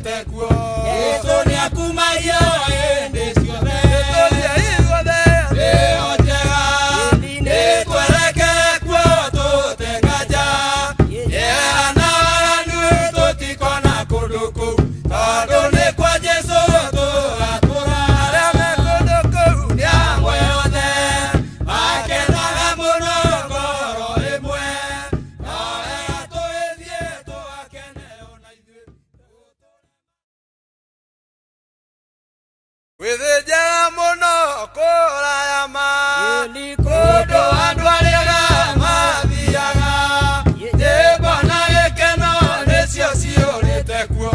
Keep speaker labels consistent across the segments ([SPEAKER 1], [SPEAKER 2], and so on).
[SPEAKER 1] ciũrĩte kuo Jesũ nĩakumagia hĩndĩ ciothe ĩyo njega nĩtwereke kuo tũtenganja yehana waganu tũtikona kũndũ kũu tondũ nĩ kwa Jesũ tũgatũra arĩa me kũndũ kũu nĩamwe yothe makenaga mũno ngoro ĩmwe no wega tũgĩthiĩ tũgakene ona ithuĩ gwĩthĩnjaga mũno kũraya ma kũndũ andũ arĩa mathiaga nyĩmbo na gĩkeno nĩcio ciũrĩte kuo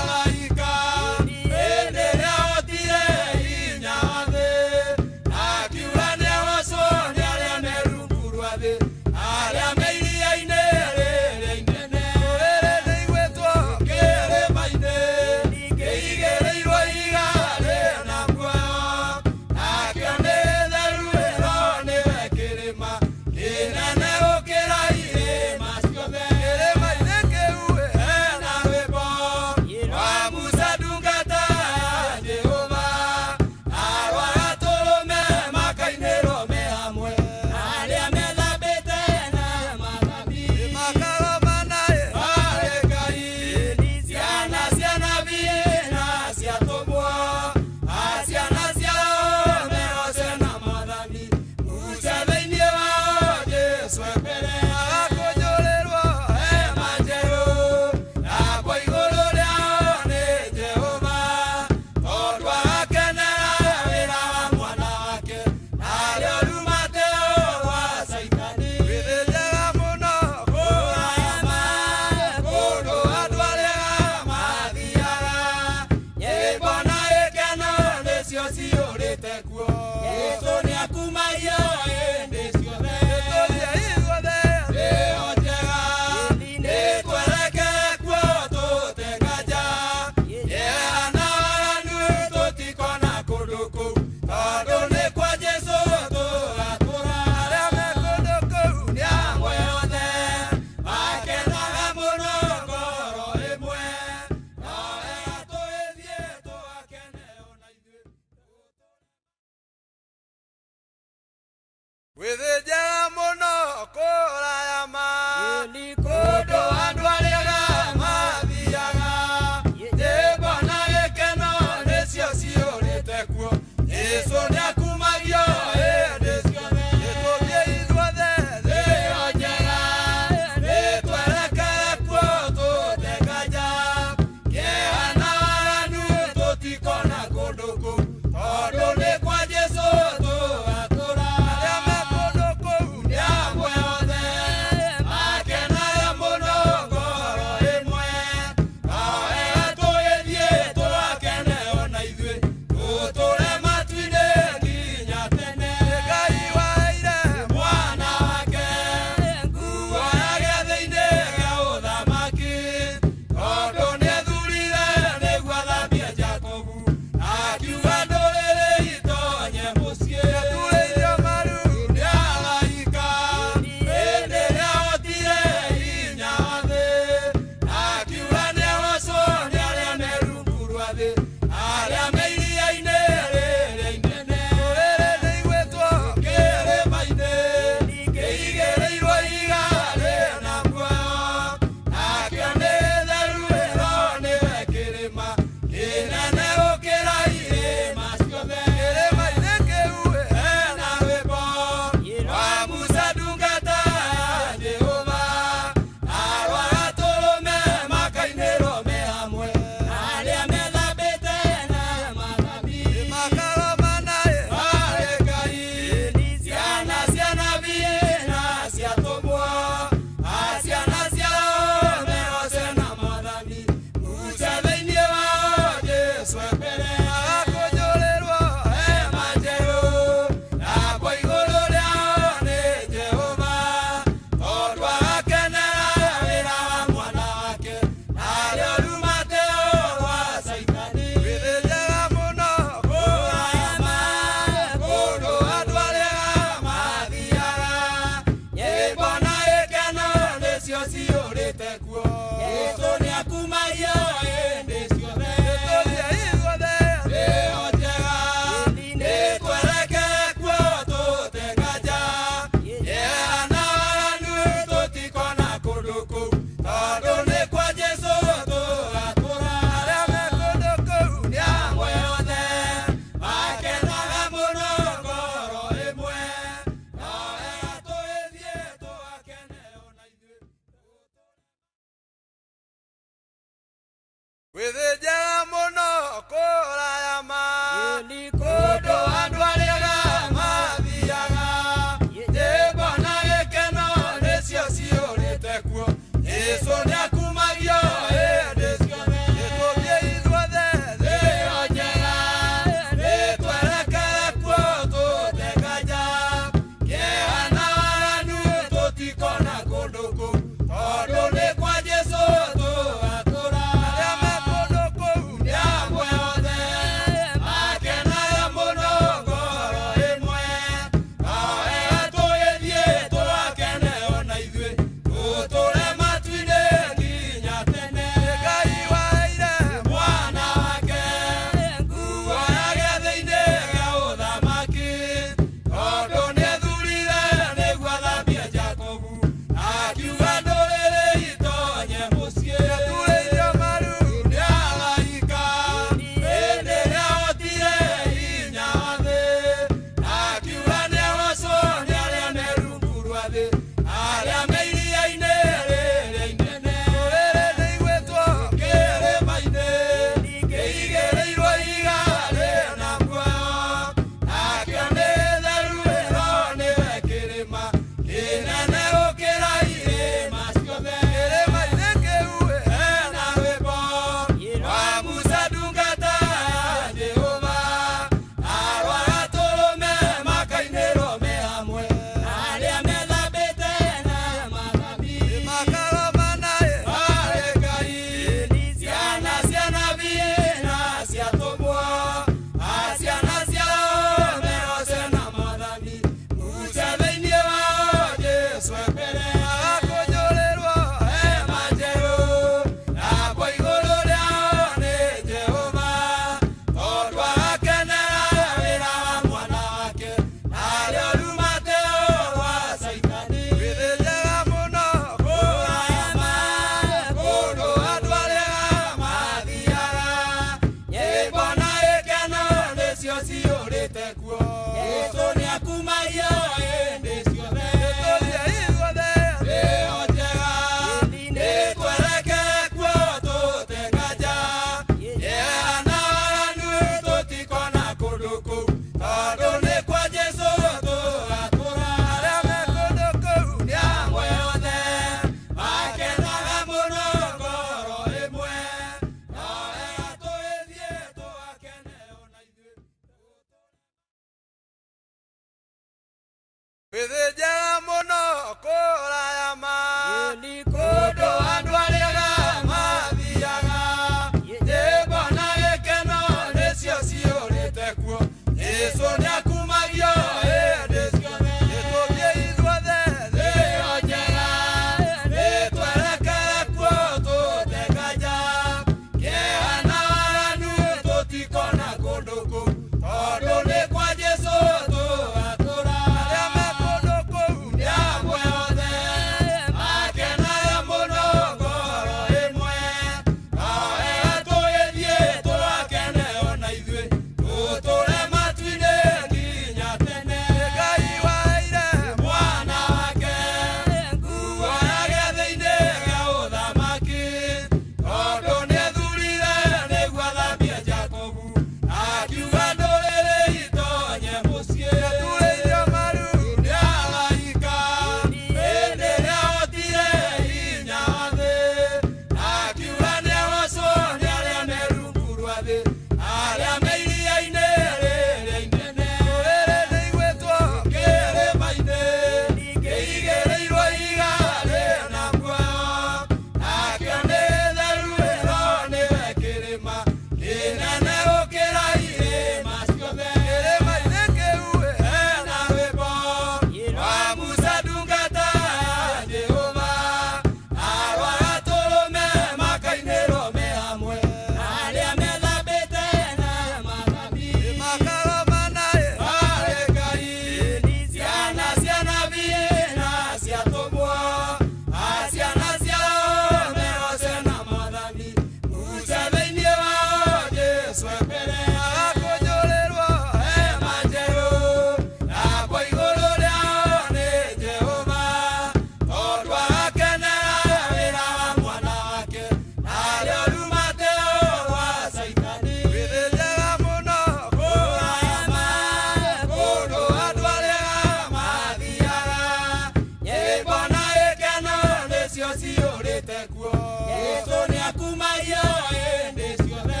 [SPEAKER 1] cio ciũrĩte kuo. Jesũ nĩakumagia hĩndĩ ciothe.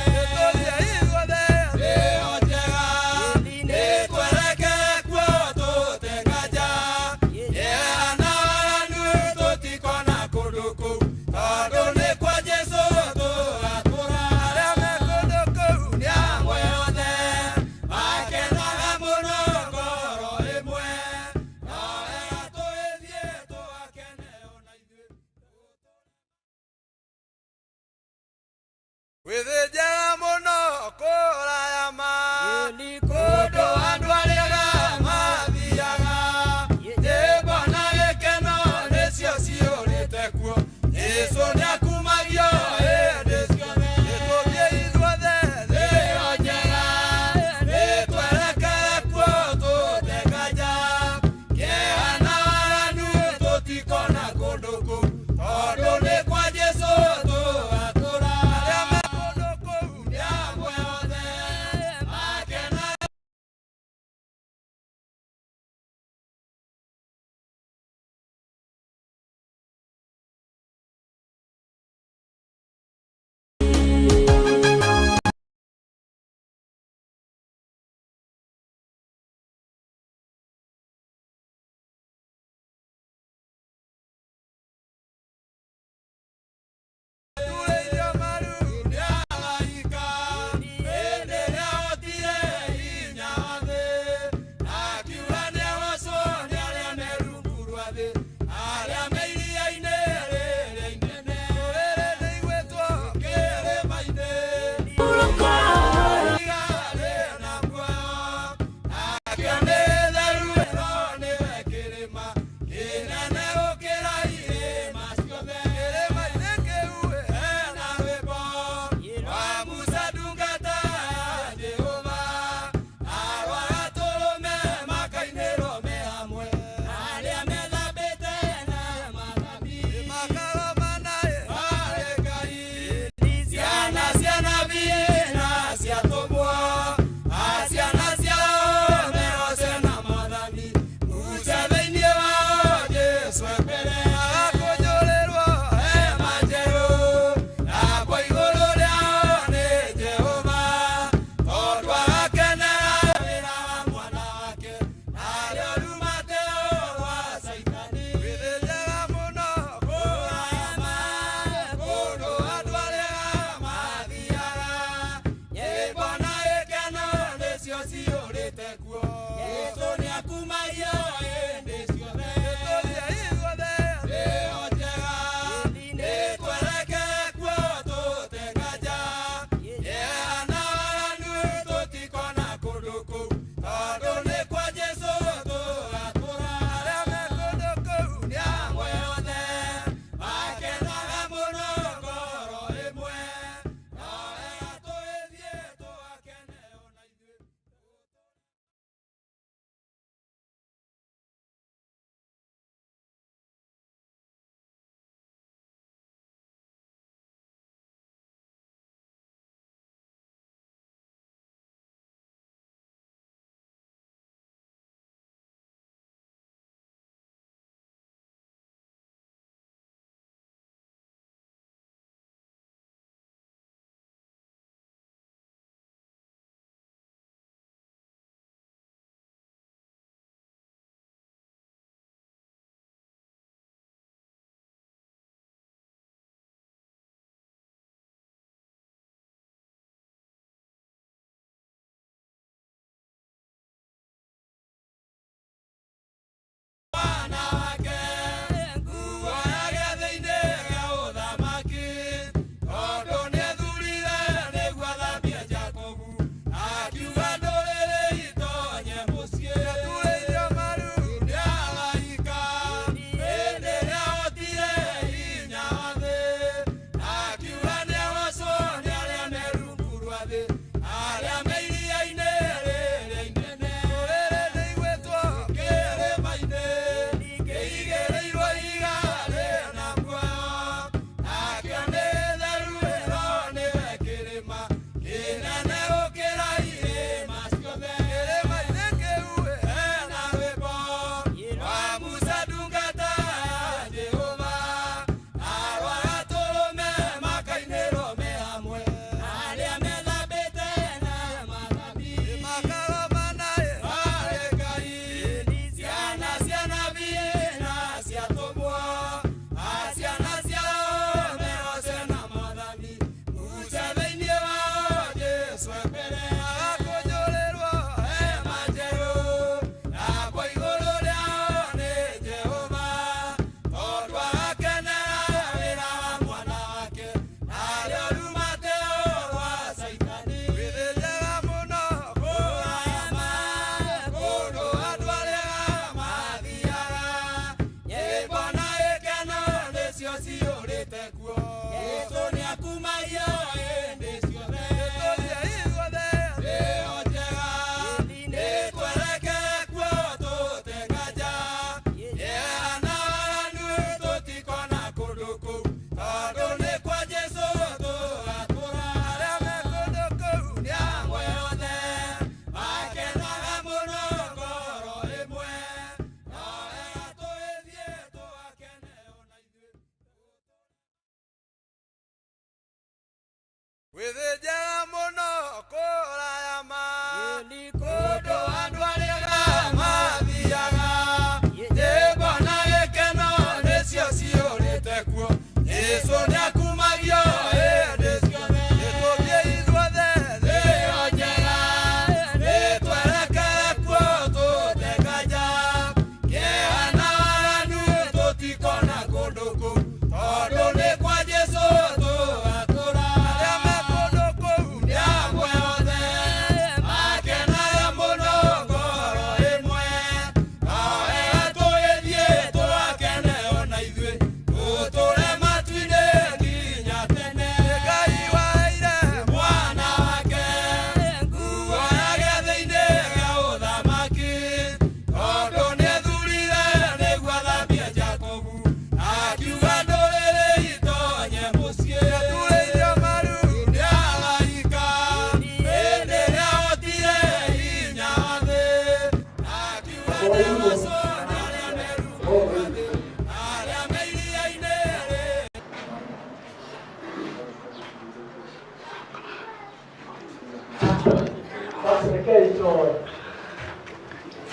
[SPEAKER 1] Ĩyo njega nĩtwereke kuo tũtenganja. Yehana waganu tũtikona kũndũ kũu, tondũ nĩ kwa Jesũ tũgatũra. Arĩa me kũndũ kũu nĩ amwe othe makenaga mũno ngoro ĩmwe.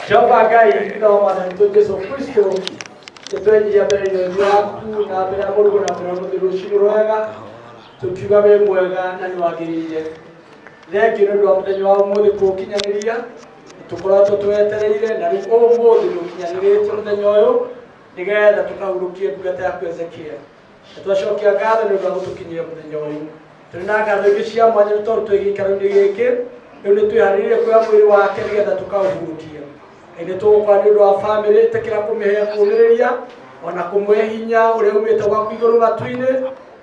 [SPEAKER 2] Jehova Ngai ino mwana mtu Yesu Kristo tetwenyi ya mbere ino yaku na mbere ya Mungu na mbere ya Mungu rushini rwega tukiuga we mwega na ni wagirije thengi ndu wa muthenya wa umuthi kukinyaniria tukoratwo twetereire na riu umuthi tukinyanirie muthenya uyu nigetha tukahurukie ndungata yaku Ezekia twacokia ngatho ndu wa gutukinyia muthenya uyu turi na ngatho ingi cia mwanya tondu twigikaro-ini giki riu ni twihariirie kuoya mwiri wake nigetha tukauhurukia ine tukwa ndu wa family tekira kumihe kumiriria ona kumwe hinya uria umite gwaku iguru matu-ini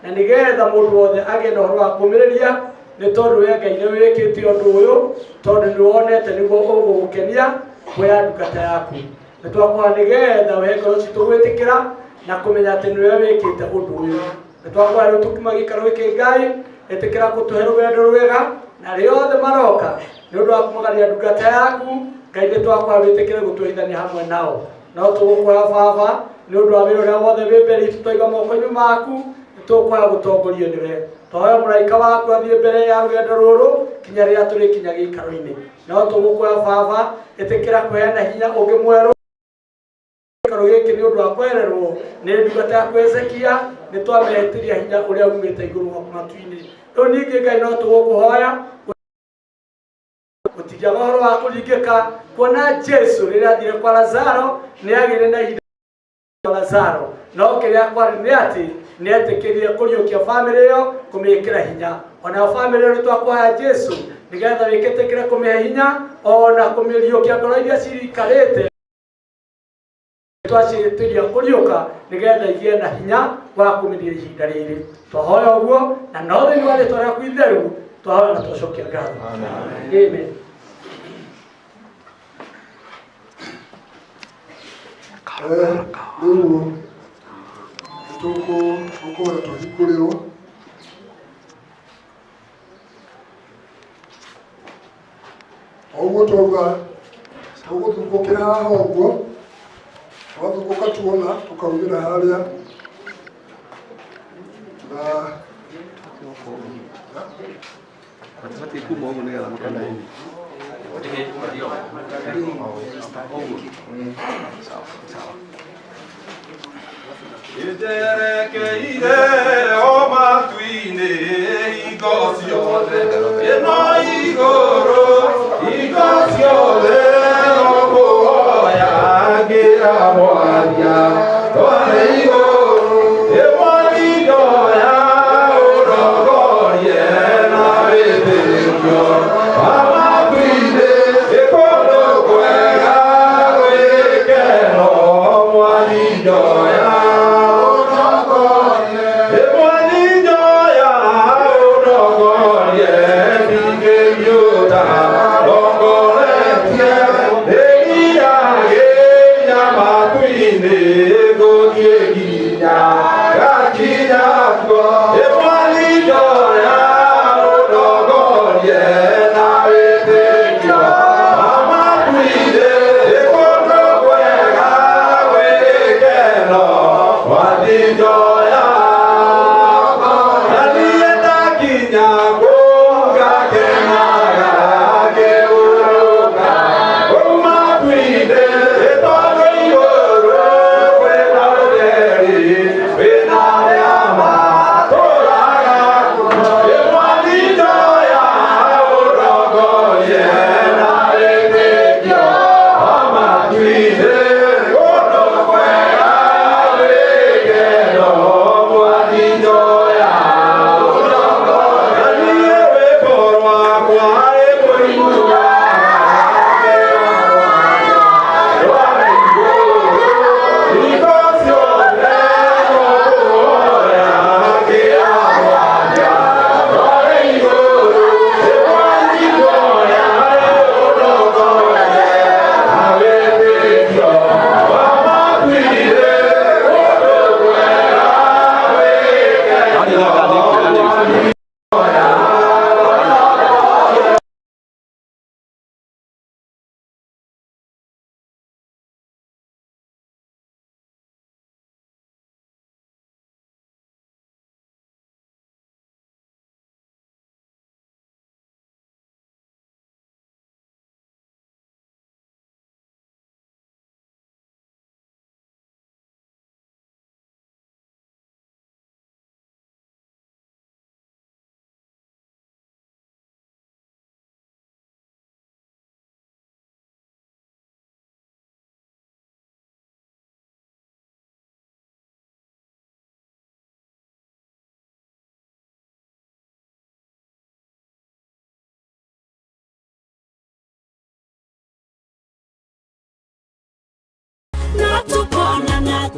[SPEAKER 2] na nigetha mundu wothe agie na uhoro wa kumiriria ni tondu we Ngai ni wikite undu uyu tondu ni wonete niguo ugugukenia kuoya ndungata yaku ni twakwa nigetha we ngoro citu gwitikira na kumenya ati niwe wikite undu uyu ni twakwa riu tukuma gikaro giki Ngai etikira gutuhe rugendo rwega na riothe maroka ni undu wa kumagaria ndungata yaku Ngai ni twakwa witikire gutuithania hamwe nao no tugukwara baba ni undu wa wira uria wothe wi mbere itu twiga moko-ini maku tukwara gutongorio niwe twahoya muraika waku athie mbere ya rugendo ruru kinya riria turikinya gikaro-ini no tugukwara baba etikira kuheana hinya ungi mweru gikaro giki ni undu wa kwererwo ni ndungata yaku Ezekia ni twamehetiria hinya uria umite iguru gwaku matu-ini riu ningi Ngai no tugukuhoya gutigia mohoro wa kuringika kuona Jesu riria athire kwa Lazaro ni agire na ihinda Lazaro no kiria kwari ni ati ni etikirie kuriukia family yo kumikira hinya ona family yo twakwa Jesu nigetha wikitikire kumihe hinya ona kumiriukia ngoro iria cirikarite twaciritiria kuriuka nigetha igie na hinya wa kumiria ihinda riri twahoya uguo na no thiini wa ritwa riaku itheru twahoya na twacokia ngatho amen.
[SPEAKER 3] Riu tukuhora tuhingũrĩrwo ũguo twauga tũgũthungũkĩra haha ũguo twathungũka tuona tukaumĩra harĩa na
[SPEAKER 1] Iterekeire o matu-ini hingo ciothe ĩno igũrũ hingo ciothe no kũhoya ngĩramwaria twarĩ igũrũ ĩmwarindoya ũrongorie na wĩtĩkio wa matu-ini ĩkũndũ kwega gwĩkeno mwarindoya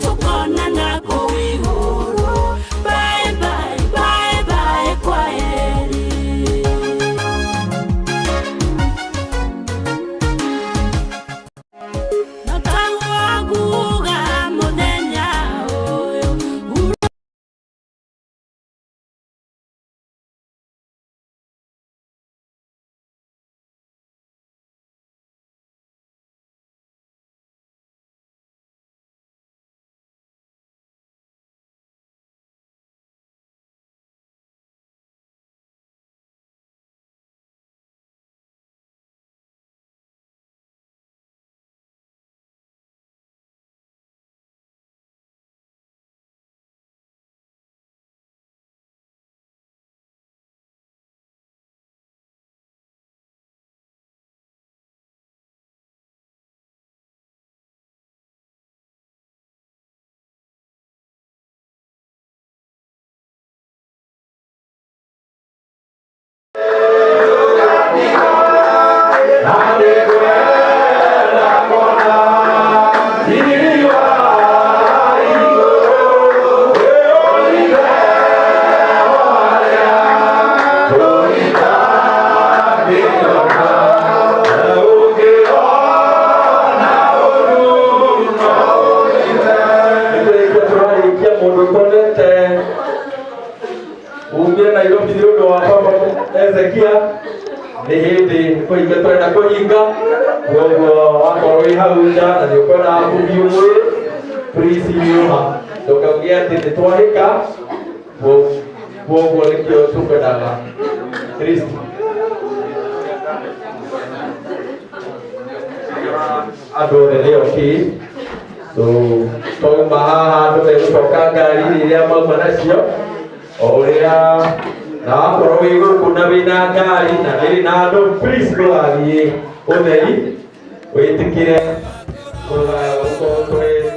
[SPEAKER 4] tukonana kuihuru. Bye bye, bye bye, kwaheri. Natawaguga muthenya uyu
[SPEAKER 2] Nihindi kuinga twenda kuinga wogo wakorwi hauja na niukona kubiumwe please yuma ndokagia ati nitwahika wogo nikio tukwendaga Kristo andu othe nĩ oki twauma haha tũgũcoka ngari iria mauma nacio o ũrĩa na wakorwo wĩ gũkũ na wĩna ngari na nĩrĩ na andũ please ndũgathiĩ ũtheri wĩtĩkĩre kũrĩ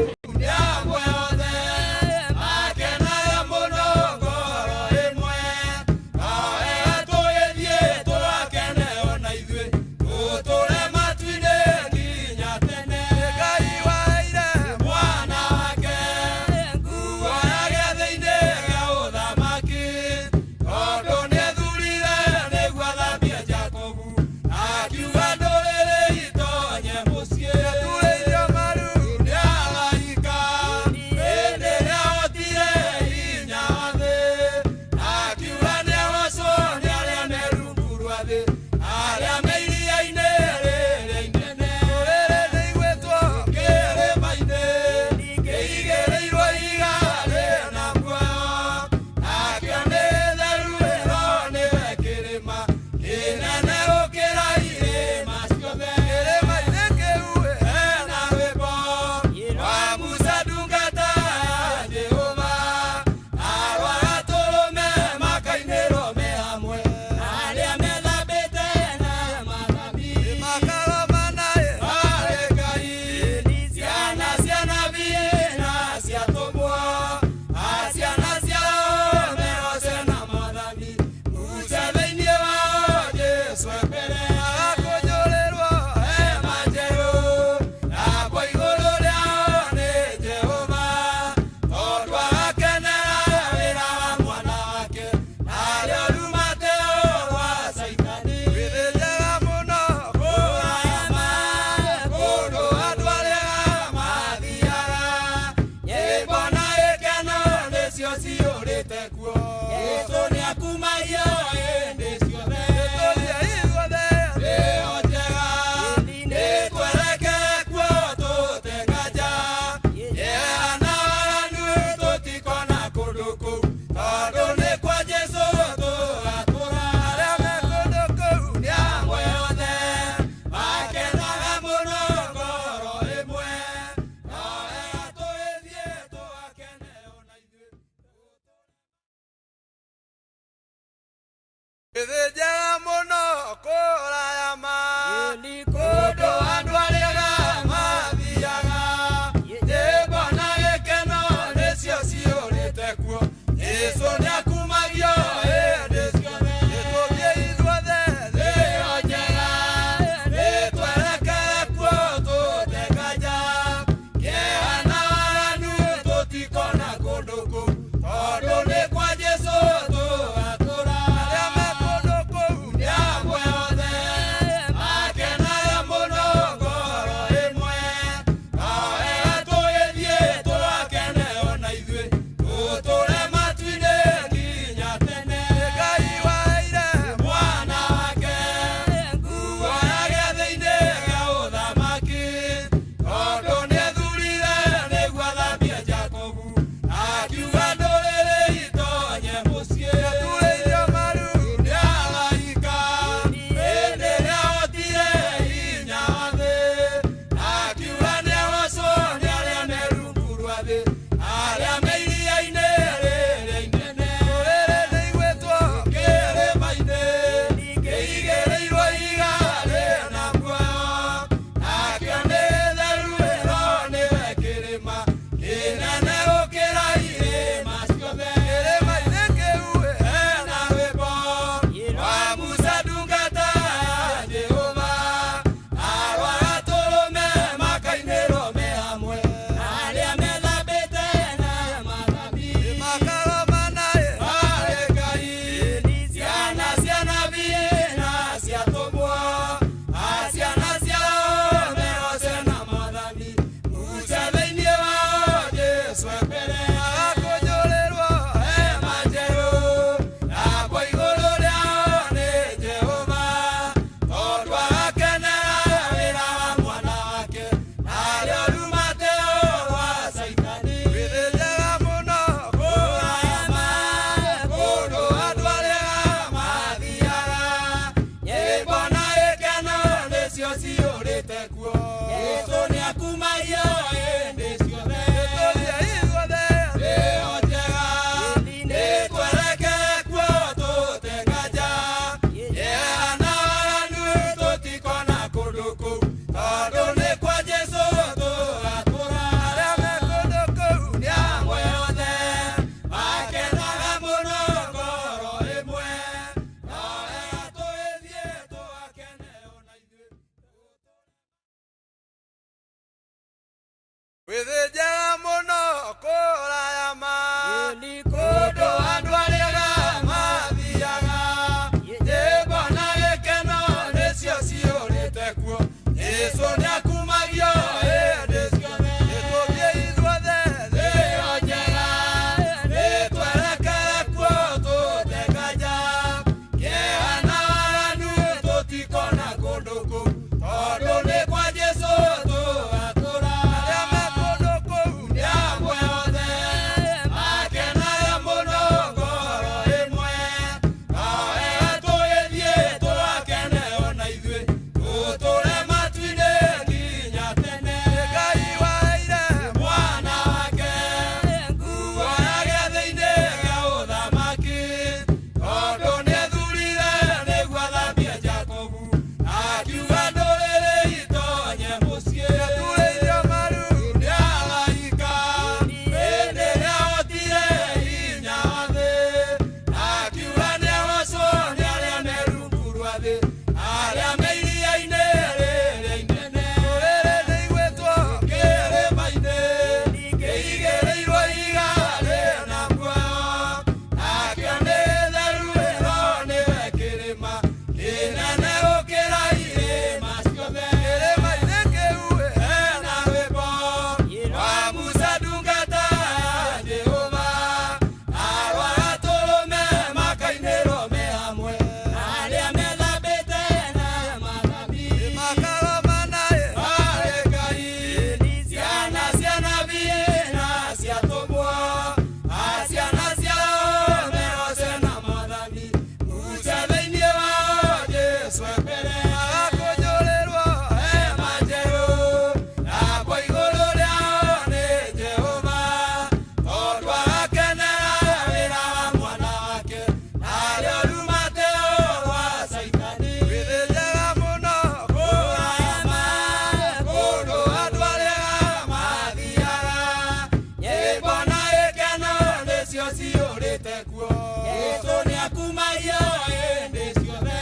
[SPEAKER 1] ciũrĩte kuo Jesũ nĩakumagia hĩndĩ ciothe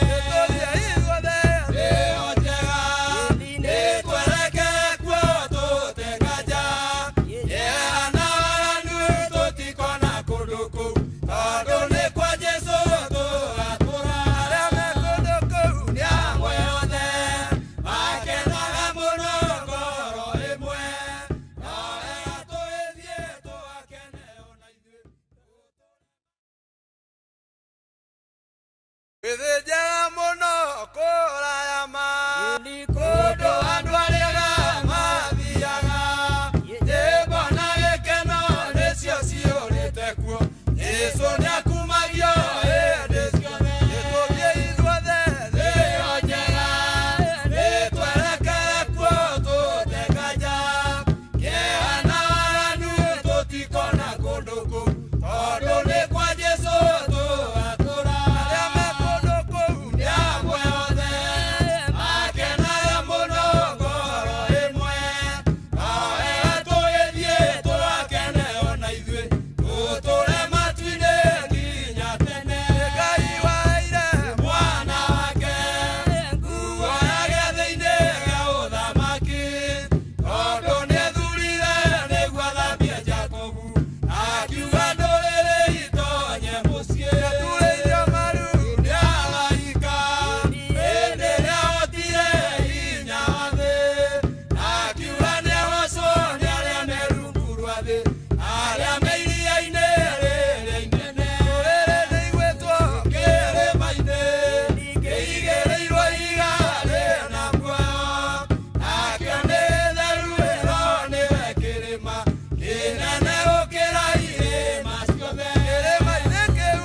[SPEAKER 1] ĩyo njega nĩtwereke kuo tũtenganja yehana waganu tũtikona kũndũ kũu tondũ nĩ kwa Jesũ tũgatũra arĩa me kũndũ kũu nĩ amwe othe makenaga mũno ngoro ĩmwe no wega tũgĩthiĩ tũgakene ona ithuĩ gĩthĩnjaga mũno kũraya kũndũ andũ arĩa mathiaga nyĩmbo na gĩkeno nĩcio ciũrĩte kuo Jesũ nĩakumagio hĩndĩ ciothe nĩtũthiĩ ithuothe thĩ ĩyo njega nĩtwerekere kuo tũtenganja kĩeha na waganu tũtikona kũndũ kũu tondũ nĩ kwa Jesũ tũgatũra arĩa me kũndũ kũu nĩ amwe othe makenaga mũno ngoro ĩmwe no wega tũgĩthiĩ tũgakene ona ithuĩ tũtũre matu-inĩ nginya tene Ngai waheire mwana wake nguo ya gĩathĩ-inĩ gĩa ũthamaki tondũ nĩethurire nĩguo athambie Jakubu akiuga ndũrĩrĩ itonye mũciĩ nĩaturĩirio maru nĩ araika hĩndĩ ĩrĩa hotire hinya wa thĩ akiuga nĩagocwo nĩ arĩa me rungu rwa thĩ arĩa me iria-inĩ rĩrĩa inene rũrĩrĩ rĩigĩtwo kĩrĩma-inĩ kĩigĩrĩirwo ihiga rĩna muoyo nakĩo nĩ theru ĩno nĩwe kĩrĩma kĩnene gũkĩra irĩma ciothe kĩrĩma-inĩ kĩu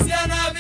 [SPEAKER 1] Ciana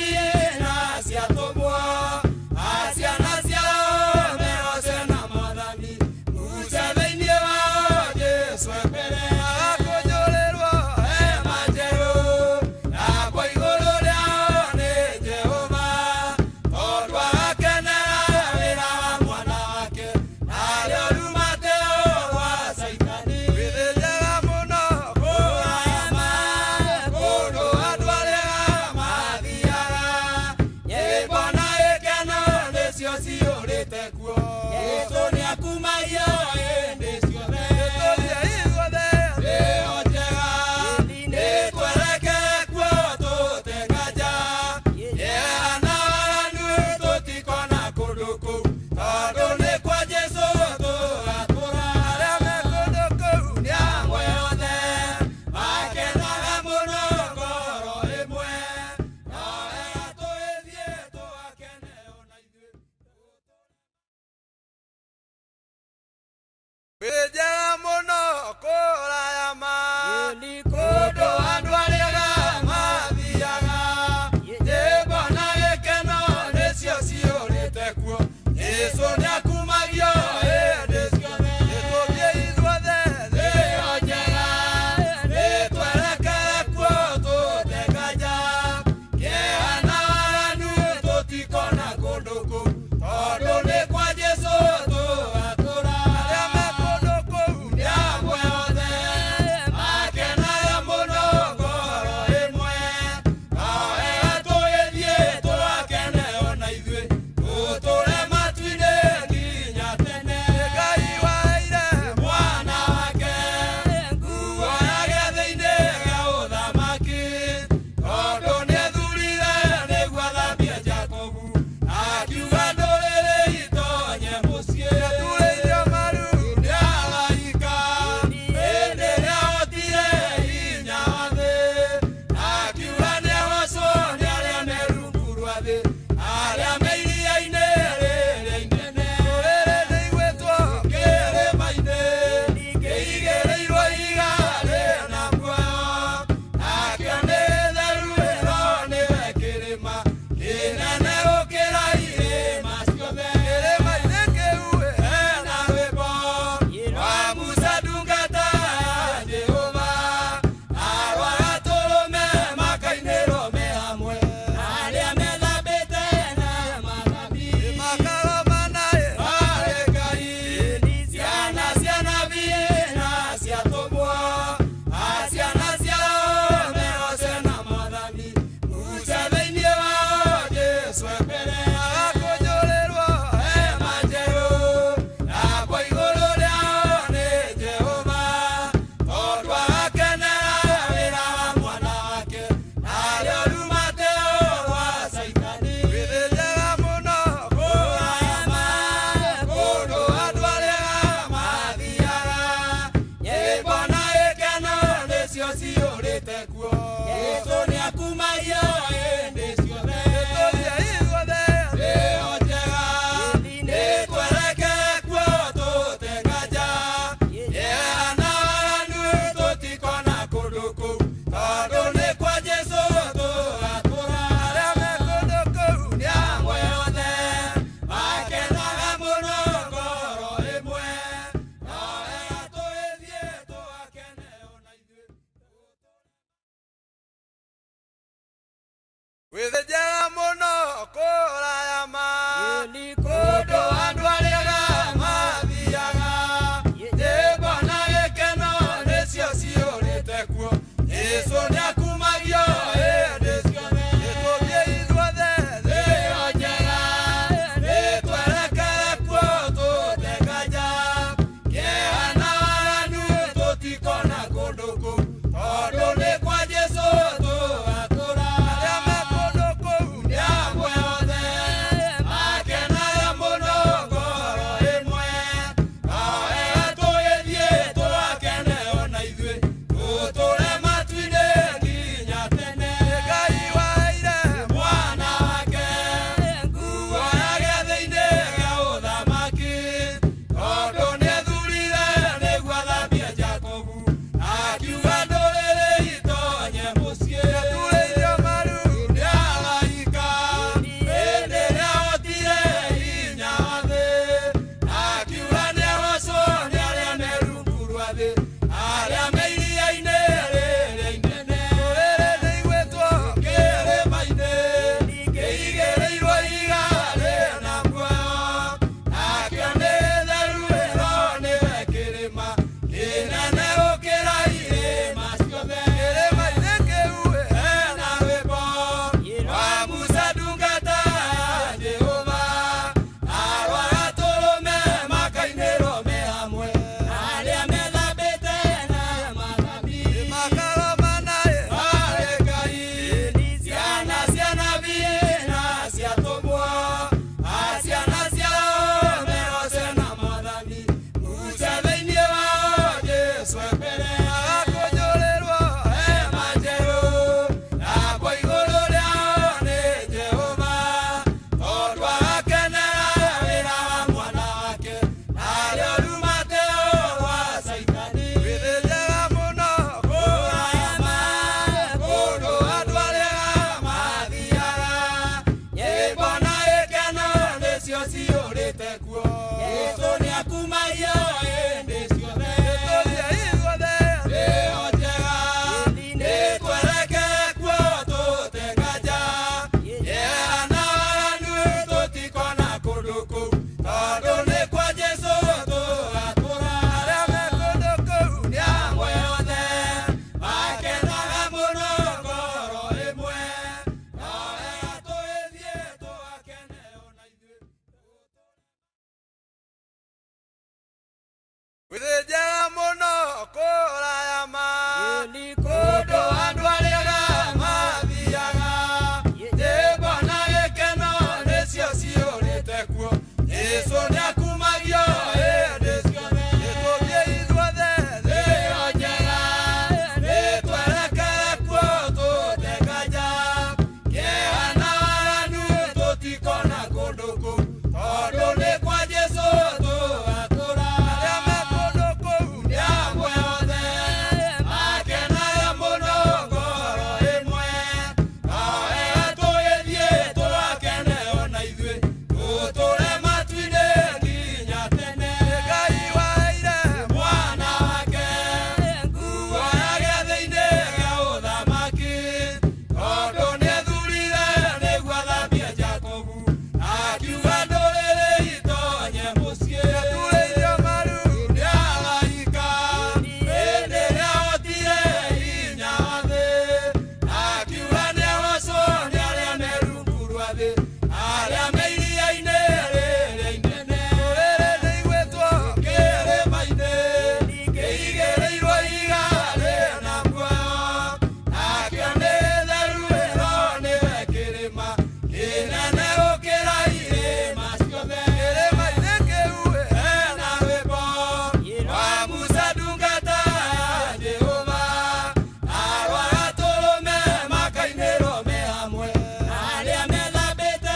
[SPEAKER 1] Arĩa methambĩte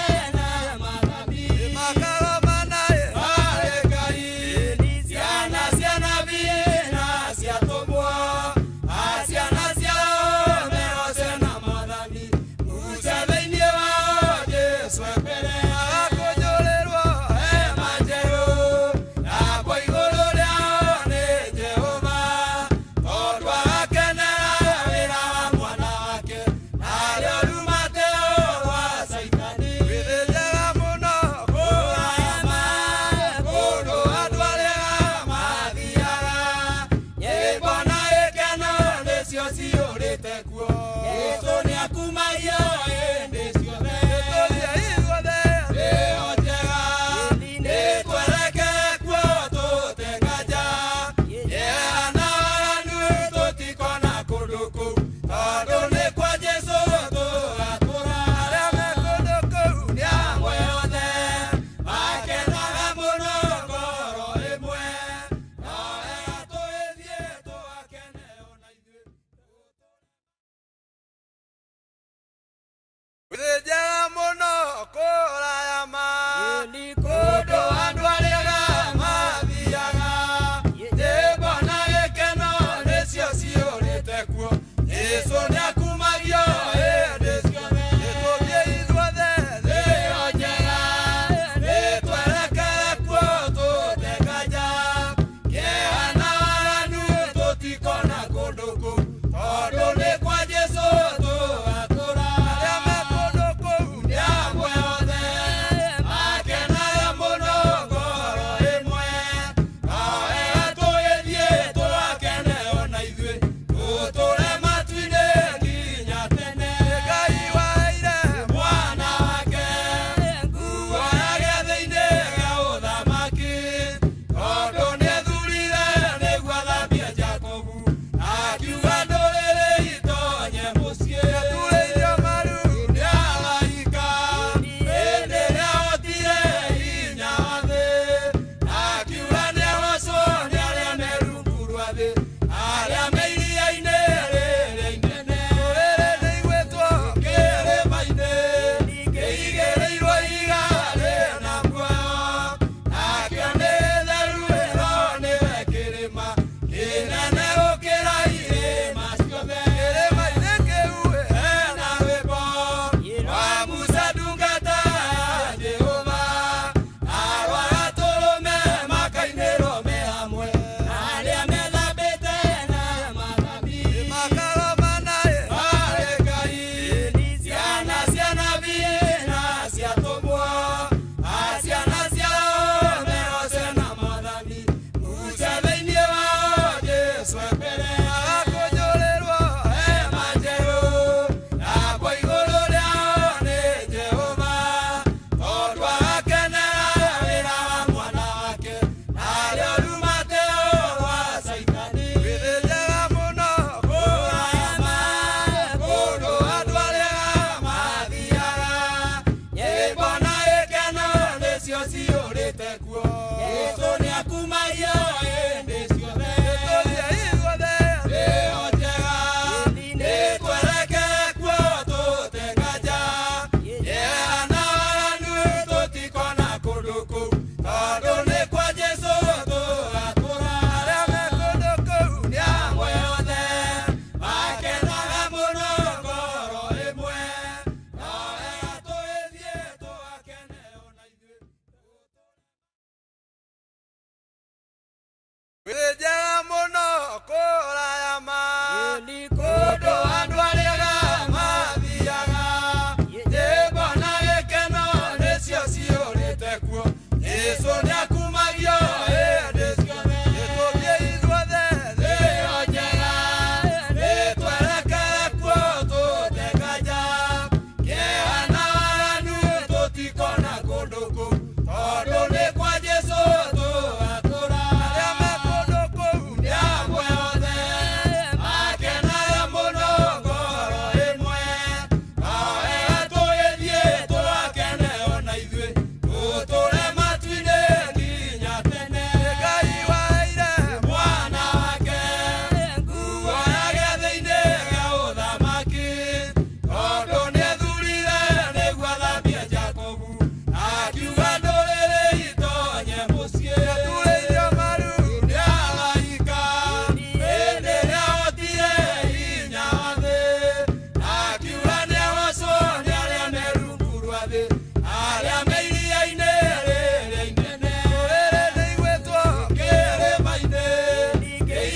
[SPEAKER 1] wathi aria meiria ine rere inene rere igwetwo kirima ine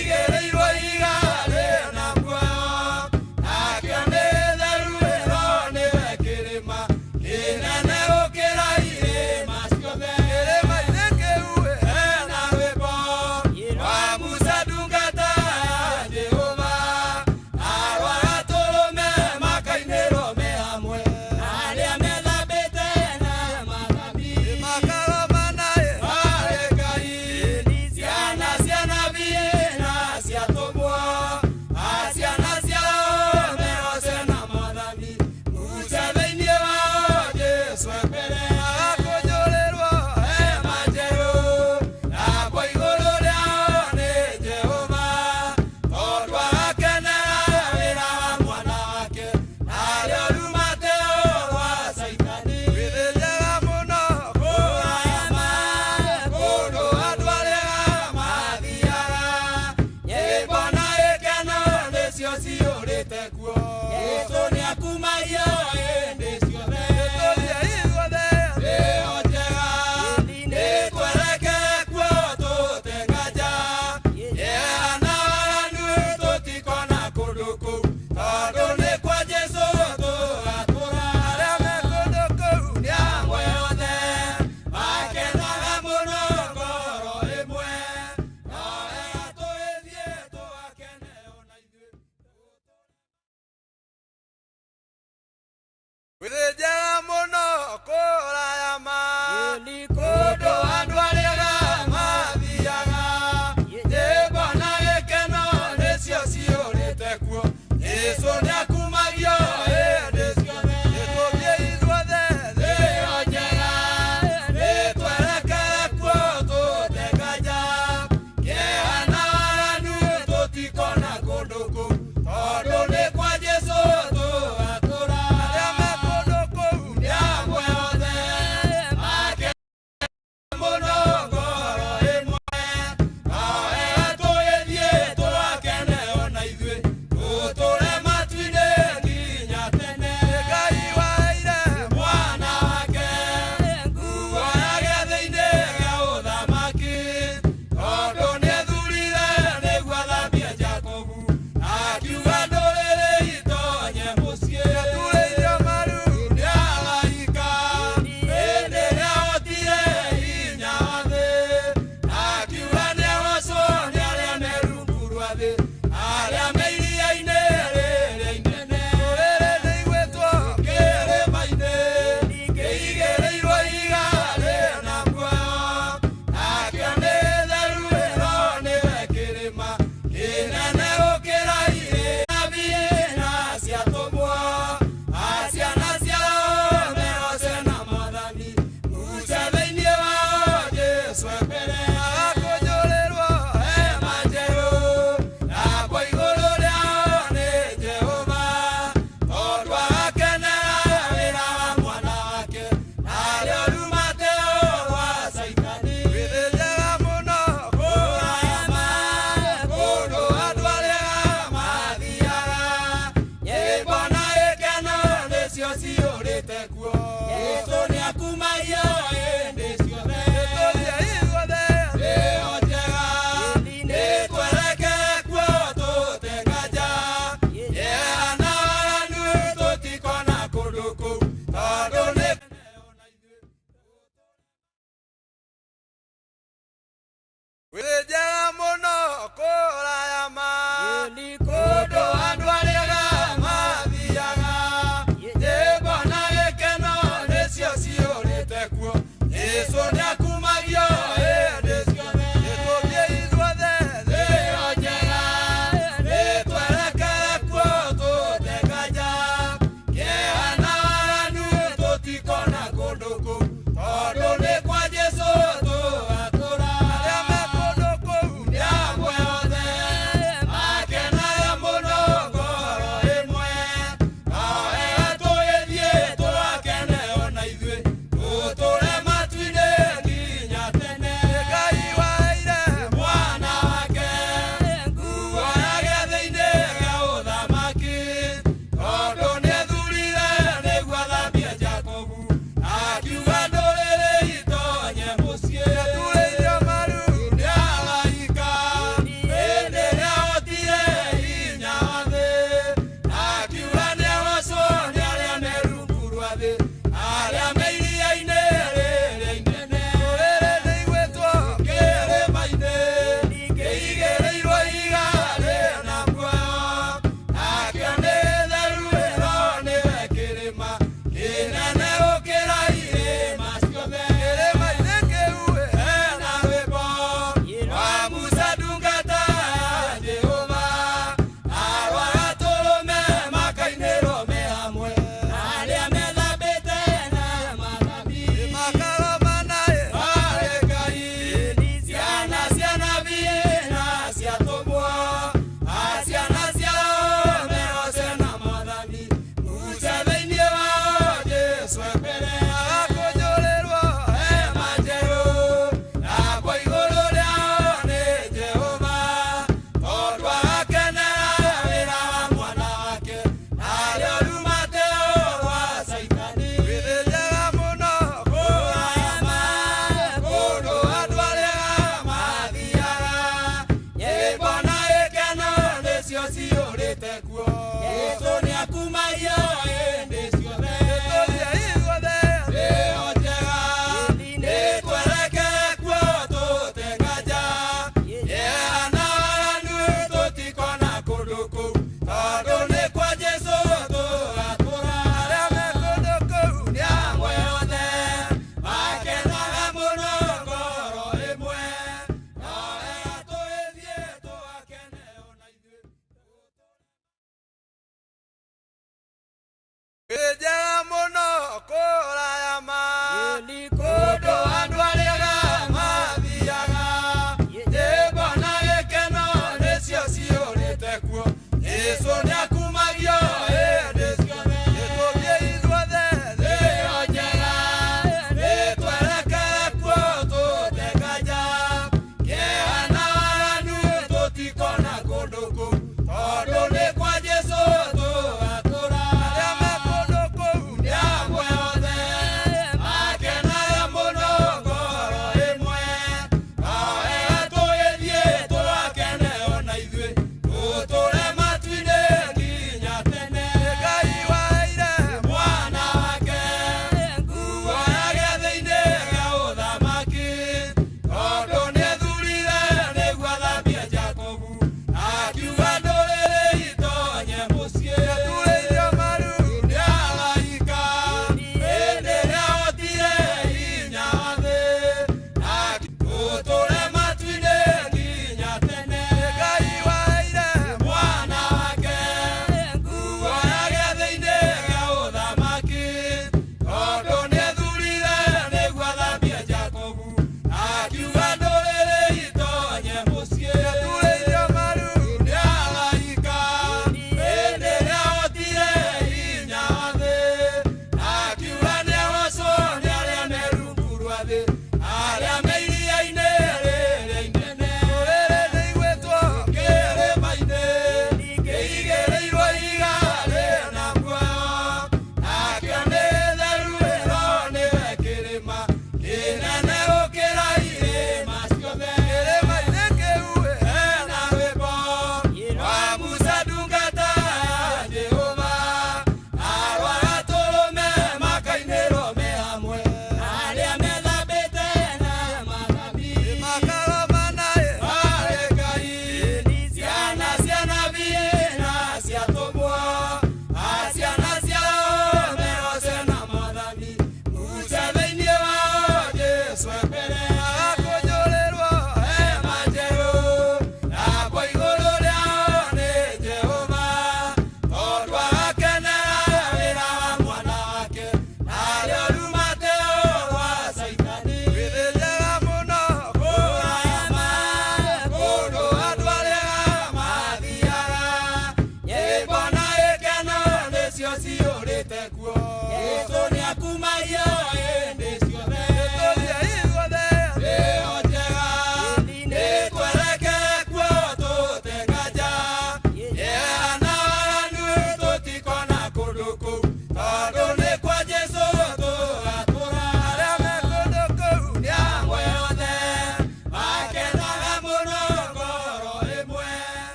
[SPEAKER 1] igereirwo igare na muoyo akione theru ĩno nĩwe kĩrĩma kĩnene gũkĩra irĩma ciothe kĩrĩma-inĩ kĩu hena rwĩmbo rwa Musa ndungata ya Jehova arwa gatũrũme makainĩrwo me hamwe arĩa methambĩte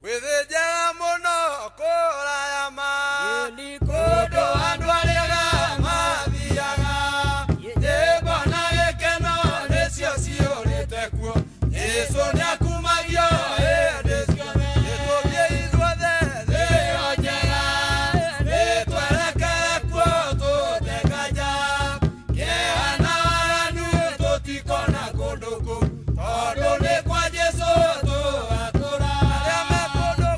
[SPEAKER 1] Withĩnjaga mũno kũraya ma kũndũ andũ arĩa mathiaga nyĩmbo na gĩkeno nĩcio ciũrĩte kuo Jesũ nĩakumagio hĩndĩ ciothe nĩtũthiĩ ithuothe thĩ ĩyo njega nĩtwerekere kuo tũtekanja kĩeha na waganu tũtikona kũndũ kũu tondũ nĩ kwa Jesũ tũgatũra arĩa me kũndũ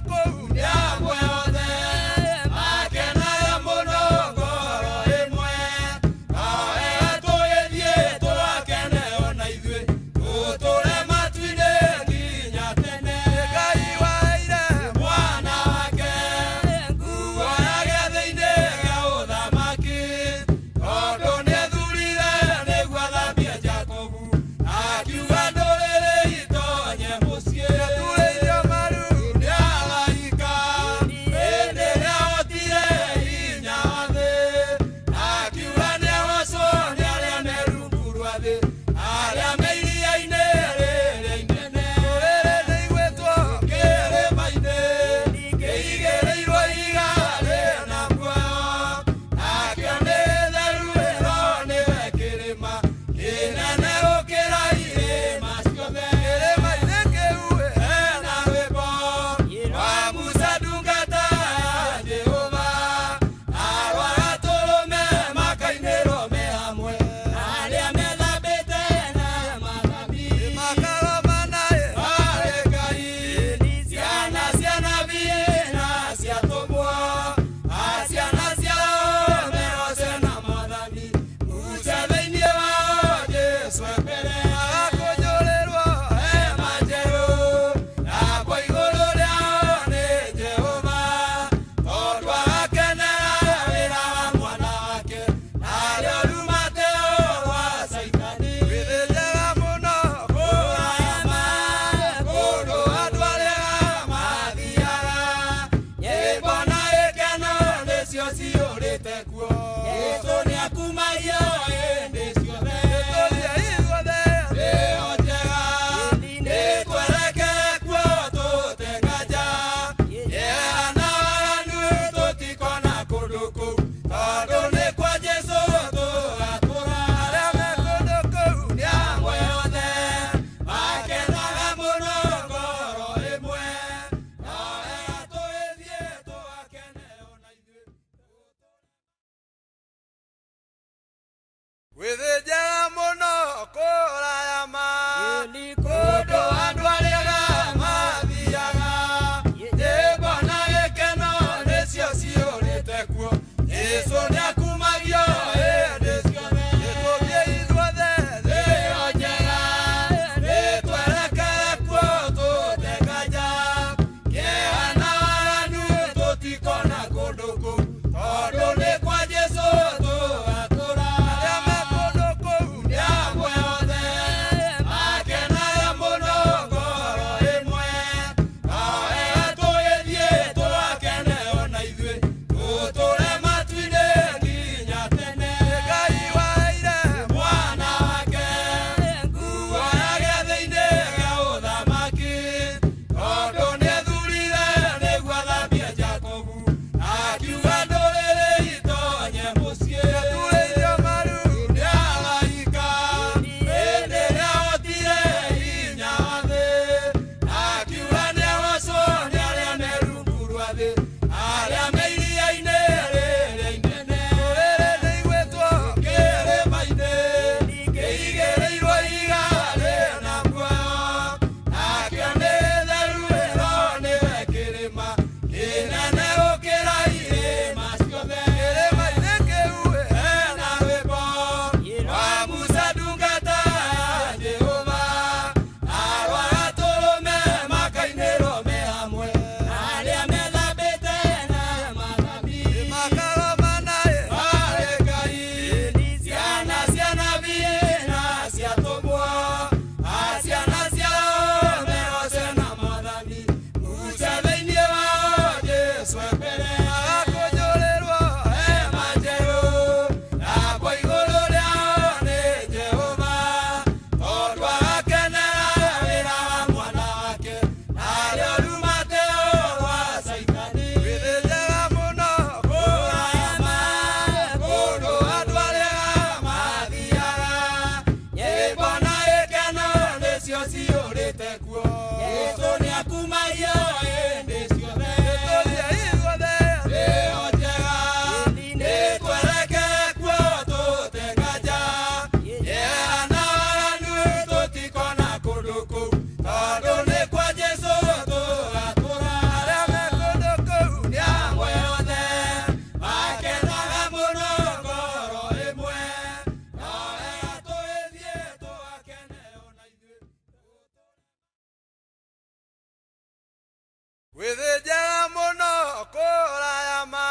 [SPEAKER 1] Withĩnjaga mũno kũraya ma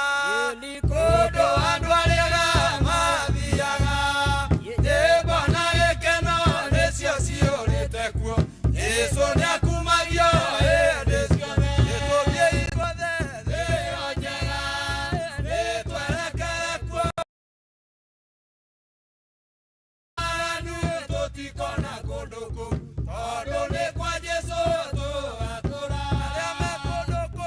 [SPEAKER 1] kũndũ andũ arĩa mathiaga nyĩmbo na gĩkeno nĩcio ciũrĩte kuo Jesũ nĩakumagio hĩndĩ ciothe nĩtũthiĩ ithuothe thĩyo njega nĩtwerekere kuo aranu tũtikona kũndũ kũu tondũ nĩ kwa Jesũ tũgatũra arĩa me kũndũ kũu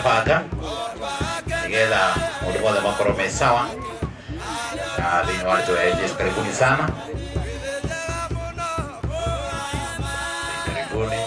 [SPEAKER 5] banga nigetha mundu mothe makorwo me sawa na thini wa Joy Ages. Karibuni sana, karibuni.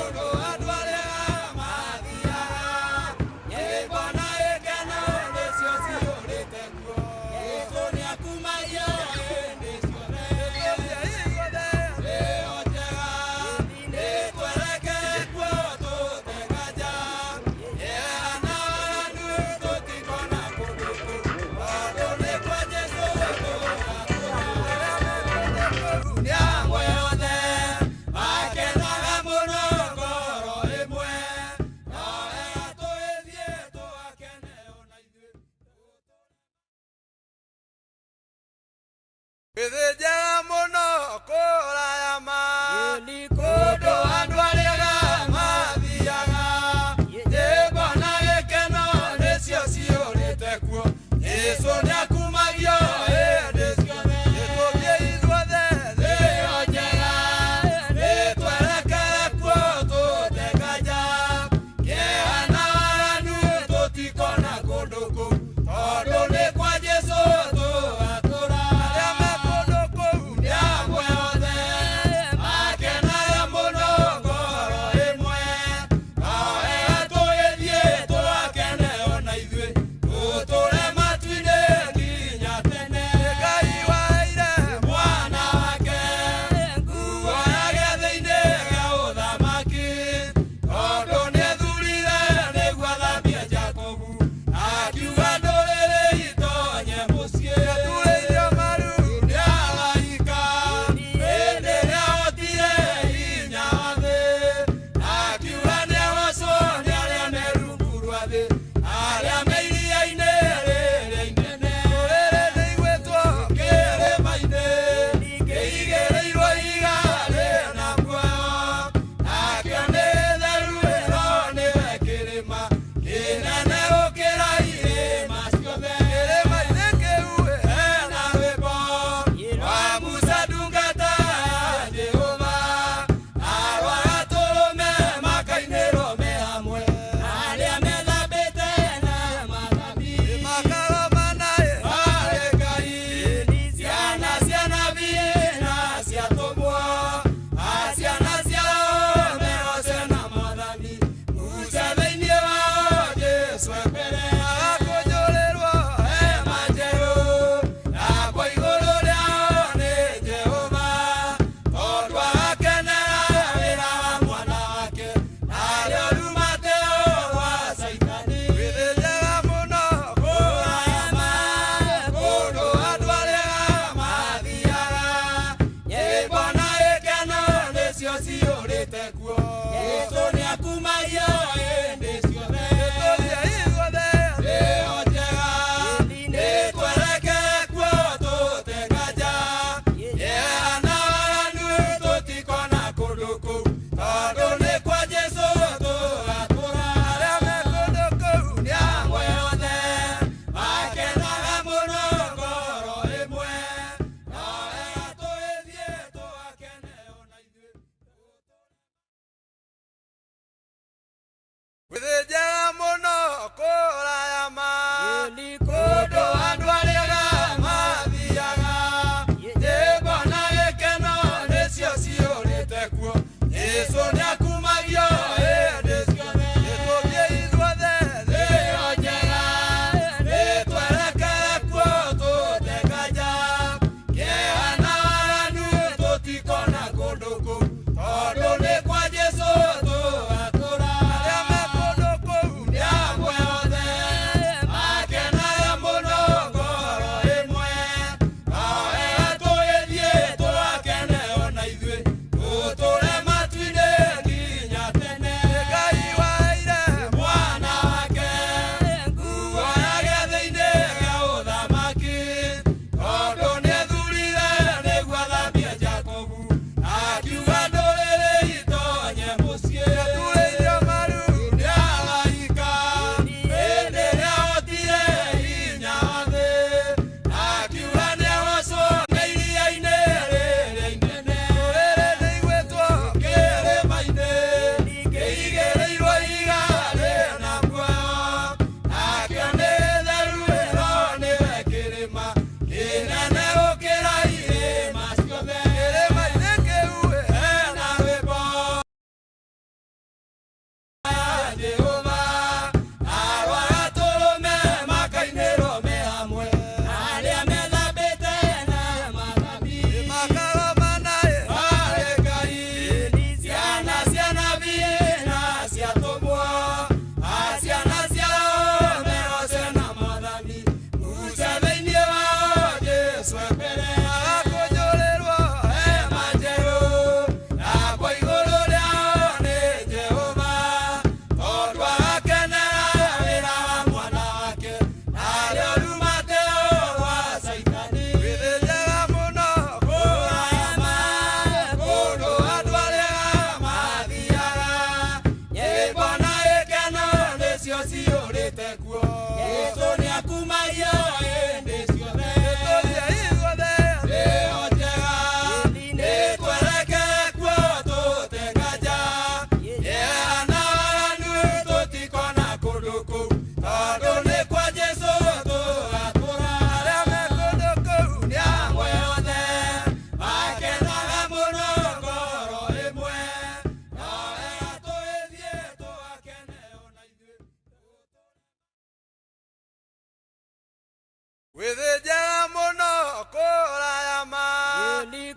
[SPEAKER 1] Withĩnjaga mũno kũraya ma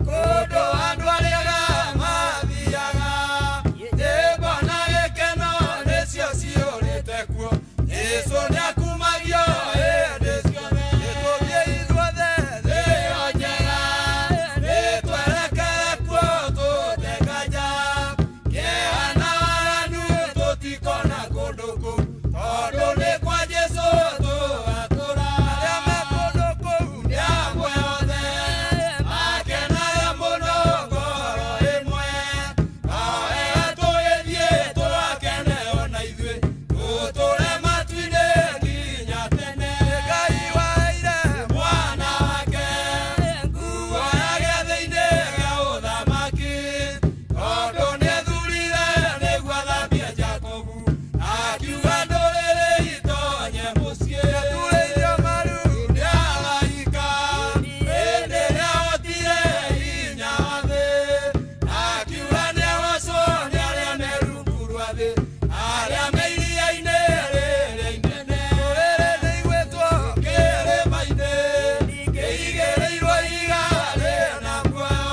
[SPEAKER 1] kũndũ andũ arĩa mathiaga nyĩmbo na gĩkeno nĩcio ciũrĩte kuo Jesũ nĩakumagio hĩndĩ ciothe nĩtũthiĩ ithuothe thĩ ĩyo njega nĩtwerekere kuo tũtekanja kĩeha na waganu tũtikona kũndũ kũu tondũ nĩ kwa Jesũ tũgatũra arĩa me kũndũ kũu nĩ amwe othe makenaga mũno ngoro ĩmwe nao ega tũgĩthiĩ tũgakene ona ithuĩ tũtũre matu-inĩ nginya tene Ngai waheire mwana wake nguo ya gĩathĩ-inĩ gĩa ũthamaki tondũ nĩethurire nĩguo athambie Jakubu akiuga ndũrĩrĩ itonye mũciĩ nĩaturĩirio maru nĩ araika hĩndĩ ĩrĩa ahotire hinya wa thĩ akiuga nĩagocwo nĩ arĩa me rungu rwa thĩ arĩa me iria-inĩ rĩrĩa inene rũrĩrĩ rĩigĩtwo kĩrĩma-inĩ kĩigĩrĩirwo ihiga rĩna muoyo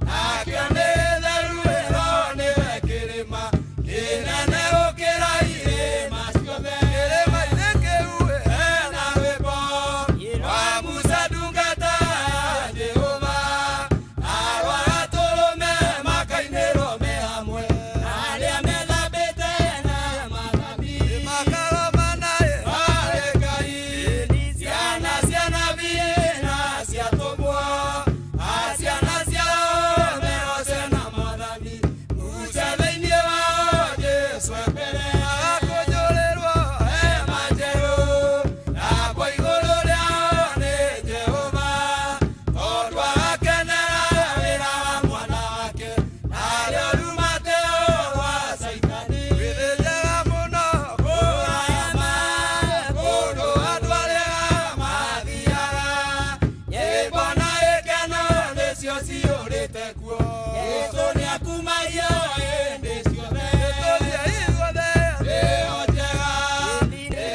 [SPEAKER 1] nakĩo nĩ gĩtheru ĩno nĩwe kĩrĩma kĩnene gũkĩra irĩma ciothe kĩrĩma-inĩ kĩu hena rwĩmbo rwa Musa ndungata ya Jehova na rwa gatũrũme makainĩrwo me hamwe na arĩa methambĩte na mathabi makaromana harĩ Ngai ciana cia nabii na ciatũmwo ciana ciao mehoce na mathabi Musa thĩinĩ wao Jesũ mbere agakũnjũrĩrwo hema njerũ yakwa igũrũ rĩao nĩ Jehova tondũ agakenera wĩra wa mwana wake narĩo rumateo rwa Saitani wĩthĩnjaga mũno kũraya ma kũndũ andũ arĩa mathiaga nyĩmbo na gĩkeno nĩcio ciũrĩte kuo Jesũ nĩakumagio hĩndĩ ciothe nĩtũthiĩ ithuothe thĩ njega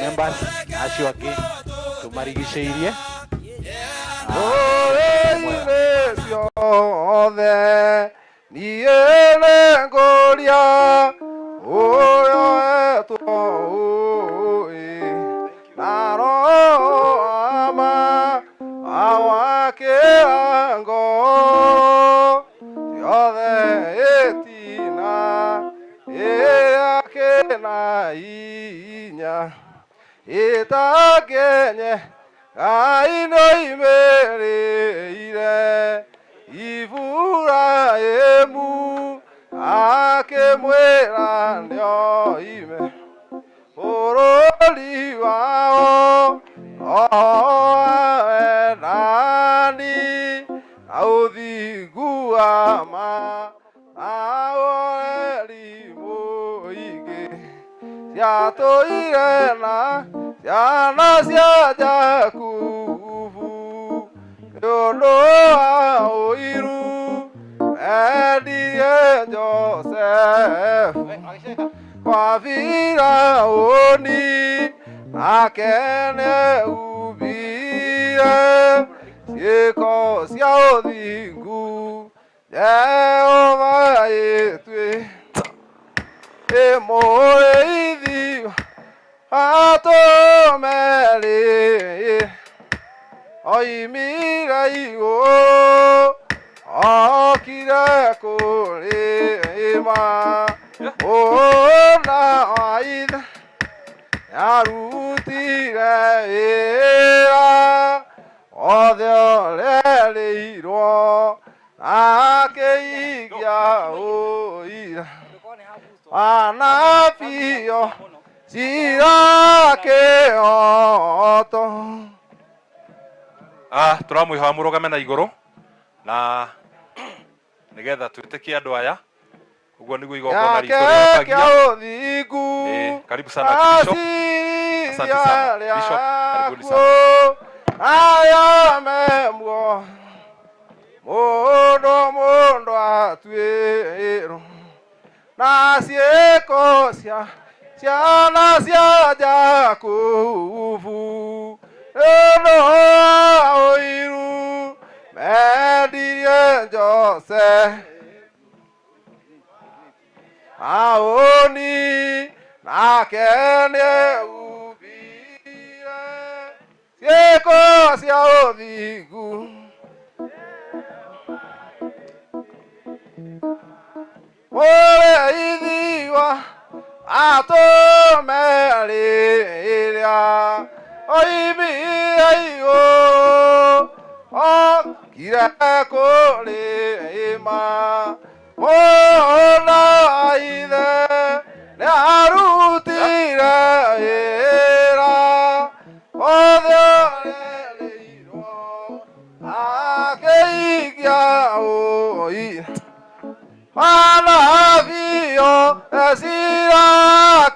[SPEAKER 6] Members acio angĩ tũmarigicĩirie
[SPEAKER 7] Ndũrĩrĩ ciothe niĩ nĩngũria ũrĩa wetwo ũĩ na roho ma awakĩrango ciothe ĩtina ĩrĩa kĩna hinya ĩtakenye Ngai nĩoimĩrĩire Iburahĩmu akĩmwĩra nĩoime bũrũri wao wendani na ũthingu wa ma na ũreri mũingĩ ciatũire na ciana cia Jakubu nĩũndũ wa ũiru endirie Josefu kwa Firaũni nake nĩehumbire ciĩko cia ũthingu Jehova ĩmũrĩithi atũmerĩ oimire igũrũ okire kũrĩma mũna wa ithe nĩarutire wĩra othe ũrerĩirwo akĩikia ũira wanabio cirakĩhoto.
[SPEAKER 8] Tũramwĩhoya mũrũgame na igũrũ na nĩgetha twĩtĩkie andũ aya ũguo nĩguo igongona ritũ rĩakagia. Karibu sana Bishop. Asante sana Bishop, karibuni sana.
[SPEAKER 7] Aya memwo mũndũ atuĩrwo na ciĩko ciana cia Jakubu nĩũndũ yose aoni nake nĩ ubire ciĩko cia ũthingu mũrĩithi wa atũmerĩrĩa oimire igũrũ okire kũrĩma mũndũ wa ithe nĩarutire wĩra othe orerĩirwo akĩikia ũira Manavio esira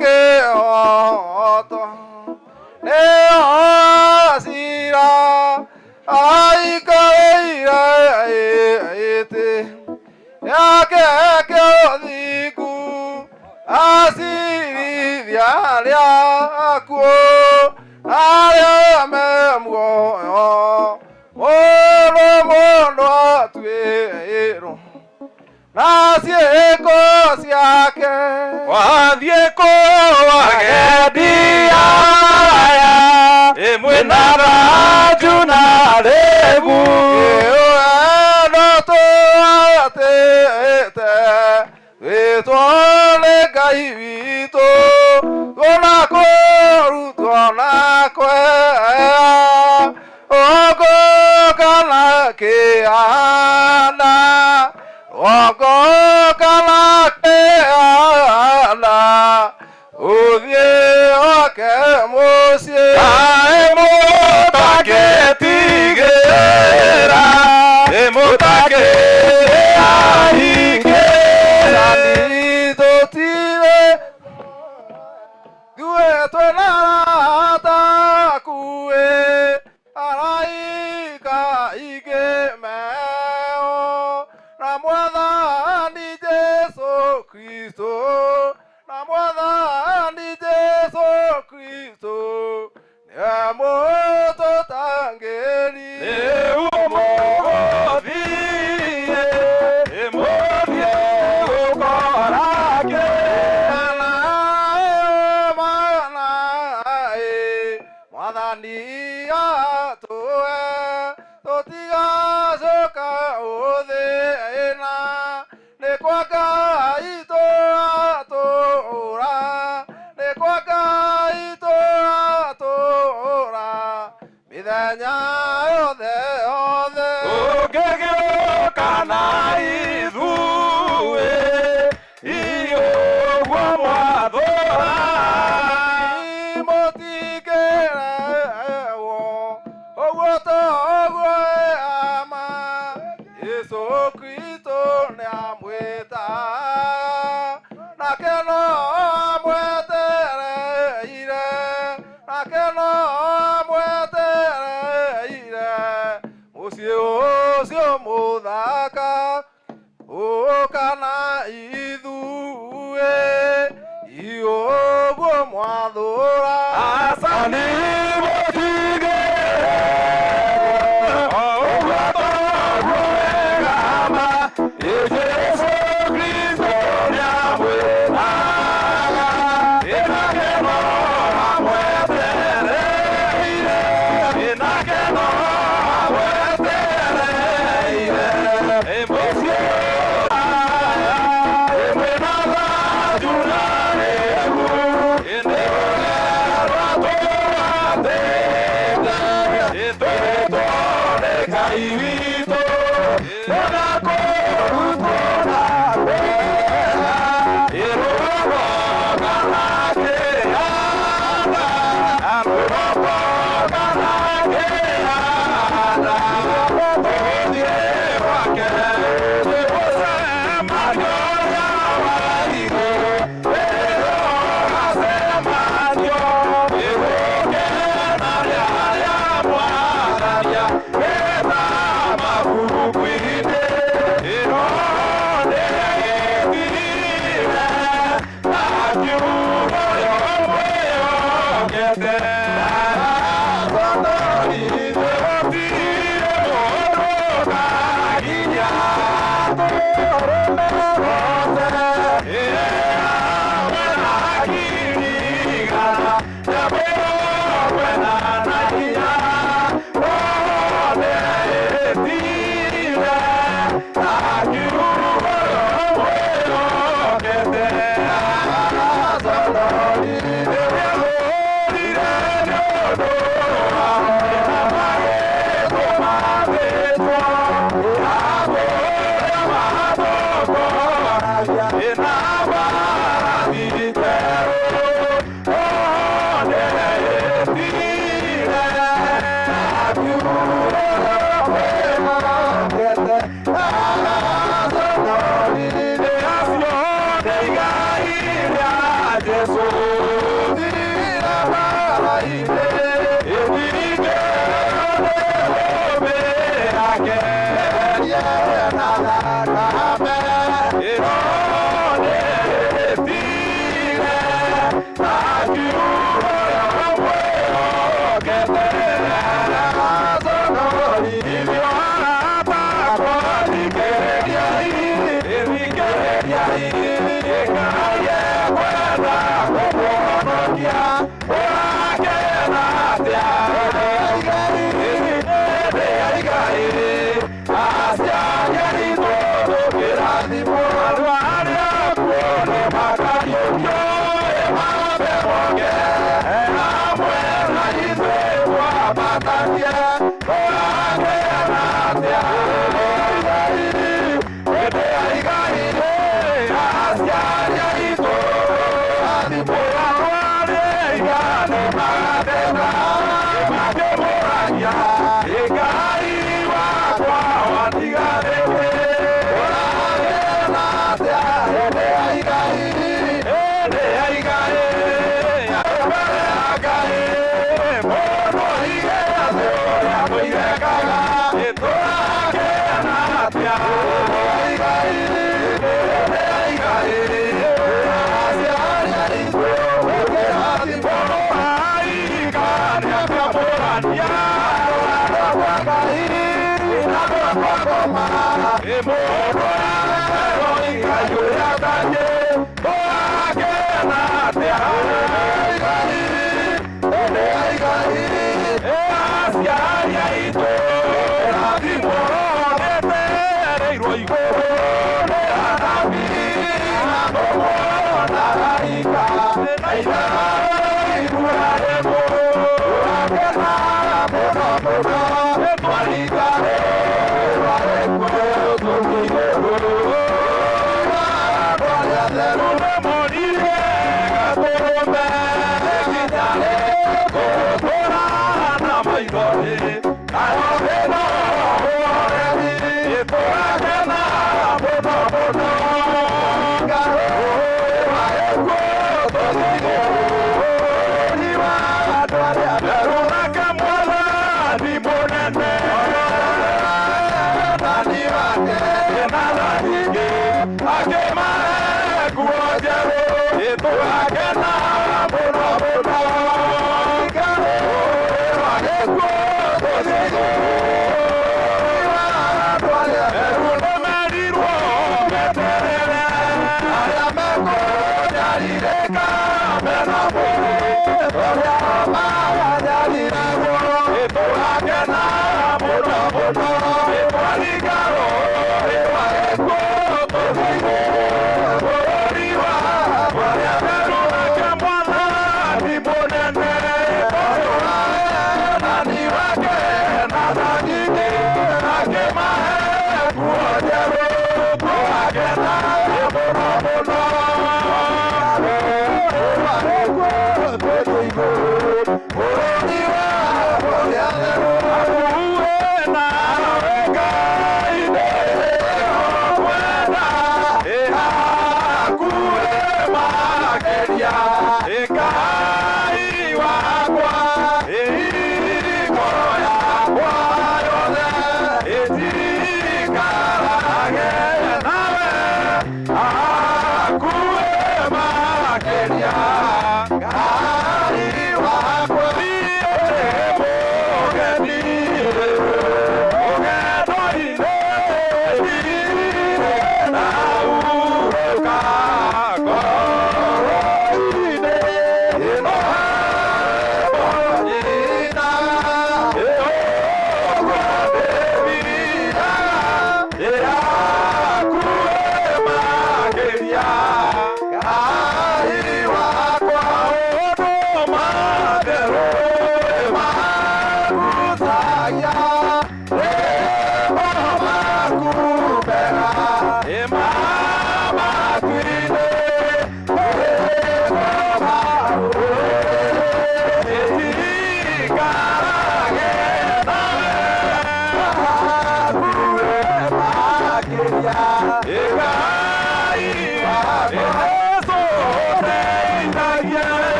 [SPEAKER 7] que oto neosira ai caira ete ya que odiku asiri diaria ku aria memgo mono atuero Nacieko siake wathieko wagendia emwena juna lebu eno toatete etole kaivito kona koru kona kwea oko kana ke ana Ogo kalake ala Udye oke musye Aemo take tigera Emo take ahike Sanito tire Due tonarata kue Araika ike meo Na mwathani Jesu Kristo Na mwathani Jesu Kristo Nĩamũtũtangĩri nĩũmũgũthie nĩmũthiĩ gũkorake mwathani atũhe tũtigacoka ũthĩna nĩ kwa Ngai tũratũũra nĩ kwa Ngai tũratũũra mĩthenya yothe yothe ũngĩgĩũka na ithuĩ iũguo mwathũra mũtingĩrehwo ũguo toguo ama Yesu Kristo nĩamwĩta nake no amwetereire nake no amwetereire mũciĩ ũcio mũthaka ũkana ithuĩ iũguo mwathũra aca nĩ mũtingĩrehwo ũguo toguo wegama Yesu Kristo nĩamwĩta nake no amwetereire nake no amwetereire mũciĩ mwĩna thayũ na rĩu nĩũgerwo tũratĩte twĩtwo nĩ Ngai witũ ona kũrutwo na wega irũgwo kana kĩanda arũgwo kana kĩanda tũthiĩ gwake tũgũcemanio ya warigu ĩrũgacemanio ĩgũkena rĩarĩa mwathania ĩta mabuku-inĩ ĩrone gĩthire akiugo yomwĩhokete Sathani ndĩgũtire mũndũ kahinya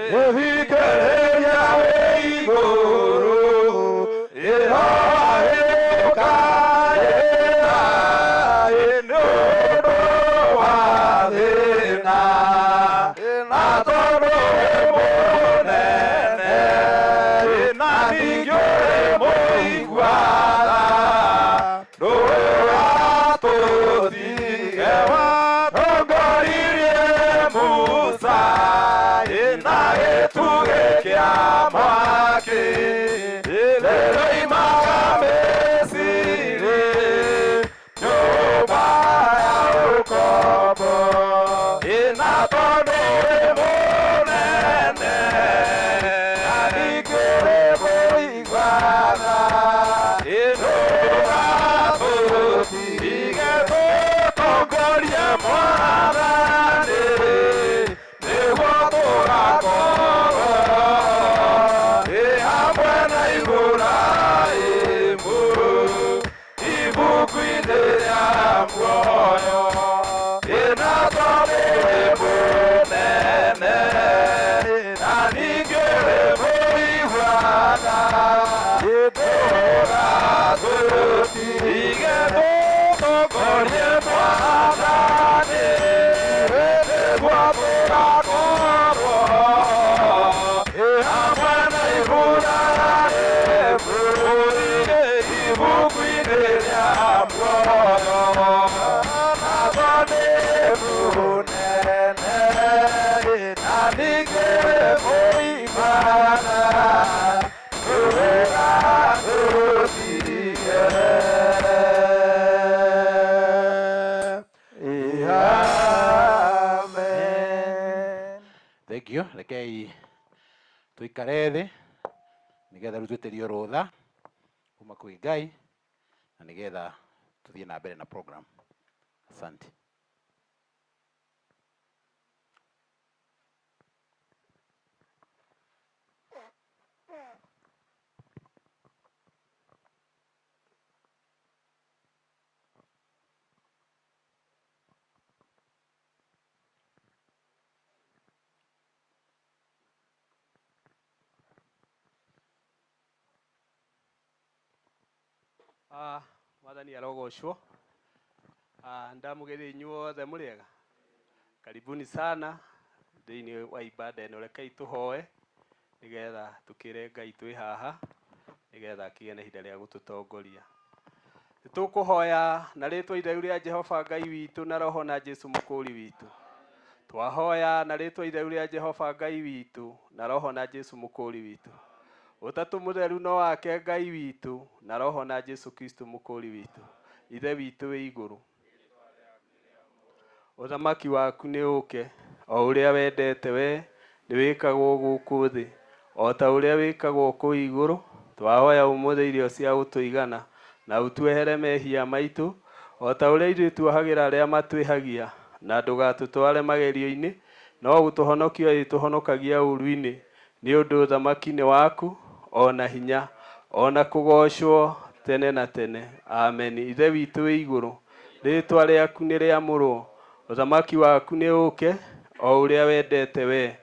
[SPEAKER 7] Ethikereria iguru Ihoka ina Inudu wathina Na tondo emunene Ina ningore muiguana Nura tuthige watongoririe Musa Ina gĩtugĩ kĩa mwaki Lero imaga Misiri Nyũmba ya ũkombo Ina tondũ wĩ mũnene Na ningĩ mũiguana Inũga tũtige tũtongorie Mwathani Nĩguo tũgakorwo hamwe na Iburaimu ibuku-inĩ rĩa muoyo ĩna tondũ wĩ mũnene na ningĩ wĩ mũiguana Nĩtũga tũtige tũtongorie Mwathani nĩguo tũgakorwo hamwe na Iburaimu ibuku-inĩ rĩa muoyo na tondũ mũnene na ningĩ mũiguana Tũga tũtige Amen.
[SPEAKER 6] Thank you. Rekei tuikare thĩ nigetha rĩu twĩtĩrio rũtha kuma kwĩ Ngai na nigetha tuthiĩ na mbere na program. Asante.
[SPEAKER 9] Mwathani arogocwo. Ndamũgeithia inyuothe mũrĩega. Karibuni sana thĩinĩ wa ibada ĩno, rekei tũhoe nigetha tũkĩre Ngai twĩ haha nigetha akĩgĩe na ihinda rĩa gũtũtongoria. Nĩtũkũhoya na rĩtwa itheru rĩa Jehova Ngai witũ na roho na Jesu mũkũri witũ. Twahoya na rĩtwa itheru rĩa Jehova Ngai witũ na roho na Jesu mũkũri witũ. Ũtatũ mũtheru no wake Ngai witũ na roho na Jesu Kristo mũkũri witũ. Ithe witũ wĩ igũrũ. Ũthamaki waku nĩ ũke, o ũrĩa wendete we nĩ wĩkagwo gũkũ thĩ, o ta ũrĩa wĩkagwo kũu igũrũ. Twahoya ũmũthĩ irio cia gũtũigana na ũtuehere mehia maitũ, o ta ũrĩa ithuĩ tuohagĩra arĩa matwĩhagia, na ndũgatũtware magerio-inĩ, no gũtũhonokia ĩtũhonokagia ũũru-inĩ. Nĩ ũndũ ũthamaki nĩ waku, ona hinya, ona kũgocwo tene na tene. Amen. Ithe witũ wĩ igũrũ, rĩtwa rĩaku nĩ rĩamũrwo, ũthamaki waku nĩ ũke, o ũrĩa wendete we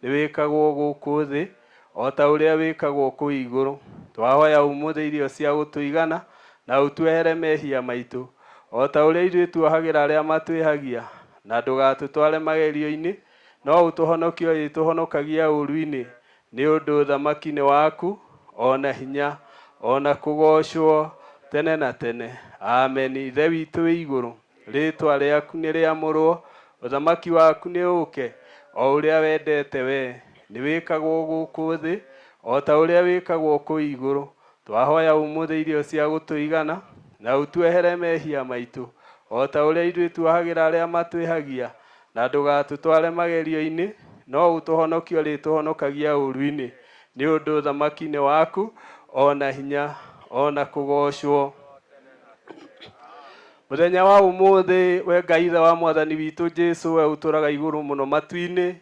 [SPEAKER 9] nĩ wĩkagwo gũkũ thĩ, o ta ũrĩa wĩkagwo kũu igũrũ. Twahoya ũmũthĩ irio cia gũtũigana na ũtuehere mehia maitũ, o ta ũrĩa ithuĩ tuohagĩra arĩa matwĩhagia, na ndũgatũtware magerio-inĩ, no ũtũhonokie ĩtũhonokagia ũũru-inĩ. Nĩ ũndũ ũthamaki nĩ waku, ona hinya, ona kũgocwo tene na tene. Amen. Ithe witũ wĩ igũrũ, rĩtwa rĩaku nĩ rĩamũrwo, ũthamaki waku nĩ ũke, o ũrĩa wendete we nĩ wĩkagwo gũkũ thĩ, o ta ũrĩa wĩkagwo kũu igũrũ. Twahoya ũmũthĩ irio cia gũtũigana na ũtuehere mehia maitũ, o ta ũrĩa ithuĩ tuohagĩra arĩa matwĩhagia, na ndũgatũtware magerio-inĩ, no ũtũhonokie rĩtũhonokagia ũũru-inĩ. Nĩ ũndũ ũthamaki nĩ waku, ona hinya, ona kũgocwo. Mũthenya wa ũmũthĩ we Ngai ithe wa Mwathani witũ Jesu, we ũtũraga igũrũ mũno matu-inĩ,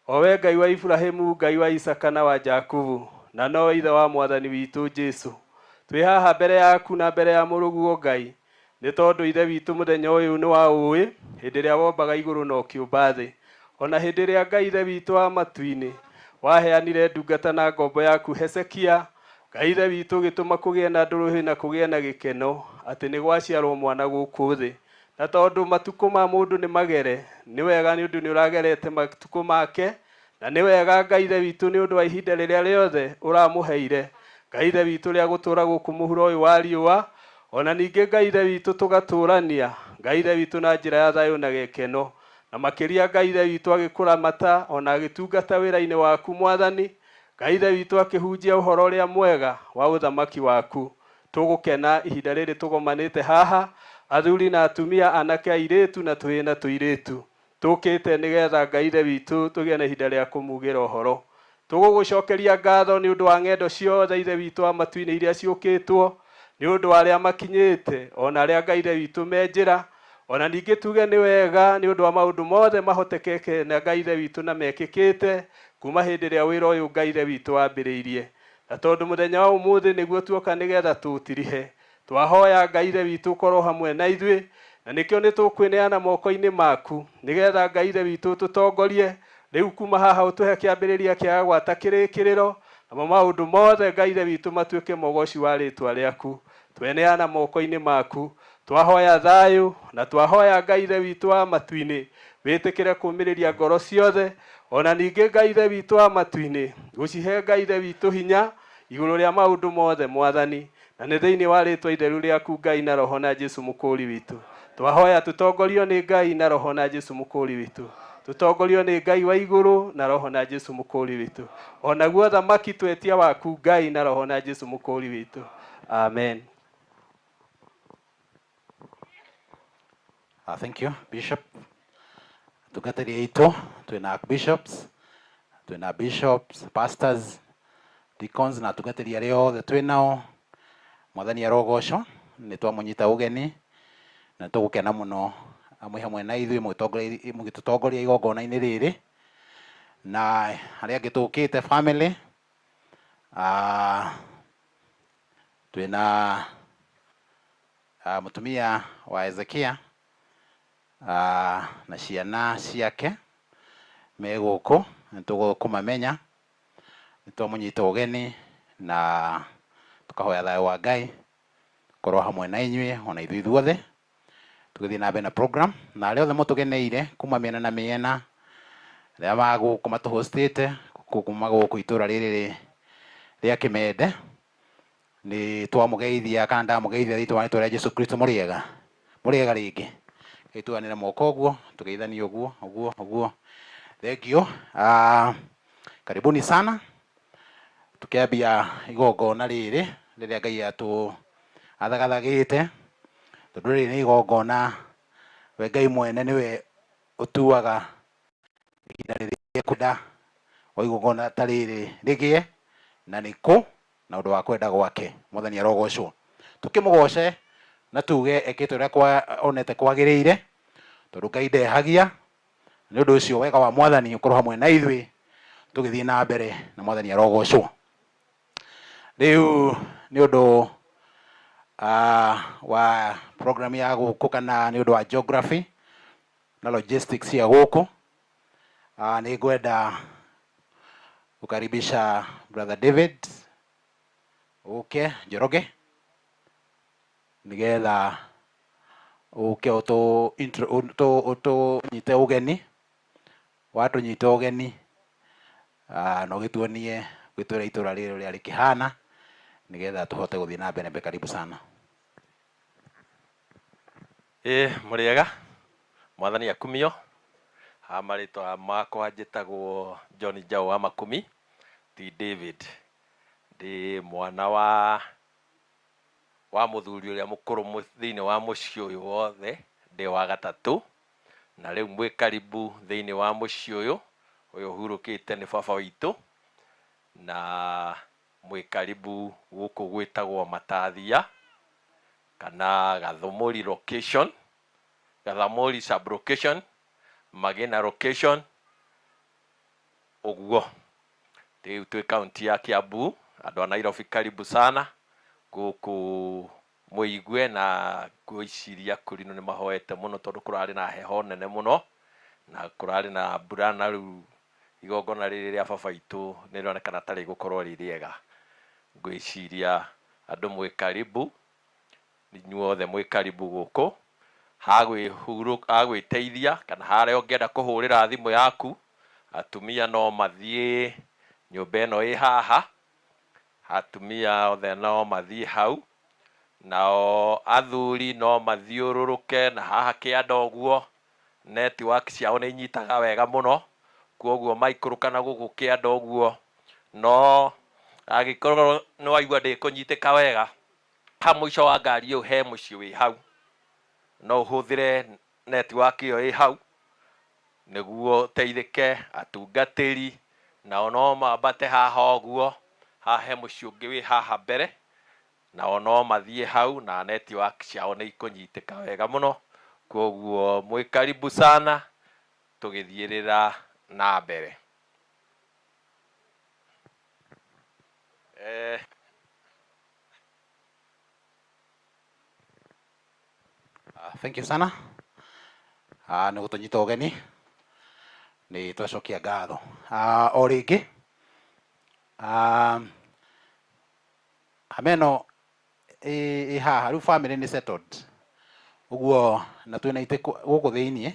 [SPEAKER 9] o we Ngai wa Ibrahimu, Ngai wa Isaka na wa Jakubu, na no ithe wa Mwathani witũ Jesu. Twĩ haha mbere yaku na mbere ya mũrũguo Ngai, nĩ tondũ ithe witũ mũthenya ũyũ nĩ wa ũĩ hĩndĩ ĩrĩa wombaga igũrũ na ũkĩũmba thĩ, ona hĩndĩ ĩrĩa Ngai ithe witũ wa matu-inĩ waheanire ndungata na ngombo yaku Hezekia. Ngai ithe witũ gĩtũma kũgĩe na ndũrũhĩ na kũgĩe na gĩkeno atĩ nĩ gwaciarwo mwana gũkũ thĩ. Na tondũ matukũ ma mũndũ nĩ magere, nĩ wega nĩ ũndũ nĩ ũragerete matukũ make, na nĩ wega Ngai ithe witũ nĩ ũndũ wa ihinda rĩrĩa rĩothe ũramũheire. Ngai ithe witũ rĩa gũtũra gũkũ mũhuro ũyũ wa riũa, ona ningĩ Ngai ithe witũ tũgatũrania Ngai ithe witũ na njĩra ya thayũ na gĩkeno. Na makĩria Ngai ithe witũ agĩkũramata ona agĩtungata wĩra-inĩ waku Mwathani. Ngai ithe witũ akĩhunjia ũhoro ũrĩa mwega wa ũthamaki waku. Tũgũkena ihinda rĩrĩ tũgomanĩte haha, athuri na atumia, anake airĩtu na tũhĩĩ na tũirĩtu. Tũkĩte nĩgetha Ngai ithe witũ tũgĩe na ihinda rĩa kũmugĩra ũhoro. Tũgũgũcokeria ngatho nĩ ũndũ wa ng'endo ciothe ithe witũ wa matu-inĩ iria ciũkĩtwo, nĩ ũndũ wa arĩa makinyĩte, ona arĩa Ngai ithe witũ me njĩra, ona ningĩ tuge nĩ wega nĩ ũndũ wa maũndũ mothe mahotekeke na Ngai ithe witũ na mekĩkĩte kuma hĩndĩ ĩrĩa wĩra ũyũ Ngai ithe witũ wambĩrĩirie. Na tondũ mũthenya wa ũmũthĩ nĩguo tuoka nĩgetha tũtirihe, twahoya Ngai ithe witũ korwo hamwe na ithuĩ, na nĩkĩo nĩ tũkwĩneana moko-inĩ maku nĩgetha Ngai ithe witũ tũtongorie rĩu kuma haha ũtũhe kĩambĩrĩria kĩa gwata kĩrĩkĩrĩro, namo maũndũ mothe Ngai ithe witũ matuĩke mogoci wa rĩtwa rĩaku. Tweneana moko-inĩ maku, twahoya thayũ na twahoya Ngai ithe witũ wa matu-inĩ wĩtĩkĩre kũmĩrĩria ngoro ciothe, ona ningĩ Ngai ithe witũ wa matu-inĩ gũcihe Ngai ithe witũ hinya igũrũ rĩa maũndũ mothe Mwathani, na nĩ thĩinĩ wa rĩtwa itheru rĩaku Ngai na Roho na Jesũ mũkũũri witũ twahoya tũtongorio nĩ Ngai na Roho na Jesũ mũkũũri witũ. Tũtongorio nĩ Ngai wa igũrũ na Roho na Jesũ mũkũũri witũ. Ona guo thamaki twetia waku Ngai na Roho na Jesũ mũkũũri witũ. Amen.
[SPEAKER 6] Thank you, Bishop. Tungatĩria itũ, twĩna bishops, pastors, deacons na tungatĩria arĩa othe twĩnao. Mwathani arogocwo, nĩ twamũnyita ũgeni na tũgũkena mũno hamwe na ithuĩ mũgĩtũtongoria igongona-inĩ rĩrĩ. Na arĩa angĩ tũkĩte family, twĩna mũtumia wa Hezekia na ciana ciake me gũkũ, nĩtũkũmamenya, nĩtwamũnyita ũgeni na tũkahoya thayũ wa Ngai korwo hamwe na inyuĩ ona ithuĩ ithuothe tũgĩthiĩ na mbere na program. Na arĩa othe mũtũgeneire kuma mĩena na mĩena, arĩa magũkũ matũhostĩte kuma gũkũ itũra rĩrĩ rĩa Kĩmende, nĩ twamũgeithia kana ndamũgeithia thĩinĩ wa rĩtwa rĩa Jesũ Kristo. Mũrĩega rĩngĩ, gĩtuanĩre moko ũguo, tũgeithanie ũguo. Thank you. Karibuni sana. Tukĩambia igongona rĩrĩ rĩrĩa Ngai atũgathagĩte, tondũ rĩrĩ nĩ igongona we Ngai mwene nĩwe ũtuaga ihinda rĩrĩa kwenda o igongona ta rĩrĩ rĩgĩe na nĩkũ na ũndũ wa kwenda gwake. Mwathani arogocwo. Tũkĩmũgoce na tuge ekĩte ũrĩa onete kwagĩrĩire, tondũ Ngai ndehagia. Nĩ ũndũ ũcio wega wa Mwathani ũkorwo hamwe na ithuĩ tũgĩthiĩ na mbere na Mwathani arogocwo. Rĩu nĩ ũndũ wa program ya gũkũ kana nĩ ũndũ wa geography na logistics ya gũkũ, nĩ ngwenda kukaribisha Brother David Njoroge nĩgetha ũke ũtũnyite ũgeni, watũnyita ũgeni na ũgĩtuonie gwĩtũra itũra rĩrĩ ũrĩa rĩkĩhana nĩgetha tũhote gũthiĩ na mbere. Karibu sana.
[SPEAKER 10] Mũrĩega, Mwathani akumio. Marĩtwa makwa njĩtagwo John Njau wa Makumi, ti David. Ndĩ mwana wa mũthuri ũrĩa mũkũrũ thĩinĩ wa mũciĩ ũyũ wothe, ndĩ wa gatatũ, na rĩu mwĩ karibu thĩinĩ wa mũciĩ ũyũ ũhurũkĩte nĩ baba witũ, na mwĩ karibu gũkũ gwĩtagwo Matathia kana Gathomori location, Gathomori sub location, Magena location ũguo. Rĩu twĩ kaunti ya Kiambu, andũ a Nairobi karibu sana gũkũ mũigue, na ngwĩciria kũrinũ nĩ mahoete mũno tondũ kũrarĩ na heho nene mũno na kũrarĩ na mbura, na rĩu igongona rĩrĩ rĩa baba itũ nĩ rĩonekana tarĩ gũkorwo rĩ rĩega. Ngwĩciria andũ mwĩ karibu, inyuothe mwĩ karibu gũkũ hagwĩteithia kana harĩa ũngĩenda kũhũrĩra thimũ yaku. Atumia no mathiĩ nyũmba ĩno ĩ haha, atumia othe no mathiĩ hau, nao athuri no mathiũrũrũke na haha kĩanda ũguo. Network ciao nĩ inyitaga wega mũno, koguo maikũrũka na gũkũ kĩanda ũguo. No agĩkorwo nĩ waigua ndĩkũnyitĩka wega, ha mũico wa ngari ĩyo he mũciĩ wĩ hau, no ũhũthĩre network ĩyo ĩ hau nĩguo teithĩke. Atungatĩri nao no mambate haha ũguo, haha he mũciĩ ũngĩ wĩ haha mbere, nao no mathiĩ hau na network ciao nĩ ikũnyitĩka wega mũno. Koguo mwĩ karibu sana, tũgĩthiĩrĩra na mbere.
[SPEAKER 6] Thank you sana. Nĩ gũtũnyita ũgeni, nĩ twacokia ngatho. O rĩngĩ hameno ĩ haha rĩu family nĩ settled ũguo, na twĩna itĩ gũkũ thĩiniĩ,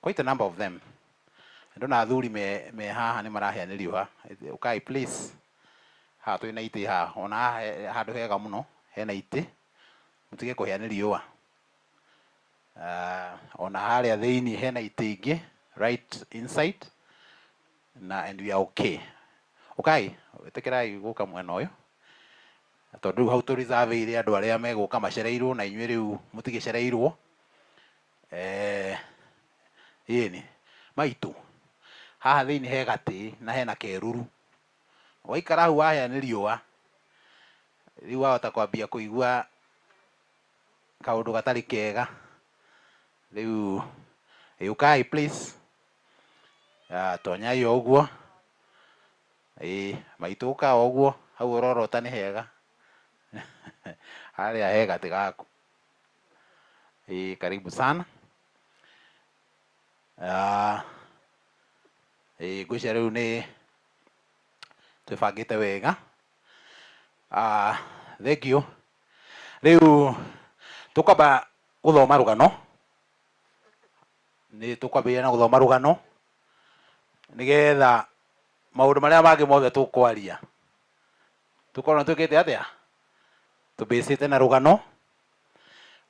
[SPEAKER 6] quite a number of them. Ndona athuri me haha nĩ maraheanĩrio ha. Okay, please. Haha twĩna itĩ haha, ona haha handũ hega mũno hena itĩ, mũtige kũheanĩrio. Ona harĩa thĩiniĩ hena itĩ ingĩ right inside, and we are okay. Okay, wĩtĩkĩrai gũka mwena ũyũ, tondũ rĩu hau tũreserve-ire andũ arĩa megũka macereirwo, na inyuĩ rĩu mũtigĩcereirwo. Ĩni maitũ haha thĩiniĩ he gatĩ na hena keruru, waikara hau waheanĩrio rĩu wahota kwambia kũigua kaũndũ gatarĩ kega. Rĩu ũkai please, tonyai ũguo, maitũ ũka ũguo, hau ũrorota nĩ hega. Harĩa he gatĩ gaku. Karibu sana. Ngwĩciria rĩu nĩ twĩbangĩte wega. Thank you. Rĩu tũkwamba gũthoma rũgano, nĩ tũkwambĩrĩria na gũthoma rũgano nĩgetha maũndũ marĩa mangĩ mothe tũkwaria tũkorwo twĩkĩte atĩa, tũbĩcĩte na rũgano.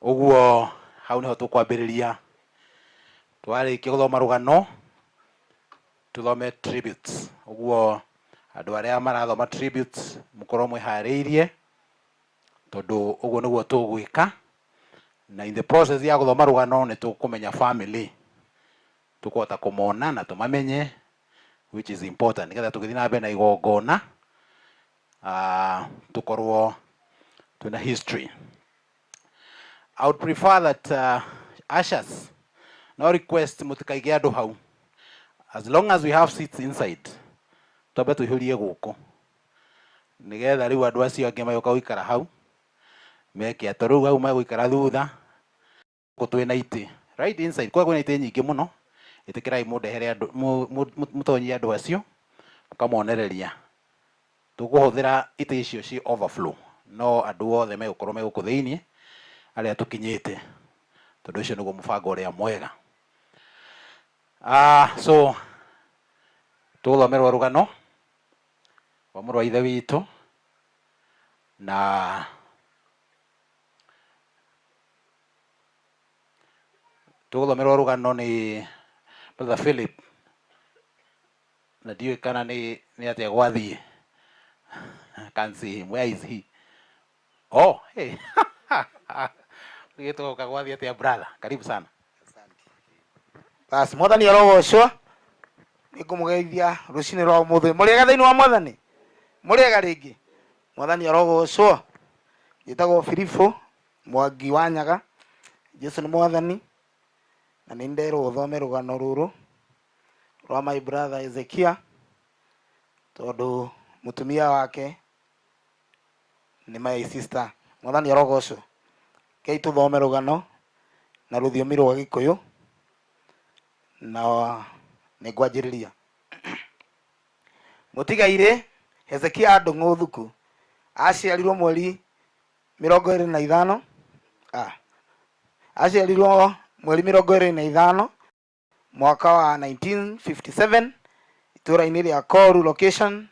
[SPEAKER 6] Ũguo hau nĩho tũkwambĩrĩria. Twarĩkia gũthoma rũgano tũthome tributes. Ũguo andũ arĩa marathoma tributes mũkorwo mwĩharĩirie, tondũ ũguo nĩguo tũgwĩka. Na in the process ya gũthoma rũgano nĩ tũkũmenya family, tũkũhota kũmona na tũmamenye, which is important, nĩgetha tũgĩthiĩ na mbere na igongona tũkorwo twĩna history. I would prefer that ushers no request mũtikaige andũ hau, as long as we have seats inside, twambe tũihũrie gũkũ, nĩgetha rĩu andũ acio angĩ magĩũka gũikara hau meke atĩ rĩu hau megũikara thutha twĩna itĩ right inside. Kwa kwĩna itĩ nyingĩ mũno, ĩtĩkĩrai mũndehere andũ, mũtonyie andũ acio mũkamonereria. Tũkũhũthĩra itĩ icio ci overflow, no andũ othe megũkorwo megũkũ thĩiniĩ arĩa tũkinyĩte, tondũ ũcio nĩguo mũbango ũrĩa mwega. So tũgũthomerwo rũgano rwa mũrũ wa ithe witũ, na tũgũthomerwo rũgano nĩ Brother Philip, na ndiũĩ kana nĩ atĩa gwathiĩ. Can't see him. Where is he? Oh, hey. Nĩgĩtũgoka gwathiĩ atĩa brother? Karibu sana.
[SPEAKER 11] Basi mwathani arogocwo. Nĩngũmũgeithia rũcinĩ rwa ũmũthĩ. Mũrĩega thĩinĩ wa mwathani? Mũrĩega rĩngĩ? Mwathani arogocwo. Njĩtagwo Philippo Mwangi wa Nyaga. Jesu nĩ mwathani. Na nĩ nderwo thome rũgano rũrũ rwa my brother Ezekia, tondũ mũtumia wake nĩ my sister. Mwathani arogocwo. Kei tũthome rũgano na rũthiomi rwa Gĩkũyũ, na nĩngwanjĩrĩria. Mutigaire Hezekia Ndung'u Thuku aciarirwo mweri 25 aciarirwo mweri 25 mwaka wa 1957 itura-inĩ rĩa Koru location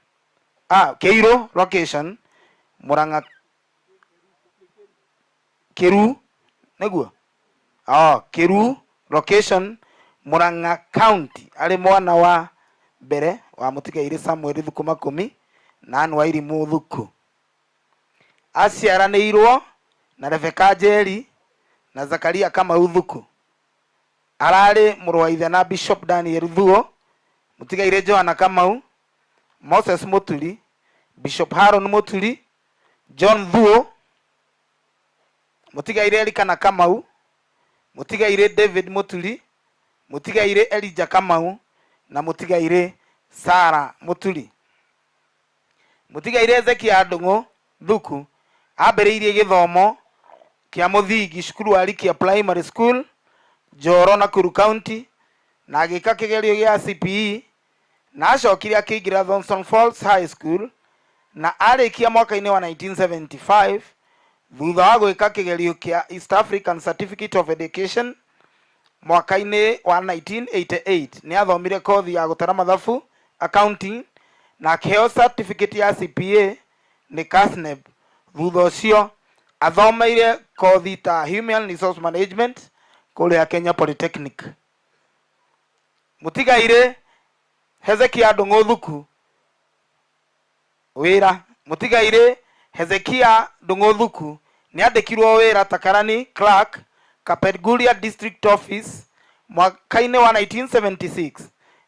[SPEAKER 11] Keiro location Murang'a Kiru neguo Kiru location Murang'a County. Ari mwana wa mbere wa Mutigaire Samuel Thuku Makumi na Anne Wairimu Thuku. Aciaranĩirwo na Rebeka Njeri na Zakaria Kamau Thuku. Ararĩ mũrũ wa ithe na Bishop Daniel Thuo, Mutigaire Joanna Kamau, Moses Muturi, Bishop Haron Muturi, John Thuo, Mutigaire Elikana Kamau, Mutigaire David Muturi, Mutigaire Elijah Kamau na Mutigaire Sarah Muturi. Mutigaire Hezekia Ndung'u Thuku ambĩrĩirie gĩthomo kĩa mũthingi cukuru wa Rikia Primary School Njoro Nakuru County na agĩka kĩgerio gĩa CPE na acokire akĩingĩra Thomson Falls High School na arĩkia mwaka-inĩ wa 1975 thutha wa gwĩka kĩgerio kĩa East African Certificate of Education mwaka-inĩ wa 1988 nĩ athomire kothi ya gũtara mathabu accounting na akĩheo certificate ya CPA nĩ KASNEB. Thutha ũcio athomeire kothi ta Human Resource Management kũrĩa Kenya Polytechnic. Mutigaire Hezekia Ndung'u Thuku wĩra. Mutigaire Hezekia Ndung'u Thuku nĩ andĩkirwo wĩra ta karani clerk Kapenguria District Office mwaka-inĩ wa 1976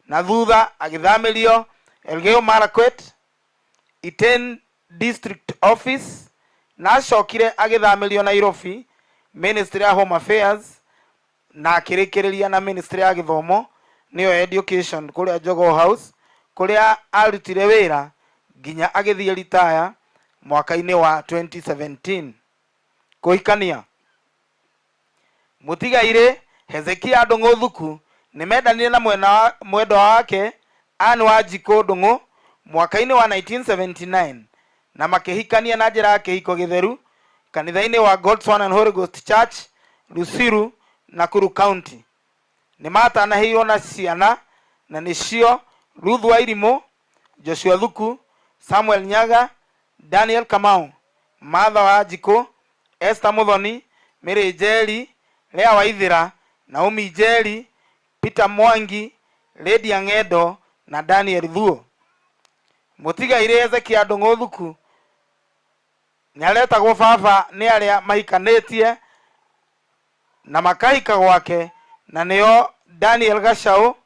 [SPEAKER 11] na thutha agĩthamĩrio Elgeyo Marakwet Iten District Office na acokire agĩthamĩrio Nairobi Ministry ya Home Affairs na akĩrĩkĩrĩria na Ministry ya Gĩthomo nĩyo Education kũrĩa Jogoo House kũrĩa arutire wĩra nginya agĩthiĩ retire mwaka-inĩ wa 2017. Kũhikania. Mutigaire Hezekia Ndung'u Thuku nĩ mendanire na mwendwa wake Anne Wanjiku Ndung'u mwaka-inĩ wa 1979 na makĩhikania na njĩra ya kĩhiko gĩtheru kanitha-inĩ wa God's One and Holy Ghost Church Rusiru Nakuru County. Nĩ matanahĩirwo na ciana na nĩcio Ruth Wairimu, Joshua Thuku, Samuel Nyaga, Daniel Kamau, Martha Wanjiku, Esther Muthoni, Mary Njeri, Lea Waithira, Naomi Njeri, Peter Mwangi, Lady Ang'endo na Daniel Thuo. Mutigaire Hezekia Ndung'u Thuku nĩ aretagwo baba nĩ arĩa mahikanĩtie na makahika gwake na nĩo Daniel Gachau,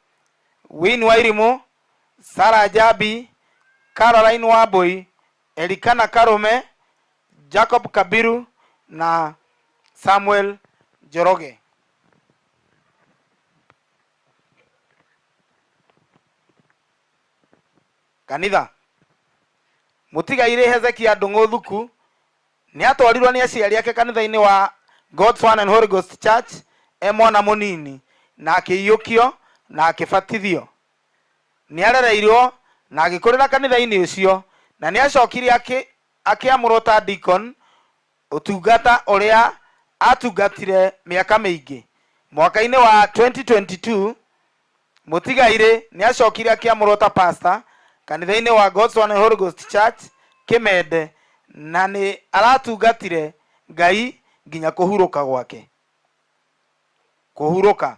[SPEAKER 11] Win Wairimu, Sarah Jabi, Caroline Wambui, Elikana Karume, Jacob Kabiru na Samuel Njoroge. Kanitha. Mutigaire Hezekia Ndung'u Thuku nĩ atwarirwo nĩ aciari ake kanitha-inĩ wa God's One and Holy Ghost Church mwana mũnini na akĩiyũkio na akĩbatithio. Nĩ arereirwo na agĩkũrĩra kanitha-inĩ ũcio na nĩ acokire akĩamũrwo ta deacon ũtungata ũrĩa atungatire mĩaka mĩingĩ. Mwaka-inĩ wa 2022 Mutigaire nĩ acokire akĩamũrwo ta pastor kanitha-inĩ wa God's One and Holy Ghost Church Kimende na nĩ aratungatire Ngai nginya kũhurũka gwake. Kũhurũka.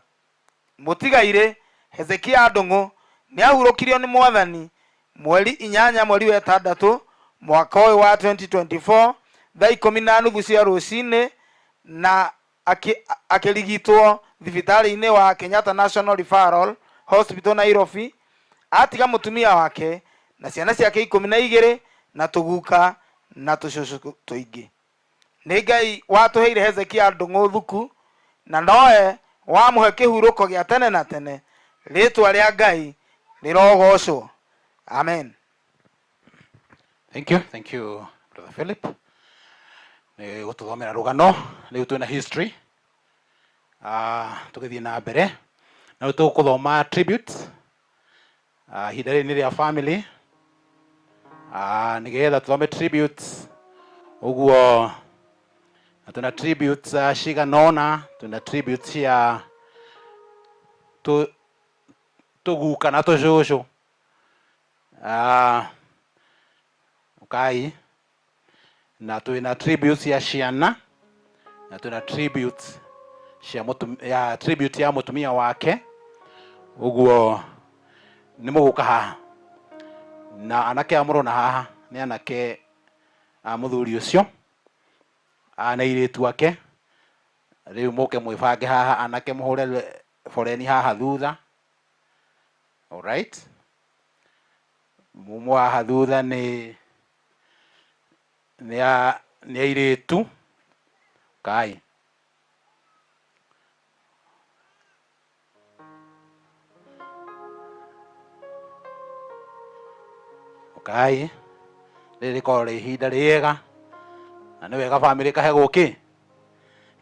[SPEAKER 11] Mutigaire Hezekia Ndung'u nĩ ahurũkirio nĩ Mwathani mweri 8 mweri wa 6 mwaka ũyũ wa 2024 thaa 10:30 cia rũcinĩ na akĩrigitwo thibitarĩ-inĩ wa Kenyatta National Referral Hospital Nairobi. Atiga mũtumia wake na ciana ciake 12 na tũguka na tũcũcũ tũingĩ. Nĩ Ngai watũheire Hezekia Ndung'u Thuku na noe wamũhe kĩhurũko gĩa tene na tene. Rĩtwa rĩa Ngai rĩrogocwo. Amen.
[SPEAKER 6] Thank you Brother Philip. Nĩ gũtũthomera rũgano rĩu twĩna history. Tũgĩthiĩ na mbere na tũgũthoma tributes. Ihinda rĩrĩ nĩ rĩa family nigetha tuthome tributes uguo na tuna tributes ciganona, tuna tributes cia tuguka na tucucu ukai na tuna tributes cia ciana na tuna tributes cia tribute ya mutumia wake uguo ni muguka haha na anake amurona haha ni anake muthuri ucio na iritu ake riu muke mwibange haha anake muhure foreni haha thutha. Alright, mumu haha thutha ni iritu kai kai riri kore ihinda riega na ni wega family kahego ki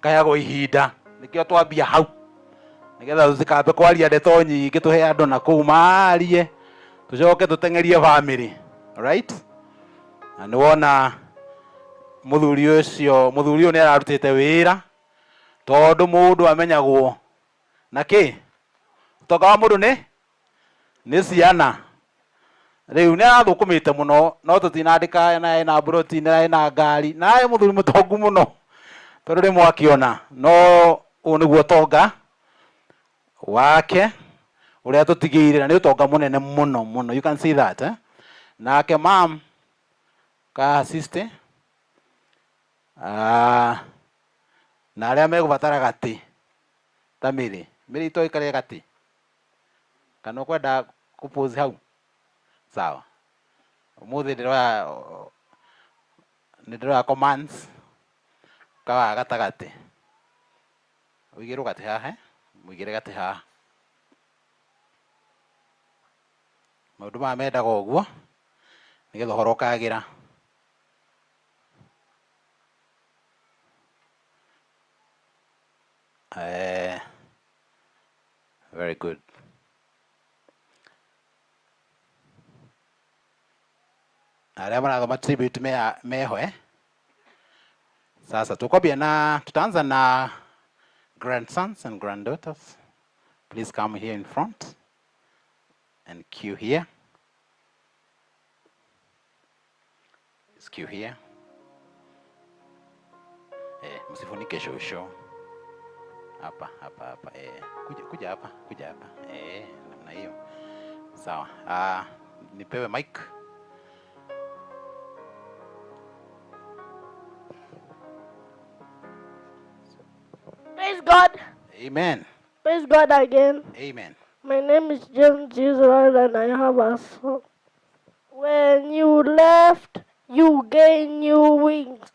[SPEAKER 6] kahego ihinda nikio twambia hau nigetha tuzikambe kwaria ndeto nyingi tuhe andu na kuu maarie tucoke tutengerie family. Alright, na ni wona muthuri uyu ni ararutite wira tondu mundu amenyagwo na ki toka wa mundu ni ciana riu ni arathukumite muno no tutinandika na broti na ngari nae muthuri mutongu muno tondu rimwe akiona no u niguo tonga wake uria tutigiire na ni utonga munene muno. You can see that nake mam ka assist na aria megubatara gati ta miri itoikare gati kana kwenda kupose hau sawa. Umuthi ndira commands kawa gatagati wigirwo gati haha mwigire gati haha maundu ma mendaga uguo nigetha horo kagira. Very good. Aria marathoma tribute meho sasa tukwambia na tutaanza na grandsons and granddaughters. Please come here in front and queue here. Let's queue here. Msifunike shosho. Hapa. Kuja hapa. Namna hiyo. Sawa. Nipewe mic.
[SPEAKER 12] Praise God.
[SPEAKER 6] Amen.
[SPEAKER 12] Praise God again.
[SPEAKER 6] Amen.
[SPEAKER 12] My name is James Israel and I have a song. When you left, you gained new wings.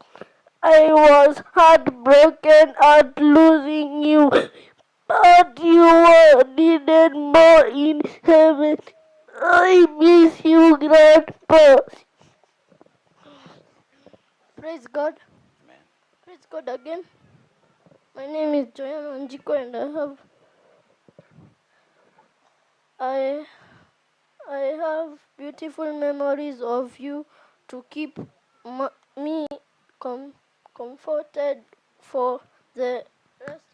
[SPEAKER 12] I was heartbroken at losing you, but you were needed more in heaven. I miss you, Grandpa. Praise God.
[SPEAKER 6] Amen.
[SPEAKER 12] Praise God again. My name is Joanna Njiko and I have beautiful memories of you to keep me comforted for the rest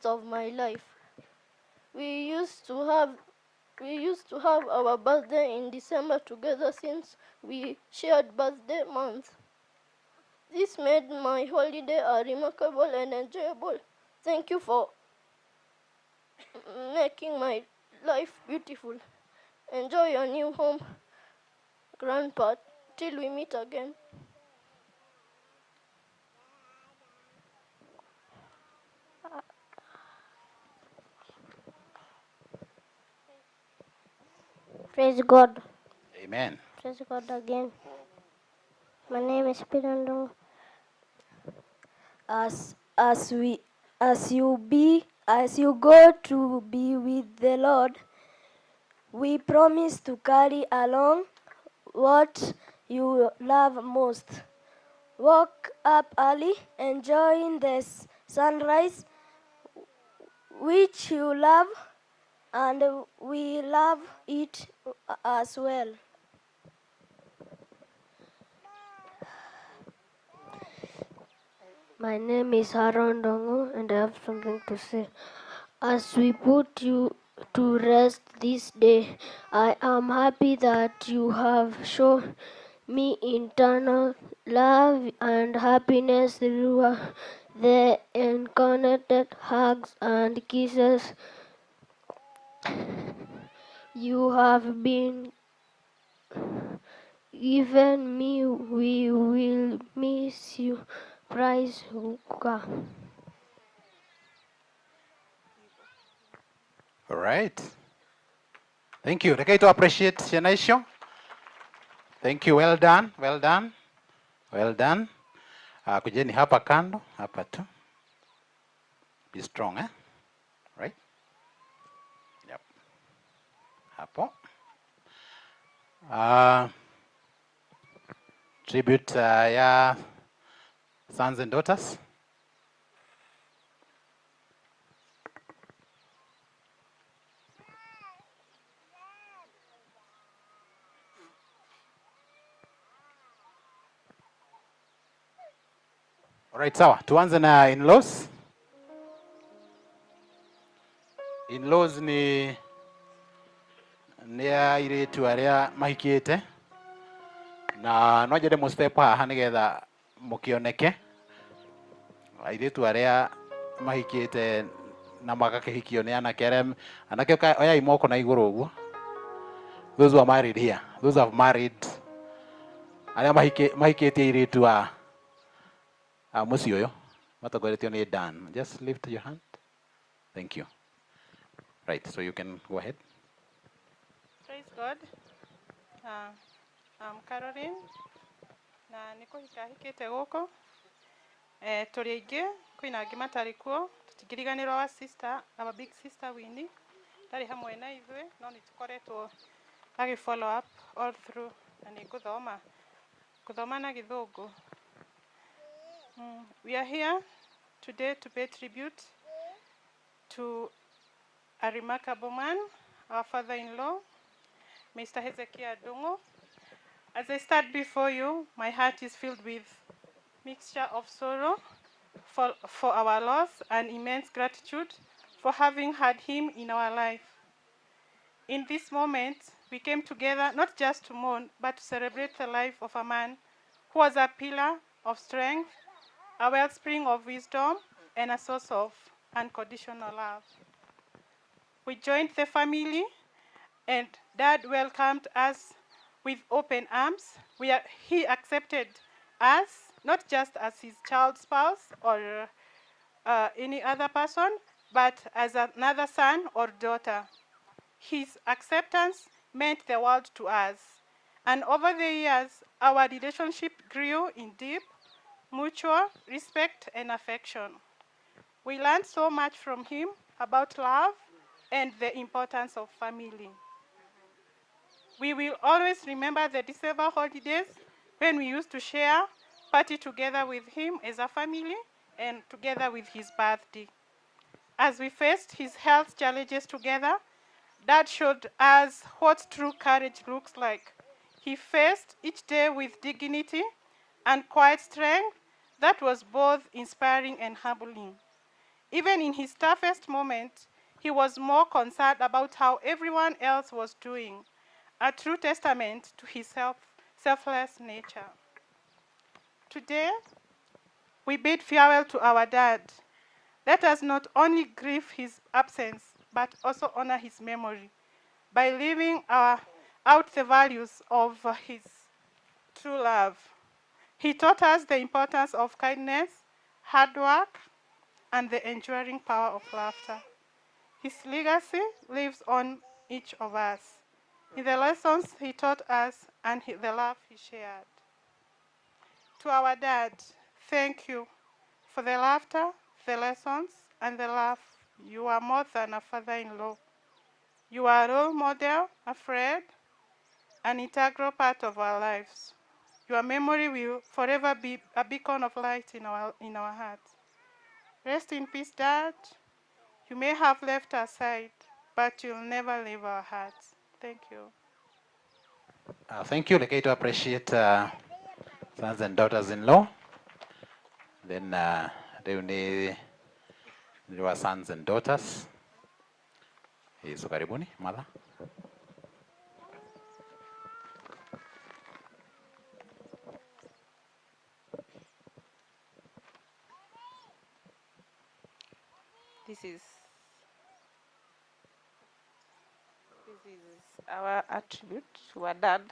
[SPEAKER 12] of my life. We used to have our birthday in December together since we shared birthday months. This made my holiday remarkable and enjoyable. Thank you for making my life beautiful. Enjoy your new home, Grandpa, till we meet again. Praise God.
[SPEAKER 6] Amen.
[SPEAKER 12] Praise God again. My name is Pirando. As you go to be with the Lord, we promise to carry along what you love most. Wake up early, enjoying the sunrise, which you love, and we love it as well. My name is Aaron Dongo, and I have something to say. As we put you to rest this day, I am happy that you have shown me internal love and happiness through the incarnated hugs and kisses you have been given me. We will miss you. Praise God.
[SPEAKER 6] All right. Thank you. Rekei to appreciate ciana icio. Thank you. Well done. Well done. Well done. Kujeni hapa kando, hapa tu. Be strong, eh? Right? Yep. Hapo. Tribute ya sons and daughters. Alright, sawa. Tuanze na in-laws. In-laws ni airĩtu arĩa mahikĩte na no njende mũstep haha nĩgetha mũkĩoneke airĩtu arĩa mahikĩte na magakĩhikio nĩ anake arĩa anake oyai moko na igũrũ ũguo. Those who are married here, those who have married, arĩa mahikĩtie airĩtu mũciĩ ũyũ matongoretio nĩ Dan. Just lift your hand. Thank you. Right, so you can go ahead.
[SPEAKER 13] Praise God. I'm Caroline. Na niko hikahikite gũkũ. Tũrĩ aingĩ, kwĩna angĩ matarĩ kuo. Tũtingĩriganĩrwo wa sister, our big sister Winnie. Ndarĩ hamwe na ithuĩ, no nĩtũkoretwo follow up all through. Na nĩngũthoma na Gĩthũngũ. We are here today to pay tribute to a remarkable man, our father-in-law, Mr. Hezekiah Dongo. As I stand before you, my heart is filled with mixture of sorrow for our loss and immense gratitude for having had him in our life. In this moment, we came together not just to mourn, but to celebrate the life of a man who was a pillar of strength, a wellspring of wisdom, and a source of unconditional love. We joined the family, and Dad welcomed us with open arms. He accepted us, not just as his child spouse or any other person, but as another son or daughter. His acceptance meant the world to us. And over the years, our relationship grew in deep, mutual respect and affection. We learned so much from him about love and the importance of family. We will always remember the December holidays when we used to share party together with him as a family and together with his birthday. As we faced his health challenges together, Dad showed us what true courage looks like. He faced each day with dignity and quiet strength that was both inspiring and humbling. Even in his toughest moments, he was more concerned about how everyone else was doing, a true testament to his selfless nature. Today, we bid farewell to our dad. Let us not only grieve his absence, but also honor his memory by living out the values of his true love. He taught us the importance of kindness, hard work, and the enduring power of laughter. His legacy lives on each of us, in the lessons he taught us and the love he shared. To our dad, thank you for the laughter, the lessons, and the love. You are more than a father-in-law. You are a role model, a friend, an integral part of our lives. Your memory will forever be a beacon of light in our hearts. Rest in peace, Dad. You may have left our side, but you'll never leave our hearts. Thank you.
[SPEAKER 6] Thank you. Like to appreciate sons and daughters-in-law. Then they will need your sons and daughters. So karibuni, mother.
[SPEAKER 13] This is our attribute to our dad,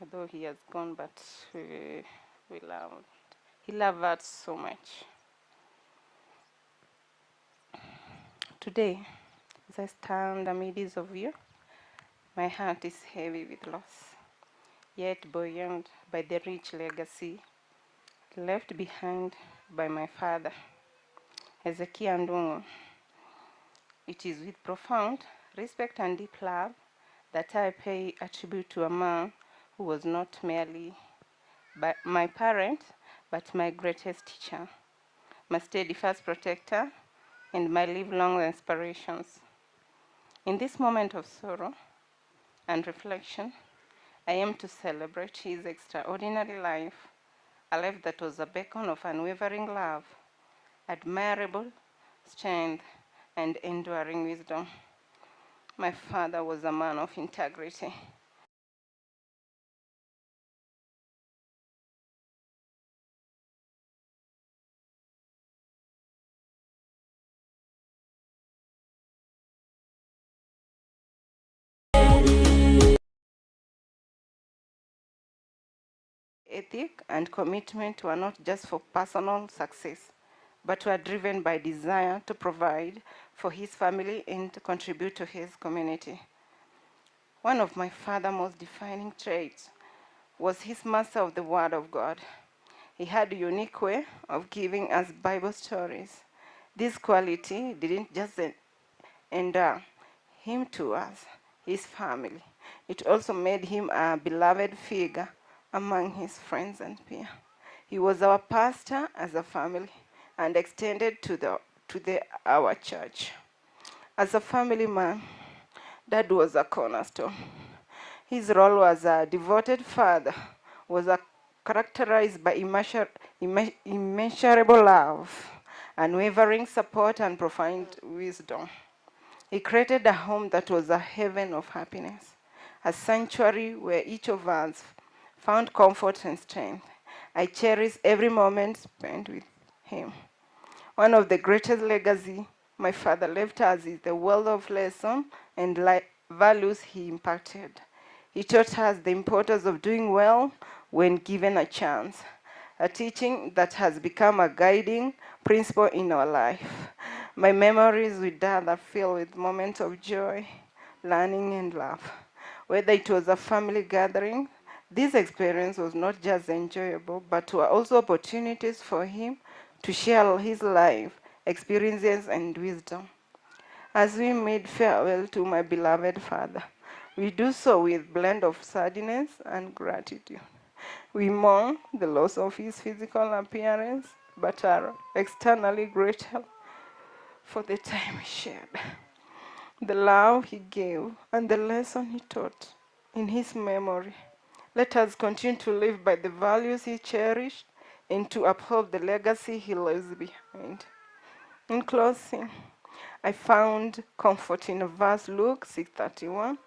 [SPEAKER 13] although he has gone, but we loved. He loved us so much. Today, as I stand amidst of you, my heart is heavy with loss, yet buoyant by the rich legacy left behind by my father, Hezekiah Ndungu. It is with profound respect and deep love that I pay a tribute to a man who was not merely my parent, but my greatest teacher, my steadfast protector, and my lifelong inspirations. In this moment of sorrow and reflection, I am to celebrate his extraordinary life, a life that was a beacon of unwavering love, admirable strength, and enduring wisdom. My father was a man of integrity. Ethic and commitment were not just for personal success, but were driven by desire to provide for his family and to contribute to his community. One of my father's most defining traits was his master of the Word of God. He had a unique way of giving us Bible stories. This quality didn't just endear him to us, his family. It also made him a beloved figure among his friends and peers. He was our pastor as a family and extended to our church. As a family man, Dad was a cornerstone. His role as a devoted father was characterized by immeasurable love, unwavering support, and profound wisdom. He created a home that was a heaven of happiness, a sanctuary where each of us found comfort and strength. I cherish every moment spent with him. One of the greatest legacies my father left us is the wealth of lessons and values he imparted. He taught us the importance of doing well when given a chance, a teaching that has become a guiding principle in our life. My memories with Dad are filled with moments of joy, learning, and love. Whether it was a family gathering, this experience was not just enjoyable, but were also opportunities for him to share his life, experiences, and wisdom. As we made farewell to my beloved father, we do so with a blend of sadness and gratitude. We mourn the loss of his physical appearance, but are externally grateful for the time he shared, the love he gave, and the lesson he taught. In his memory, let us continue to live by the values he cherished and to uphold the legacy he leaves behind. In closing, I found comfort in verse Luke 6:31.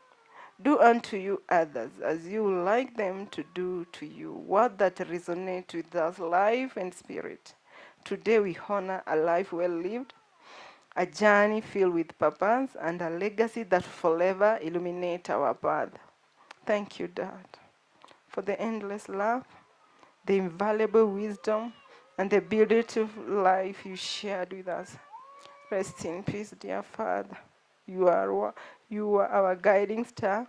[SPEAKER 13] Do unto you others as you would like them to do to you. Word that resonates with us, life and spirit. Today we honor a life well lived, a journey filled with purpose, and a legacy that forever illuminates our path. Thank you, Dad, for the endless love, the invaluable wisdom, and the beautiful life you shared with us. Rest in peace, dear Father. You are our guiding star,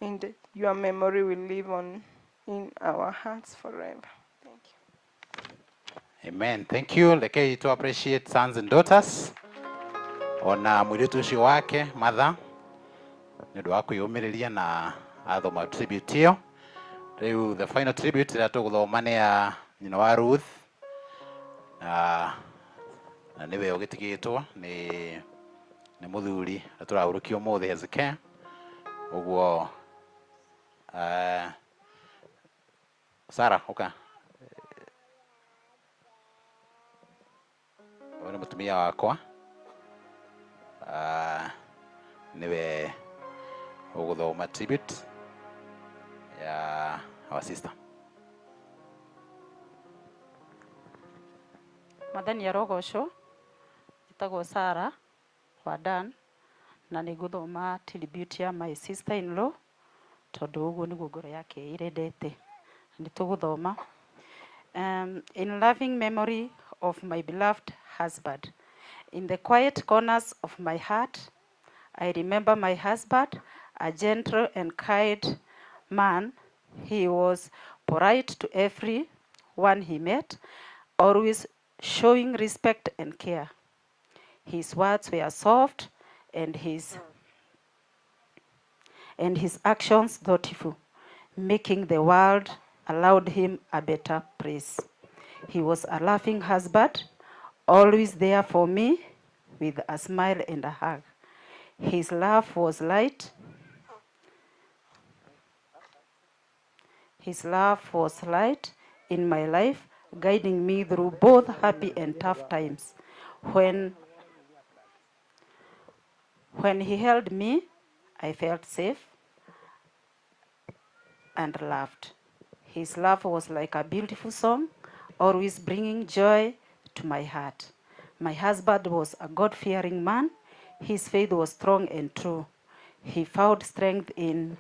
[SPEAKER 13] and your memory will live on in our hearts forever. Thank you.
[SPEAKER 6] Amen. Thank you. Lekei to appreciate sons and daughters. Ona mwiritu ucio wake, mother. Nĩũndũ wa kwĩyũmĩrĩria na athoma tribute ĩyo. Rĩu the final tribute ĩrĩa tũgũthoma nĩ ya nyina wa Ruth. Na nĩwe ũgĩtigĩtwo nĩ nĩ mũthuri na tũraũrũkia ũmũthĩ Hezekia. Ũguo Sarah, ũka. Ũyũ nĩ mũtumia wakwa. Nĩwe ũgũthoma tribute ya our sister.
[SPEAKER 14] Mwathani arogocwo. Njĩtagwo Sarah wa Dan, na nĩ ngũthoma tribute ya my sister in law, tondũ ũguo nĩguo ngoro yake ĩrendete. Nĩ tũgũthoma. In loving memory of my beloved husband, in the quiet corners of my heart, I remember my husband, a gentle and kind man. He was polite to everyone he met, always showing respect and care. His words were soft and his actions thoughtful, making the world allowed him a better place. He was a loving husband, always there for me with a smile and a hug. His love was light. His love was light in my life, guiding me through both happy and tough times. When he held me, I felt safe and loved. His love was like a beautiful song, always bringing joy to my heart. My husband was a God-fearing man. His faith was strong and true. He found strength in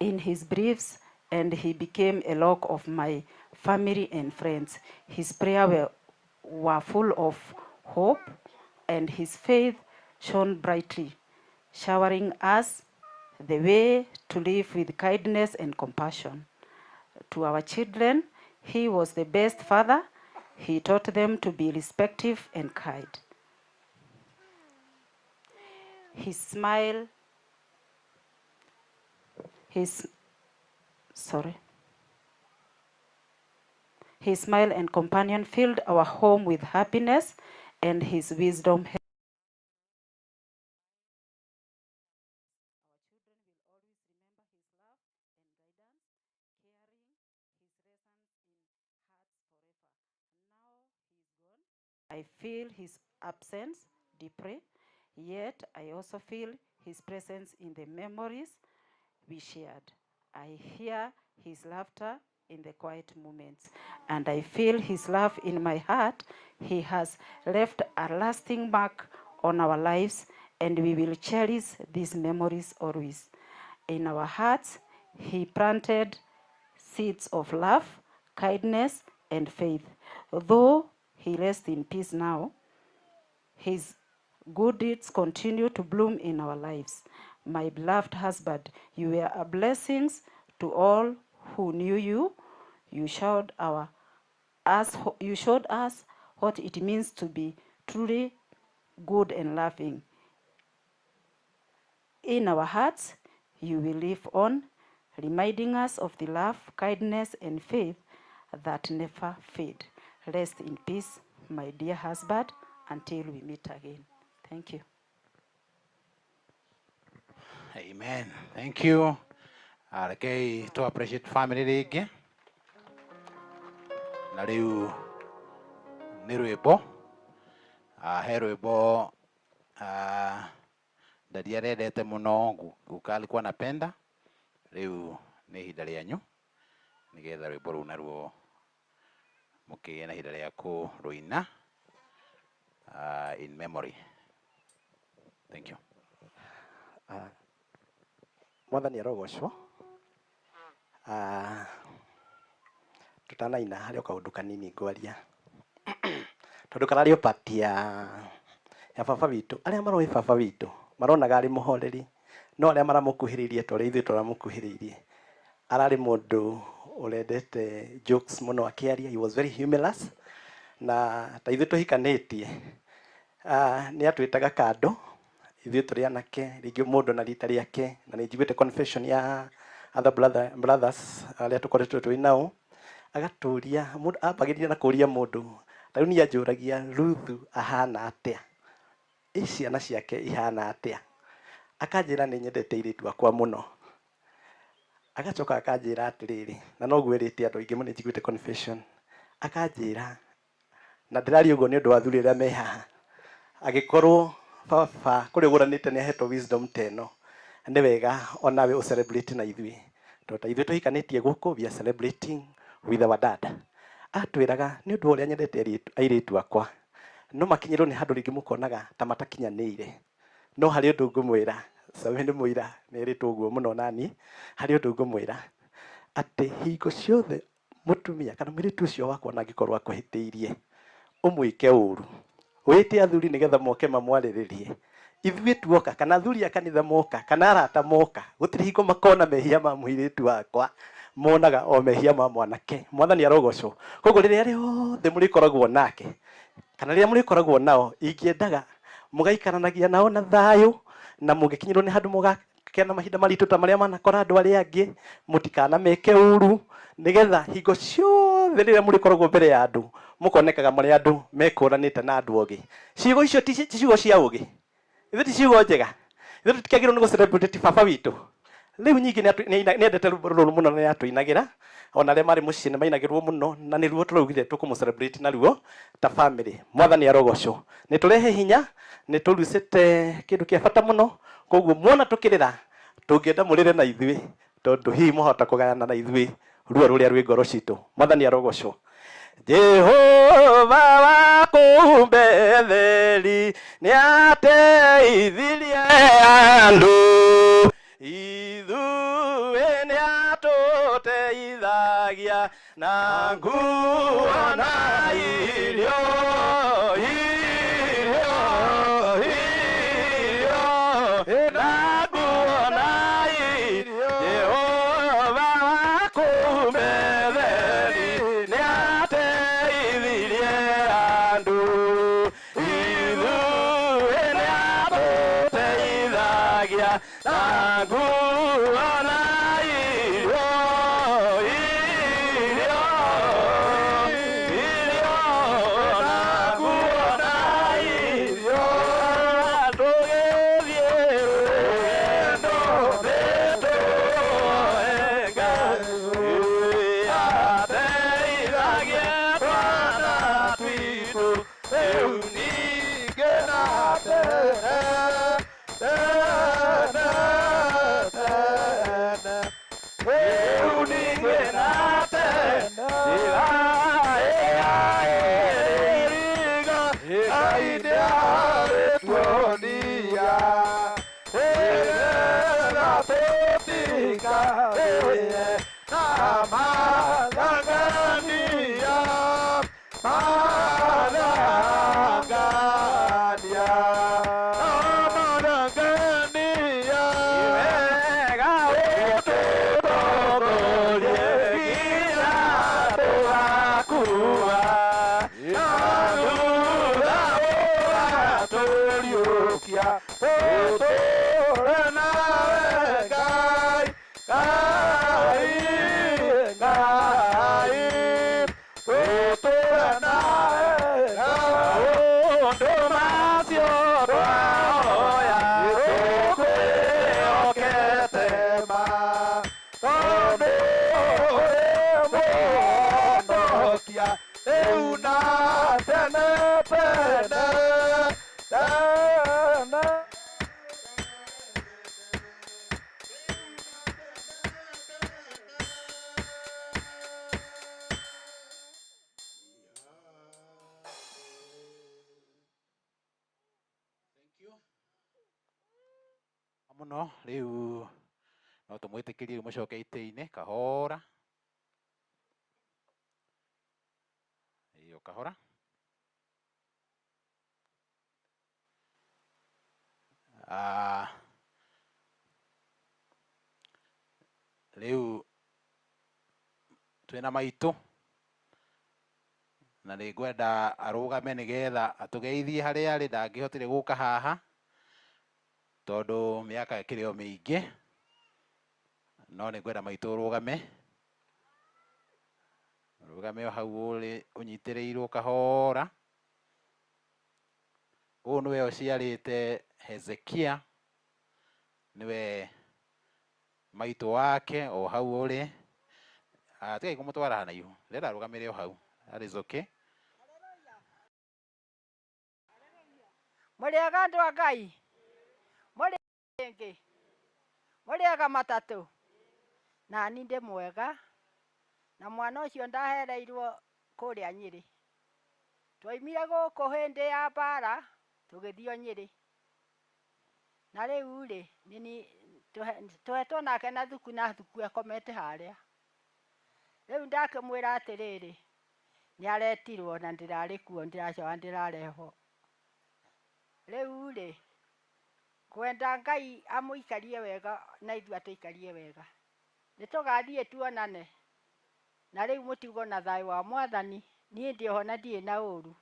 [SPEAKER 14] his beliefs, and he became a rock of my family and friends. His prayers were full of hope, and his faith shone brightly, showering us the way to live with kindness and compassion. To our children, he was the best father. He taught them to be respectful and kind. His smile and companion filled our home with happiness, and his wisdom I feel his absence deeply, yet I also feel his presence in the memories we shared. I hear his laughter in the quiet moments, and I feel his love in my heart. He has left a lasting mark on our lives, and we will cherish these memories always. In our hearts, he planted seeds of love, kindness, and faith. Though he rests in peace now, his good deeds continue to bloom in our lives. My beloved husband, you were a blessing to all who knew you. You showed us what it means to be truly good and loving. In our hearts, you will live on, reminding us of the love, kindness, and faith that never fade. Rest in peace, my dear husband, until we meet again. Thank you.
[SPEAKER 6] Amen. Thank you. Okay, to appreciate family rĩngĩ. Na rĩu nĩ rwĩmbo. He rwĩmbo Daddy arendete mũno, guka alikuwa anapenda. Rĩu nĩ ihinda rĩanyu. Nĩgetha rwĩmbo rũu naruo mũkĩgĩe na ihinda rĩa kũrũina in memory. Thank you.
[SPEAKER 15] Mwathani arogocwo. Tutanaina harĩ kaũndũ kanini ngwaria. Tondũ kararĩ pati ya baba witũ. Arĩa maroĩ baba witũ maronaga arĩ mũhoreri, no arĩa maramũkuhĩrĩirie twarĩ ithuĩ tũramũkuhĩrĩirie. Ararĩ mũndũ ũrendete jokes mũno akĩaria. He was very humorous. Na ta ithuĩ tũhikanĩtie, nĩ atwĩtaga kando ithuĩ tũrĩ anake, rĩngĩ mũndũ na rita rĩake, na nĩ njiguĩte confession ya other brothers arĩa tũkoretwo twĩ nao, agatũria, ambagĩrĩria na kũria mũndũ, rĩu niĩ anjũragia Ruthu ahana atĩa. ciana ciake ihana atia. Akanjĩra nĩ nyendete airĩtu akwa mũno. Agacoka akanjĩra atĩrĩrĩ, na no gwĩrĩte andũ aingĩ mũno njiguĩte confession. Akanjĩra na ndĩraria ũguo nĩ ũndũ wa athuri arĩa me haha. Agĩkorwo baba kũrĩa ũgũranĩte nĩ ahetwo wisdom ta ĩno, nĩ wega onawe ũcelebrate na ithuĩ. Tondũ ithuĩ tũhikanĩtie gũkũ, we are celebrating with our dad. Atwĩraga nĩ ũndũ ũrĩa nyendete airĩtu akwa, no makinyĩrwo nĩ handũ rĩngĩ mũkonaga ta matakinyanĩire. No harĩ ũndũ ngũmwĩra, sawe nĩ mũira nĩ erĩtwo ũguo mũno nani, harĩ ũndũ ngũmwĩra atĩ hingo ciothe mũtumia kana mũirĩtu ũcio wakwa angĩkorwo akũhĩtĩirie, ũmwĩke ũru. Wĩte athuri nĩgetha moke mamwarĩrĩrie. Ithuĩ tuoka kana athuri a kanitha moka kana arata moka, gũtirĩ hingo makona mehia ma mũirĩtu wakwa, monaga o mehia ma mwanake. Mwathani arogocwo. Koguo rĩrĩa rĩothe mũrĩkoragwo nake kana rĩrĩa mũrĩkoragwo nao, ingĩendaga mũgaikaranagia nao na thayũ, na mũngĩkinyĩrwo nĩ handũ mũgakena mahinda maritũ ta marĩa manakora andũ arĩa angĩ, mũtikanameke ũru, nĩgetha hingo ciothe rĩrĩa mũrĩkoragwo mbere ya andũ mũkonekaga marĩ andũ mekũranĩte na andũ ogĩ. Ciugo icio ti ciugo cia ũgĩ, ithuĩ ti ciugo njega, ithuĩ tũtikĩagĩrĩirwo nĩ gũcelebrate baba witũ. Rĩu nyingĩ nĩendete rũrũ rũrũ mũno na nĩatũinagĩra, ona arĩa marĩ mũciĩ nĩ mainagĩrwo mũno, na nĩruo tũraugire tũkũmũcelebrate naruo ta family. Mwathani arogocwo. Nĩtũrehe hinya, nĩtũrucĩte kĩndũ kĩa bata mũno, koguo muona tũkĩrĩra tũngĩenda mũrĩre na ithuĩ, tondũ hihi mũhota kũgayana na ithuĩ ruo rũrĩa rwĩ ngoro citũ. Mwathani arogocwo. Jehova wakumbetheri nĩateithirie andũ, ithuĩ nĩatũteithagia na nguo na irio, na nguo na irio. Jehova wakumbetheri nĩateithirie andũ, ithuĩ nĩatũteithagia na nguo na irio, na nguo na irio. Tũgĩthiĩ rũgendo rwĩtũenga, ateithagie twana twitũ, rĩu ningĩ na tene, tene, tene, rĩu ningĩ na tene. Ngai nĩarĩtuonia nĩgetha tũtikarĩe na mathangania, mathangania, mathangania. Wega ũtũtongorie nginya tũgakua, na thutha ũgatũriũkia, tũtũre nawe Ngai, Ngai, Ngai, tũtũre nawe Ngai. Ũndũ macio twahoya tũkwĩhokete ma, tondũ ũrĩ mũhonokia rĩu na tene tene, tene.
[SPEAKER 6] Mũno rĩu no tũmwĩtĩkĩrie mũcoke itĩ-inĩ kahora. Iyo kahora. Rĩu twĩna maitũ na nĩngwenda arũgame nĩgetha atũgeithie harĩa arĩ, ndangĩhotire gũka haha tondũ mĩaka ĩkĩrĩ o mĩingĩ, no nĩngwenda maitũ ũrũgame, ũrũgame o hau ũrĩ ũnyitĩrĩirwo kahora. Ũũ nĩwe ũciarĩte Hezekia, nĩwe maitũ wake o hau ũrĩ. Tigai kũmũtwara hanaihu, ndĩrenda arũgamĩre o hau. That is okay.
[SPEAKER 16] Mũrĩega andũ a Ngai, mũrĩega matatũ, na niĩ ndĩ mwega, na mwana ũcio ndahereirwo kũrĩa Nyĩrĩ. Twaimire gũkũ hĩndĩ ya mbara tũgĩthiĩ o Nyĩrĩ, na rĩu rĩ tũhetwo nake na thuku ekomete harĩa. Rĩu ndakĩmwĩra atĩrĩrĩ, nĩ aretirwo na ndĩrarĩ kuo, ndĩracoka ndĩrarehwo. Rĩu rĩ kwenda Ngai amũikarie wega na ithuĩ atũikarie wega, nĩ tũgathiĩ tuonane. Na rĩu mũtigo na thayũ wa Mwathani, niĩ ndĩ ho na ndirĩ na ũru.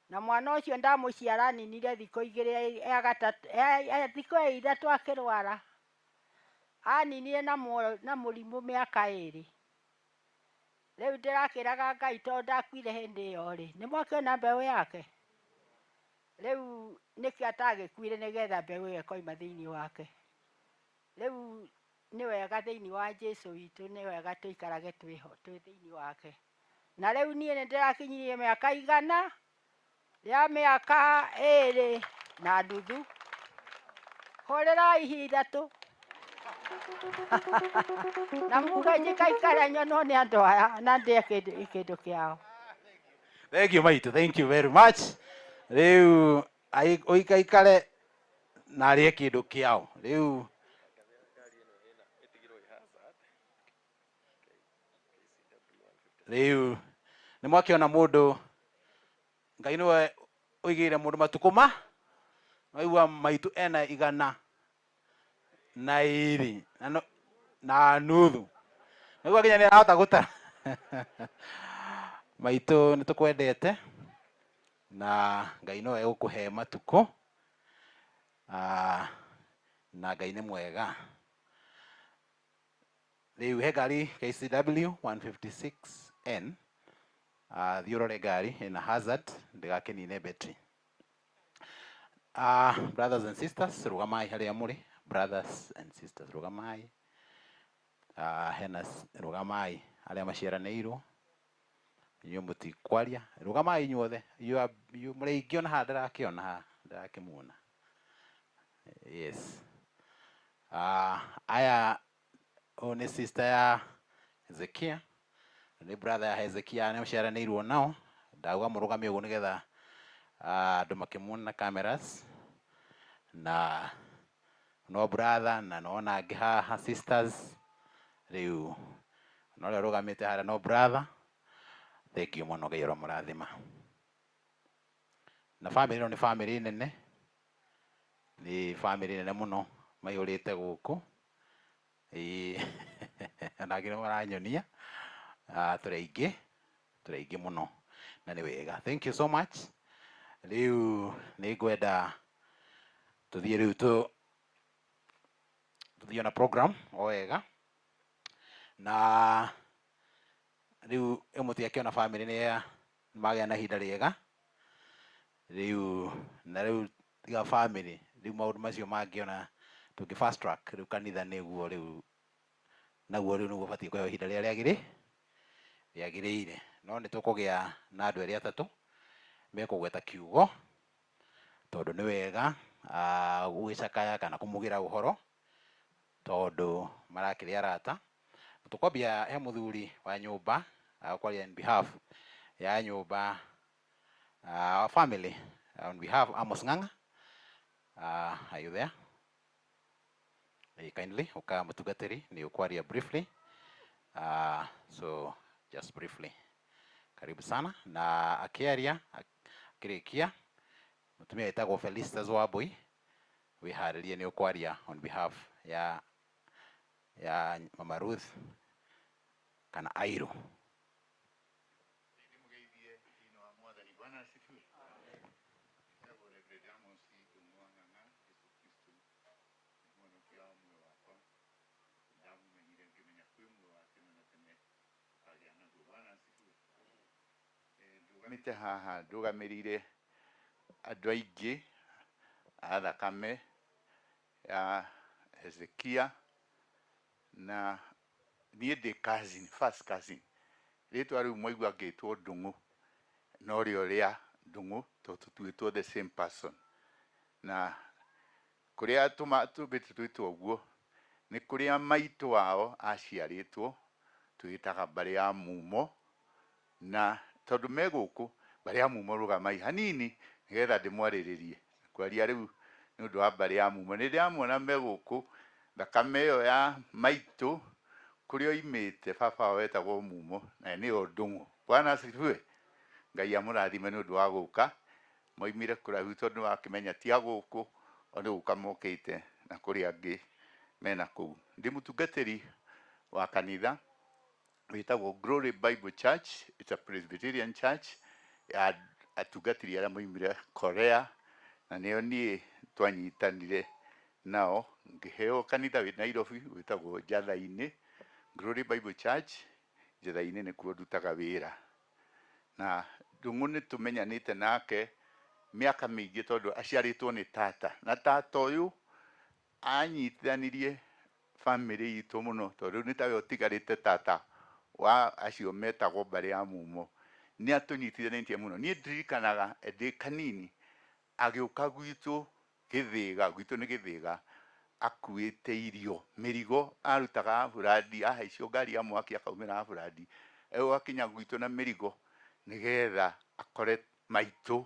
[SPEAKER 16] Na mwana ũcio ndamũciara ninire thikũ igĩrĩ thikũ ithatũ akĩrwara, aninire na mũrimũ mĩaka 2. Rĩu ndĩrakĩraga Ngai tondũ ndakuire hĩndĩ ĩyo rĩ, nĩ mwakĩona mbeũ yake. Rĩu nĩkĩo atagĩkuire nĩgetha mbeũ ĩyo ĩkoima thĩinĩ wake. Rĩu nĩ wega thĩinĩ wa Jesũ witũ, nĩ wega tũikarage twĩ thĩinĩ wake. Na rĩu niĩ nĩ ndĩrakinyirie mĩaka 100 rĩa mĩaka 2 na nuthu. Hũrĩrai ithatũ. Na muge njikaikare nyonwo nĩ andũ aya na ndĩe kĩndũ kĩao.
[SPEAKER 6] Thank you maitũ, thank you very much. Rĩu ũikaikare na arĩe kĩndũ kĩao. Rĩu nĩ mwakĩona mũndũ, Ngai nĩwe ũigĩire mũndũ matukũ waigua maitũ ena 102 na nuthu. Nĩguo nginya nĩ arahota gũtara. Maitũ nĩ tũkwendete na Ngai no egũkũhe matukũ, na Ngai nĩ mwega. Rĩu he ngari KCW 156N, thiĩ ũrore ngari ĩna hazard, ndĩgakĩnine battery. Brothers and sisters, rũgamai harĩa mũrĩ. Brothers and sisters, rũgamai. Hena rũgamai arĩa maciaranĩirwo, inyuĩ mũtikwaria, rũgamai inyuothe. Mũrĩ aingĩ ona haha ndĩrakĩona haha, ndĩrakĩmuona. Yes. Aya ũyũ nĩ sister ya Hezekia, nĩ brother ya Hezekia nĩ maciaranĩirwo nao. Ndauga mũrũgame ũguo nĩgetha andũ makĩmuona na cameras. Na no brother na no nangĩ haha sisters. Rĩu no ũrĩa ũrũgamĩte harĩa no brother. Thank you mũno, Ngai aramũrathima. Na family ĩno nĩ family nene, nĩ family nene mũno maihũrĩte gũkũ. Nangĩ nĩ maranyonia. Tũrĩ aingĩ mũno na nĩ wega. Thank you so much. Rĩu nĩ ngwenda tũthiĩ rĩu tũthiĩ na program o wega. Na rĩu mũtiakĩona family nĩ magĩa na ihinda rĩega. Rĩu na rĩu tiga family, rĩu maũndũ macio mangĩona tũngĩ fast track, rĩu kanitha nĩguo rĩu naguo rĩu nĩguo batiĩ kũheo ihinda rĩrĩa rĩagĩrĩire. No nĩ tũkũgĩa na andũ erĩ atatũ mekũgweta kiugo, tondũ nĩ wega gũgĩcakaya kana kũmũgĩra ũhoro, tondũ marakĩrĩ arata. Tũkwambia he mũthuri wa nyũmba kwaria on behalf ya nyũmba our family, on behalf Amos Ng'ang'a. Are you there? Kindly uka mũtungatĩri nĩ ũkwaria briefly. So just briefly, karibu sana. Na akĩaria akĩrĩkia, mũtumia wĩtagwo Felicitas Wambui, wĩharĩrie nĩ ũkwaria on behalf ya Mama Ruth kana Airo.
[SPEAKER 17] Ndũgamĩte haha ndũgamĩrĩire andũ aingĩ a thakame ya Hezekia, na niĩ ndĩ cousin, first cousin. Rĩtwa rĩu mwaigua ngĩtwo Ndung'u, no rĩo rĩa Ndung'u tondũ tũtuĩtwo the same person. Na kũrĩa tũmbĩte twĩtwo ũguo nĩ kũrĩa maitũ wao aciarĩtwo, twĩtaga mbarĩ ya Mumo, na tondũ me gũkũ mbarĩ ya Mumo rũgamai hanini nĩgetha ndĩmwarĩrĩrie. Kwaria rĩu nĩ ũndũ wa mbarĩ ya Mumo, nĩ ndĩramwona me gũkũ, thakame ĩyo ya maitũ kũrĩa oimĩte baba wao wetagwo Mumo na nĩyo Ndung'u. Bwana asifiwe. Ngai amũrathime nĩ ũndũ wa gũka, moimire kũraihu tondũ wakĩmenya ti a gũkũ, o nĩ gũka mokĩte na kũrĩa angĩ mena kũu. Ndĩ mũtungatĩri wa kanitha wĩtagwo Glory Bible Church. It's a Presbyterian church ya atungatĩri arĩa moimire Korea, na nĩo niĩ twanyitanire nao ngĩheo kanitha wĩ Nairobi wĩtagwo Njatha-inĩ. Glory Bible Church Njatha-inĩ nĩkuo ndutaga wĩra. Na Ndung'u nĩ tũmenyanĩte nake mĩaka mĩingĩ tondũ aciarĩtwo nĩ tata, na tata ũyũ anyitithanirie family itũ mũno tondũ nĩ tawe ũtigarĩte tata wa acio metagwo mbarĩ ya Mumo. Nĩ atũnyitithanĩtie mũno. Niĩ ndirikanaga ndĩ kanini agĩũka gwitũ Gĩthĩga, gwitũ nĩ Gĩthĩga, akuĩte irio mĩrigo, arutaga burandi, ahaicio ngari ya mwaki akaumĩra burandi, agakinya gwitũ na mĩrigo nĩgetha akore maitũ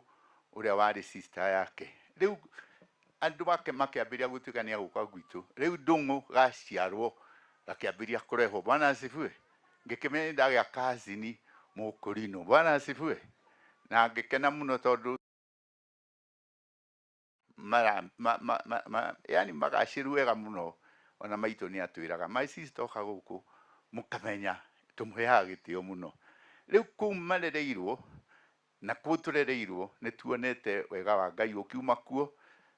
[SPEAKER 17] ũrĩa warĩ sister yake. Rĩu andũ ake makĩambĩrĩria gũtuĩka nĩ agũka gwitũ. Rĩu Ndung'u gaciarwo gakĩambĩrĩria kũrehwo. Bwana asifiwe. Ngĩkĩmenya ndagĩa cousin Mũkũrinũ. Bwana asifiwe. Na ngĩkena mũno tondũ yani magacĩru wega mũno, ona maitũ nĩ atwĩraga my sister oka gũkũ mũkamenya tũmũheaga gĩtĩo mũno. Rĩu kũu marereirwo na kũu tũrereirwo nĩ tuonete wega wa Ngai ũkiuma kuo,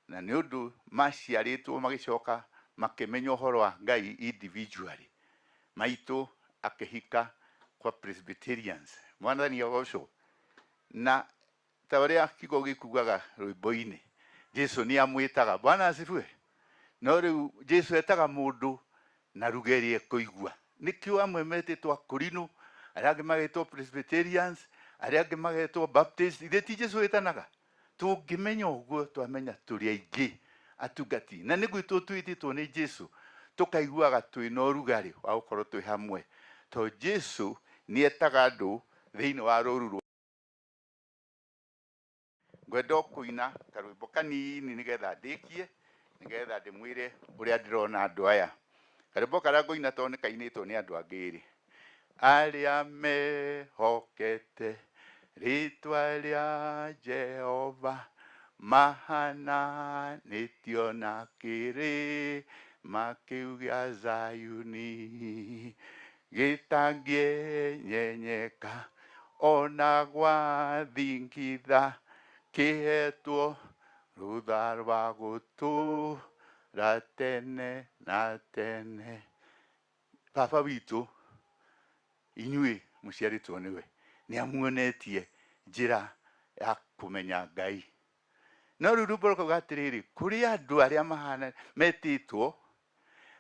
[SPEAKER 17] na nĩ ũndũ maciarĩtwo magĩcoka makĩmenya ũhoro wa Ngai individually. Maitũ akĩhika kwa Presbyterians. Mwathani agocwo. Na ta ũrĩa kiugo gĩkugaga rwĩmbo-inĩ, Jesu nĩ amwĩtaga. Bwana asifiwe. No rĩu Jesu etaga mũndũ na ruga ĩrĩa ekũigua. Nĩkĩo amwe metĩtwo Akũrinũ, arĩa angĩ magetwo Presbyterians, arĩa angĩ magetwo Baptist. Ithe ti Jesu wĩtanaga. Tũngĩmenya ũguo twamenya tũrĩ aingĩ atungati, na nĩ gwitũ twĩtĩtwo nĩ Jesu, tũkaiguaga twĩna ũrugarĩ wa gũkorwo twĩ hamwe, tondũ Jesu nĩ etaga andũ thĩinĩ wa rũũru rwa. Ngwenda kũina karwĩmbo kanini nĩgetha ndĩkie, nĩgetha ndĩmwĩre ũrĩa ndĩrona andũ aya. Karwĩmbo karĩa ngũina tondũ nĩ kainĩtwo nĩ andũ angĩ erĩ. Arĩa mehokete rĩtwa rĩa Jehova mahananĩtio na kĩrĩma kĩu gĩa Zayuni, gĩtangĩenyenyeka ona gwathingitha, kĩhetwo rũtha rwa gũtũũra tene na tene. Baba witũ, inyuĩ mũciarĩtwo nĩwe, nĩ amuonetie njĩra ya kũmenya Ngai. No rĩu rwĩmbo rũkauga atĩrĩrĩ, kũrĩ andũ arĩa mahana metĩtwo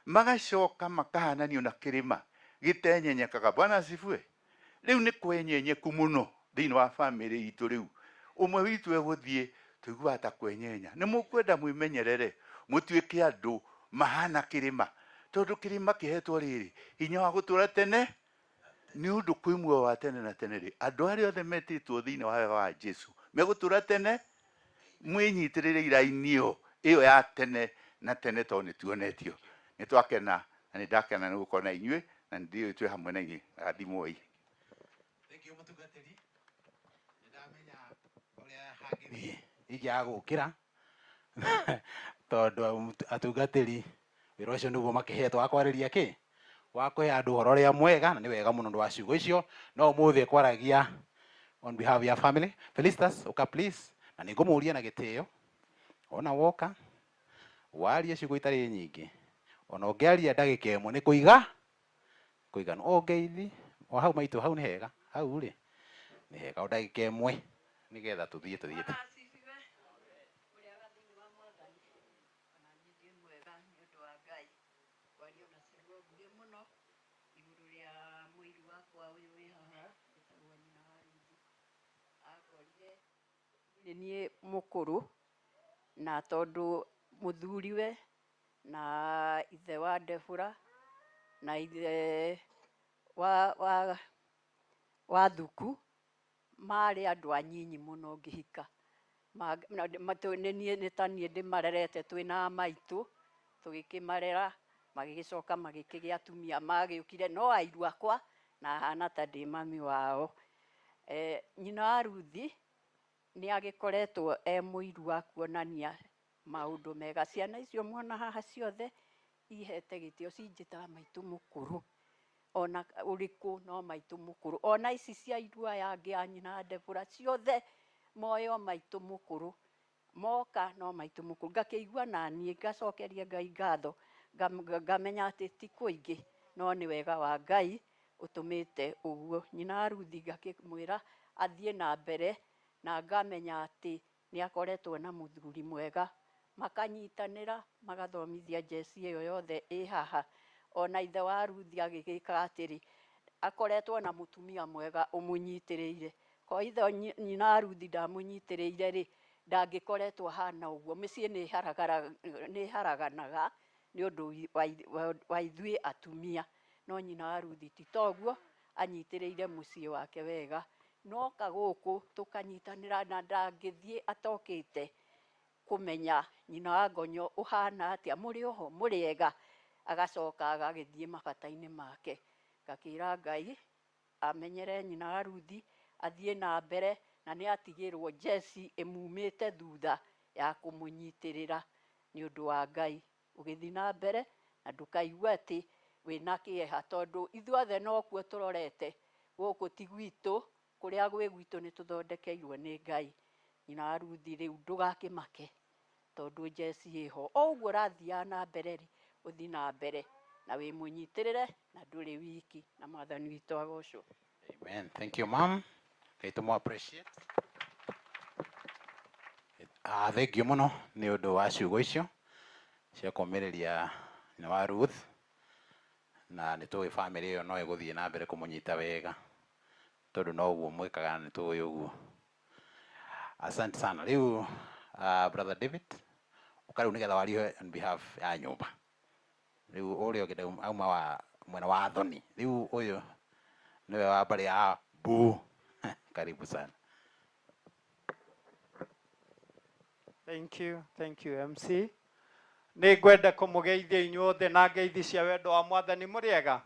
[SPEAKER 17] magacoka makahananio na kĩrĩma gĩtenyenyekaga. Bwana asifiwe. Rĩu nĩ kwenyenyeku mũno thĩinĩ wa family itũ. Rĩu ũmwe witũ egũthiĩ tũiguaga ta kwenyenya. Nĩ mũkwenda mwĩmenyerere mũtuĩke andũ mahana kĩrĩma, tondũ kĩrĩma kĩhetwo rĩrĩ hinya wa gũtũũra tene nĩ ũndũ kwĩ muoyo wa tene na tene rĩ. Andũ arĩa othe metĩtwo thĩinĩ wa wega wa Jesu megũtũũra tene. Mwĩnyitĩrĩre iraini ĩyo ya tene na tene, tondũ nĩ tuonetio. Nĩ twakena na nĩ ndakena nĩ gũkorwo na inyuĩ, na nĩ ndĩũĩ twĩ hamwe na inyuĩ. Rathimwo ii.
[SPEAKER 6] Thank you mũtungatĩri. Nĩ ndamenya ũrĩa hangĩthiĩ ingĩagũkĩra tondũ atungatĩri wĩra ũcio nĩguo makĩhetwo wa kwarĩria kĩ, wa kũhe andũ ũhoro ũrĩa mwega, na nĩ wega mũno ũndũ wa ciugo icio. No ũmũthĩ kwaragia on behalf of your family. Felicitas, ũka please, na nĩ ngũmũria na gĩtĩo. Ona woka warie ciugo itarĩ nyingĩ, ona ũngĩaria ndagĩka ĩmwe nĩ kũigana. Ũngeithi o hau maitũ, hau nĩ hega, hau rĩ nĩ hega, o ndagĩka ĩmwe nĩgetha tũthiĩ.
[SPEAKER 18] Ni mukuru na tondu muthuriwe na ithe wa Ndebura na ithe wa Thuku mari andu anyinyi muno ngihika nĩ ta niĩ ndĩmarerete twĩna maitu tũgĩkĩmarera magĩgĩcoka magĩkĩgĩa atumia magĩũkire no airu akwa na hana ta ndĩ mami wao. Nyina wa Ruthi nĩ agĩkoretwo mũiru wa kuonania maũndũ mega. Ciana icio muona haha ciothe ihete gĩtĩo cinjĩtaga maitũ mũkũrũ, ona ũrĩkũ no maitũ mũkũrũ. Ona ici cia airu aya angĩ a nyina Ndebura ciothe moyo maitũ mũkũrũ, moka no maitũ mũkũrũ. Ngakĩigua na niĩ ngacokeria Ngai ngatho, ngamenya atĩ ti kũingĩ no nĩ wega wa Ngai ũtũmĩte ũguo. Nyina wa Ruthi ngakĩmwĩra athiĩ na mbere na ngamenya atĩ nĩ akoretwo na mũthuri mwega, makanyitanĩra magathomithia njeci ĩyo yothe ĩ haha. Ona ithe wa Ruthi agĩgĩka atĩrĩ, akoretwo na mũtumia mwega ũmũnyitĩrĩire. Ko ithe nyina wa Ruthi ndamũnyitĩrĩire rĩ, ndangĩkoretwo hana ũguo. Mĩciĩ nĩ haraganaga nĩ ũndũ wa ithuĩ atumia, no nyina wa Ruthi ti toguo, anyitĩrĩire mũciĩ wake wega. No kagũkũ tũkanyitanĩra na ndangĩthiĩ atokĩte kũmenya nyina wa Ngonyo ũhana atĩa, mũrĩ oho mũrĩega, agacoka agagĩthiĩ mabata-inĩ make. Ngakĩra Ngai amenyere nyina wa Ruthi athiĩ na mbere na nĩ atigĩrwo njeci ĩmumĩte thutha ya kũmũnyitĩrĩra nĩ ũndũ wa Ngai. Ũgĩthiĩ na mbere na ndũkaigua atĩ wĩna kĩeha, tondũ ithuothe no kuo tũrorete, gũkũ ti gwitũ, kũrĩa gwĩ gwitũ nĩ tũthondekeirwo nĩ Ngai. Nyina wa Ruthi rĩu ndũgakĩmake tondũ njeci ĩho. O ũguo ũrathiaga na mbere rĩ, ũthiĩ na mbere na wĩmũnyitĩrĩre na ndũrĩ wiki, na Mwathani witũ agocwo.
[SPEAKER 6] Amen. Thank you, Mom. Nĩ appreciate. Thank you muno nĩ ũndũ wa ciugo icio cia kũmĩrĩria nyina wa Ruth, na nĩ tũĩ family ĩyo no ĩgũthiĩ na mbere kũmũnyita wega tondũ no ũguo mwĩkaga, nĩ tũĩ ũguo. Asante sana. Rĩu Brother David ũkarĩu nĩgetha warie on behalf ya nyũmba. Rĩu ũrĩa ũngĩ auma wa mwena wa Thoni, rĩu ũyũ nĩwe wa mbarĩ ya Buu. Karibu sana.
[SPEAKER 19] Thank you MC. Nĩ ngwenda kũmũgeithia inyuothe na ngeithi cia wendo wa Mwathani. Mũrĩega?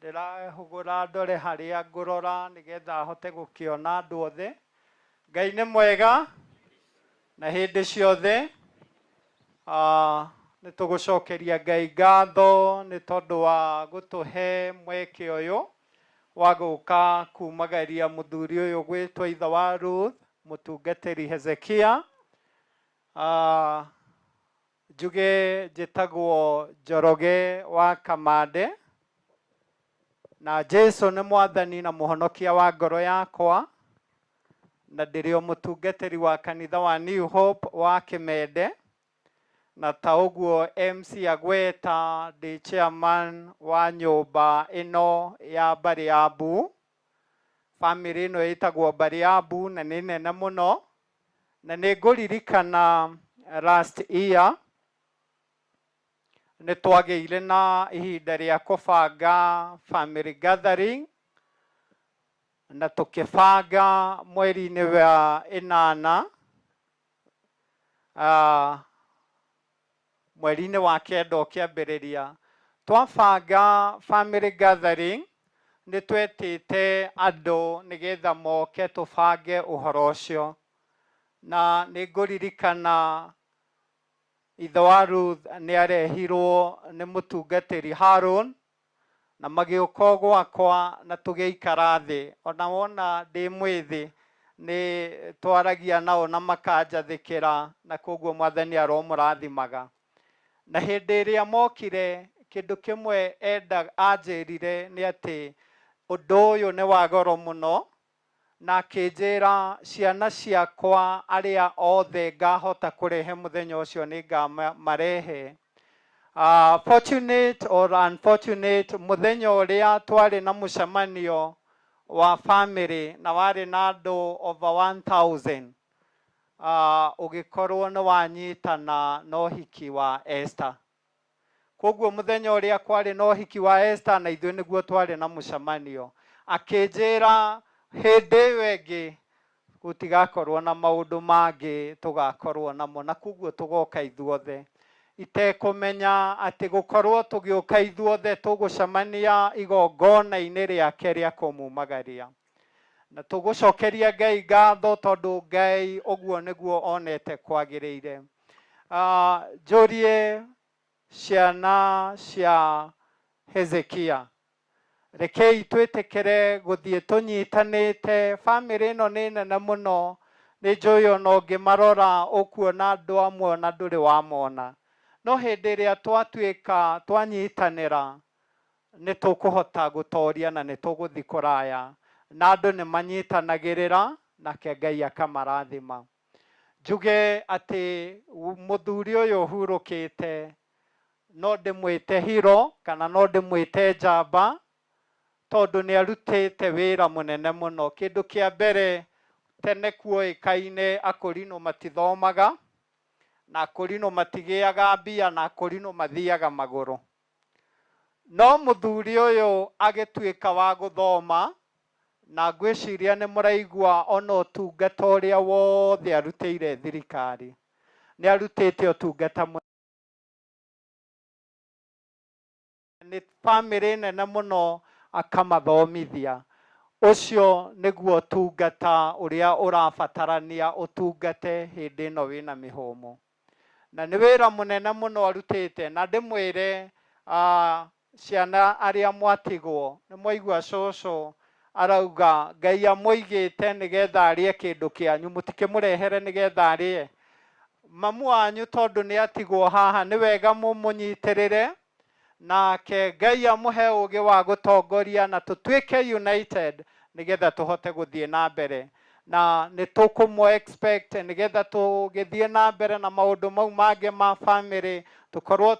[SPEAKER 19] Ndĩrahũgũra ndore harĩa ngũrora nĩgetha hote gũkĩona andũ othe. Ngai nĩ mwega na hĩndĩ ciothe. Nĩ tũgũcokeria Ngai ngatho nĩ tondũ wa gũtũhe mweke ũyũ wa gũka kumagaria mũthuri ũyũ gwĩtwo ithe wa Ruth, mũtungatĩri Hezekia. Njuge njĩtagwo Njoroge wa Kamande, na Jesu nĩ Mwathani na mũhonokia wa ngoro yakwa, na ndĩrĩ o mũtungatĩri wa kanitha wa New Hope wa Kĩmende, na ta ũguo MC agweta ndĩ chairman wa nyũmba ĩno ya mbarĩ ya Buu. Family ĩno ĩtagwo mbarĩ ya Buu na nĩ nene mũno, na nĩ ngũririkana last year nĩ twagĩire na ihinda rĩa kũbanga family gathering, na tũkĩbanga mweri-inĩ wa 8 mweri-inĩ wa 9 ũkĩambĩrĩria. Twabanga family gathering nĩ twetĩte andũ nĩgetha moke tũbange ũhoro ũcio, na nĩ ngũririkana ithe wa Ruth nĩ arehirwo nĩ mũtungatĩri Harun na magĩũka gwakwa na tũgĩikara thĩ. Ona wona ndĩ mwĩthĩ nĩ twaragia nao na makanjathĩkĩra, na koguo Mwathani aromũrathimaga. Na hĩndĩ ĩrĩa mokire, kĩndũ kĩmwe anjĩrire nĩ atĩ ũndũ ũyũ nĩ wa goro mũno, na akĩnjĩra ciana ciakwa arĩa othe ngahota kũrehe mũthenya ũcio nĩ ngamarehe. Fortunate or unfortunate, mũthenya ũrĩa twarĩ na mũcemanio wa family na warĩ na andũ over 1000, ũgĩkorwo nĩ wanyitana na ũhiki wa Esther. Koguo mũthenya ũrĩa kwarĩ na ũhiki wa Esther na ithuĩ nĩguo twarĩ na mũcemanio. Akĩnjĩra hĩndĩ ĩyo ĩngĩ gũtigakorwo na maũndũ mangĩ tũgakorwo namo, na koguo tũgoka ithuothe. Itekũmenya atĩ gũkorwo tũgĩũka ithuothe tũgũcemania igongona-inĩ rĩake rĩa kũmumagaria. Na tũgũcokeria Ngai ngatho tondũ Ngai ũguo nĩguo onete kwagĩrĩire. Njũrie ciana cia Hezekia, rekei twĩtĩkĩre gũthiĩ tũnyitanĩte. Bamĩrĩ ĩno nĩ nene mũno, nĩ njũĩ ona ũngĩmarora ũkuona andũ amwe na ndũrĩ wamona. No hĩndĩ ĩrĩa twatuĩka twanyitanĩra nĩ tũkũhota gũtoria na nĩ tũgũthiĩ kũraya, na andũ nĩ manyitanagĩrĩra nake Ngai akamarathima. Njuge atĩ mũthuri ũyũ ũhurũkĩte no ndĩmwĩte hero kana no ndĩmwĩte njamba, tondũ nĩ arutĩte wĩra mũnene mũno. Kĩndũ kĩa mbere, tene kuoĩkaine akũrinũ matithomaga, na akũrinũ matigĩaga mbia, na akũrinũ mathiaga magũrũ. No mũthuri ũyũ agĩtuĩka wa gũthoma, na ngwĩciria nĩ mũraigua ona ũtungata ũrĩa wothe arutĩire thirikari. Nĩ arutĩte ũtungata nĩ bamĩrĩ nene mũno akamathomithia. Ũcio nĩguo ũtungata ũrĩa ũrabatarania ũtungate hĩndĩ ĩno wĩna mĩhũmũ. Na nĩ wĩra mũnene mũno arutĩte, na ndĩmwĩre ciana arĩa mwatigwo, nĩ mwaigua cũcũ arauga Ngai amũigĩte nĩgetha arĩe kĩndũ kĩanyu, mũtikĩmũrehere nĩgetha arĩe. Mamu wanyu tondũ nĩ atigwo haha, nĩ wega mũmũnyitĩrĩre, nake Ngai amũhe ũgĩ wa gũtongoria na tũtuĩke united nĩgetha tũhote gũthiĩ na mbere. Na nĩ tũkũmũ expect nĩgetha tũgĩthiĩ na mbere na maũndũ mau mangĩ ma family, tũkorwo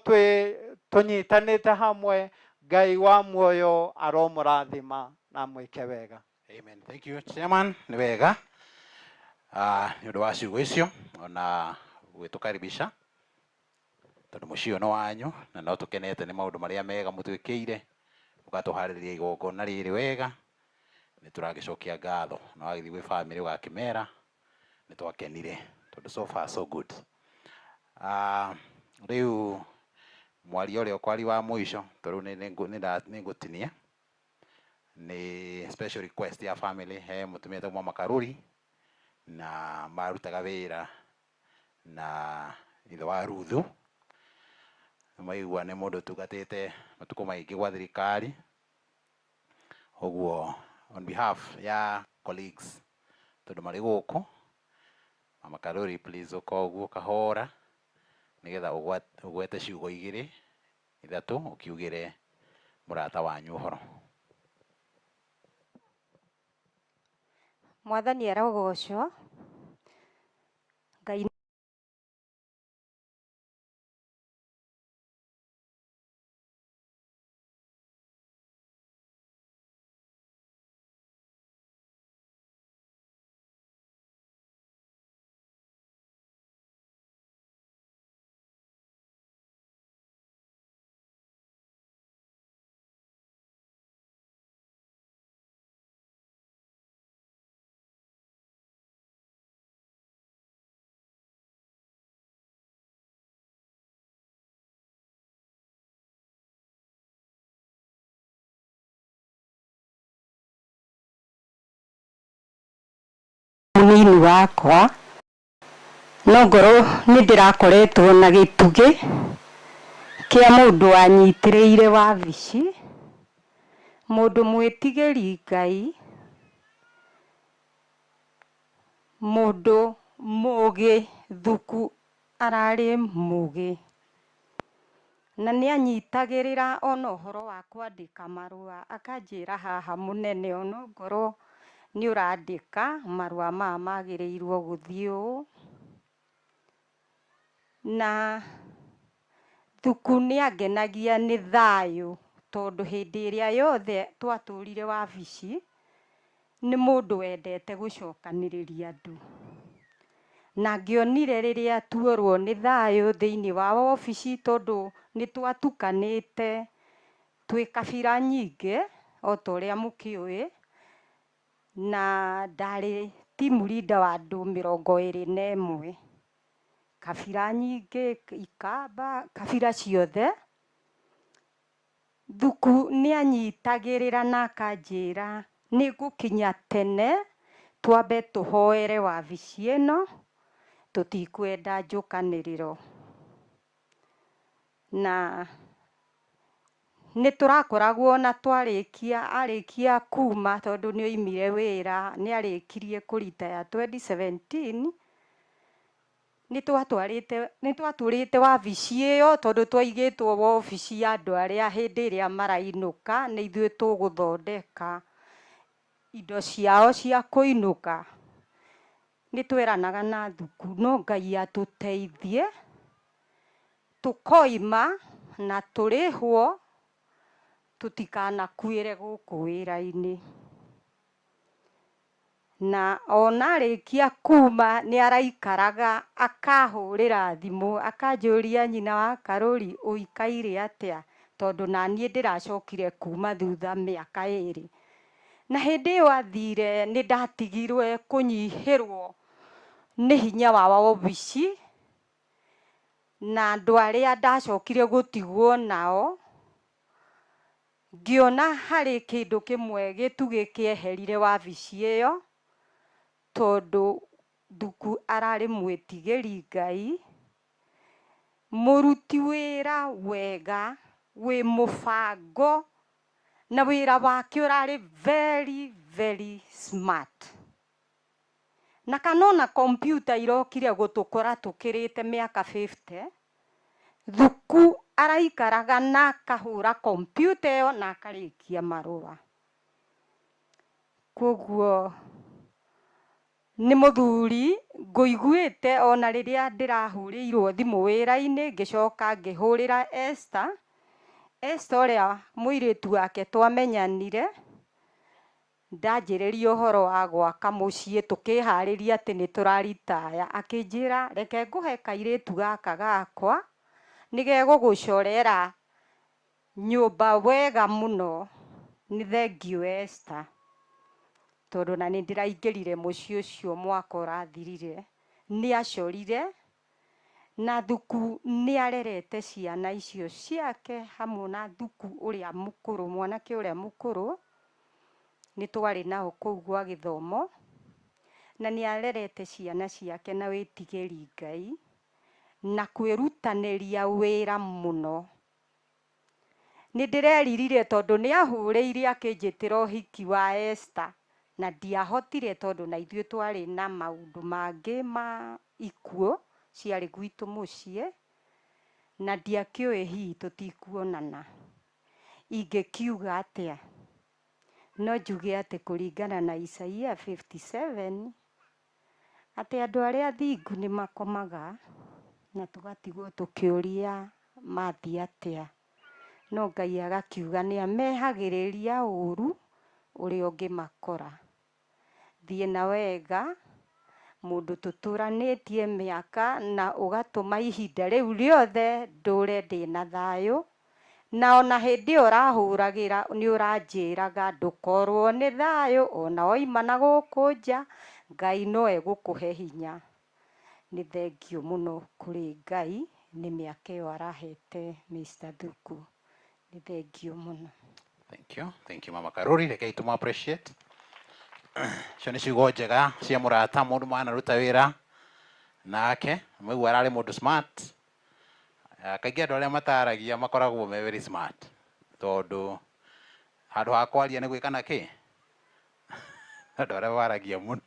[SPEAKER 19] tũnyitanĩte hamwe. Ngai wa muoyo aromũrathima na mwĩke wega.
[SPEAKER 6] Amen. Thank you, Chairman. Nĩ wega nĩ ũndũ wa ciugo icio ona gwĩtũkaribisha, tondũ mũciĩ ũyũ nĩ wanyu na no tũkenete nĩ maũndũ marĩa mega mũtwĩkĩire, mũgatũharĩria igongona rĩrĩ wega. Nĩ tũragĩcokia ngatho na wagĩthiĩ gwĩ family ũgakĩmera nĩ twakenire, tondũ so far so good. Rĩu mwaria ũrĩa ũkwari wa mũico, tondũ nĩ ngũtinia, nĩ special request ya family he mũtumia tagwo Mama Karuri, na marutaga wĩra na ithe wa Ruthu. Maigua nĩ mũndũ ũtungatĩte matukũ maingĩ gwa thirikari. Ũguo on behalf ya colleagues tondũ marĩ gũkũ, Mama Karuri please ũka ũguo kahora nĩgetha ũgwete ciugo igĩrĩ ithatũ ũkiugĩre mũrata wanyu ũhoro.
[SPEAKER 20] Mwathani arogocwo. Ngai munini wakwa no ngoro nĩ ndĩrakoretwo na gĩtugĩ kĩa mũndũ wanyitĩrĩire wabici, mũndũ mwĩtigĩri Ngai, mũndũ mũgĩ thuku, ararĩ mũgĩ na nĩ anyitagĩrĩra ona ũhoro wa kwandĩka marũa. Akanjĩra haha mũnene ono ngoro nĩ ũrandĩka marũa maya magĩrĩirwo gũthiĩ ũũ, na thuku nĩ angenagia nĩ thayũ, tondũ hĩndĩ ĩrĩa yothe twatũrire wabici nĩ mũndũ wendete gũcokanĩrĩria andũ, na ngĩonire rĩrĩa tuorwo nĩ thayũ thĩinĩ wa obici tondũ nĩ twatukanĩte twĩ kabira nyingĩ o ta ũrĩa mũkĩũĩ, na ndarĩ team leader wa andũ 21, kabira nyingĩ, ikamba, kabira ciothe. Thuku nĩ anyitagĩrĩra na akanjĩra nĩ ngũkinya tene twambe tũhoere wabici ĩno, tũtikwenda njũkanĩrĩro. Na nĩ tũrakoragwo na arĩkia kuma tondũ nĩ oimire wĩra, nĩ arĩkirie kũritaya 2017, nĩ twatũrĩte wabici ĩyo tondũ twaigĩtwo wabici ya andũ arĩa hĩndĩ ĩrĩa marainũka nĩ ithuĩ tũgũthondeka indo ciao cia kũinũka. Nĩ tweranaga na Thuku no Ngai atũteithie tũkoima na tũrĩhwo tũtikanakuĩre gũkũ wĩra-inĩ. Na ona arĩkia kuma nĩ araikaraga akahũrĩra thimũ akanjũria nyina wa Karũri ũikaire atĩa, tondũ naniĩ ndĩracokire kuma thutha mĩaka 2. Na hĩndĩ ĩyo athire nĩ ndatigirwe kũnyihĩrwo nĩ hinya wa wabici, na andũ arĩa ndacokire gũtigwo nao ngĩona harĩ kĩndũ kĩmwe gĩtugĩ kĩeherire wabici ĩyo, tondũ Thuku ararĩ mwĩtigĩri Ngai, mũruti wĩra wega, wĩ mũbango, na wĩra wake ũrarĩ very very smart. Na kanona kompyuta irokire gũtũkora tũkĩrĩte mĩaka 50, Thuku araikaraga na akahũra kompyuta ĩyo na akarĩkia marũa. Koguo nĩ mũthuri ngũiguĩte ona rĩrĩa ndĩrahũrĩirwo thimũ wĩra-inĩ, ngĩcoka ngĩhũrĩra Esther. Esther ũrĩa mũirĩtu wake twamenyanire, ndanjĩrĩria ũhoro wa gwaka mũciĩ tũkĩharĩria atĩ nĩ tũraritaya, akĩnjĩra reke ngũhe kairĩtu gaka gakwa nĩ gegũgũcorera nyũmba wega mũno. Nĩ thengiũ Esther, tondũ na nĩ ndĩraingĩrire mũciĩ ũcio mwaka ũrathirire. Nĩ acorire na Thuku nĩ arerete ciana icio ciake hamwe na Thuku ũrĩa mũkũrũ, mwanake ũrĩa mũkũrũ, nĩ twarĩ nao kũu gwa gĩthomo, na nĩ arerete ciana ciake na wĩtigĩri Ngai na kwĩrutanĩria wĩra mũno. Nĩ ndĩreririre tondũ nĩ ahũrĩire akĩnjĩtĩra ũhiki wa Esther, na ndiahotire tondũ na ithuĩ twarĩ na maũndũ mangĩ ma ikuũ ciarĩ gwitũ mũciĩ, na ndiakĩũĩ hihi tũtikuonana. Ingĩkiuga atĩa? No njuge atĩ kũringana na Isaia 57, atĩ andũ arĩa athingu nĩ makomaga na tũgatigwo tũkĩũria mathiĩ atĩa. No Ngai agakiuga nĩ amehagĩrĩria ũru ũrĩa ũngĩmakora. Thiĩ na wega mũndũ tũtũranĩtie mĩaka na ũgatũma ihinda rĩu rĩothe ndũre ndĩna thayũ, na ona hĩndĩ ĩyo ũrahũragĩra nĩ ũranjĩraga ndũkorwo nĩ thayũ, ona oima na gũkũ nja Ngai no egũkũhe hinya. Nĩ thengiũ mũno kũrĩ Ngai nĩ mĩaka ĩyo arahete Mr. Thuku. Nĩ thengiũ mũno.
[SPEAKER 6] Thank you Mama Karũri, rekei tũmũ appreciate. Cio nĩ ciugo njega cia mũrata, mũndũ manaruta wĩra nake, mwaigua ararĩ mũndũ smart. Kaingĩ andũ arĩa mataragia makoragwo me very smart, tondũ handũ ha kwaria nĩ gwĩkana kĩ? Andũ arĩa waragia mũno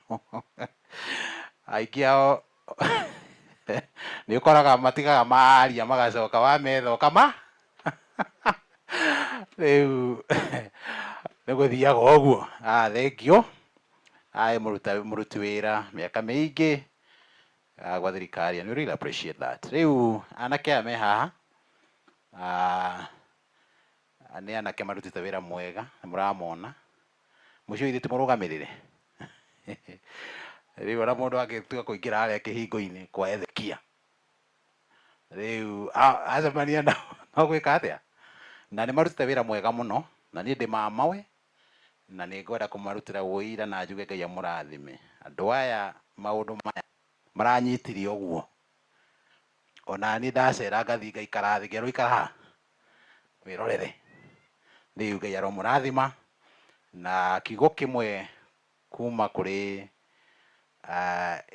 [SPEAKER 6] aingĩ ao nĩ ũkoraga matigaga maria magacoka wamethoka rĩu nĩ gũthiaga ũguo. Thengiũ mũruti wĩra mĩaka mĩingĩ gwa thirikari, and we really appreciate that. Rĩu anake aya me haha nĩ anake marutĩte wĩra mwega, nĩ mũramona. Mũcio ithuĩ tũmũrũgamĩrĩre. riu ona mundu agituka kuingira haria kihingo-ini kwa Hezekia riu acemania no gwika atia na ni marutite wira mwega muno na ni ndi mamawe na ni ngwenda kumarutira uira na njuge Ngai amurathime andu aya maundu maya maranyitirie uguo ona ni ndacera ngathi ngaikara thi ngero ikara wirorere riu Ngai aromurathima na kiugo kimwe kuma kuri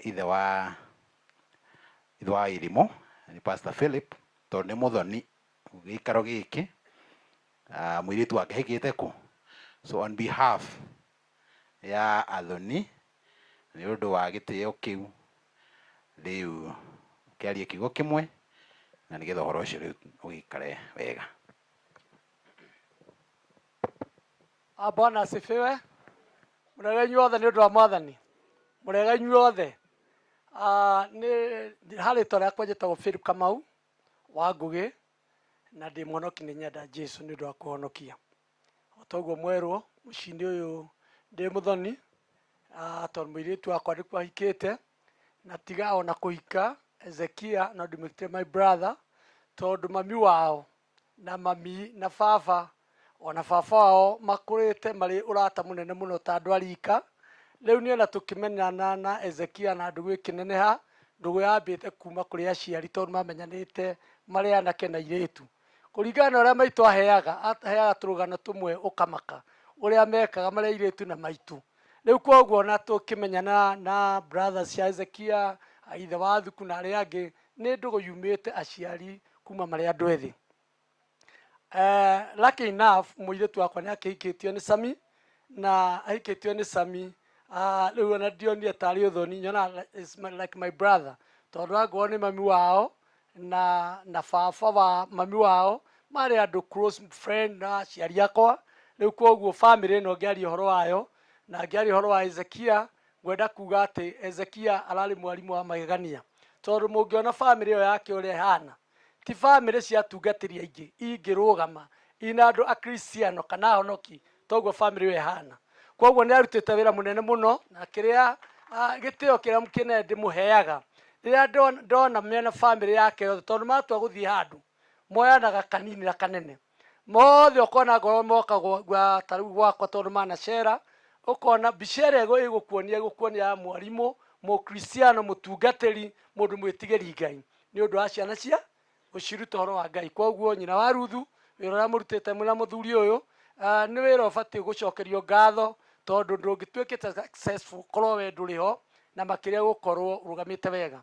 [SPEAKER 6] ithe wa Irimo ni Pastor Philip tondu ni muthoni gikaro giki mwiritu wake hikite ku so on behalf ya athoni ni undu wa gitio kiu riu kiarie kiugo kimwe na nigetha horo ucio riu ugikare wega.
[SPEAKER 2] Bwana asifiwe. Murega inyuothe ni undu wa Mwathani. Murega inyuothe. Ni hari tore akwa njitagwo Philip Kamau wa Ngugi na ndi muhonoki ni nyenda Jesu ni undu wa kuhonokia. Otoguo mwerwo mucini uyu ndi muthoni tondu muiritu wakwa ndikwa hikite na tiga ona kuhika Hezekia no ndimwitire my brother tondu mami wao na mami na baba ona baba wao makurite mari urata munene muno ta andu arika riu ni ona tukimenyana na Hezekia na ndugu ikineneha ndugu yambite kuma kuri aciari tondu mamenyanite mari anake na iritu kuringana uria maitu aheaga turugano tumwe ukamaka uria mekaga mari iritu na maitu riu koguo na tukimenyana na brothers cia Hezekia aithe wa thuku na aria angi ni ndugu yumite aciari kuma mari andu ethi. Lucky enough muiritu wakwa ni akihikitio ni Sami na ahikitio ni Sami riu ona ndionire tari uthoni nyona is like my brother tondu angwo ni mami wao na baba wa mami wao mari andu close friend na aciari akwa riu koguo family no ngiari horo wayo na ngiari horo wa Hezekia ngwenda kuga ati Hezekia arari mwarimu wa magegania tondu mungiona family yo yake uria ihana ti family cia tungatiri aingi ingirugama ina andu akristiano kana honoki toguo family yo ihana koguo ni arutite wira munene muno na kiria gitio kiria mukine ndimuheaga riria ndona mena family yake yothe tondu matua guthii handu moyanaga kanini na kanene mothe ukona ngoro moka gwa taru gwakwa tondu manacera ukona bicere ego igukuonia mwarimu mukristiano mutungatiri mundu mwitigeri Ngai ni undu wa ciana cia uciruta horo wa Ngai koguo nyina wa Ruthu wira uria murutite mwina muthuri uyu ni wira ubati gucokerio ngatho tondu ndungituikite successful korwo we nduriho na makiria gukorwo urugamite wega.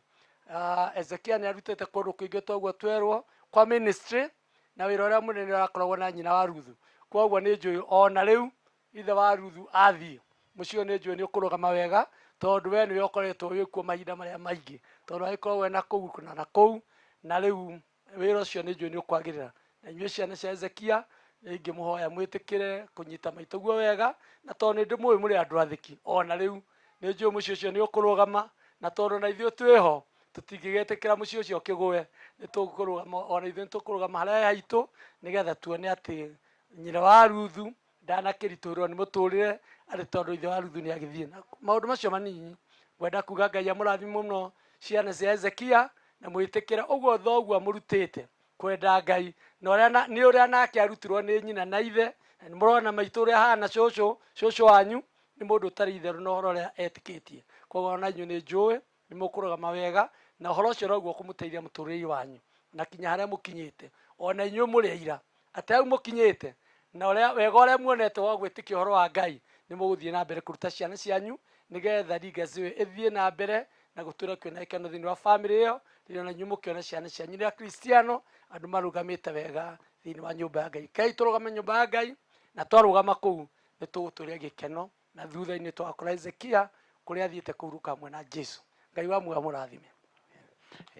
[SPEAKER 2] Hezekia ni arutite kundu kuingi toguo twerwo kwa ministry na wira uria munene urakoragwo na nyina wa Ruthu koguo ni njui ona riu ithe wa Ruthu athii mucio ni njui ni ukurugama wega tondu we ni ukoretwo wikuo mahinda maria maingi tondu agikorwo we na kuu na kuu na riu wira ucio ni njui ni ukwagirira na inyuĩ ciana cia Hezekia ingimuhoya mwitikire kunyita maituguo wega na tondu ndi muwi muri andu athiki ona riu ni njui mucio ucio ni ukurugama na tondu na ithuĩ twiho tutingigetikira mucio ucio kigwe ni tukurugama ona ithuĩ tukurugama haria haitu nigetha tuone ati nyina wa Ruthu ndanakiriturwo ni muturire ari tondu ithe wa Ruthu ni agithie na maundu macio manini ngwenda kuga Ngai amurathime muno ciana cia Hezekia na mwitikire uguo thoguo murutite kwenda Ngai na ni uria nake arutirwo ni nyina na ithe ni murona maitu uria hana cucu wanyu ni mundu utari itheru no horo uria etikitie koguo na inyu ni njui ni mukurugama wega na horo ucio noguo kumuteithia muturire wanyu na kinya haria mukinyite ona inyu muri aira atau mukinyite na uria wega uria muonete wa gwitikia horo wa Ngai ni muguthie na mbere kuruta ciana cianyu nigetha legacy ithie na mbere na gutura kwina ikeno thini wa family iyo rino na nyumu kiona ciana cianyu ni akristiano andu marugamite wega thini wa nyumba ya Ngai kai turugame nyumba ya Ngai na twarugama kuu ni tuguturia gikeno na thutha-ini twakora Hezekia kuria athiite kuruka mwe na Jesu. Ngai wa muoyo amurathime.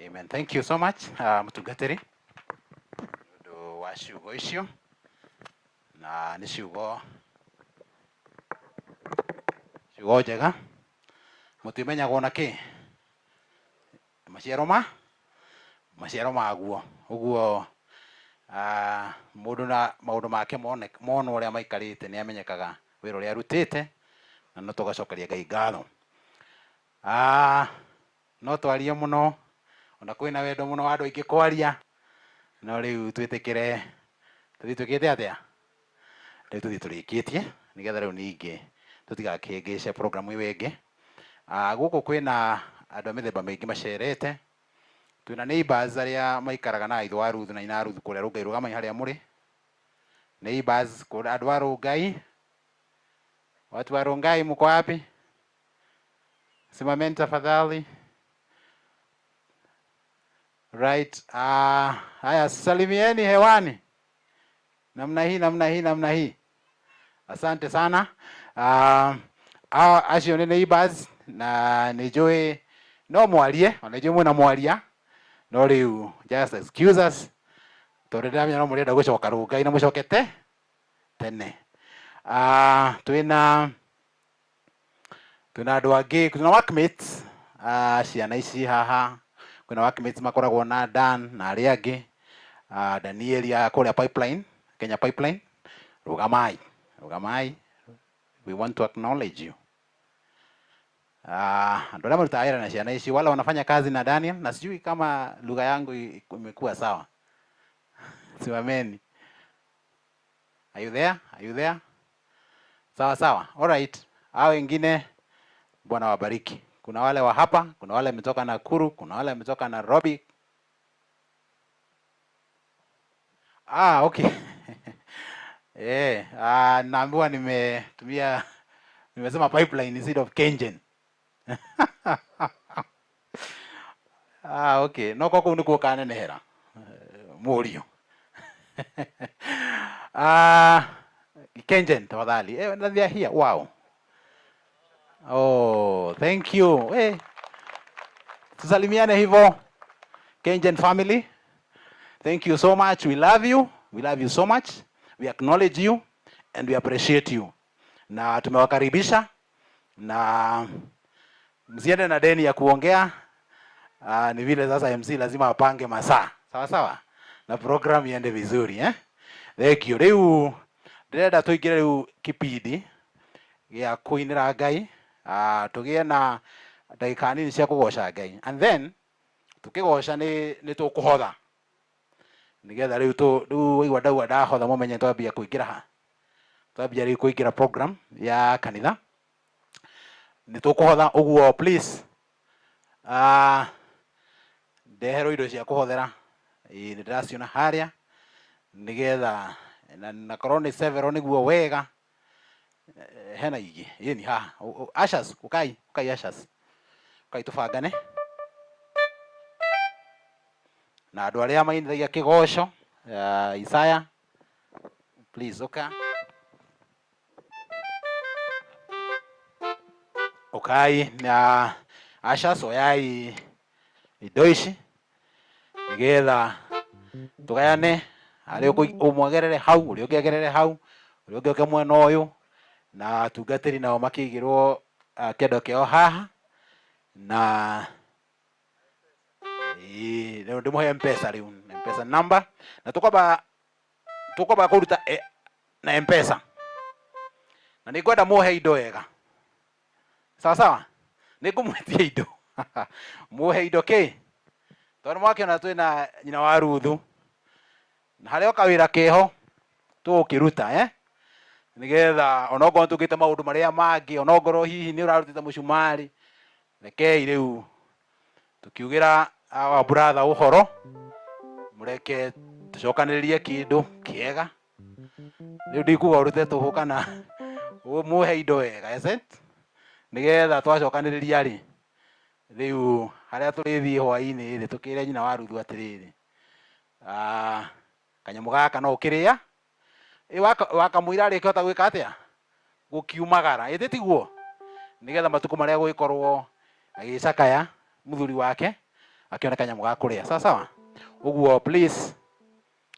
[SPEAKER 6] Amen. Thank you so much mutungatiri ndu wa ciugo icio na ni ciugo njega mutimenyagwo na ki maciaro maguo uguo mundu na maundu make mono uria maikarite ni amenyekaga wira uria arutite na no tugacokeria Ngai ngatho. no twarie muno ona kwina wendo muno andu aingi kwaria no riu twitikire twikite atia riu turikitie nigetha riu ningi tutigakengeshe program iwe ingi guku kwina andu mithemba maingi macerete twina neighbors aria maikaraga na itho Aruthu na ina Aruthu kuria Rungai rugamai haria muri neighbors kuria andu a Rungai watu wa Rungai mko wapi simameni tafadhali right haya salimieni hewani namna hii asante sana acio ni neighbors na nijui no mwarie onajui muna mwaria no riu just excuse us toredamya no murenda gucoka Rungai na mucokete tene twina andu angi tuna workmates ciana ici haha kwina workmates makoragwo na Dan na aria angi Daniel ya kuria pipeline Kenya Pipeline rugamai we want to acknowledge you andu aria marutaira na ciana ici wala wanafanya kazi na Daniel na sijui kama lugha yangu imekuwa sawa simameni are you there sawa all right hao wengine Bwana wabariki kuna wale wa hapa kuna wale wametoka Nakuru kuna wale wametoka Nairobi okay naambiwa nimesema pipeline instead of Kengen okay no koko nikuo kanenehera murio Kengen tafadhali they are here wow thank you tusalimiane hivyo Kengen family thank you so much we love you so much we acknowledge you and we appreciate you na tumewakaribisha na msiende na deni ya kuongea ni vile sasa MC lazima apange masaa sawa na program iende vizuri thank you riu ndĩrenda tũingĩre riu kipindi gĩa kũinĩra Ngai tũgĩe na ndagĩka nini cia kũgoca Ngai and then tũkĩgoca nĩ tũkũhotha nigetha riu waigua ndaua ndahotha mũmenye twambia riu kũingĩra program ya kanitha nĩ tũkũhotha ũguo please ndeherwo indo cia kũhothera nĩ ndĩraciona harĩa nigetha na korwo nĩ several nĩguo wega hena ingĩ ni haha ashas ukai ashas tũbangane na andũ arĩa mainithagia kĩgoco Isaya please ukai na ashas oyai indo ici nigetha tugayane ari umwagerere hau uri ugegerere hau uri uge mwena uyu na tungatiri nao makigirwo kendo kio haha na leo ndimo M-Pesa riu M-Pesa number na tukoba kuruta na M-Pesa na ningwenda muhe indo wega sawa ningumwetie indo muhe indo ki tondu mwakiona twina nyina wa Ruthu na harĩa kawĩra keho tũkiruta nigetha onokorwo tũkĩte maũndũ marĩa mangĩ onokorwo hihi nĩ ũrarutĩte mũcumari rekei rĩu tukiugira our brother uhoro mureke tucokanĩrĩrie kĩndũ kĩega rĩu ndikuga ũrute tũhũ kana muhe indo wega nigetha twacokanĩrĩria rĩ rĩu harĩa tũrĩthiĩ hwainĩ rĩ tũkĩre nyina wa Ruthu atĩrĩrĩ kanyamu gaka no ũkĩrĩa wakamũira rĩ kĩhota gwĩka atĩa gũkiumagara ĩtĩ tiguo nigetha matukũ marĩa gũgĩkorwo agĩcakaya mũthuri wake akiona kanyamu ga kũrĩa sawa ũguo please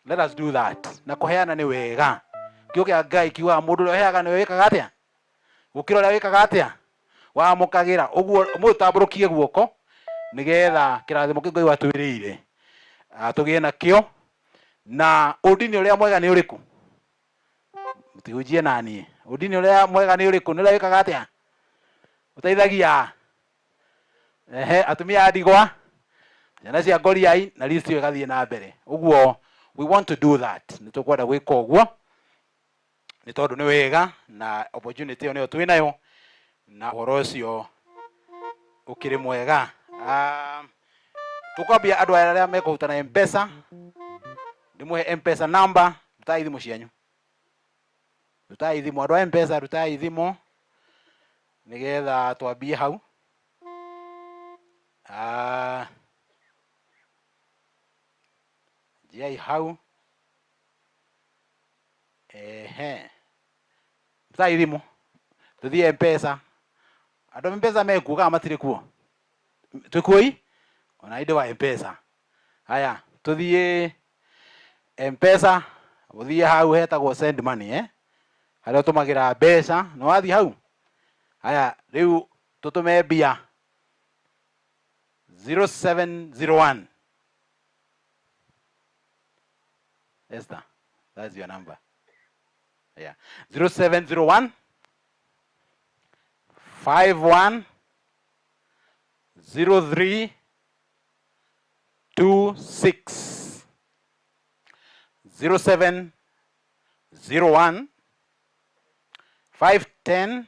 [SPEAKER 6] let us do that na kuheana ni wega kĩo kĩa Ngai kiuga mũndũ ũrĩa ũheaga nĩ wĩkaga atĩa gũkĩra ũrĩa wĩkaga atĩa wamũkagĩra ũguo mũtambũrũkie guoko nigetha kĩrathimo kĩu Ngai watwĩrĩire tũgĩe na kĩo na ũndini ũrĩa mwega nĩ ũrĩkũ mũtihunjie naniĩ ũndini ũrĩa mwega nĩ ũrĩkũ nĩ ũrĩa wĩkaga atĩa ũteithagia atumia a ndigwa ciana cia ngoriai na list ĩyo ĩgathiĩ na mbere. Ũguo we want to do that. Nĩ tũkwenda gwĩka ũguo nĩ tondũ nĩ wega na opportunity ĩyo nĩyo twĩ nayo na ũhoro ũcio ũkĩrĩ mwega. Tũkwambia andũ arĩa mekũhuta na M-Pesa, ndĩmũhe M-Pesa number, rutai thimũ cianyu. Rutai thimũ, andũ a M-Pesa rutai thimũ nĩgetha twambie hau. Njiai hau. Rutai thimũ, tũthiĩ M-Pesa. Andũ M-Pesa mekuga matirĩ kuo. Twĩkuoi? Ona inde wa M-Pesa. Haya, tũthiĩ M-Pesa, ũthiĩ hau hetagwo send money harĩa ũtũmagĩra mbeca, nĩ wathiĩ hau. Haya, rĩu tũtũme mbia 0701. Esther, that's your number. Yeah, 0701 51 03 26. 0701 510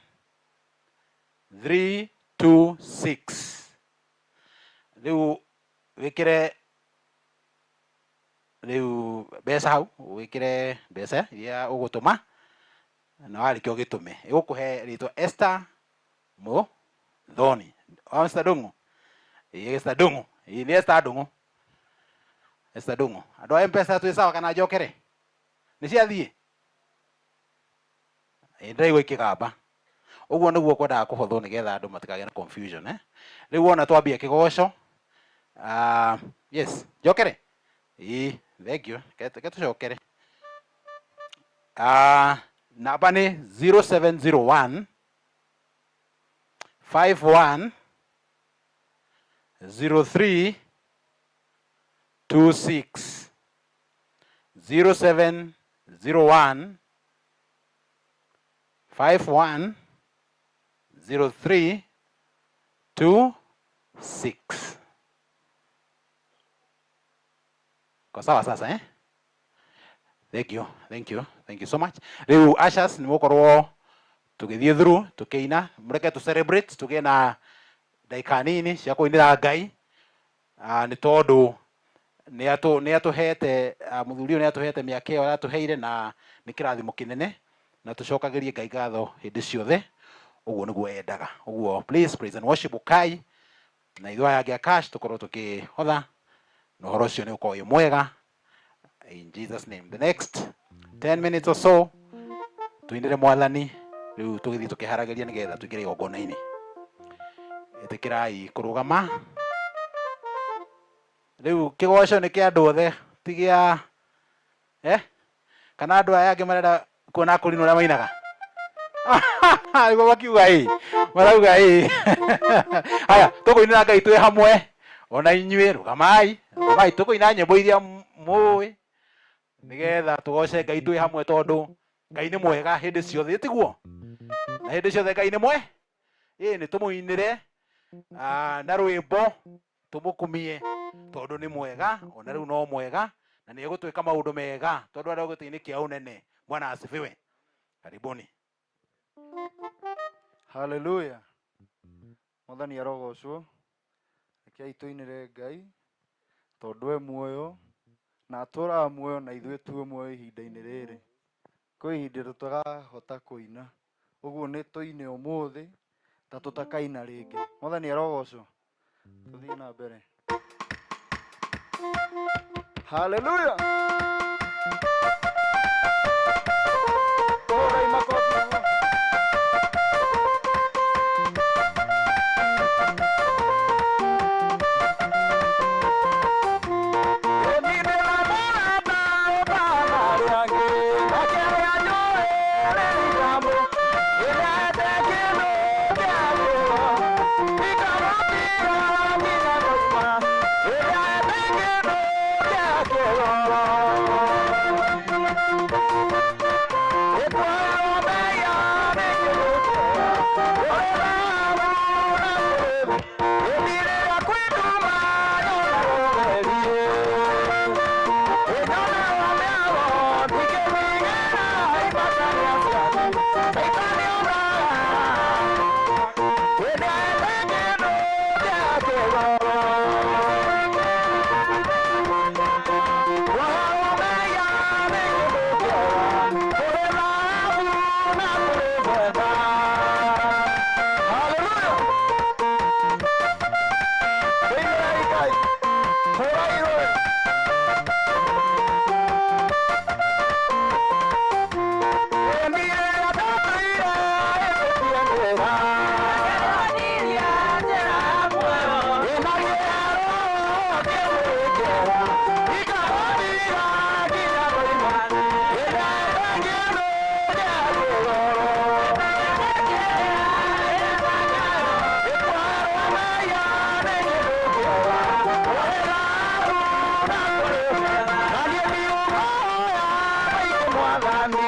[SPEAKER 6] 326. Rĩu wĩkĩre mbeca hau, wĩkĩre mbeca iria ũgũtũma na warĩkia ũgĩtũme. Ĩgũkũhe rĩtwa Esther Muthoni. Esther Ndung'u. Esther Ndung'u. Nĩ Esther Ndung'u. Esther Ndung'u. Andũ a M-Pesa twĩ sawa kana njokere? Nĩ ciathiĩ? Ndĩraigua ikĩgamba. Ũguo nĩguo kwendaga kũhũthwo nĩgetha andũ matikagĩe na confusion. Rĩu wona twambia kĩgoco. Yes, njokere? Thank you. Ke tũcokere. Namba nĩ 0701 51 03 26. 0701 51 03 26. Kwa sawa sasa Thank you so much. Rĩu ushers nĩ mũkorwo tũgĩthiĩ through tũkĩina, mũreke to celebrate tũgĩe na dakika nini cia kũinĩra Ngai. Nĩ tondũ nĩ atũhete mũthuri ũyũ nĩ atũhete mĩaka ĩyo aratũheire na nĩ kĩrathimo kĩnene na tũcokagĩrie Ngai ngatho hĩndĩ ciothe. Ũguo nĩguo endaga. Ũguo please praise and worship ũkai na ithuĩ aya a cash tũkorwo tũkĩhotha na ũhoro ũcio nĩ ũkorwo wĩ mwega. In Jesus name. The next 10 minutes or so tuinire Mwathani, rĩu tũgĩthiĩ tũkĩharagĩria nĩgetha tũingĩre igongona-inĩ. Ĩtĩkĩrai kũrũgama. Rĩu kĩgoco nĩ kĩa andũ othe ti gĩa kana andũ aya angĩ marenda kuona kũrinwo ũrĩa mainaga. Nĩguo makiuga marauga haya, tũkũinĩra Ngai twĩ hamwe. Ona inyuĩ rũgamai tũkũina nyĩmbo iria mũĩ nĩgetha tũgoce Ngai twĩ hamwe tondũ Ngai nĩ mwega hĩndĩ ciothe, tiguo? Na hĩndĩ ciothe Ngai nĩ mwe. Nĩ tũmũinĩre na rwĩmbo tũmũkumie tondũ nĩ mwega, ona rĩu no mwega na nĩ egũtwĩka maũndũ mega tondũ arĩa ũgĩtĩ-inĩ kĩa ũnene. Bwana asifiwe. Karibuni.
[SPEAKER 21] Hallelujah. Mwathani arogocwo. Rekei tũinĩre Ngai tondũ e muoyo na atũraga muoyo na ithuĩ tuo muoyo ihinda-inĩ rĩrĩ. Kwĩ ihinda tũtagahota kũina, ũguo nĩ tũine ũmũthĩ ta tũtakaina rĩngĩ. Mwathani arogocwo. Tũthiĩ na mbere. Hallelujah. Oh
[SPEAKER 7] Oh,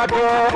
[SPEAKER 6] Thank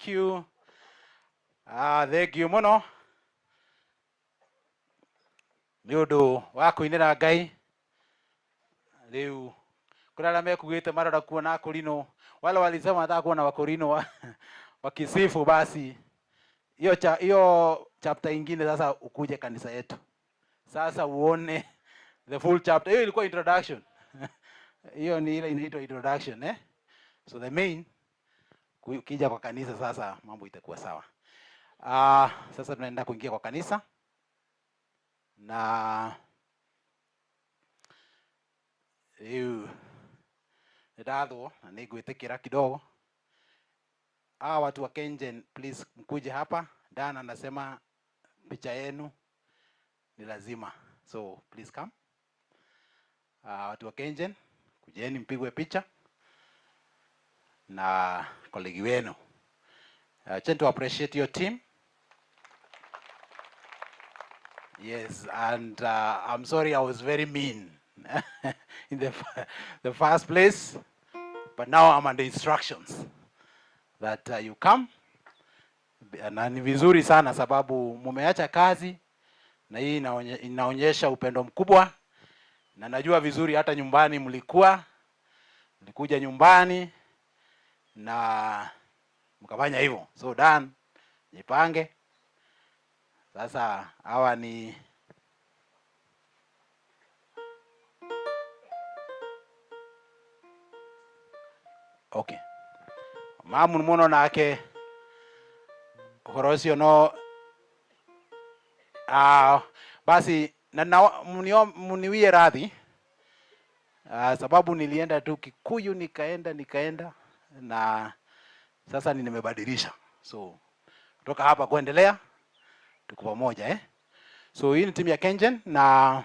[SPEAKER 6] you. Thank you muno. Nĩ ũndũ wa kũinĩra Ngai. Rĩu kũrĩa mekugĩte marora kuona Korino, wale walisema wanataka kuona Wakorino wakisifu, basi hiyo chapter ingine sasa ukuje kanisa yetu. Sasa uone the full chapter. Hiyo ilikuwa introduction. Hiyo ni ile inaitwa introduction, eh? So the main ukija kwa kanisa sasa mambo itakuwa sawa. Sasa tunaenda kuingia kwa kanisa na nĩndathwo na nĩngwĩtĩkĩra kidogo. Watu wa Kengen, please mkuje hapa. Dan anasema picha yenu ni lazima, so please come. Watu wa Kengen, kujeni mpigwe picha na kolegi wenu. Tend to appreciate your team. Yes, and I'm sorry I was very mean in the first place, but now I'm under instructions that you come. Na ni vizuri sana sababu mumeacha kazi na hii inaonyesha upendo mkubwa, na najua vizuri hata nyumbani mlikuja nyumbani na mkafanya hivyo. So Dan, jipange. Sasa hawa ni okay. Mamu muno nake Horosio no basi na muniwie radhi sababu nilienda tu Kikuyu nikaenda na sasa nimebadilisha. So kutoka hapa kuendelea tuko pamoja So hii ni timu ya Kengen na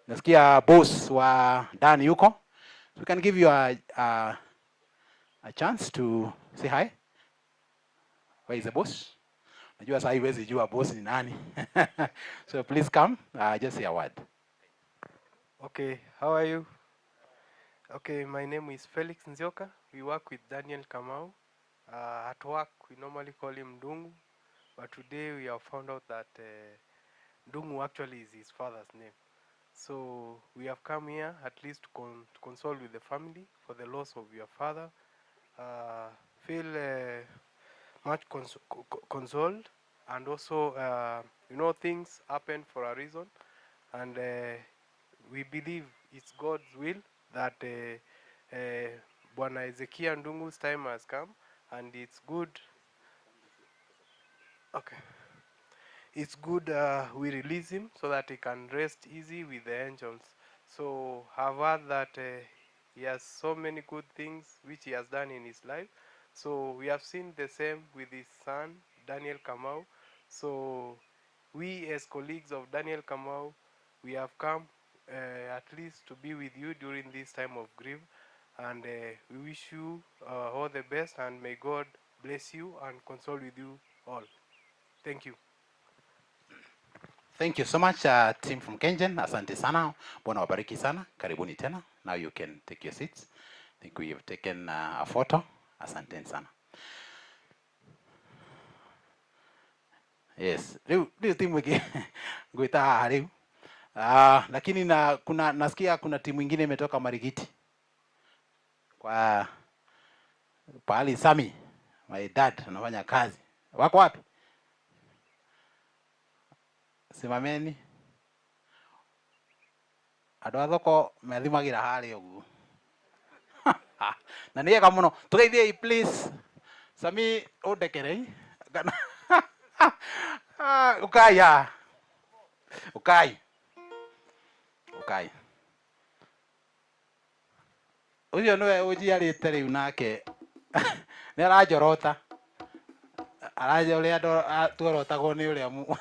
[SPEAKER 6] nasikia boss wa Dan yuko. So we can give you a chance to say hi. Where is the boss? Najua sasa hiwezi jua boss ni nani. So please come, just say a word.
[SPEAKER 3] Okay, how are you? Okay, my name is Felix Nzioka. We work with Daniel Kamau. At work, we normally call him Ndungu, but today we have found out that Ndungu actually is his father's name. So we have come here at least to console with the family for the loss of your father. Feel much consoled, and also things happen for a reason, and we believe it's God's will that Bwana Ezekia Ndungu's time has come, and it's good. Okay, it's good we release him so that he can rest easy with the angels. So I've heard that he has so many good things which he has done in his life. So we have seen the same with his son, Daniel Kamau. So we as colleagues of Daniel Kamau, we have come at least to be with you during this time of grief. And we wish you all the best, and may God bless you and console with you all. Thank you.
[SPEAKER 6] Thank you so much, team from Kengen. Asante sana. Bwana wabariki sana. Karibuni tena. Now you can take your seats. I think we have taken a photo. Asante sana. Yes. Leo timu hii nguita haribu. Lakini nasikia kuna timu nyingine imetoka Marigiti. Kwa pali Sami, my dad anafanya kazi. Wako wapi? Simameni. Andũ a thoko methimagira harĩa ũguo. Na nĩega mũno. Tũgeithiei please. Sami ũndekerei. Ukai ya. Ukai. Ucio nĩwe ũnjiarĩte rĩu nake. Nĩ aranjorota. Aranja ũrĩa tuorotagwo nĩ ũrĩa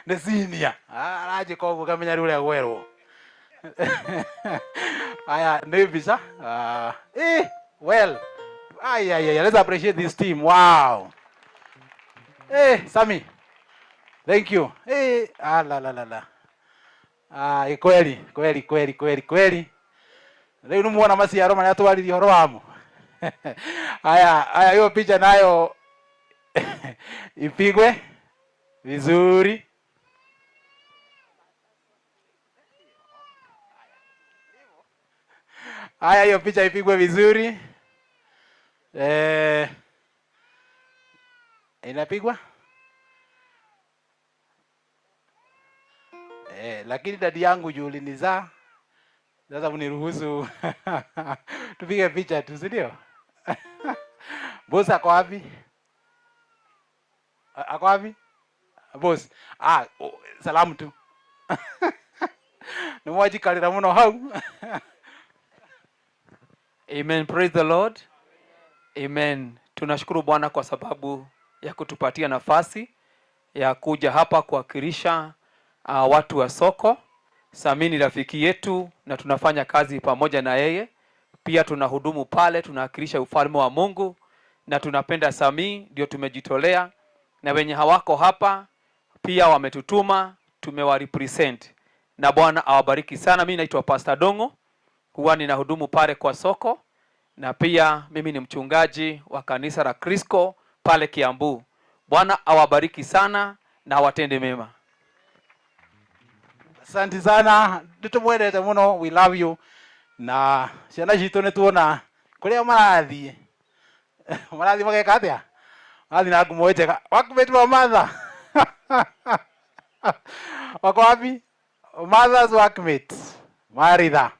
[SPEAKER 6] nĩ senior. Arajĩka ũguo kamenya rĩu ũrĩa gwerwo. Aya, nĩ mbica. Well. Let's appreciate this team. Wow. Sami. Thank you. La. Kweli. Leo numuona maciaro marĩa twaririe horo wamo. Aya hiyo picha nayo ipigwe vizuri. Aya hiyo picha ipigwe vizuri. Inapigwa? Lakini dadi yangu Juli nizaa. Sasa uniruhusu tupige picha tu, si ndio? Boss ako wapi? Ako wapi? Boss. Salamu tu. Nimwajikalira muno hau.
[SPEAKER 22] Amen. Praise the Lord. Amen. Tunashukuru Bwana kwa sababu ya kutupatia nafasi ya kuja hapa kuwakilisha watu wa soko. Sami ni rafiki yetu na tunafanya kazi pamoja na yeye. Pia tunahudumu pale, tunawakilisha ufalme wa Mungu na tunapenda Sami, ndio tumejitolea, na wenye hawako hapa pia wametutuma, tumewarepresent. na Bwana awabariki sana. Mimi naitwa Pastor Dongo, huwa ninahudumu pale kwa soko, na pia mimi ni mchungaji wa kanisa la Crisco pale Kiambu. Bwana awabariki sana na watende mema.
[SPEAKER 6] Asante sana, nitumwendete muno, we love you. Na ciana citũ nĩ tuona kũrĩa marathi mageka atĩa, marathi na ngumo njega. Workmate wa Martha wako wapi? Martha's workmate Maritha.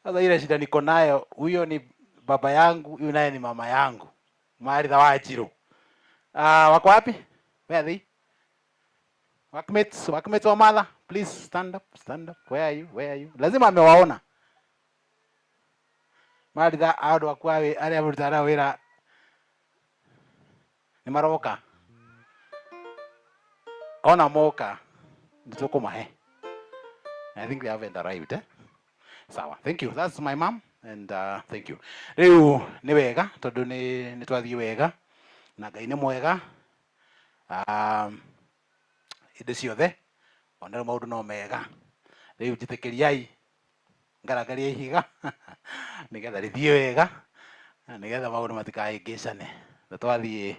[SPEAKER 6] Sasa ile shida niko nayo, huyo ni baba yangu, huyo naye ni mama yangu, Maritha Wanjiru. Wako wapi? Where are they? Workmates wa Martha, please stand up, stand up. Where are you? Lazima amewaona. Maritha ado akwawe ale amurutara wira ni maroka. Ona moka nditoko mahe. I think they haven't arrived, eh? Sawa. Thank you. That's my mom, and thank you. Riu ni wega tondu ni twathie wega na Ngai ni mwega. Inde ciothe onera maundu no mega. Riu jitikiriai ngaragaria ihiga nigetha rithie wega nigetha maundu matikahingicane. Twathie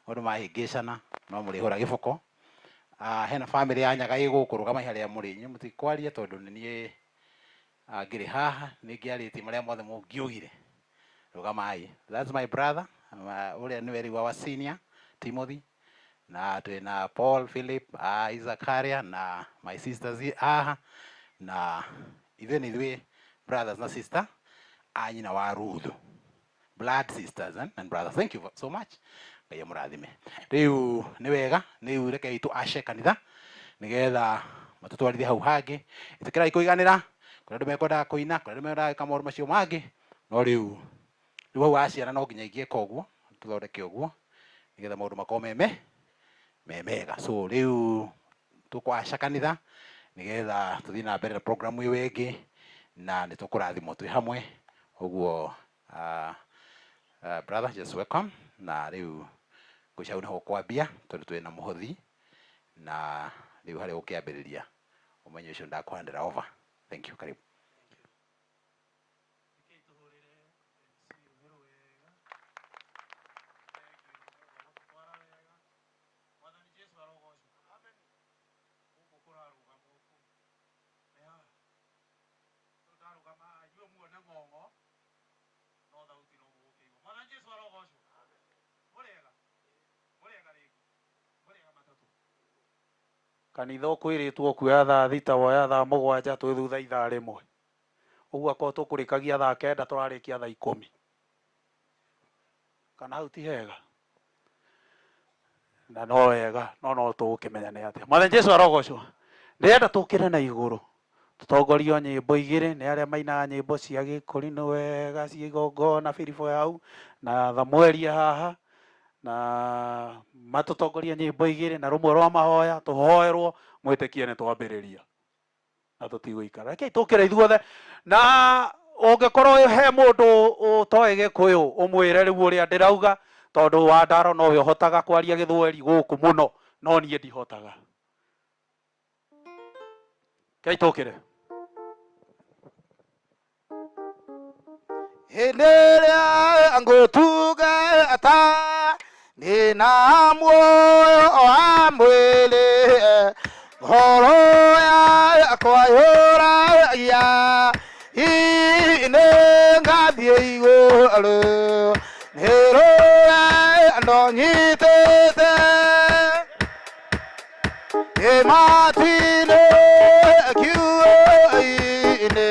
[SPEAKER 6] maundu mahingicana no muri hura giboko. Hena family ya Nyaga igũkũrũgama harĩa mũrĩ inyuĩ mũtikwaria tondu nĩ ngĩrĩ haha nĩngĩarĩtie marĩa mothe mũngiugire. Rũgamai. That's my brother, ũrĩa nĩwe rĩu wa senior Timothy, na twĩna Paul, Philip, Isaacaria na my sisters haha, na ithuĩ brothers na sister anyina wa Ruth, blood sisters and brothers. Thank you so much. Ngai mũrathime. Riu nĩ wega, nĩ reke itu ashe kanitha nigetha matutwarithie hau hangĩ. Itikirai kũiganĩra, kũrĩa andũ mekwenda kũina, kũrĩa andũ mekwenda maũndũ macio mangĩ, no rĩu hau aciara no nginya ingĩka ũguo, tũthondeke ũguo nigetha maũndũ makorwo me mega. So rĩu tũkwasha kanitha nigetha tũthiĩ na mbere na program ĩyo ĩngĩ, na nĩ tũkũrathimwo twĩ hamwe. Ũguo brother, just welcome. Na rĩu ngũcauna ho kwambia tondu twina mũhothi, na rĩu harĩa ũkĩambĩrĩria ũmenye ũcio ndakũhandĩra over. Thank you. Karibu.
[SPEAKER 4] Kanitha ũkwĩrĩtwo kuoya thaa thita woya thaa mũgwanja twĩ thutha ithaa rĩmwe. Ũguo akorwo tũkũrĩkagia thaa kenda tũrarĩkia thaa 10. Kana hau ti hega? Na no wega, no tũgũkĩmenya nĩ atĩa. Mwathani Jesũ arogocwo. Ndĩrenda tũkĩre na igũrũ. Tũtongorio nyĩmbo igĩrĩ nĩ arĩa mainaga nyĩmbo cia gĩkũri nĩ wega cia igongona Filipo hau na Thamweli haha. Na matutongoria nyĩmbo igĩrĩ na rũmwe rwa mahoya tũhoerwo mwĩtĩkie nĩ twambĩrĩria na tũtigũikara. Rekei tũkĩre ithuothe, na ũngĩkorwo he mũndũ ũtoĩ Gĩkũyũ ũmwĩre rĩu ũrĩa ndĩrauga, tondũ wa Ndaro nowe ũhotaga kwaria Gĩthweri gũkũ mũno, no niĩ ndihotaga. Rekei tũkĩre.
[SPEAKER 11] Hĩndĩ ĩrĩa ngũtungata nina muoyo wa mwĩrĩ, ngoro yakwa yũragia nĩ ngathiĩ igũrũ, nĩ rũgendo nyitĩte matu-inĩ kiugo-inĩ,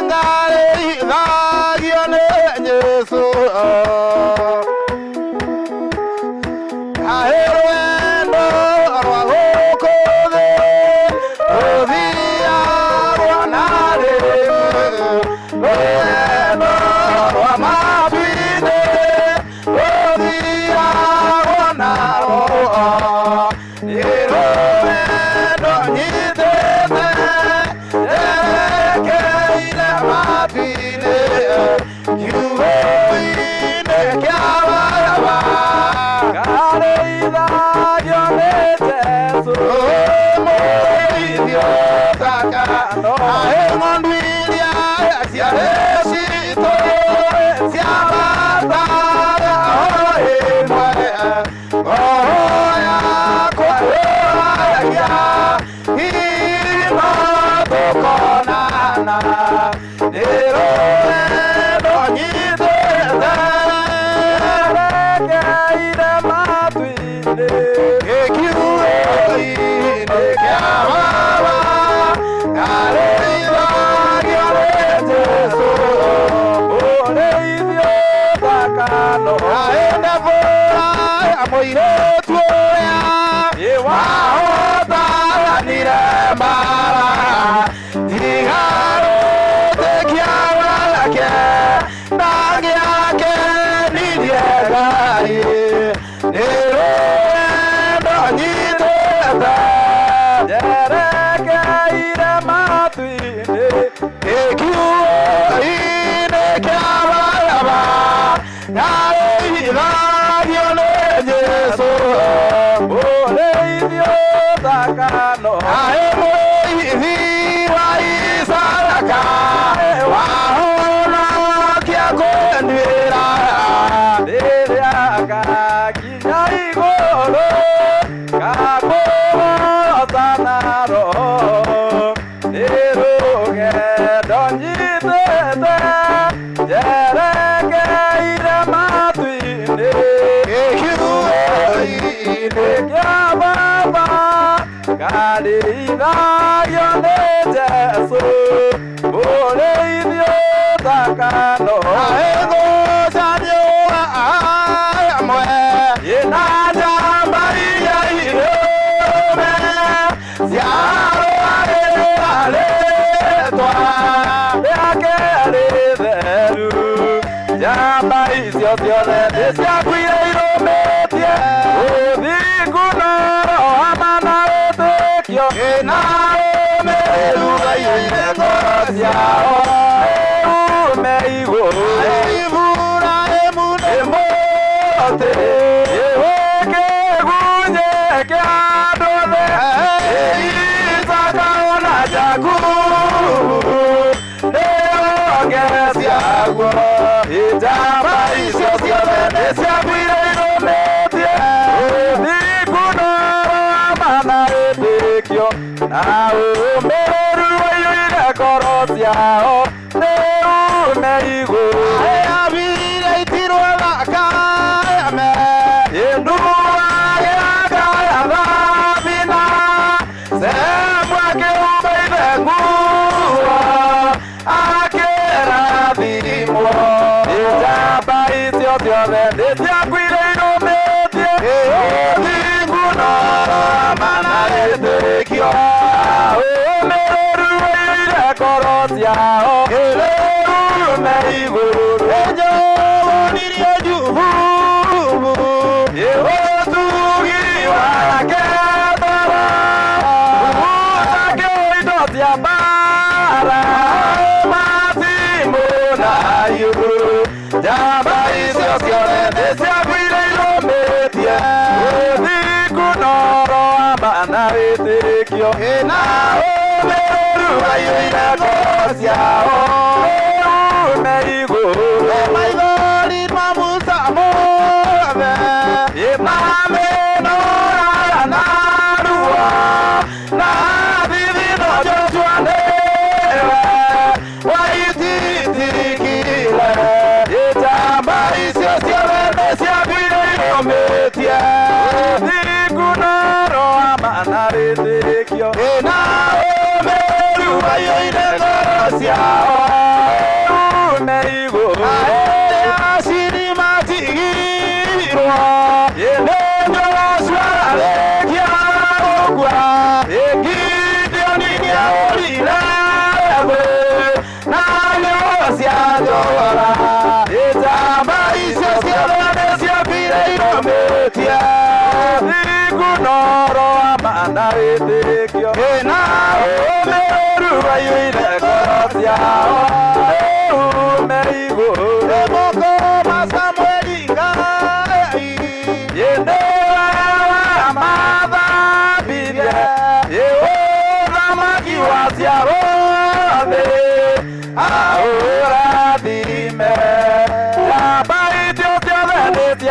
[SPEAKER 11] ngarĩithagio nĩ Jesũ. Rũgendo rwa gũkũ thĩ rũthiagwo na rĩu, rũgendo rwa matu-inĩ rũthiagwo na rũo, nĩ rũgendo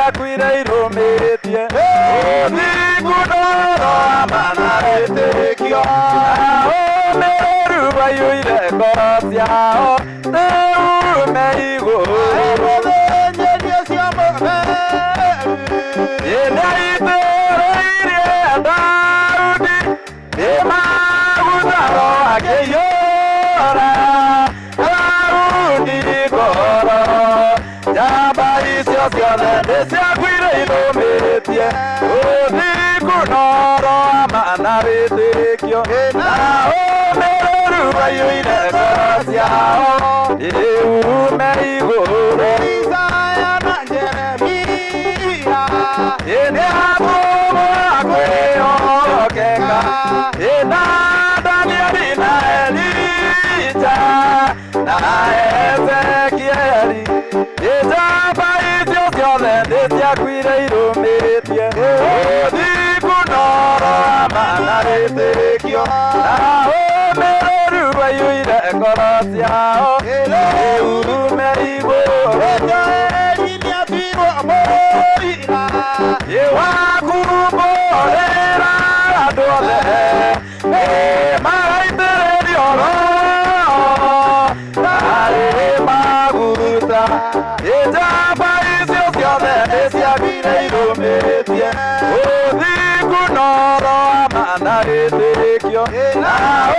[SPEAKER 7] ciakuire irumitie uthiku ndoro amana wĩtĩkio ũmĩrĩru waiyũire ngoro ciao nĩume igũrũ mũthĩnjĩri ũcio mũtheru nĩaitĩrĩirie Daudi nĩmagũtharo akĩiyũra Daudi ngoro njamba icio ciothe nĩciakuire irũmĩtie ũthiku ndoro amana wĩtĩkio na ũmĩrĩru waiyũire ngoro ciao nĩume igũrũ Isaya na Jeremia nĩatũmwo kwĩhokeka na Danieli na Elija na Ezekieli njamba icio ciothe nĩciakuire irũmĩtie ũthiku ndoro amana wĩtĩkio na ũmĩrĩru waiyũire ngoro ciao nĩume igũrũ Joeli nĩatirwo mũira wakumbũrĩra andũ othe magaitĩrĩrio roho narĩ maguta njamba icio ciothe nĩciakuire irũmĩtie ũthiku ndoro amana wĩtĩkio na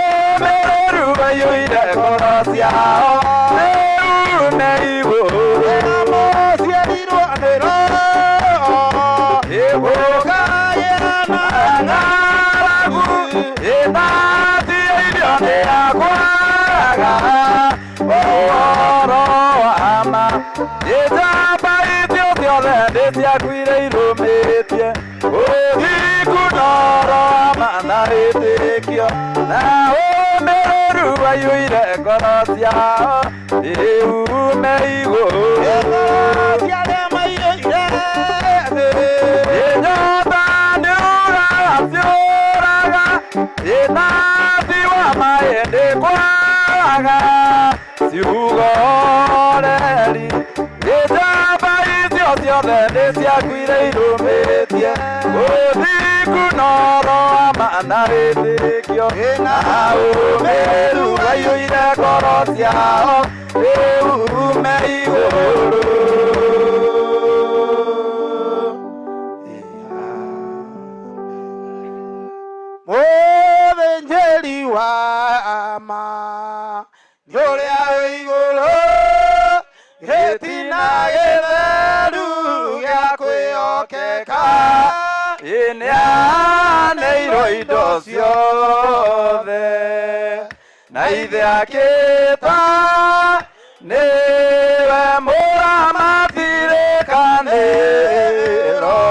[SPEAKER 7] ũmĩrĩru waiyũire ngoro ciao nĩume igũrũ namo ciarirwo nĩ roho ĩgũkaĩra na ng'aragu ĩnathiĩirio nĩ akwaga ũhoro wa ma njamba icio ciothe nĩciakuire irũmĩtie ũthiku ndoro amana wĩtĩkio na ũmĩrĩru waiyũire ngoro ciao nĩume igũrũ ciarĩa maiyũire thĩ nyota nĩũraga ciũraga nathi wa maĩ ndĩkwaga ciugo reri njamba icio ciothe nĩciakuire irũmĩtie ũthiku ndoro amana wĩtĩkio na ũmĩrĩru waiyũire ngoro ciao nĩume igũrũ mũthĩnjĩri wa ma nĩ ũrĩa wĩ igũrũ gĩtina gĩtheru gĩa kwĩhokeka nĩaneirwo indo ciothe na ithe akĩta nĩwe mũramatirĩkanĩro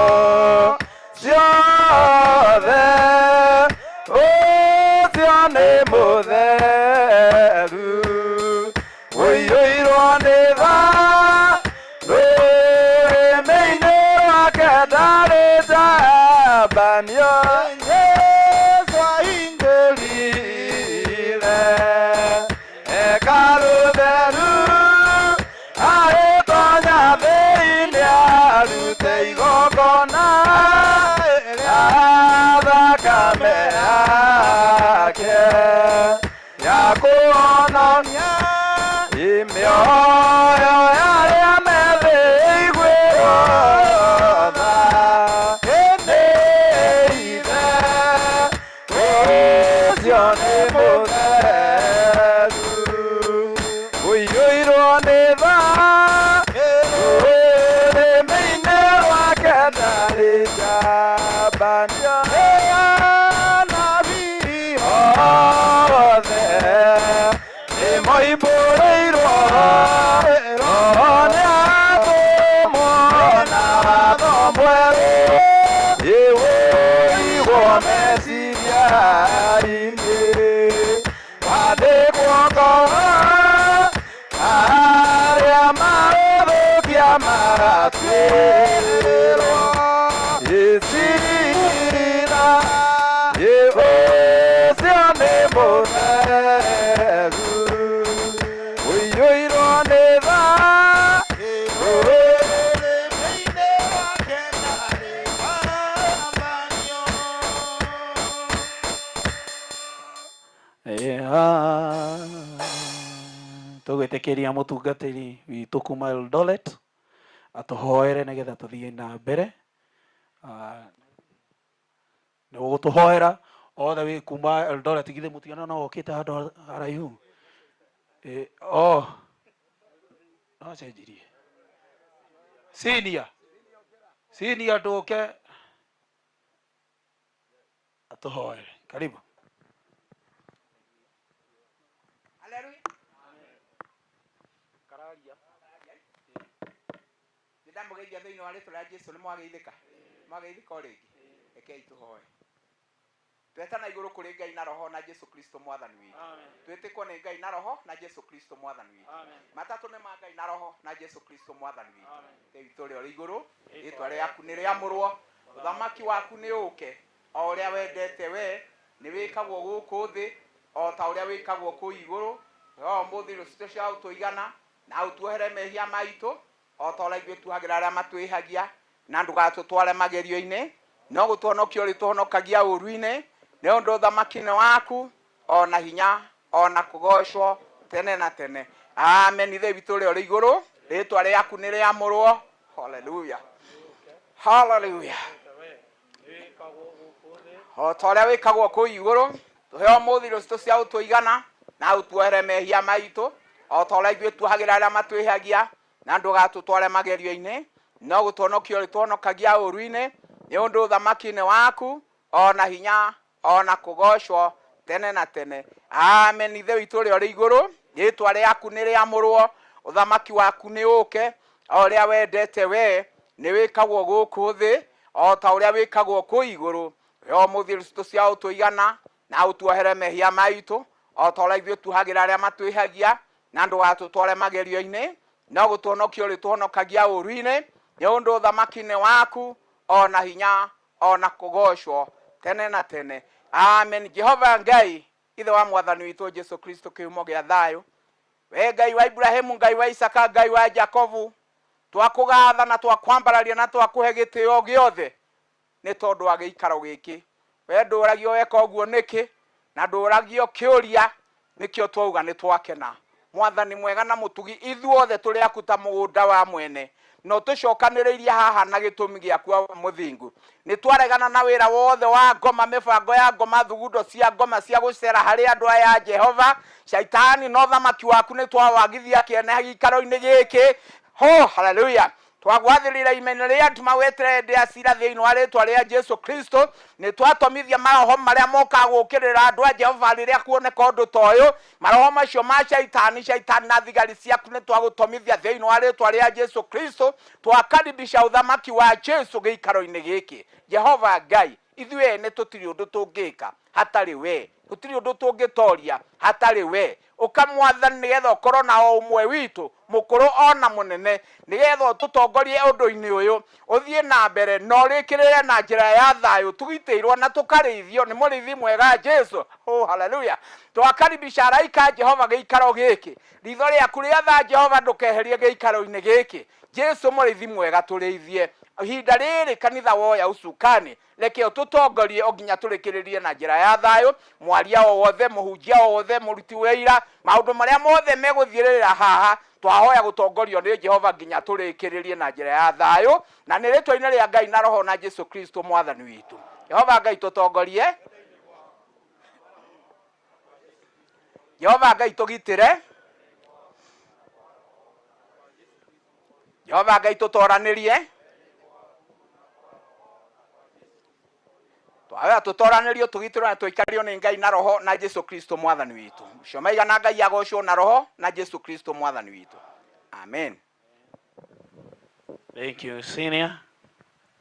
[SPEAKER 7] ciothe ũcio nĩ mũtheru ũiyũirwo nĩ tha rũrĩmĩ-inĩ rwake ndarĩ njambanio Yesu aingĩrire hekarũ theru agĩtonya thĩinĩ arute igongona rĩa thakame yake ya kũhonokia imĩoyo yarĩa methĩ igwĩrwo tha nĩ ithe ũcio nĩ mũtheru ũiyũirwo nĩ tha rũrĩmĩ-inĩ rwake ndarĩ njambanio anabii othe nĩmoimbũrĩirwo roho nĩatũmwo na watho mwerũ ĩwũigwo meciria-inĩ wandĩkwo ngoro arĩa maũthũkia magatuĩrwo ĩcira ũcio nĩ
[SPEAKER 4] tũgwĩtĩkĩria mũtungatĩri witũ kuma Eldoret atũhoere nĩgetha tũthiĩ na mbere. Nĩ ũgũtũhoera othe wĩ kuma Eldoret, githĩ mũtiona no okĩte handũ haraihu? No cenjirie senior ndũke atũhoere. Karibu.
[SPEAKER 1] Ndamugeithia thĩinĩ wa rĩtwa rĩa Jesũ. Nĩ mwageithĩka o rĩngĩ? Rekei tũhoe. Twetana igũrũ kũrĩ Ngai na roho na Jesũ Kristo mwathani witũ. Twĩtĩkwo nĩ Ngai na roho na Jesũ Kristo mwathani witũ. Matatũ nĩ ma Ngai na roho na Jesũ Kristo mwathani witũ. Ngai witũ ũrĩa ũrĩ igũrũ, rĩĩtwa rĩaku nĩ rĩamũrwo, ũthamaki waku nĩ ũke, o ũrĩa wendete we nĩ wĩkagwo gũkũ thĩ o ta ũrĩa wĩkagwo kũu igũrũ. Ũmũthĩ rũciũ cia ũtũigana na ũtuohere mehia maitũ o ta ũrĩa ithuĩ tuohagĩra arĩa matwĩhagia, na ndũgatũtware magerio-inĩ, no gũtũhonokia ũrĩ tũhonokagia ũũru-inĩ, nĩ ũndũ ũthamaki-inĩ waku ona hinya ona kũgocwo tene na tene. Amen. Ithe witũ ũrĩa ũrĩ igũrũ, rĩĩtwa rĩaku nĩ rĩamũrwo. Hallelujah, hallelujah. O ta ũrĩa wĩkagwo kũu igũrũ, tũhe ũmũthĩ rũciũ cia ũtũigana na ũtuohere mehia maitũ o ta ũrĩa ithuĩ tuohagĩra arĩa matwĩhagia, na ndũgatũtware magerio-inĩ, no gũtũhonokia ũrĩ tũhonokagia ũũru-inĩ, nĩ ũndũ ũthamaki-inĩ waku ona hinya ona kũgocwo tene na tene. Amen. Ithe witũ ũrĩa ũrĩ igũrũ, rĩĩtwa rĩaku nĩ rĩamũrwo, ũthamaki waku nĩ ũke, o ũrĩa wendete we nĩ wĩkagwo gũkũ thĩ o ta ũrĩa wĩkagwo kũu igũrũ. Ũmũthĩ rũciũ cia ũtũigana na ũtuohere mehia maitũ o ta ũrĩa ithuĩ tuohagĩra arĩa matwĩhagia, na ndũgatũtware magerio-inĩ, no gũtũhonokia ũrĩ tũhonokagia ũũru-inĩ, nĩ ũndũ ũthamaki-inĩ waku ona hinya ona kũgocwo tene na tene. Amen. Jehova Ngai, ithe wa mwathani witũ Jesũ Kristo, kĩhumo gĩa thayũ, we Ngai wa Ibrahimu, Ngai wa Isaka, Ngai wa Jakobu, twakũgatha na twakwambararia na twakũhe gĩtĩo gĩothe nĩ tondũ wa gĩikaro gĩkĩ. We ndũragio weka ũguo nĩkĩ, na ndũragio kĩũria, nĩkĩo twauga nĩ twakena. Mwathani mwega na mũtugi, ithuothe tũrĩ aku ta mũgũnda wa mwene, no tũcokanĩrĩirie haha na gĩtũmi gĩaku mũthingu. Nĩ twaregana na wĩra wothe wa ngoma, mĩbango ya ngoma, thugundo cia ngoma cia gũcera harĩ andũ aya Jehova. Shaitani no thamaki waku nĩ twawagithia kĩene gĩikaro-inĩ gĩkĩ. Hallelujah. Twagwathĩrĩra imenya rĩa tumawetera hĩndĩ ya cira thĩinĩ wa rĩĩtwa rĩa Jesũ Kristo. Nĩ twatomithia maroho marĩa mokaga gũũkĩrĩra andũ a Jehova rĩrĩa kuoneka ũndũ ta ũyũ. Maroho macio ma shaitani na thigari ciaku nĩ twagũtomithia thĩinĩ wa rĩĩtwa rĩa Jesũ Kristo. Twakaribisha ũthamaki wa Jesũ gĩikaro-inĩ gĩkĩ. Jehova Ngai, ithuĩ ene tũtirĩ ũndũ tũngĩka hatarĩ we, tũtirĩ ũndũ tũngĩtoria hatarĩ we. Ũkamwathani nĩgetha ũkorwo na o ũmwe witũ, mũkũrũ ona mũnene, nĩgetha ũtũtongorie ũndũ-inĩ ũyũ, ũthiĩ na mbere na ũrĩkĩrĩre na njĩra ya thayũ, tũgitĩirwo na tũkarĩithio nĩ mũrĩithi mwega Jesũ. Hallelujah. Twakaribisha araika Jehova gĩikaro gĩkĩ, ritho rĩaku rĩa tha Jehova ndũkeherie gĩikaro-inĩ gĩkĩ. Jesũ mũrĩithi mwega tũrĩithie ihinda rĩrĩ kanitha woya ucukani, reke ũtũtongorie o nginya tũrĩkĩrĩrie na njĩra ya thayũ. Mwaria o wothe, mũhunjia o wothe, mũruti wĩra, maũndũ marĩa mothe megũthiĩrĩra haha, twahoya gũtongorio nĩ Jehova nginya tũrĩkĩrĩrie na njĩra ya thayũ, na nĩ rĩtwa-inĩ rĩa Ngai na roho na Jesũ Kristo mwathani witũ. Jehova Ngai tũtongorie, Jehova Ngai tũgitĩre, Jehova Ngai tũtoranĩrie, twaya tũtoranĩrio tũgitĩrwo na tũikario nĩ Ngai na roho na Jesũ Kristo mwathani witũ. Ũcio maigana Ngai agocwo na roho na Jesũ Kristo mwathani witũ. Amen.
[SPEAKER 4] Thank you senior.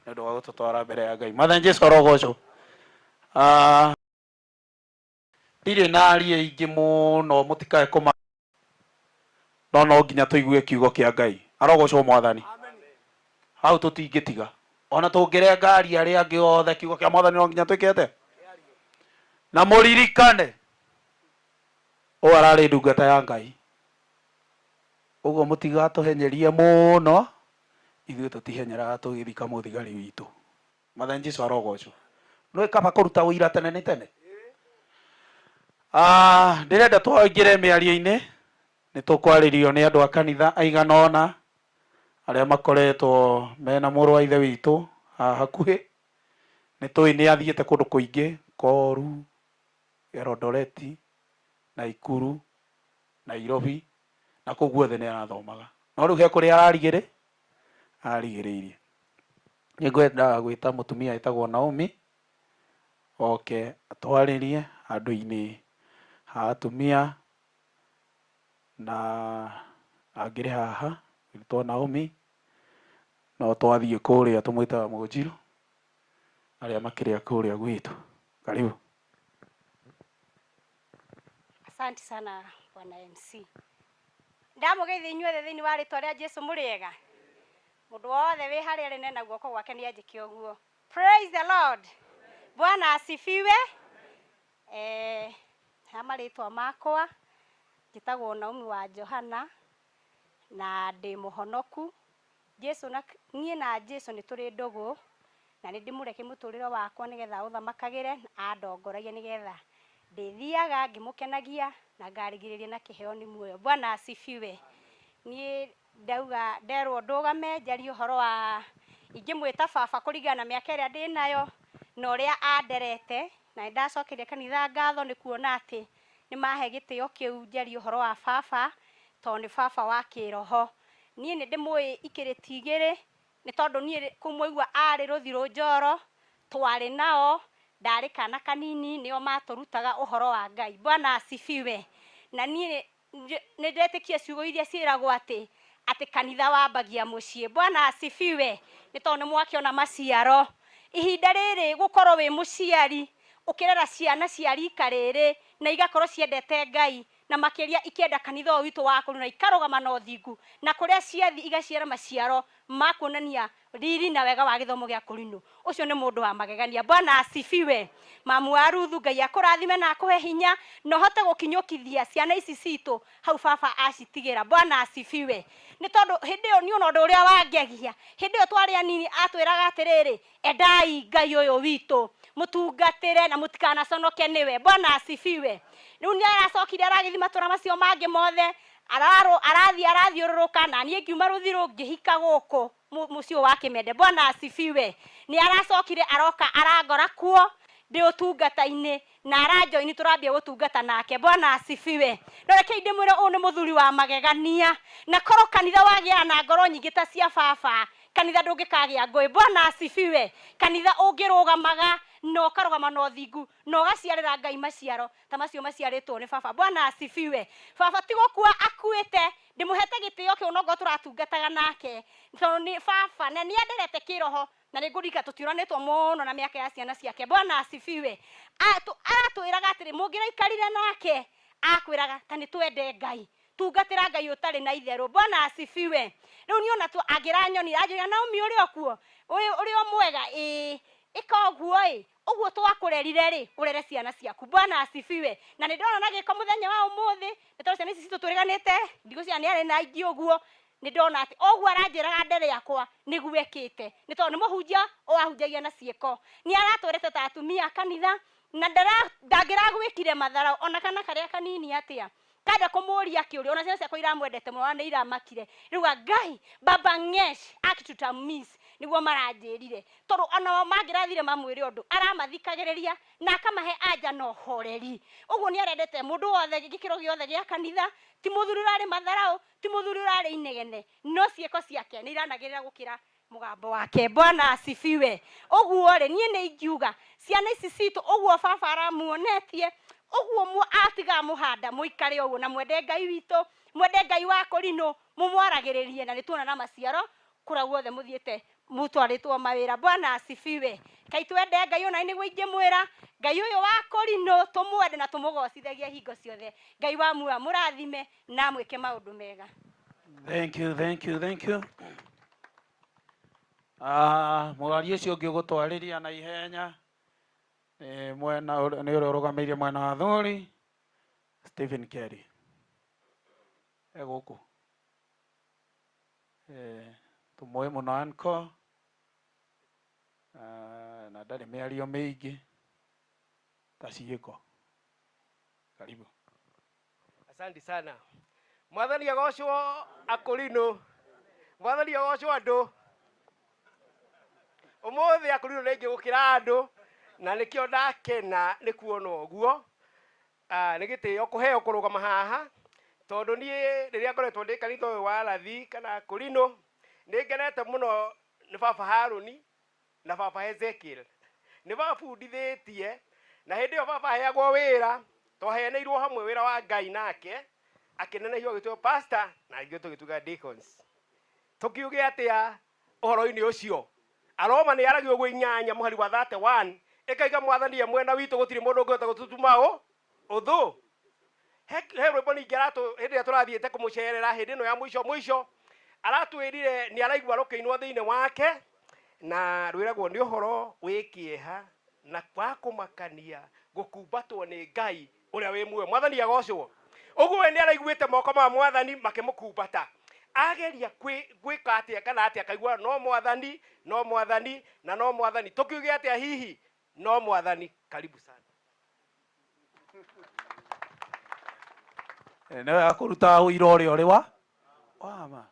[SPEAKER 4] Nĩ ũndũ wa gũtũtwara mbere ya Ngai. Mwathani Jesũ arogocwo. Ndirĩ na aria aingĩ mũno mũtikae kũma, no nginya tũigue kiugo kĩa Ngai. Arogocwo mwathani. Hau tũtingĩtiga. Ona tũngĩrenga aria arĩa angĩ othe, kiugo kĩa mwathani no nginya twĩkĩte. Na mũririkane, ũũ ararĩ ndungata ya Ngai. Ũguo mũtigatũhenyerie mũno, ithuĩ tũtihenyeraga tũgĩthika mũthigari witũ. Mwathani Jesũ arogocwo. Nĩwe kaba kũruta ũira tene nĩ tene. Ndirenda twongere mĩario-inĩ nĩ tũkwarĩrio nĩ andũ a kanitha aigana ũna arĩa makoretwo mena mũrũ wa ithe witũ hakuhĩ. Nĩ tũĩ nĩ athiĩte kũndũ kũingĩ, Koru, Eldoret, Naikuru, Nairobi, na kũu guothe nĩ arathomaga. No rĩu he kũrĩa arigĩrĩirie. Nĩ ngwenda gwĩta mũtumia etagwo Naomi oke atwarĩrie andũ-inĩ ha atumia na angĩrĩ haha wĩtwo Naomi, no twathiĩ kũrĩa tũmwĩtaga Mũnjiru arĩa makĩrĩa kũrĩa gwitũ. Karibu.
[SPEAKER 5] Asante sana Bwana MC. Ndamũgeithia inyuothe thĩinĩ wa rĩtwa rĩa Jesũ mũrĩega. Mũndũ wothe wĩ harĩa arĩ na guoko gwake nĩ anjĩke ũguo. Praise the Lord. Bwana asifiwe. Marĩtwa makwa njĩtagwo Naomi wa Johana na ndĩ mũhonoku. Niĩ na Jesũ nĩ tũrĩ ndũgũ na nĩ ndĩmũreke mũtũrĩre wakwa nĩgetha ũthamakagĩre andongoragia nĩgetha ndĩthiaga ngĩmũkenagia na ngarigĩrĩria na kĩheo nĩ muoyo. Bwana asifiwe. Niĩ ndauga nderwo ndũgame njarie ũhoro wa ingĩmwĩta baba kũringana na mĩaka ĩrĩa ndĩ nayo na ũrĩa anderete, na ndacokeria kanitha ngatho nĩ kuona atĩ nĩ mahe gĩtĩo kĩu njarie ũhoro wa baba tondũ nĩ baba wa kĩroho. Niĩ nĩ ndĩmũĩ ikĩrĩti igĩrĩ nĩ tondũ niĩ kũmũigua arĩ Rũthirũ Njoro, twarĩ nao, ndarĩ kana kanini nĩo matũrutaga ũhoro wa Ngai. Bwana asifiwe. Na niĩ nĩ ndetĩkia ciugo iria ciĩragwo atĩ kanitha wambagia mũciĩ. Bwana asifiwe. Nĩ tondũ nĩ mwakĩona maciaro. Ihinda rĩrĩ gũkorwo wĩ mũciari ũkĩrera ciana cia rika rĩrĩ na igakorwo ciendete Ngai na makĩria ikĩenda kanitha ũyũ witũ wa Korinto na ikarũgama na ũthingu na kũrĩa ciathi igaciara maciaro ma kuonania riri na wega wa gĩthomo gĩa Korinto. Ũcio nĩ mũndũ wa magegania. Bwana asifiwe. Mamu wa Ruthu, Ngai akũrathime na akũhe hinya na ũhote gũkinyũkithia ciana ici citũ hau baba acitigĩra. Bwana asifiwe. Nĩ tondũ hĩndĩ ĩyo nĩ ũndũ ũrĩa wangegia. Hĩndĩ ĩyo twarĩ anini atwĩraga atĩrĩrĩ, endai Ngai ũyũ witũ mũtungatĩre na mũtikanaconoke nĩwe. Bwana asifiwe. Rĩu nĩ aracokire aragĩthi matũra macio mangĩ mothe arathiũrũrũka na niĩ ngiuma Rũthirũ ngĩhika gũkũ mũciĩ wa Kĩmende. Bwana asifiwe. Nĩ aracokire aroka arangora kuo ndĩ ũtungata-inĩ na aranjoini tũrambia gũtungata nake. Bwana asifiwe. Reke ndĩmwĩre ũyũ nĩ mũthuri wa magegania na korwo kanitha wagĩa na ngoro nyingĩ ta cia baba, kanitha ndũngĩkagĩa ngũĩ. Bwana asifiwe. Kanitha ũngĩrũgamaga no karũgama na ũthingu no gaciarĩra Ngai maciaro ta macio maciarĩtwo nĩ baba. Bwana asifiwe. Baba ti gũkua akuĩte, ndĩmũhete gĩtĩo kĩu no ngorwo tũratungataga nake tondũ nĩ baba na nĩ anderete kĩroho na nĩ ngũrika tũtiũranĩtwo mũno na mĩaka ya ciana ciake. Bwana asifiwe. Aratwĩraga atĩrĩ mũngĩraikarire nake akwĩraga ta nĩ twende Ngai, tungatĩra Ngai ũtarĩ na itherũ. Bwana asifiwe. Rĩu nĩ ona angĩranyoni anjĩra Naomi ũrĩ o kuo ũrĩ o mwega ĩka ũguo ũguo twakũrerire rĩ ũrere ciana ciaku. Bwana asifiwe. Na nĩ ndona na gĩko mũthenya wa ũmũthĩ nĩ tondũ ciana ici citũ tũriganĩte ndigũciana nĩ arĩ na aingĩ ũguo nĩ ndona atĩ ũguo aranjĩraga ndere yakwa nĩguo ekĩte nĩ tondũ nĩ mũhunjia ũrahunjagia na ciĩko. Nĩ aratwĩrĩte ta atumia kanitha na ndangĩragwĩkire mathara ona kana karĩa kanini atĩa kada kũmũria kĩũria ona ciana ciakwa iramwendete mũno nĩ iramakire. Rĩu Ngai baba ng'esh akitutamis nĩguo maranjĩrire tondũ ona mangĩrathire mamwĩre ũndũ aramathikagĩrĩria na akamahe anja na ũhoreri. Ũguo nĩ arendete mũndũ wothe gĩkĩro gĩothe gĩa kanitha, ti mũthuri ũrarĩ matharaũ, ti mũthuri ũrarĩ inegene, no ciĩko ciake nĩ iranagĩrĩra gũkĩra mũgambo wake. Bwana asifiwe. Ũguo rĩ niĩ nĩ ingiuga ciana ici citũ ũguo baba aramuonetie ũguo atiga mũhanda mũikare ũguo na mwende Ngai witũ, mwende Ngai wa Korinto, mũmwaragĩrĩrie na nĩ tuona na maciaro kũrĩa guothe mũthiĩte mũtwarĩtwo mawĩra. Bwana asifiwe. Kai twende Ngai ona nĩguo ingĩmwĩra Ngai ũyũ wa Korinto tũmwende na tũmũgocithagie hingo ciothe. Ngai wa muoyo mũrathime na mwĩke maũndũ mega.
[SPEAKER 4] Thank you. Mũrari ũcio ũngĩ ũgũtwarĩria na ihenya mwena nĩ ũrĩa ũrũgamĩirie mwena wa thũri Stephen Kelly gũkũ tũmũĩ mũno anko na ndarĩ mĩario mĩingĩ ta ciĩko Karibu.
[SPEAKER 8] Asante sana. Mwathani agocwo akulino. Mwathani agocwo andu. Umuthi akulino ningi gukira andu na nikio ndakena ni kuona uguo. Ni gitio kuheo kurugama haha tondu ni riria ngoretwo ndi kanitha uyu wa Arathi kana Akulino ningenete muno ni baba Haruni na baba Ezekiel. Ni babundithitie na hindi yo baba heagwo wira twaheneirwo hamwe wira wa Ngai nake akinenehio gitwo pastor na ingĩ tugituga deacons. Tukiuge atia uhoro-ini ucio Aroma ni aragio gwe 8 muhari wa 31 ikaiga mwathani ye mwena witu gutiri mundu ngota gututuma uthu he rwimbo ningi hindi turathiite kumucerera hindi no ya mwisho aratwirire ni araigua rukiinwo thiine wake na rwiragwo ni uhoro wikieha na kwa kumakania gukumbatwo ni Ngai uria wi muoyo. Mwathani agocwo uguo we ni araiguite moko ma mwathani makimukumbata ageria gwika atia kana atia akaigua no mwathani na no mwathani tukiuge atia hihi no mwathani. Karibu sana.
[SPEAKER 4] Newe akuruta uira uria uri wa ma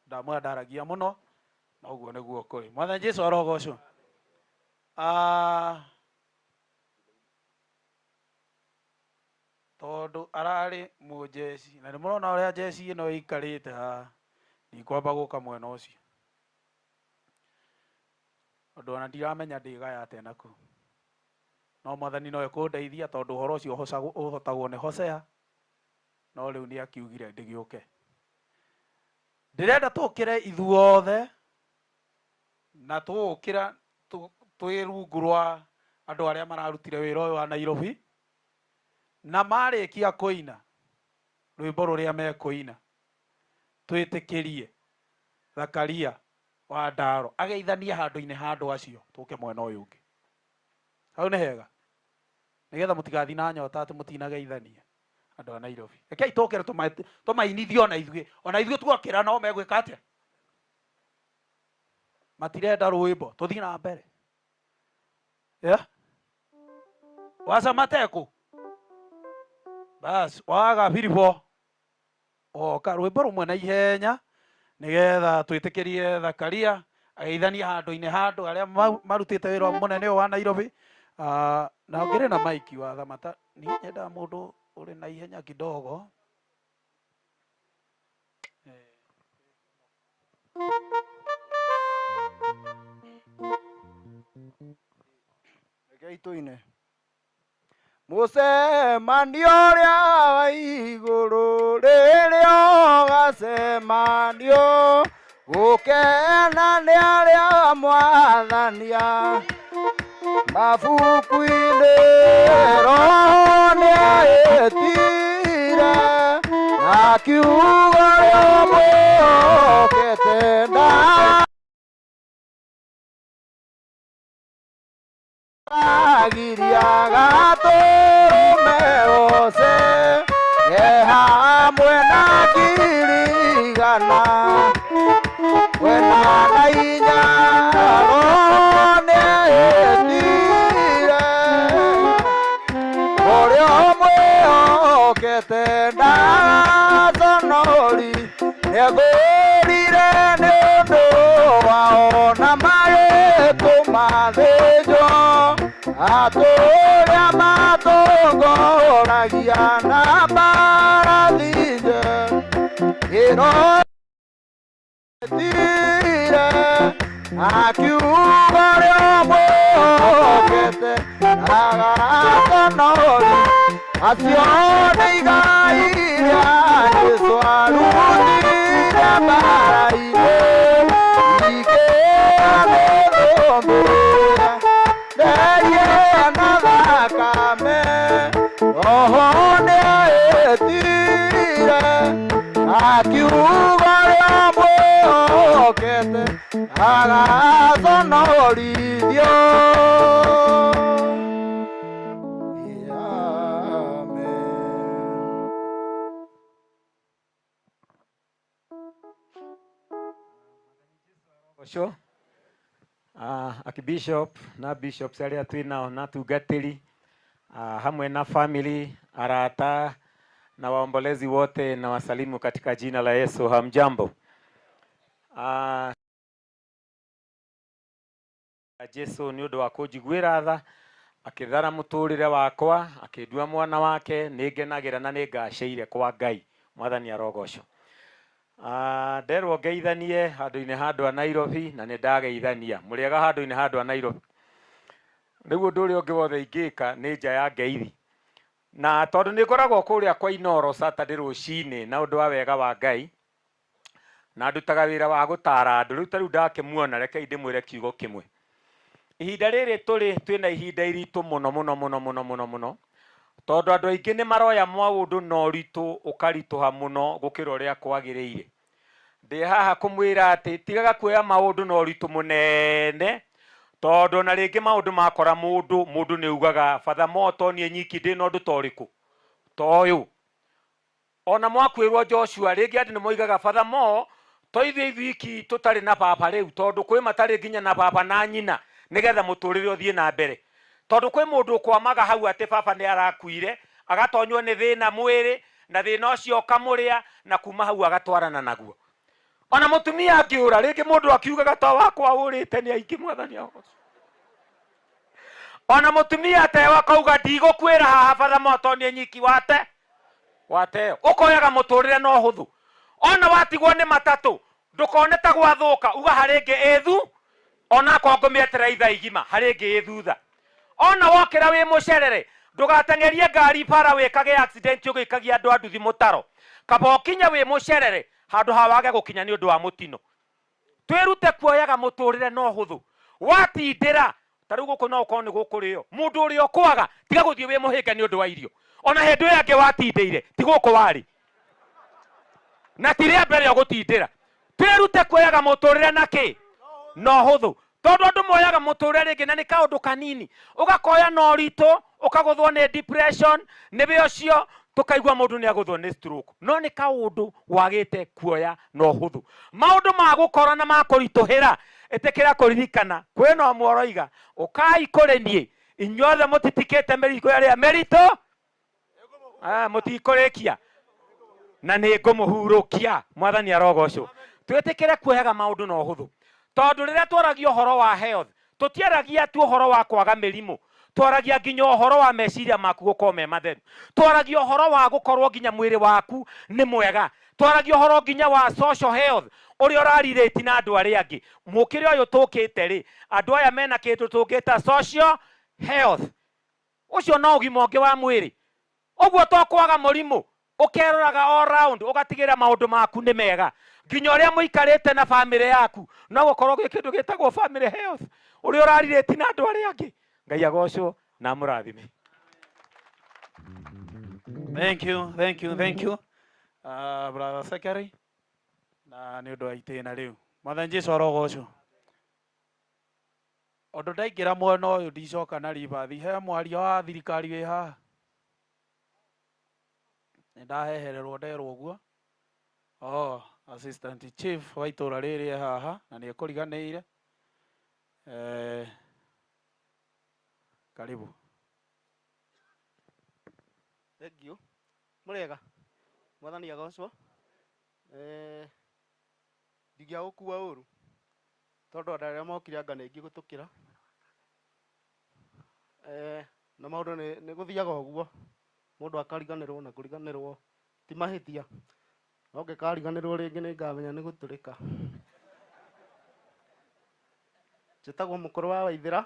[SPEAKER 4] ndamwe ndaragia muno na uguo niguo kuri. Mwathani Jesu arogocwo. Tondu arari mujeci na ni murona uria jeci ino ikarite ha ni kwamba guka mwena ucio undu ona ndiramenya ndigaya ate naku no mwathani no ekundeithia tondu uhoro ucio uhotagwo ni Hosea no riu ni akiugire ndigiuke. Ndirenda tukire ithuothe na tukira twi rungu rwa andu aria mararutire wira uyu wa Nairobi na marikia kuina rwimbo ruria mekuina twitikirie Zakaria wa Ndaro ageithania handu-ini handu acio tuke mwena uyu ungi hau ni hega nigetha mutigathi na nyota ati mutinageithania andu a Nairobi. Rekei tukire tumainithio ona ithuĩ tuokĩra no megwĩka atĩa matirenda rwĩmbo tuthii na mbere waca mateku bas waga Filipo oka rwĩmbo rumwe na ihenya nigetha twĩtĩkĩrie Zakaria ageithania handu-ini handu aria marutĩte wĩra mũnene wa Nairobi. Na ngire na maiki wa Thamata ni nyenda mundu uri na ihenya kidogo.
[SPEAKER 21] Rekei tuine mucemanio ũrĩa wa igũrũ rĩrĩa ũgacemanio gũkena nĩ arĩa mwathania mabuku-inĩ Roho nĩaĩtire na kiugo rĩa mwĩhokete ndagiria gatũrũme gose hamwe na ngirigana wena na inya Roho nĩaĩtire ũrĩa mwĩhokete ndaconori nĩagũrire nĩ ũndũ wao na marĩtũ mathĩnjwo atũrĩa matongoragia na mbarathi njĩra akiuga rĩa mwĩhokete agaconori acio nĩ igai rĩa Jesũ arutire mbara-inĩ ikĩamĩthũmbũra nderie na thakame Roho nĩaĩtire akiuga rĩa mwĩhokete agaconorithio.
[SPEAKER 9] Osho akibishop na bishops aria twinao na tungatĩri hamwe na family arata na waombolezi wote na wasalimu katika jina la Yesu. Hamjambo. Jesu ni undu wa kunjiguira tha akithara muturire wakwa akindua mwana wake ningenagira na ningaceire kwa Ngai. Mwathani arogocwo. Nderwo ngeithanie handu-ini handu a Nairobi na nindageithania. Muriega handu-ini handu a Nairobi. Riu undu uria ungi wothe ingika ni nja ya ngeithi. Na tondu ni ngoragwo kuria kwa Inoro Saturday rucini na undu wa wega wa Ngai na ndutaga wira wa gutara andu. Riu tariu ndakimuona reke ndimwire kiugo kimwe. Ihinda riri twina ihinda iritu muno tondu andu aingi ni maroya maundu no ritu ukarituha muno gukira uria kwagiriire. Ndi haha kumwira ati tigaga kuoya maundu no ritu munene tondu na ringi maundu makora mundu ni ugaga Father Moto nie nyiki ndi no ndu toriku toyu. Ona mwakwirwo Joshua ringi andi ni moigaga Father Mo toithie ithiki tutari na papa riu tondu kwi matari nginya na papa na nyina nigetha muturire uthie na mbere. Tondu kwi mundu kwamaga hau ati papa ni arakuire agatonywo ni thina mwiri na thina ucio kamuria na kuma hau agatwarana naguo. Ona mutumia akiura ringi mundu akiugaga to wakwa urite ni aingi. Mwathani ago. Ona mutumia atewa kauga ndigukwira haha Father Moto ni nyiki wate ukoyaga muturire no huthu. Ona watigwo ni matatu ndukone ta gwathuka uga haringi ethu ona kongomietere itha igima haringi ithutha. Ona wokira wi mucerere ndugatengerie ngari para wikage accident ugikagia andu anduthi mutaro kaba ukinya wi mucerere handu hawage gukinya ni undu wa mutino. Twirute kuoyaga muturire no huthu watindira tariu guku no ukoni gukurio mundu uri okwaga tiga guthie wi muhinga ni undu wa irio. Ona hindu yake watindeire ti guku wari na tiria mbere ogutindira. Twirute kuoyaga muturire naki no huthu tondu andu moyaga muturire ringi na ni kaundu kanini ugakoya no rito ukaguthwo ni depression ni be ucio tukaigwa mundu ni aguthwo ni stroke. No ni kaundu wagite kuoya no huthu. Maundu ma gukora na ma kurituhira etekera kuririkana kwino mworoiga ukai kurenie inyothe mutitikite merigo yaria merito mutikurikia na ni ngumuhurukia. Mwathani arogocwo. Twetekere kuoyaga maundu no huthu tondu riria twaragia uhoro wa health tutiaragia tu uhoro wa kwaga mirimu twaragia nginya uhoro wa meciria maku gukorwo me matheru. Twaragia uhoro wa gukorwo nginya mwiri waku ni mwega. Twaragia uhoro nginya wa social health uri urarireti na andu aria angi. Mukire uyu tukite ri andu aya mena kindu tungita social health ucio no ugima ungi wa mwiri. Uguo to kwaga murimu ukeroraga all round ugatigira maundu maku ni mega nginya uria muikarite na family yaku no gukorwo kindu gitagwo family health uri urarireti na andu aria angi. Ngai agocwo na murathime.
[SPEAKER 4] Thank you brother Sekari na ni undu wa itina riu. Mwathani Jesu arogocwo. Undu ndaingira mwena uyu ndicoka na ribathi he mwaria wa thirikari wi haha ndahehererwo nderwo guo. Assistant Chief wa itura riri haha na ni ekuriganiire. Karibu.
[SPEAKER 10] Thank you. Murega. Mwathani agocwo. Ndigia gukua uru. Tondu andu aria mokire anga ni ingi gutukira. Na maundu ni guthiaga uguo. Mundu akariganirwo na kuriganirwo ti mahitia. Oke kariganirwo ringi ni ngamenya ni guturika. Njitagwo mukuru wa Waithira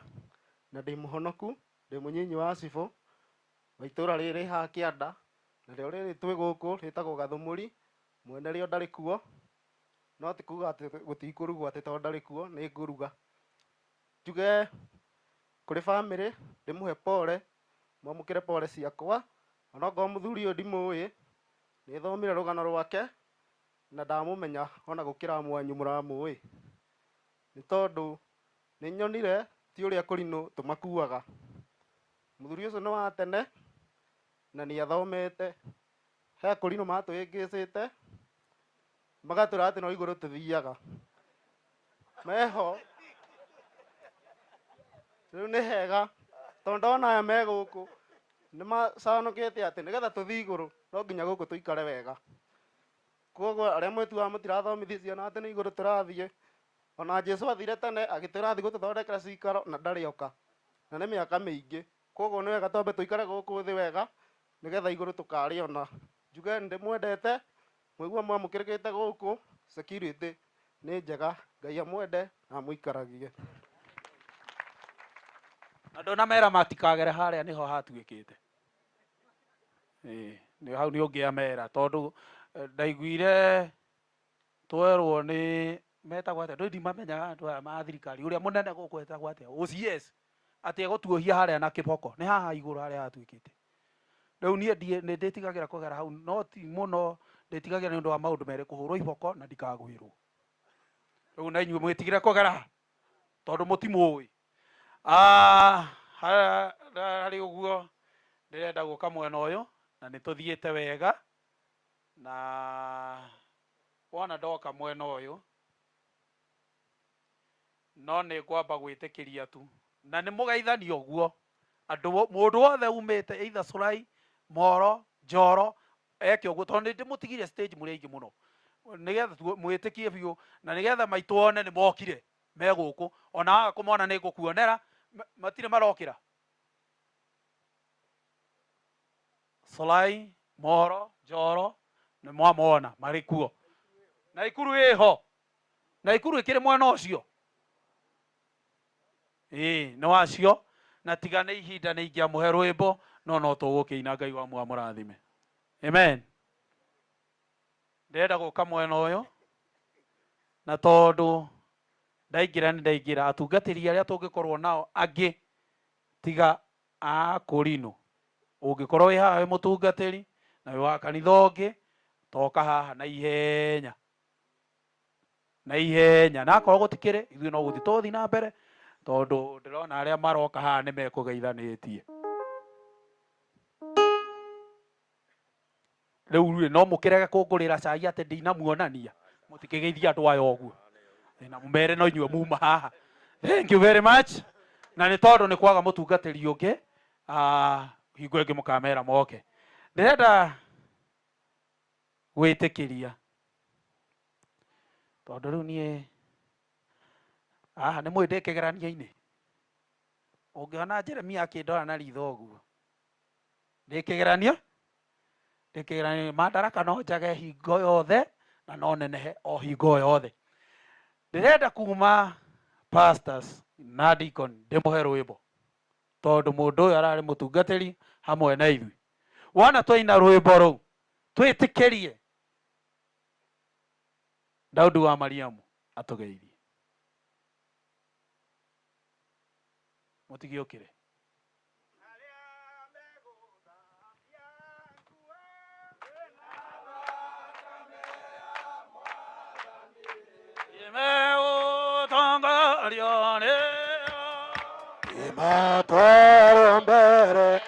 [SPEAKER 10] na ndi muhonoku ndi munyinyi wa Cibũ wa itura riri ha Kianda na rio riri twi guku ritagwo Gathumuri. Mwene rio ndari kuo no ti kuga ati gutikurugwo ati tondu ndari kuo ni nguruga. Njuge kuri family ndimuhe pole mwamukire pole ciakwa ona ngo muthuri uyu ndimui ni thomire rugano rwake na ndamumenya ona gukira mwanyu muramui ni tondu ni nyonire ti uria kurinu tumakuaga. Muthuri ucio ni wa tene na ni athomete he kurinu matwingicite magatura ati no iguru tuthiaga meho riu ni hega tondu ona aya me guku nĩ macanũkĩte atĩ nĩgetha tũthiĩ igũrũ no nginya gũkũ tũikare wega. Koguo arĩa mwĩtuaga mũtirathomithia ciana atĩ nĩ igũrũ tũrathiĩ. Ona Jesũ athire tene agĩtwĩra athiĩ gũtũthondekera cikaro na ndarĩ oka. Na nĩ mĩaka mĩingĩ. Koguo nĩ wega twambe tũikare gũkũ thĩ wega nĩgetha igũrũ tũkarĩona. Njuge ndĩmwendete, mũigua mwamũkĩrĩkĩte gũkũ, security nĩ njega, Ngai amwende na mũikaragie.
[SPEAKER 4] Na ndonamera matikagere harĩa niho hatuĩkĩte. Nĩ hau nĩ ũngĩamera tondũ ndaiguire twerwo nĩ metagwo atĩa, ndĩ ndimamenyaga andũ aya ma thirikari, ũrĩa mũnene gũkũ etagwo atĩa, OCS, atĩ egũtuohia harĩa na kĩboko, nĩ haha igũrũ harĩa hatuĩkĩte. Rĩu niĩ nĩ ndĩtigagĩra kũgera hau, no ti mũno ndĩtigagĩra nĩ ũndũ wa maũndũ merĩ, kũhũrwo iboko na ndikagwĩrwo. Rĩu na inyuĩ mwĩtigĩre kũgera tondũ mũtimũĩ. Harĩ ũguo ndĩrenda gũka mwena ũyũ na nĩ tũthiĩte wega, na wona ndoka mwena ũyũ no nĩ ngwamba gwĩtĩkĩria tu, na nĩ mũgeithani ũguo andũ, mũndũ wothe umĩte either Solai, Moro, Njoro, eke ũguo tondũ nĩ ndĩmũtigire stage mũrĩ aingĩ mũno, nĩgetha mwĩtĩkie biũ na nĩgetha maitũ one nĩ mokire me gũkũ, ona waga kũmona nĩ ngũkuonera, matirĩ marokĩra. Solai, Moro, Njoro nĩ mwamona marĩ kuo. Naikuru ĩho, Naikuru ĩkĩrĩ mwena ũcio. Nĩ wacio, na tiga nĩ ihinda nĩ ingĩamũhe rwĩmbo no tũgũkĩina, Ngai wa mũrathime. Amen. Ndĩrenda gũka mwena ũyũ na tondũ ndaingĩra nĩ ndaingĩra, atungatĩri arĩa tũngĩkorwo nao angĩ tiga a Kũrinũ. Ũngĩkorwo wĩ haha wĩ mũtungatĩri na wĩ wa kanitha ũngĩ, toka haha na ihenya, na ihenya, na akorwo gũtikĩrĩ ithuĩ no gũthiĩ tũgũthiĩ na mbere tondũ ndĩrona arĩa maroka haha nĩ mekũgeithanĩtie. Rĩu no mũkĩrege kũngũrĩra cai atĩ ndinamuonania, mũtikĩgeithia andũ aya ũguo na mũmere no inyuĩ muma haha. Thank you very much. Na nĩ tondũ nĩ kwaga mũtungatĩri ũngĩ, hingo ĩngĩ mũkamera moke. Ndĩrenda gwĩtĩkĩria tondũ rĩu niĩ nĩ mwĩ ndĩ kĩgerania-inĩ. Ũngĩona Jeremia akĩndora na ritho ũguo, ndĩ kĩgeranio, ndĩ kĩgeranio, Madaraka no njage hingo yothe na no nenehe o hingo yothe. Ndĩrenda kuma pastors na deacon ndĩmũhe rwĩmbo tondũ mũndũ ũyũ ararĩ mũtungatĩri hamwe na ithuĩ. Wona twaina rwĩmbo rũu twĩtĩkĩrie Daudi wa Mariamu atũgeithie. Mũtigĩũkĩre.
[SPEAKER 7] Matwaro mbere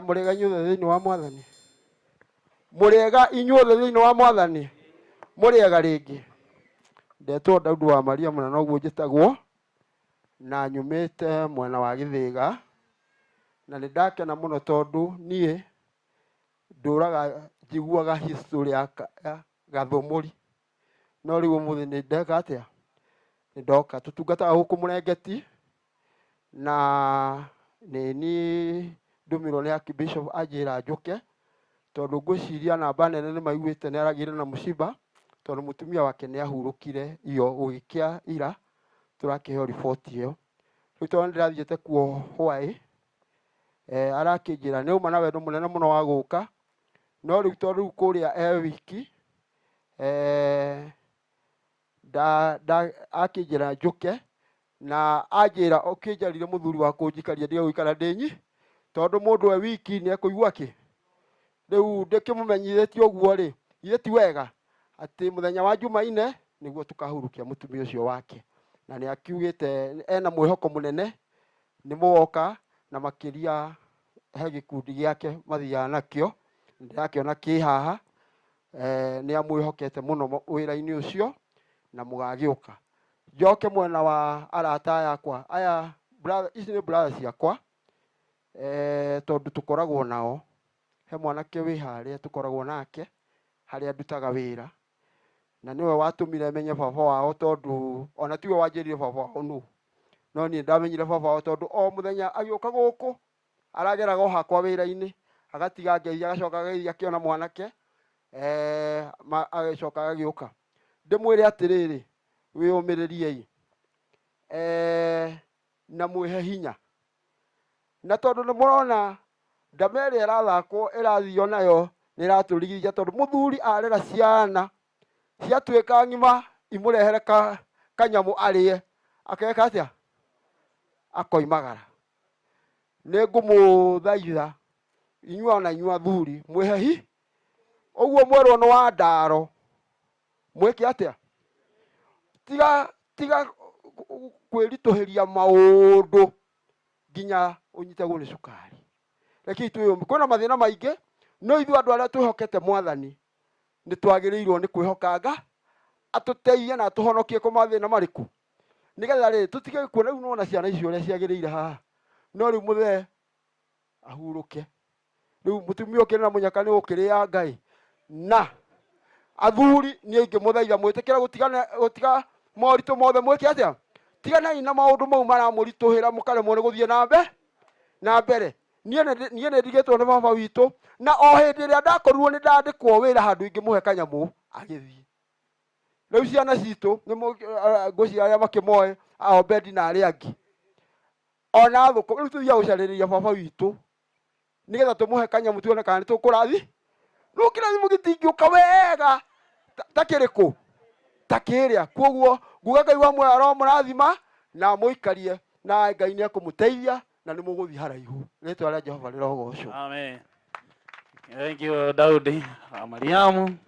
[SPEAKER 12] Mũrĩega inyuothe thĩinĩ wa Mwathani. Mũrĩega inyuothe thĩinĩ wa Mwathani. Mũrĩega rĩngĩ. Ndetwo Daudi wa Maria mũna noguo njĩtagwo na nyumĩte mwena wa Gĩthĩga, na nĩ ndakena mũno tondũ niĩ ndũraga njiguaga history ya Gathũmũri, no rĩu ũmũthĩ nĩ ndeka atĩa, nĩ ndoka tũtungataga gũkũ Mũrengeti, na nĩ niĩ ndũmĩrwo nĩ Archbishop anjĩra njũke tondũ ngwĩciria namba nene nĩ maiguĩte nĩ aragĩire na mũciba tondũ mũtumia wake nĩ ahurũkire iyo gũgĩkĩa ira, tũrakĩheo riboti ĩyo. Rĩu tondũ nĩ ndĩrathiĩte kuo hwaĩ, arakĩnjĩra nĩ uma na wendo mũnene mũno wa gũka, no rĩu tondũ rĩu kũrĩa wiki akĩnjĩra njũke, na anjĩra ũkĩnjarire mũthuri wa kũnjikaria ndige gũikara ndĩnyi tondũ mũndũ wiki nĩ ekũigua kĩ. Rĩu ndĩkĩmũmenyithĩtie ũguo rĩ, ithe ti wega atĩ mũthenya wa Jumaine nĩguo tũkahurũkia mũtumia ũcio wake, na nĩ akiugĩte ena mwĩhoko mũnene nĩ mũgoka, na makĩria he gĩkundi gĩake mathiaga nakĩo, ndĩrakĩona kĩ haha, nĩ amwĩhokete mũno wĩra-inĩ ũcio na mũgagĩũka. Njoke mwena wa arata yakwa aya, ici nĩ brother ciakwa, tondũ tũkoragwo nao, he mwanake wĩ harĩa tũkoragwo nake harĩa ndutaga wĩra, na niwe watũmire menye baba wao tondũ ona tiwe wanjĩrire baba wao no niĩ ndamenyire baba wao tondũ o mũthenya agĩũka gũkũ arageraga o hakwa wĩra-inĩ agatiga ngeithi agacoka ageithi akĩona mwanake agĩcoka agĩũka. Ndĩmwĩre atĩrĩrĩ, wĩyũmĩrĩriei na mwĩhe hinya, na tondũ nĩ mũrona ndama ĩrĩa ĩrathakwo ĩrathio nayo nĩ ĩratũrigithia tondũ mũthuri arera ciana ciatuĩka ng'ima imũrehere kanyamũ arĩe, akeka atĩa, akoimagara. Nĩ ngũmũthaitha inyuĩ ona inyuĩ athuri mwĩhehi, ũguo mwerwo nĩ wa ndaro mwĩke atĩa, tiga kwĩritũhĩria maũndũ nginya ũnyitagwo nĩ cukari. Rekei twĩyũmie, kwĩna mathĩna maingĩ, no ithuĩ andũ arĩa twĩhokete Mwathani nĩ twagĩrĩirwo nĩ kwĩhokanga atũteithie na atũhonokie kũ mathĩna marĩkũ, nĩgetha rĩ tũtige kuona rĩu nona ciana icio ũrĩa ciagĩrĩire haha, no rĩu mũthee ahurũke. Rĩu mũtumia ũkĩrĩ na mũnyaka nĩ ũkĩrĩa Ngai, na athuri niĩ ingĩmũthaitha mwĩtĩkĩre gũtiga moritũ mothe mwĩke atĩa, tiganai na maũndũ mau maramũritũhĩra mũkaremwo nĩ gũthiĩ na mbere. Niĩ nĩ ndigĩtwo nĩ baba witũ, na o hĩndĩ ĩrĩa ndakorirwo nĩ ndandĩkwo wĩra handũ ingĩmũhe kanyamũ agĩthiĩ. Rĩu ciana citũ ngwĩciria arĩa makĩmoĩ Obedi na arĩa angĩ ona thũkũ, rĩu tũthiaga gũcarĩrĩria baba witũ nĩgetha tũmũhe kanyamũ tuone kana nĩ tũkũrathi. Rĩu kĩrathimo gĩtingĩũka wega ta kĩrĩkũ, ta kĩrĩa. Kuoguo nguga Ngai wa muoyo aromũrathima na mũikarie, na Ngai nĩ ekũmũteithia na nĩ mũgũthiĩ haraihu. Rĩtwa rĩa Jehova rĩrogocwo.
[SPEAKER 4] Amen. Thank you Daudi Mariamu.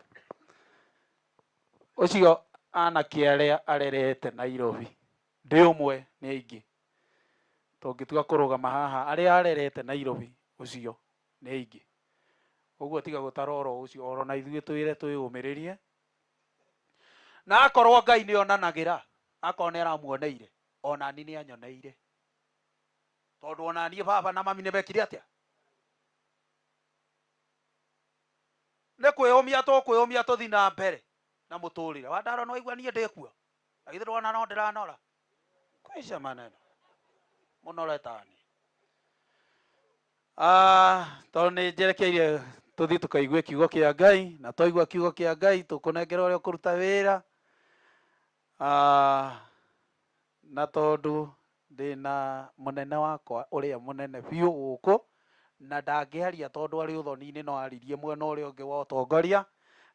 [SPEAKER 4] Ucio anake aria arerete Nairobi ndi umwe ni aingi tungitua kurugama haha aria arerete Nairobi ucio ni aingi uguo tiga gutaroro ucio oro na ithuĩ twire twĩũmĩrĩrie na akorwo Ngai nĩ onanagira akorwo nĩ aramuoneire ona ni nĩ anyoneire tondu ona niĩ baba na mami nĩ bekire atĩa nĩ kwĩyũmia tũthi na mbere na mũtũrĩre wandaro no igua niĩ ndĩkuo agithĩ ndwana no ndĩranora kwisha maneno mũnoretani tondũ nĩ njerekeire tũthi tũkaigue kiugo kĩa Ngai na twaigua kiugo kĩa Ngai tũkũnengera ũrĩa ũkũruta wĩra na tondũ ndĩna mũnene wakwa ũrĩa mũnene biũ gũkũ na ndangĩaria tondũ arĩ ũthoni-inĩ no aririe mwena ũrĩa ũngĩ wa ũtongoria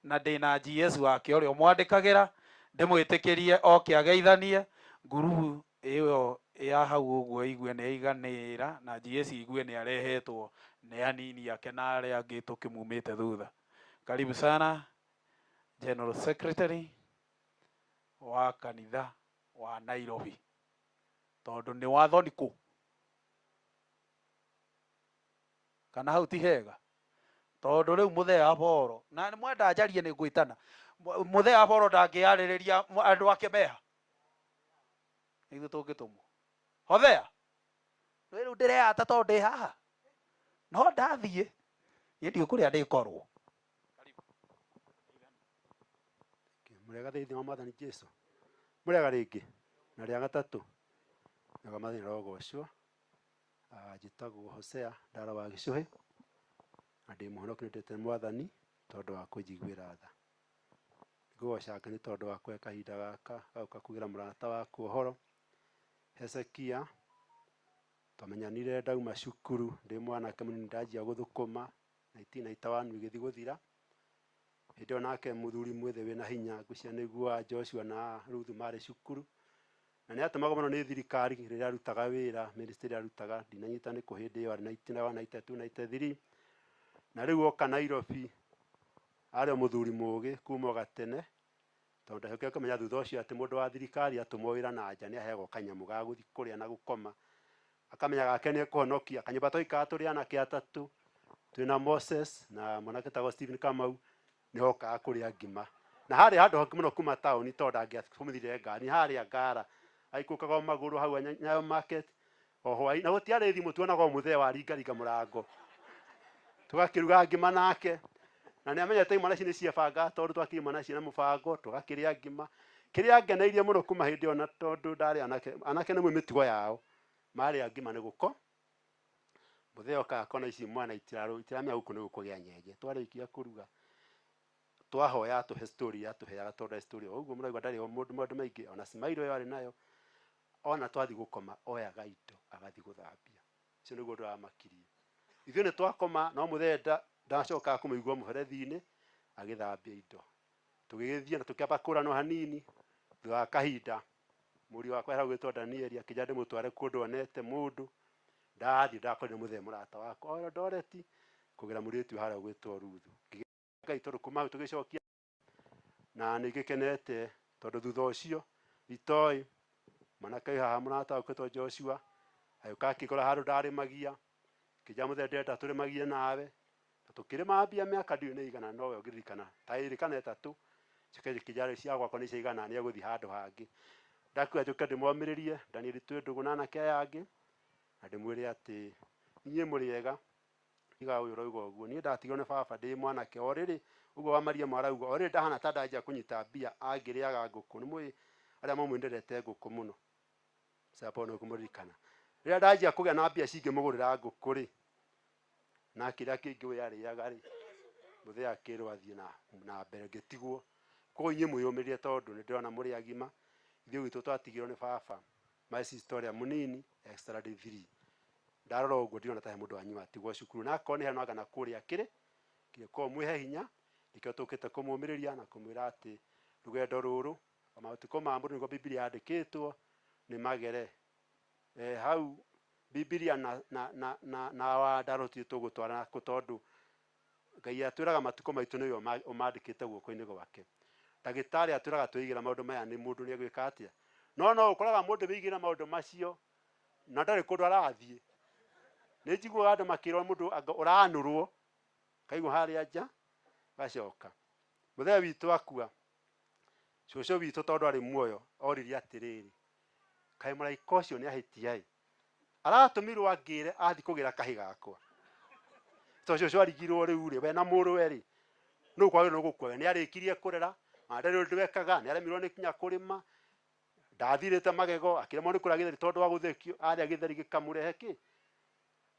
[SPEAKER 4] na ndĩna GS wake ũrĩa ũmwandĩkagĩra ndĩmwĩtĩkĩrie oke ageithanie ngurubu ĩyo ya hau ũguo igue nĩ aiganĩra na GS igue nĩ arehetwo nĩ anini ake na arĩa angĩ tũkĩmumĩte thutha. Karibu sana General Secretary wa kanitha wa Nairobi tondũ nĩ wathoni kũ kana hau ti hega tondũ rĩu mũthee Apolo na mwenda njarie nĩ ngwĩtana mũthee Apolo ndangĩarĩrĩria andũ ake meha ithuĩ tũngĩtũmwo Hothea rĩu ndĩrehata tondũ ndĩ haha no ndathiĩ niĩ ndiũ kũrĩa ndĩkorwo
[SPEAKER 13] mũrega thĩinĩ wa Mwathani Jesũ mũrega rĩngĩ na rĩa gatatũ na Mwathani arogocwo njĩtagwo Hosea Ndara wa Gĩcũhĩ na ndĩ mũhonoku nĩndĩte Mwathani tondũ wa kũnjiguĩra tha ngũgoca Ngai nĩ tondũ wa kũhe kahinda gaka gauka kugĩra mũrata waku ũhoro Hezekia twamenyanire ndauma cukuru ndĩ mwanake mũnini ndanjia gũthũkũma 1991 igĩthiĩ gũthira hĩndĩ ĩyo nake mũthuri mwĩthĩ wĩna hinya ngũcia nĩguo Joshua na Ruth marĩ cukuru na nĩ atũmagwo mũno nĩ thirikari rĩrĩa arutaga wĩra ministry arutaga ndinanyita nĩ kũ hĩndĩ ĩyo arĩ 91 92 93 na rĩu oka Nairobi arĩ mũthuri mũgĩ kuma gatene tondũ ndahokire kũmenya thutha ũcio atĩ mũndũ wa thirikari atũmwo wĩra na nja nĩ aheagwo kanyamũ ga gũthiĩ kũrĩa na gũkoma akamenya gake nĩ ekũhonokia kanyũmba twaikara tũrĩ anake atatũ twĩna Moses na mwanake tagwo Stephen Kamau nĩ hokaga kũrĩa ngima na harĩ handũ hoki mũno kuma taũni tondũ ndangĩatũmithire ngari harĩa Ngara aikũkaga magũrũ hau Nyayo market o hwaĩ na gũtiarĩ thimũ tuonaga o mũthee wa ringaringa mũrango tũgakĩruga ngima nake na nĩ amenyete imwana ici nĩ ciabanga tondũ twakĩrĩ imwana ici na mũbango tũgakĩrĩa ngima kĩrĩa ngeneirie mũno kuma hĩndĩ ĩyo na tondũ ndarĩ anake nĩ mĩtugo yao marĩa ngima nĩ gũko mũthee okaga kona ici mwana itiramenya gũkũ nĩ gũkũgĩa nyenje twarĩkia kũruga twahoya tũhe story yatũheaga tondũ story ũguo mũraigua ndarĩ mũndũ maingĩ ona Smailo yo arĩ nayo ona twathi gũkoma oyaga indo agathiĩ gũthambia ũcio nĩguo ũndũ wamakirie ithuĩ nĩ twakoma no mũthee ndacokaga kũmũigua mũberethi-inĩ agĩthambia indo tũgĩgĩthiĩ na tũkĩamba kũranwo hanini thutha wa kahinda mũriũ wakwa aragwĩtwo Danieli akĩnja ndĩmũtware kũndũ onete mũndũ ndathiĩ ndakorire mũthee mũrata wakwa o Eldoret kũgera mũirĩtu harĩa ũgwĩtwo Ruthu Ngai tondũ kuma hau tũgĩcokia na nĩ ngĩkenete tondũ thutha ũcio itoĩ mwanake haha mũrata wakwa ũgwĩtwo Joshua agĩũka akĩgũra handũ ndarĩmagia kĩnja mũthee ndĩrenda tũrĩmagie nawe na tũkĩrĩma mbia mĩaka ndiũĩ nĩ igana nowe ũngĩririkana ta ĩrĩ kana ĩtatũ kĩnja cia gwakwa nĩ ciaigana nĩ egũthiĩ handũ hangĩ ndakuga njũke ndĩmomĩrĩrie Danieli twĩ ndũgũ na anake aya angĩ na ndĩmwĩre atĩ niĩ mũrĩega tiga ũyũ ũroiga ũguo niĩ ndatigirwo nĩ baba ndĩ mwanake o rĩrĩ ũguo wa Maria marauga o rĩrĩ ndahana ta ndanjia kũnyita mbia angĩrĩaga ngũkũ nĩ mũĩ arĩa mamwendete ngũkũ mũno sapa no kũmũririkana rĩrĩa ndanjia kũgĩa na mbia cingĩmũgũrĩra ngũkũ rĩ na kĩrĩa kĩngĩ we arĩaga rĩ mũthee akĩrwo athiĩ na mbere ngĩtigwo koguo inyuĩ mwĩyũmĩrĩrie tondũ nĩ ndĩrona mũrĩ agima ithuĩ gwitũ twatigirwo nĩ baba my historia mũnini extra D3 ndarora ũguo ndirona ta he mũndũ wanyu atigwo cukuru na akorwo nĩ heno agana kũrĩa kĩrĩ kĩrĩkorwo mwĩhe hinya nĩkĩo tũkĩte kũmũmĩrĩria na kũmwĩra atĩ rũgendo rũrũ maũtukũ ma mũndũ nĩguo Biblia yandĩkĩtwo nĩ magere hau Biblia na wa Ndaro tũgũtwara tondũ Ngai atwiraga matuko maitu niwe umandikite guoko-ini gwake. Ndagitari atwiraga twigira maundu maya ni mundu ni gwika atia. No ukoraga mundu bigira maundu macio na ndari kundu arathie. Ni njiguaga andu makirwo mundu uranurwo kaigwa haria nja gacoka. Muthee witu akua cucu witu tondu ari muoyo oririe atiriri kai muraika ucio ni ahitia aratumirwo angire athi kugira kahi gakwa cucu arigirwo riu ri we na muru ri no kwage no gukwa ni arikirie kurera ndari undu wekaga ni aremirwo ni kinya kurima ndathirite magego akiremwo ni kura githeri tondu wa guthekio aria githeri gikamurehe ki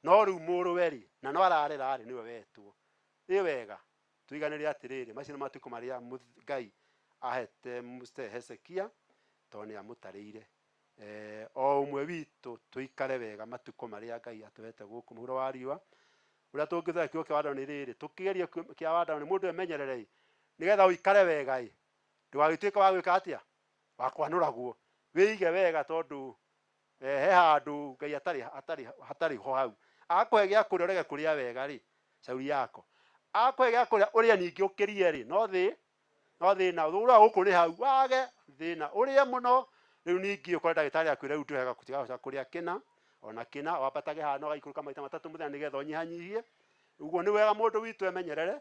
[SPEAKER 13] no riu muru weri na no ararera ari niwe wetwo ni wega tuiganire atiriri macio matuko maria Ngai ahete muste Hezekia toni amutarire o umwe witu tuikare wega matuko maria Ngai atwete guku muhuro wa riwa uria tungitha kio kiwanda ni riri tukigeria kiwanda ni mundu emenyerere nigetha uikare wega ndugagituika wa gwika atia wa kwanuraguo wiige wega tondu he handu Ngai atari ho hau akwe gya kuria urege kuria wega ri shauri yako akwe gya kuria uria ningi ukirie ri no thina ura guku ni hau wage thina uria muno riu ningi ukore ndagitari akwire riu tuhega kutiga kuria kina ona kina wabatage hano gaikuruka maita matatu muthenya nigetha unyihanyihie uguo ni wega mundu witu emenyerere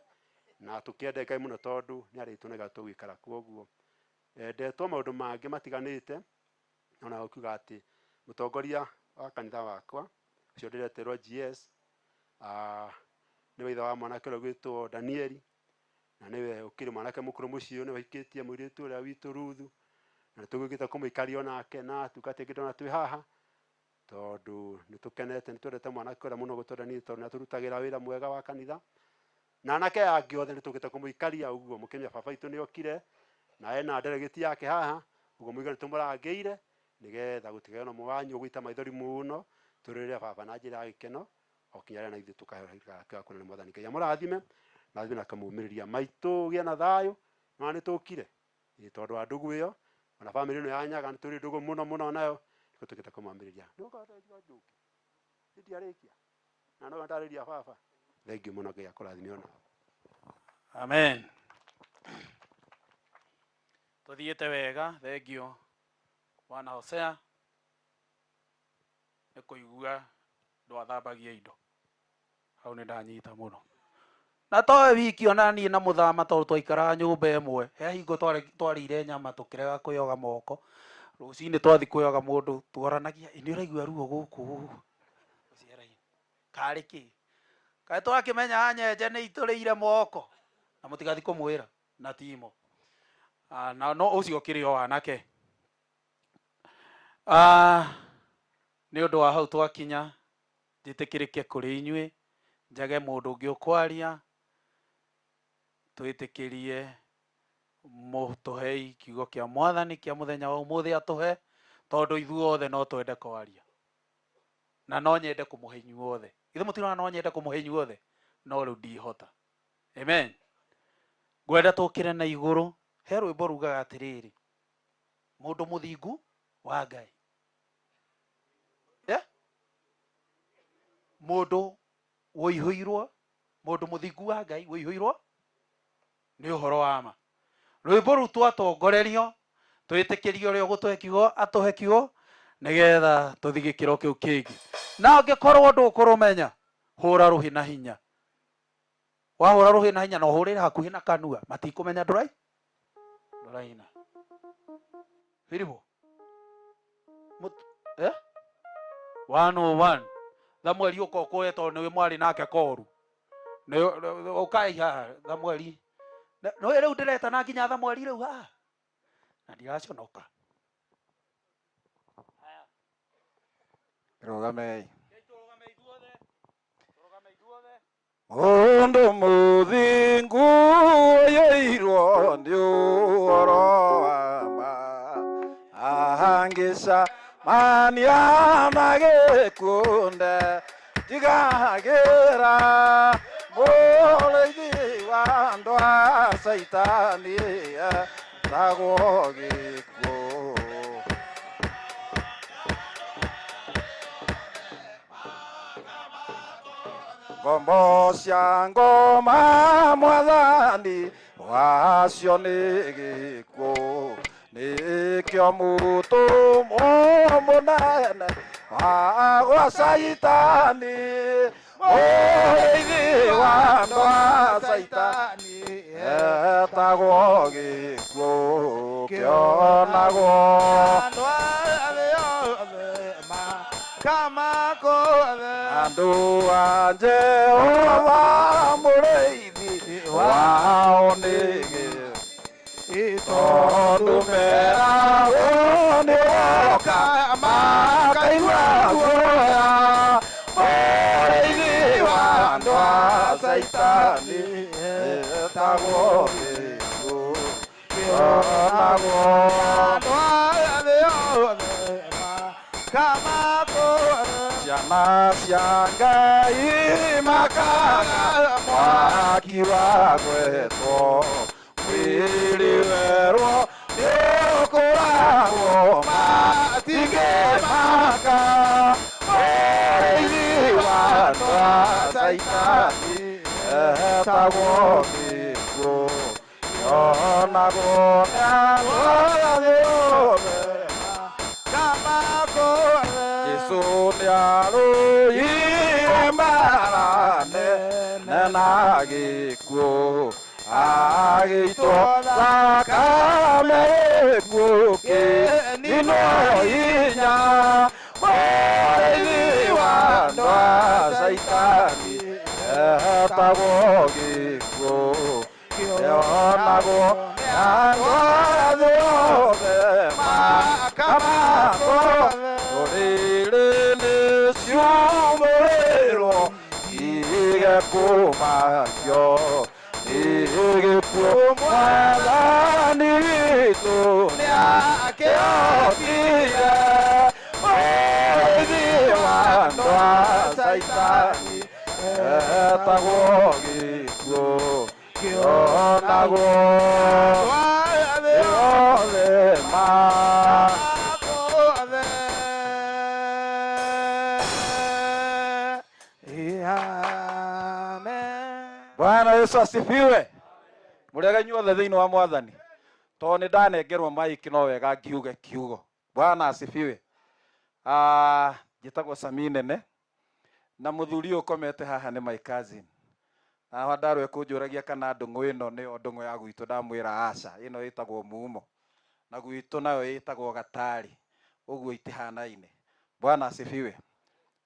[SPEAKER 13] na tukiende Ngai muno tondu ni aritu nega tugikara kuoguo ndetwo maundu mangi matiganite ona ukiuga ati mutongoria wa kanitha wakwa ucio ndireterwo GS niwe ithe wa mwanake uria gwitwo Danieli na niwe ukiri mwanake mukuru mucio ni wahikitie mwiritu uria witu Ruthu na tugukita kumuikaria nake na tukategeta na twi haha tondu nitukenete nitwendete mwanake uria muno gutodani tondu naturutagira wira mwega wa kanitha na anake angi othe nitugita kumuikaria uguo mukenya baba itu ni okire na ena delegate yake haha uguo muiga nitumurangire nigetha gutiga no mwanyu gwita maithori muno turire baba na njira gikeno okinyara na ithu tukahika kuna mwathani Ngai amurathime na thina kamumiriria maitu gia na thayo na nitukire tondu andugu iyo ona family no yanyaga nituri ndugu muno nayo tukita kumwambiriria ndugu ndugu ndiarekia na no ndariria baba thengi muno Ngai akurathime ona
[SPEAKER 4] amen tuthiete wega thengio wana Hosea ni kuigua ndwathambagia indo hau ni ndanyita muno na toe wiki ona ni na muthama tondu twaikara nyumba imwe he hingo twarire nyama tukirega kuyoga moko rucini twathi kuyoga mundu tuoranagia ini uraigua ruo guku uciaraini kari ki kai twakimenya nyenje ni ituriire moko na mutigathi kumwira na timo na no ucio kirio wanake ni undu wa hau twakinya nditikirike kuri inywe njage mundu ungi ukwaria twitikirie mutuhei kiugo kia mwathani kia muthenya wa umuthi atuhe tondu ithuothe no twende kwaria na no nyende kumuhe inyuothe ithe mutirona no nyende kumuhe inyuothe no riu ndihota amen gwenda tukire na iguru he rwimbo rugaga atiriri mundu muthingu wa Ngai mundu woihuirwo mundu muthingu wa Ngai woihuirwo ni uhoro wa ma rwimbo ru twatongorerio twitikirio rio gutwe kiugo atuhe kiugo nigetha tuthigikiro kiu kingi na ngikorwo ndukurumenya hura ruhi na hinya wahura ruhi na hinya no hurira hakuhi na kanua matikumenya nduraina Filipo 101 Samueli uko koe to niwe mwari nake koru ne ukai ha Samueli no ere udireta na nginya Samueli riu ha na ndiraconoka
[SPEAKER 7] Rogame Mundu muthingu yoirwo ndi uhoro wa ma ahangisha mania magikunde tigagira muleithi wa ndwa saitani tagwo gikuo ngombo cia ngoma mwathani wacio nĩ gĩkuũ nĩkĩo mũtũmwo mũnene wa Saitani mũrĩithi wa andũ a Saitani etagwo gĩkuũ kĩonagwo andũ a thĩ yothe kamakothe andũ a Jehova mũrĩithi wao nĩ gĩkuũ tondũ meragwo nĩ woka makaigua guoya mũrĩithi wa andũ a Saitani etagwo gĩkuũ kĩonagwo andũ a thĩ yothe kamakothe ciana cia Ngai makaga mwaki wa gwetwo mwĩrĩ werwo nĩũkũragwo matingĩmaka mũrĩithi wa andũ a Saitani etagwo gĩkuũ kĩonagwo nĩ andũ a thĩ yothe kamakothe Jesũ nĩarũire mbara nene na gĩkuũ agĩitwo thakame gĩkuũ kĩninwo hinya mũrĩithi wa andũ a Saitani etagwo gĩkuũ kĩonagwo nĩ andũ a thĩ yothe makamakothe rũrĩrĩ nĩciumĩrĩrwo igekumakio gĩkuũ mwathani witũ nĩakĩhotire mũrĩithi wa andũ a Saitani etagwo gĩkuũ kĩonagwo thĩ yothe makothe. Bwana Yesu asifiwe. Mũrĩega inyuothe thĩinĩ wa Mwathani. Tondũ nĩ ndanengerwo maiki no wega ngiuge kiugo. Bwana asifiwe. Njĩtagwo Sami Nene na mũthuri ũyũ ũkomete haha nĩ my cousin. Na ndarwe kũnjũragia kana ndũng'ũ ĩno nĩ ndũng'ũ ya gwitũ, ndamwĩra aca, ĩno ĩtagwo Mumo na gwitũ nayo ĩtagwo Gatari, ũguo itihanaine. Bwana asifiwe.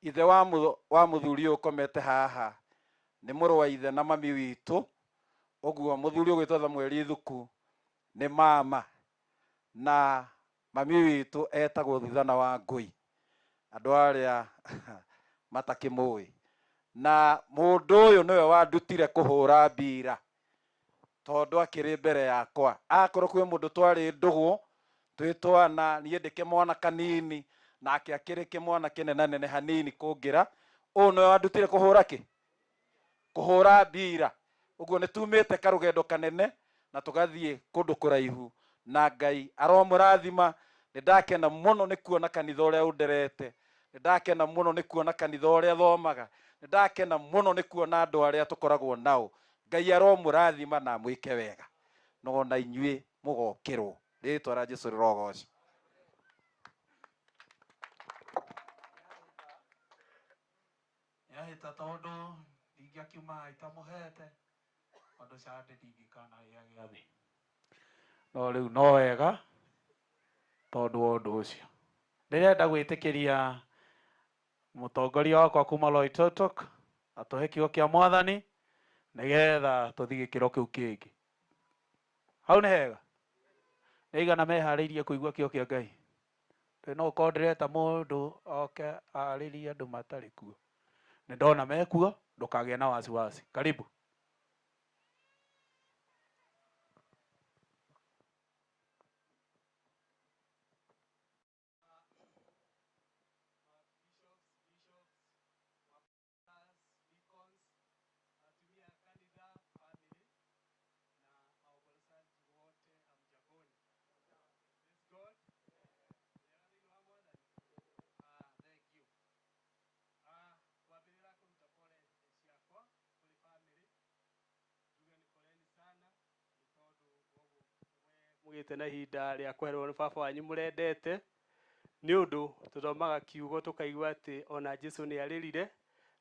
[SPEAKER 7] Ithe wa mũthuri ũyũ ũkomete haha nĩ mũrũ wa ithe na mami witũ, ũguo mũthuri ũgwĩtwo Samuel Thuku nĩ mama na mami witũ etagwo Thuthana wa Ngũi, andũ arĩa matakĩmũĩ. Na mũndũ ũyũ nĩwe wandutire kũhũra mbira tondũ akĩrĩ mbere yakwa. Akorwo kwĩ mũndũ twarĩ ndũgũ twĩ twana, niĩ ndĩ kĩmwana kanini nake akĩrĩ kĩmwana kĩnenanene hanini kũngĩra, ũyũ nĩwe wandutire kũhũra kĩ? Kũhũra mbira. Ũguo nĩ tumĩte karũgendo kanene na tũgathiĩ kũndũ kũraihu, na Ngai aromũrathima. Nĩ ndakena mũno nĩ kuona kanitha ũrĩa ũnderete, nĩ ndakena mũno nĩ kuona kanitha ũrĩa thomaga, nĩ ndakena mũno nĩ kuona andũ arĩa tũkoragwo nao. Ngai aromũrathima na mwĩke wega, no na inyuĩ mũgokĩrwo. Rĩĩtwa rĩa Jesũ rĩrogocwo.
[SPEAKER 4] Yahĩta tondũ ingĩakiuma itamũhete ũndũ cande ndingĩkana gĩa gĩathĩ, no rĩu no wega tondũ wa ũndũ ũcio. Ndĩrenda gwĩtĩkĩria mũtongoria wakwa kuma Loitotok atũhe kiugo kĩa Mwathani nĩgetha tũthiĩ gĩkĩro kĩu kĩngĩ. Hau nĩ hega? Nĩ igana meharĩirie kũigua kiugo kĩa Ngai? No ũkorwo ndĩreta mũndũ oke arĩrie andũ matarĩ kuo. Nĩ ndona mekuo, ndũkagĩe na wasiwasi. Karibu.
[SPEAKER 14] mugite na ihinda rĩa kweherwo nĩ baba wanyu mũrendete nĩ ũndũ tũthomaga kiugo tukaigua atĩ ona Jesũ nĩ arĩrire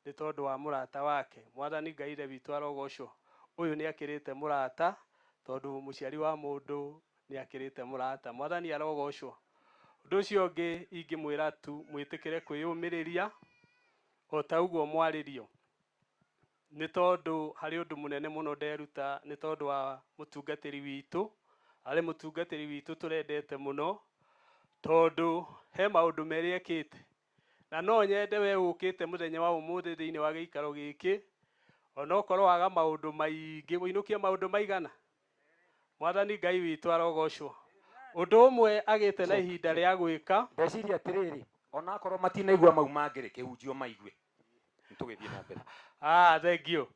[SPEAKER 14] nĩ tondũ wa mũrata wake. Mwathani Ngai ithe witũ arogocwo, ũyũ nĩ akĩrĩte mũrata tondũ mũciari wa mũndũ nĩ akĩrĩte mũrata. Mwathani arogocwo. Ũndũ ũcio ũngĩ ingĩmwĩra tu mwĩtĩkĩre kwĩyũmĩrĩria o ta ũguo mwarĩrio, nĩ tondũ harĩ ũndũ mũnene mũno nderuta nĩ tondũ wa mũtungatĩri witũ. Arĩ mũtungatĩri witũ tũrendete mũno tondũ he maũndũ merĩ ekĩte, na no nyende we ũkĩte mũthenya wa ũmũthĩ thĩinĩ wa gĩikaro gĩkĩ ona ũkorwo waga maũndũ maingĩ ũinũkie maũndũ maigana. Mwathani Ngai witũ arogocwo. Ũndũ ũmwe agĩte na ihinda rĩa gwĩka,
[SPEAKER 9] ndeciria atĩrĩrĩ, ona akorwo matinaigua mau mangĩ reke unjio maigue nĩtũgĩthiĩ na mbere.
[SPEAKER 14] Thank you.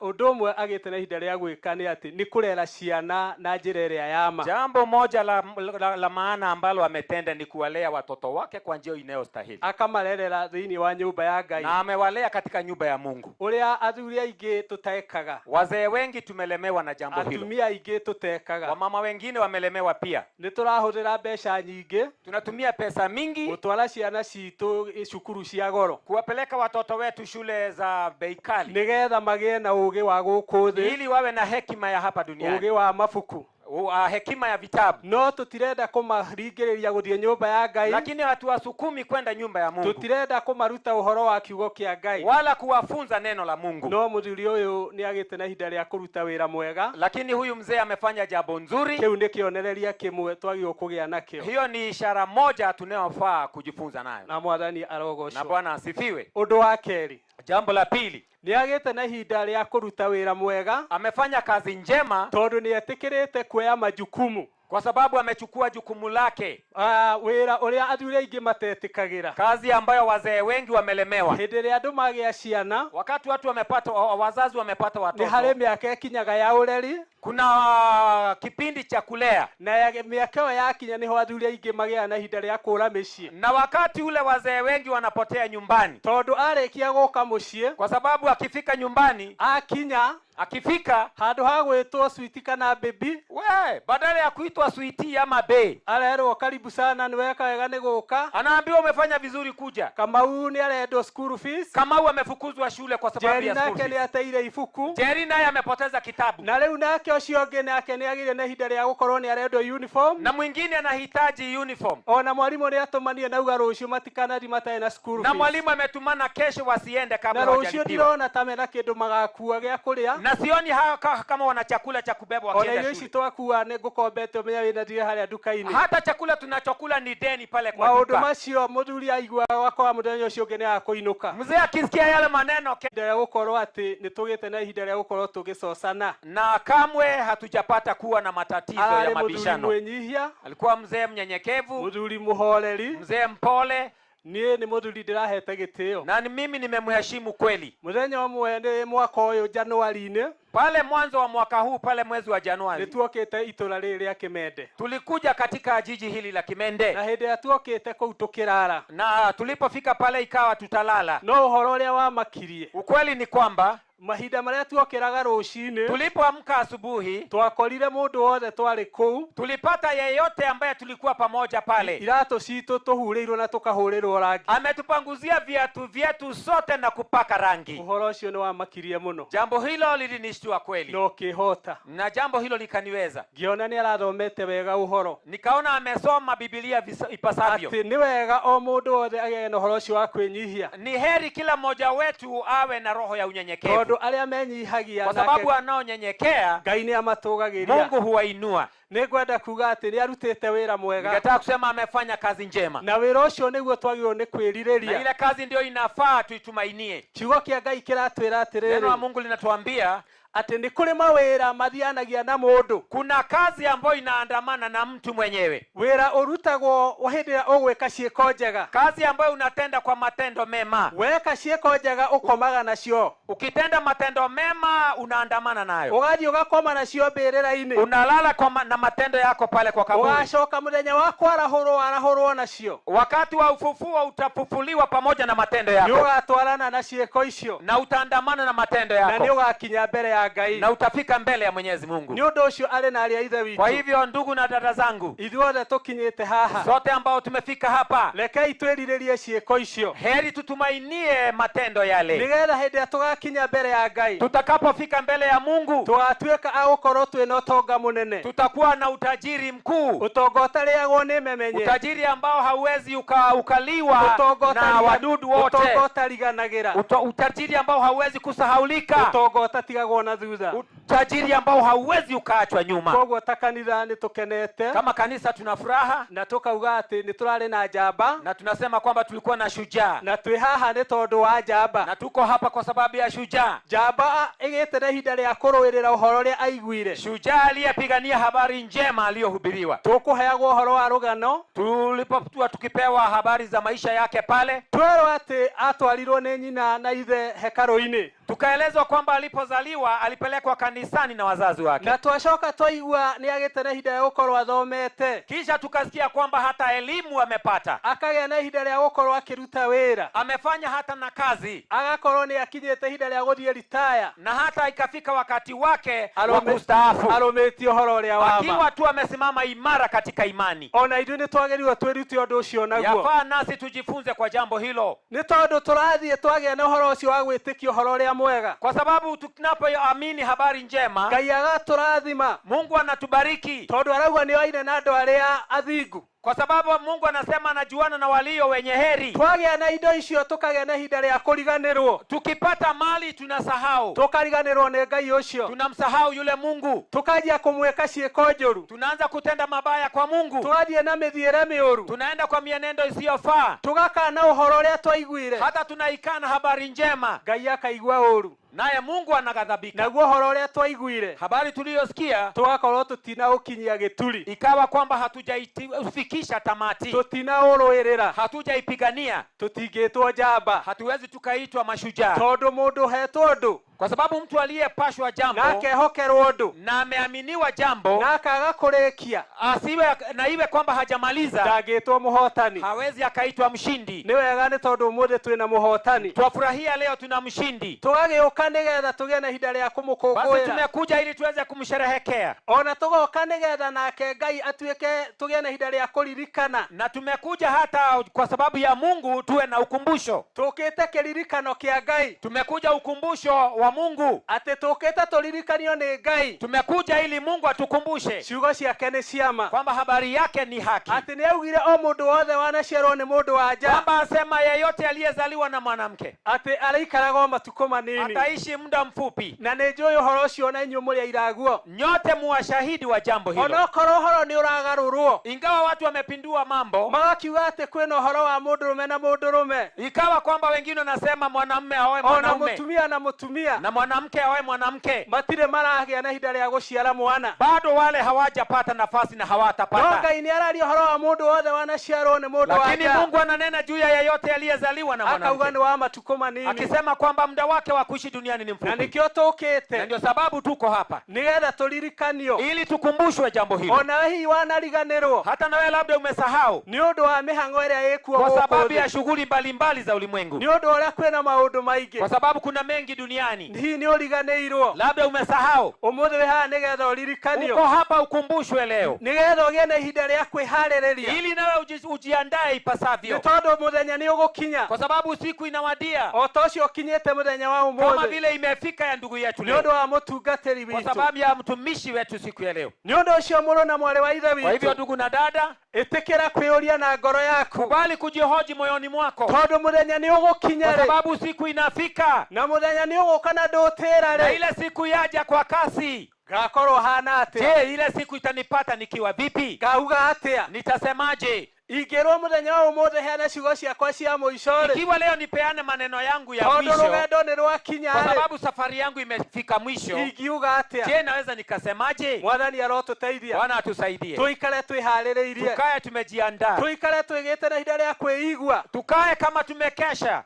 [SPEAKER 14] Ũndũ ũmwe agĩte na ihinda rĩa gwĩka nĩ atĩ nĩ kũrera ciana na njĩra ĩrĩa ya ma.
[SPEAKER 9] Jambo moja la maana ambalo ametenda ni kuwalea watoto wake kwa njia inayostahili.
[SPEAKER 14] Akamarerera thĩinĩ wa nyũmba ya Ngai.
[SPEAKER 9] Na amewalea katika nyumba ya Mungu.
[SPEAKER 14] Ũrĩa athuri aingĩ tutekaga.
[SPEAKER 9] Wazee wengi tumelemewa na jambo hilo.
[SPEAKER 14] Atumia aingĩ tutekaga.
[SPEAKER 9] Wamama wengine wamelemewa pia.
[SPEAKER 14] Nĩ tũrahũthĩra mbeca nyingĩ.
[SPEAKER 9] Tunatumia pesa mingi
[SPEAKER 14] gũtwara ciana citũ cukuru cia goro.
[SPEAKER 9] Kuwapeleka watoto wetu shule za bei kali.
[SPEAKER 14] Nĩgetha magĩe na ũgĩ wa gũkũ thĩ.
[SPEAKER 9] Ili wawe na hekima ya hapa duniani.
[SPEAKER 14] Ũgĩ wa mabuku.
[SPEAKER 9] Hekima ya vitabu.
[SPEAKER 14] No tutirenda kũmaringĩrĩria gũthiĩ nyũmba ya Ngai.
[SPEAKER 9] Lakini hatuwasukumi kwenda nyumba ya Mungu.
[SPEAKER 14] Tutirenda kũmaruta ũhoro wa kiugo kĩa Ngai.
[SPEAKER 9] Wala kuwafunza neno la Mungu.
[SPEAKER 14] No mũthuri ũyũ nĩ agĩte na ihinda rĩa kũruta wĩra mwega.
[SPEAKER 9] Lakini huyu mzee amefanya jambo nzuri.
[SPEAKER 14] Kĩu nĩ kĩonereria kĩmwe twagĩrĩirwo kũgĩa nakĩo.
[SPEAKER 9] Hiyo ni ishara moja tunayofaa kujifunza nayo.
[SPEAKER 14] Na Mwathani arogocwo.
[SPEAKER 9] Na Bwana asifiwe.
[SPEAKER 14] Ũndũ wa kerĩ.
[SPEAKER 9] Jambo la pili.
[SPEAKER 14] Nĩ agĩte na ihinda rĩa kũruta wĩra mwega.
[SPEAKER 9] Amefanya kazi njema
[SPEAKER 14] tondũ nĩ etĩkĩrĩte kuoya majukumu.
[SPEAKER 9] Kwa sababu amechukua jukumu lake.
[SPEAKER 14] Wĩra ũrĩa athuri aingĩ matetĩkagĩra.
[SPEAKER 9] Kazi ambayo wazee wengi wamelemewa.
[SPEAKER 14] Hĩndĩ ĩrĩa andũ magĩa ciana,
[SPEAKER 9] wakati watu wamepata wazazi wamepata watoto,
[SPEAKER 14] nĩ harĩ mĩaka ĩkinyaga ya ũreri.
[SPEAKER 9] Kuna kipindi cha kulea.
[SPEAKER 14] Na mĩaka ĩyo yakinya nĩho athuri aingĩ magĩa na ihinda rĩa kũũra mĩciĩ.
[SPEAKER 9] Na wakati ule wazee wengi wanapotea nyumbani.
[SPEAKER 14] Tondũ arĩkia gũka mũciĩ,
[SPEAKER 9] kwa sababu akifika nyumbani, akifika
[SPEAKER 14] handũ ha gwĩtwo sweetie kana baby,
[SPEAKER 9] badala ya kuitwa sweetie ama bae,
[SPEAKER 14] arerwo karibu sana, nĩ weka wega nĩ gũka.
[SPEAKER 9] Anaambiwa umefanya vizuri kuja.
[SPEAKER 14] Kamau nĩ arendwo school fees.
[SPEAKER 9] Kamau amefukuzwa shule kwa sababu ya school fees.
[SPEAKER 14] Jerry nake nĩ ateire ibuku.
[SPEAKER 9] Jerry naye amepoteza kitabu.
[SPEAKER 14] Na rĩu nake ũcio ũngĩ nake nĩ agire na ihinda rĩa gũkorwo nĩ arendwo uniform.
[SPEAKER 9] Na mwingine anahitaji uniform.
[SPEAKER 14] Ona mwalimu nĩ atũmanire nauga rũciũ matikanathi matarĩ na school fees.
[SPEAKER 9] Na mwalimu ametumana kesho wasiende kabla
[SPEAKER 14] hawajalipiwa. Na rũciũ ndirona ta mena kĩndũ magakua gĩa kũrĩa.
[SPEAKER 9] Na sioni kama wana chakula cha kubebwa wakienda shule.
[SPEAKER 14] Ona icio twakua nĩ ngũkombete ũmenya wĩna thirĩ harĩa nduka-inĩ.
[SPEAKER 9] Hata chakula tunachokula ni deni pale kwa duka.
[SPEAKER 14] Maũndũ macio mũthuri aigua wakwa mũthenya ũcio ũngĩ nĩ akũinũka.
[SPEAKER 9] Mzee akisikia yale maneno
[SPEAKER 14] ndio gũkorwo atĩ nĩ tũgĩte na ihinda rĩa gũkorwo tũgĩcocana.
[SPEAKER 9] Na kamwe hatujapata kuwa na matatizo ya mabishano. Alikuwa mzee mnyenyekevu,
[SPEAKER 14] mũthuri muhoreri,
[SPEAKER 9] mzee mpole.
[SPEAKER 14] Niĩ nĩ mũthuri ndĩrahete gĩtĩo.
[SPEAKER 9] Na mimi nimemheshimu kweli.
[SPEAKER 14] Mũthenya ũmwe nĩ mwaka ũyũ Januari-inĩ,
[SPEAKER 9] pale mwanzo wa mwaka huu, pale mwezi wa Januari,
[SPEAKER 14] nĩtuokĩte itũra rĩrĩ rĩa Kimende.
[SPEAKER 9] Tulikuja katika jiji hili la Kimende.
[SPEAKER 14] Na hĩndĩ ĩrĩa tuokĩte kũu tũkĩrara.
[SPEAKER 9] Na tulipofika pale ikawa tutalala.
[SPEAKER 14] No ũhoro ũrĩa wamakirie.
[SPEAKER 9] Ukweli ni kwamba
[SPEAKER 14] mahinda marĩa tuokĩraga rũcinĩ,
[SPEAKER 9] tulipoamka asubuhi,
[SPEAKER 14] twakorire mũndũ wothe twarĩ kũu.
[SPEAKER 9] Tulipata yeyote ambaye tulikuwa pamoja pale.
[SPEAKER 14] Iratũ citũ tũhurĩirwo na tũkahũrĩrwo rangi.
[SPEAKER 9] Ametupanguzia viatu vyetu sote na kupaka rangi.
[SPEAKER 14] Ũhoro ũcio nĩ wamakirie mũno.
[SPEAKER 9] Jambo hilo lilinishtua kweli.
[SPEAKER 14] No kĩhota.
[SPEAKER 9] Na jambo hilo likaniweza.
[SPEAKER 14] Ngiona nĩ arathomete wega ũhoro.
[SPEAKER 9] Nikaona amesoma Biblia ipasavyo.
[SPEAKER 14] Atĩ nĩ wega o mũndũ wothe agĩe na ũhoro ũcio wa kwĩnyihia.
[SPEAKER 9] Ni heri kila mmoja wetu awe na roho ya unyenyekevu.
[SPEAKER 14] Tondũ arĩa menyihagia,
[SPEAKER 9] kwa sababu wanaonyenyekea,
[SPEAKER 14] Ngai nĩ amatũgagĩria.
[SPEAKER 9] Mungu huwainua.
[SPEAKER 14] Nĩngwenda kuga atĩ nĩ arutĩte wĩra mwega.
[SPEAKER 9] Ningetaka kusema amefanya kazi njema.
[SPEAKER 14] Na wĩra ũcio nĩguo twagĩrĩirwo nĩ kwĩrirĩria.
[SPEAKER 9] Na ile kazi ndio inafaa tuitumainie.
[SPEAKER 14] Kiugo kĩa Ngai kĩratwĩra atĩrĩrĩ.
[SPEAKER 9] Neno la Mungu linatuambia
[SPEAKER 14] atĩ nĩ kũrĩ mawĩra mathianagia na mũndũ.
[SPEAKER 9] Kuna kazi ambayo inaandamana na mtu mwenyewe.
[SPEAKER 14] Wĩra ũrutagwo hĩndĩ ĩrĩa ũgwĩka ciĩko njega.
[SPEAKER 9] Kazi ambayo unatenda kwa matendo mema.
[SPEAKER 14] Weka ciĩko njega ũkomaga nacio.
[SPEAKER 9] Ukitenda matendo mema unaandamana nayo.
[SPEAKER 14] Ũgathiĩ ũgakoma nacio mbĩrĩra-inĩ.
[SPEAKER 9] Unalala na matendo yako pale kwa kaburi.
[SPEAKER 14] Ũgacoka mũthenya wa kwarahũrwo nacio.
[SPEAKER 9] Wakati wa ufufuo utafufuliwa pamoja na matendo yako.
[SPEAKER 14] Nĩ ũgatwarana na ciĩko icio.
[SPEAKER 9] Na utaandamana na matendo yako.
[SPEAKER 14] Na nĩ ũgakinya mbere ya ya Ngai
[SPEAKER 9] na utafika mbele ya Mwenyezi Mungu.
[SPEAKER 14] Ni undu ucio ari na ari a ithe witu.
[SPEAKER 9] Kwa hivyo ndugu na dada zangu,
[SPEAKER 14] ithuothe tukinyite haha,
[SPEAKER 9] sote ambao tumefika hapa,
[SPEAKER 14] rekei twiriririe ciiko icio,
[SPEAKER 9] heri tutumainie matendo yale,
[SPEAKER 14] nigetha hindi ya tugakinya mbere ya Ngai,
[SPEAKER 9] tutakapofika mbele ya Mungu
[SPEAKER 14] tugatuika a gukorwo twina utonga munene,
[SPEAKER 9] tutakuwa na utajiri mkuu,
[SPEAKER 14] utonga utariagwo ni memenye,
[SPEAKER 9] utajiri ambao hauwezi ukaliwa na wadudu wote,
[SPEAKER 14] utonga utariganagira,
[SPEAKER 9] utajiri ambao hauwezi kusahaulika,
[SPEAKER 14] utonga utatigagwo na thutha,
[SPEAKER 9] utajiri ambao hauwezi ukaachwa nyuma.
[SPEAKER 14] Koguo ta kanitha ni tukenete,
[SPEAKER 9] kama kanisa tuna furaha
[SPEAKER 14] na tukauga ati ni turari na njamba,
[SPEAKER 9] na tunasema kwamba tulikuwa na shujaa,
[SPEAKER 14] na twi haha ni tondu wa njamba,
[SPEAKER 9] na tuko hapa kwa sababu ya shujaa.
[SPEAKER 14] Njamba igite ihinda ria kuruirira uhoro ria aiguire,
[SPEAKER 9] shujaa aliyepigania habari njema aliyohubiriwa.
[SPEAKER 14] Tukuheagwo uhoro wa rugano
[SPEAKER 9] tulipokuwa tukipewa habari za maisha yake pale,
[SPEAKER 14] twero ati atwarirwo ni nyina na ithe hekalu-ini,
[SPEAKER 9] tukaelezwa kwamba alipozaliwa alipelekwa kanisani na wazazi wake,
[SPEAKER 14] na twacoka twaigua ni agite na ihinda ria gukorwo athomete,
[SPEAKER 9] kisha tukasikia kwamba hata elimu amepata,
[SPEAKER 14] akagĩa na ihinda ria gukorwo akiruta wira,
[SPEAKER 9] amefanya hata na kazi,
[SPEAKER 14] agakorwo ni akinyite ihinda ria guthie retire,
[SPEAKER 9] na hata ikafika wakati wake wa kustaafu,
[SPEAKER 14] arometio uhoro uria wa
[SPEAKER 9] akiwa tu amesimama imara katika imani.
[SPEAKER 14] Ona ithuĩ nĩtwagĩrĩirwo twĩrute ũndũ ũcio naguo,
[SPEAKER 9] yafaa nasi tujifunze kwa jambo hilo,
[SPEAKER 14] nĩ tondũ tũrathiĩ twagĩa na ũhoro ũcio wa gwĩtĩkia ũhoro ũrĩa mwega,
[SPEAKER 9] kwa sababu tunapoamini habari njema
[SPEAKER 14] Ngai agatũrathima,
[SPEAKER 9] Mungu anatubariki,
[SPEAKER 14] tondũ arauga nĩ oine na andũ arĩa athingu,
[SPEAKER 9] kwa sababu Mungu anasema anajuana na walio wenye heri.
[SPEAKER 14] Twagĩa na indo icio tukagĩa na ihinda rĩa kũriganĩrwo,
[SPEAKER 9] tukipata mali tunasahau,
[SPEAKER 14] tukariganĩrwo nĩ Ngai ũcio,
[SPEAKER 9] tunamsahau yule Mungu,
[SPEAKER 14] tukanjia kũmwĩka ciĩko njũru,
[SPEAKER 9] tunaanza kutenda mabaya kwa Mungu,
[SPEAKER 14] tugathiĩ na mĩthiĩre mĩũru,
[SPEAKER 9] tunaenda kwa mienendo isiyofaa,
[SPEAKER 14] tugakana ũhoro ũrĩa twaiguire,
[SPEAKER 9] hata tunaikana habari njema,
[SPEAKER 14] Ngai akaigua ũru,
[SPEAKER 9] naye Mungu anaghadhabika.
[SPEAKER 14] Naguo ũhoro ũrĩa twaiguire,
[SPEAKER 9] habari tuliyosikia,
[SPEAKER 14] tugakorwo tutinaũkinyia gĩturi,
[SPEAKER 9] ikawa kwamba hatujaifikisha tamati,
[SPEAKER 14] tutinaũrũĩrĩra,
[SPEAKER 9] hatujaipigania,
[SPEAKER 14] tutingĩtwo njamba,
[SPEAKER 9] hatuwezi tukaitwa mashujaa,
[SPEAKER 14] tondũ mũndũ hetwo ũndũ,
[SPEAKER 9] kwa sababu mtu aliyepashwa jambo
[SPEAKER 14] na akehokerwo ũndũ,
[SPEAKER 9] na ameaminiwa jambo,
[SPEAKER 14] na akaga kũrĩkia,
[SPEAKER 9] asiwe na iwe kwamba hajamaliza,
[SPEAKER 14] ndangĩtwo mũhotani,
[SPEAKER 9] hawezi akaitwa mshindi.
[SPEAKER 14] Nĩ wega nĩ tondũ ũmũthĩ twĩna mũhotani,
[SPEAKER 9] twafurahia leo tuna mshindi,
[SPEAKER 14] tũgagĩũka nĩgetha tũgĩe na ihinda rĩa kũmũkũngũĩra,
[SPEAKER 9] basi tumekuja ili tuweze kumsherehekea,
[SPEAKER 14] ona tũgoka nĩgetha nake Ngai atuĩke tũgĩe na ihinda rĩa kũririkana,
[SPEAKER 9] na tumekuja hata kwa sababu ya Mungu tuwe na ukumbusho.
[SPEAKER 14] Tũkĩte kĩririkano kĩa Ngai,
[SPEAKER 9] tumekuja ukumbusho wa Mungu,
[SPEAKER 14] atĩ tũkĩte tũririkanio nĩ Ngai,
[SPEAKER 9] tumekuja ili Mungu atukumbushe
[SPEAKER 14] ciugo ciake nĩ ciama,
[SPEAKER 9] kwamba habari yake ni haki,
[SPEAKER 14] atĩ nĩ augire o mũndũ wothe wanaciarwo nĩ mũndũ wa nja,
[SPEAKER 9] kwamba asema yeyote aliyezaliwa na mwanamke
[SPEAKER 14] atĩ araikaraga matukũ manini,
[SPEAKER 9] ataishi muda mfupi,
[SPEAKER 14] na nĩ njũĩ ũhoro ũcio na inyuĩ mũrĩ airaguo,
[SPEAKER 9] nyote muwashahidi wa jambo hilo.
[SPEAKER 14] Ona okorwo ũhoro nĩ ũragarũrwo,
[SPEAKER 9] ingawa watu wamepindua mambo,
[SPEAKER 14] magakiuga atĩ kwĩna ũhoro wa mũndũrũme na mũndũrũme,
[SPEAKER 9] ikawa kwamba wengine wanasema mwanamume aoe
[SPEAKER 14] ona
[SPEAKER 9] mwanamume,
[SPEAKER 14] mũtumia na mũtumia,
[SPEAKER 9] na mwanamke aoe mwanamke,
[SPEAKER 14] matirĩ maragĩa na ihinda rĩa gũciara mwana,
[SPEAKER 9] bado wale hawajapata nafasi na hawatapata.
[SPEAKER 14] No Ngai nĩ araria ũhoro wa mũndũ wothe wanaciarwo nĩ mũndũ wa
[SPEAKER 9] lakini Mungu ananena juu ya yeyote aliyezaliwa na mwanamke,
[SPEAKER 14] akauga nĩ wa matukũ manini,
[SPEAKER 9] akisema kwamba muda wake wa kuishi duniani ni mfupi,
[SPEAKER 14] na nĩkĩo tũkĩte,
[SPEAKER 9] na ndio sababu tuko hapa
[SPEAKER 14] nĩgetha tũririkanio,
[SPEAKER 9] ili tukumbushwe jambo hilo.
[SPEAKER 14] Ona hihi wanariganĩrwo,
[SPEAKER 9] hata nawe labda umesahau,
[SPEAKER 14] nĩ ũndũ wa mĩhang'o ĩrĩa ĩkuo
[SPEAKER 9] kwa sababu ya shughuli mbalimbali za ulimwengu,
[SPEAKER 14] nĩ ũndũ ũrĩa kwĩna maũndũ maingĩ,
[SPEAKER 9] kwa sababu kuna mengi duniani,
[SPEAKER 14] hihi nĩ ũriganĩirwo,
[SPEAKER 9] labda umesahau,
[SPEAKER 14] ũmũthĩ wĩ haha nĩgetha ũririkanio,
[SPEAKER 9] uko hapa ukumbushwe leo,
[SPEAKER 14] nĩgetha ũgĩe na ihinda rĩa kwĩharĩrĩria,
[SPEAKER 9] ili nawe ujiandae ipasavyo,
[SPEAKER 14] nĩ tondũ mũthenya nĩ ũgũkinya,
[SPEAKER 9] kwa sababu siku inawadia,
[SPEAKER 14] o ta ũcio ũkinyĩte mũthenya wa ũmũthĩ,
[SPEAKER 9] kama vile imefika ya ndugu yetu
[SPEAKER 14] nĩ
[SPEAKER 9] leo,
[SPEAKER 14] ũndũ wa mũtungatĩri witũ,
[SPEAKER 9] kwa sababu ya mtumishi wetu siku ya leo.
[SPEAKER 14] Nĩ ũndũ ũcio mũrũ na mwarĩ wa ithe witũ,
[SPEAKER 9] kwa hivyo ndugu na dada,
[SPEAKER 14] ĩtĩkĩra kwĩũria na ngoro yaku,
[SPEAKER 9] kubali kujihoji moyoni mwako,
[SPEAKER 14] tondũ mũthenya nĩ ũgũkinya,
[SPEAKER 9] kwa sababu siku inafika,
[SPEAKER 14] na mũthenya nĩ ũgũka na ndũtĩra,
[SPEAKER 9] na ile siku yaja kwa kasi.
[SPEAKER 14] Gakorwo hana atĩa?
[SPEAKER 9] Je, ile siku itanipata nikiwa vipi?
[SPEAKER 14] Gauga atĩa?
[SPEAKER 9] Nitasemaje?
[SPEAKER 14] Ingĩrwo mũthenya wa ũmũthĩ heana ciugo ciakwa cia mũico-rĩ,
[SPEAKER 9] ikiwa leo nipeane maneno yangu ya
[SPEAKER 14] tondũ
[SPEAKER 9] mwisho,
[SPEAKER 14] rũgendo nĩ rwakinya,
[SPEAKER 9] kwa sababu safari yangu imefika mwisho,
[SPEAKER 14] ingiuga atĩa?
[SPEAKER 9] Je, naweza nikasemaje?
[SPEAKER 14] Mwathani arotũteithia,
[SPEAKER 9] Bwana atusaidie,
[SPEAKER 14] tuikare twĩharĩrĩirie,
[SPEAKER 9] tukae tumejiandaa,
[SPEAKER 14] tuikare twĩgĩte na ihinda rĩa kwĩigua,
[SPEAKER 9] tukae kama tumekesha,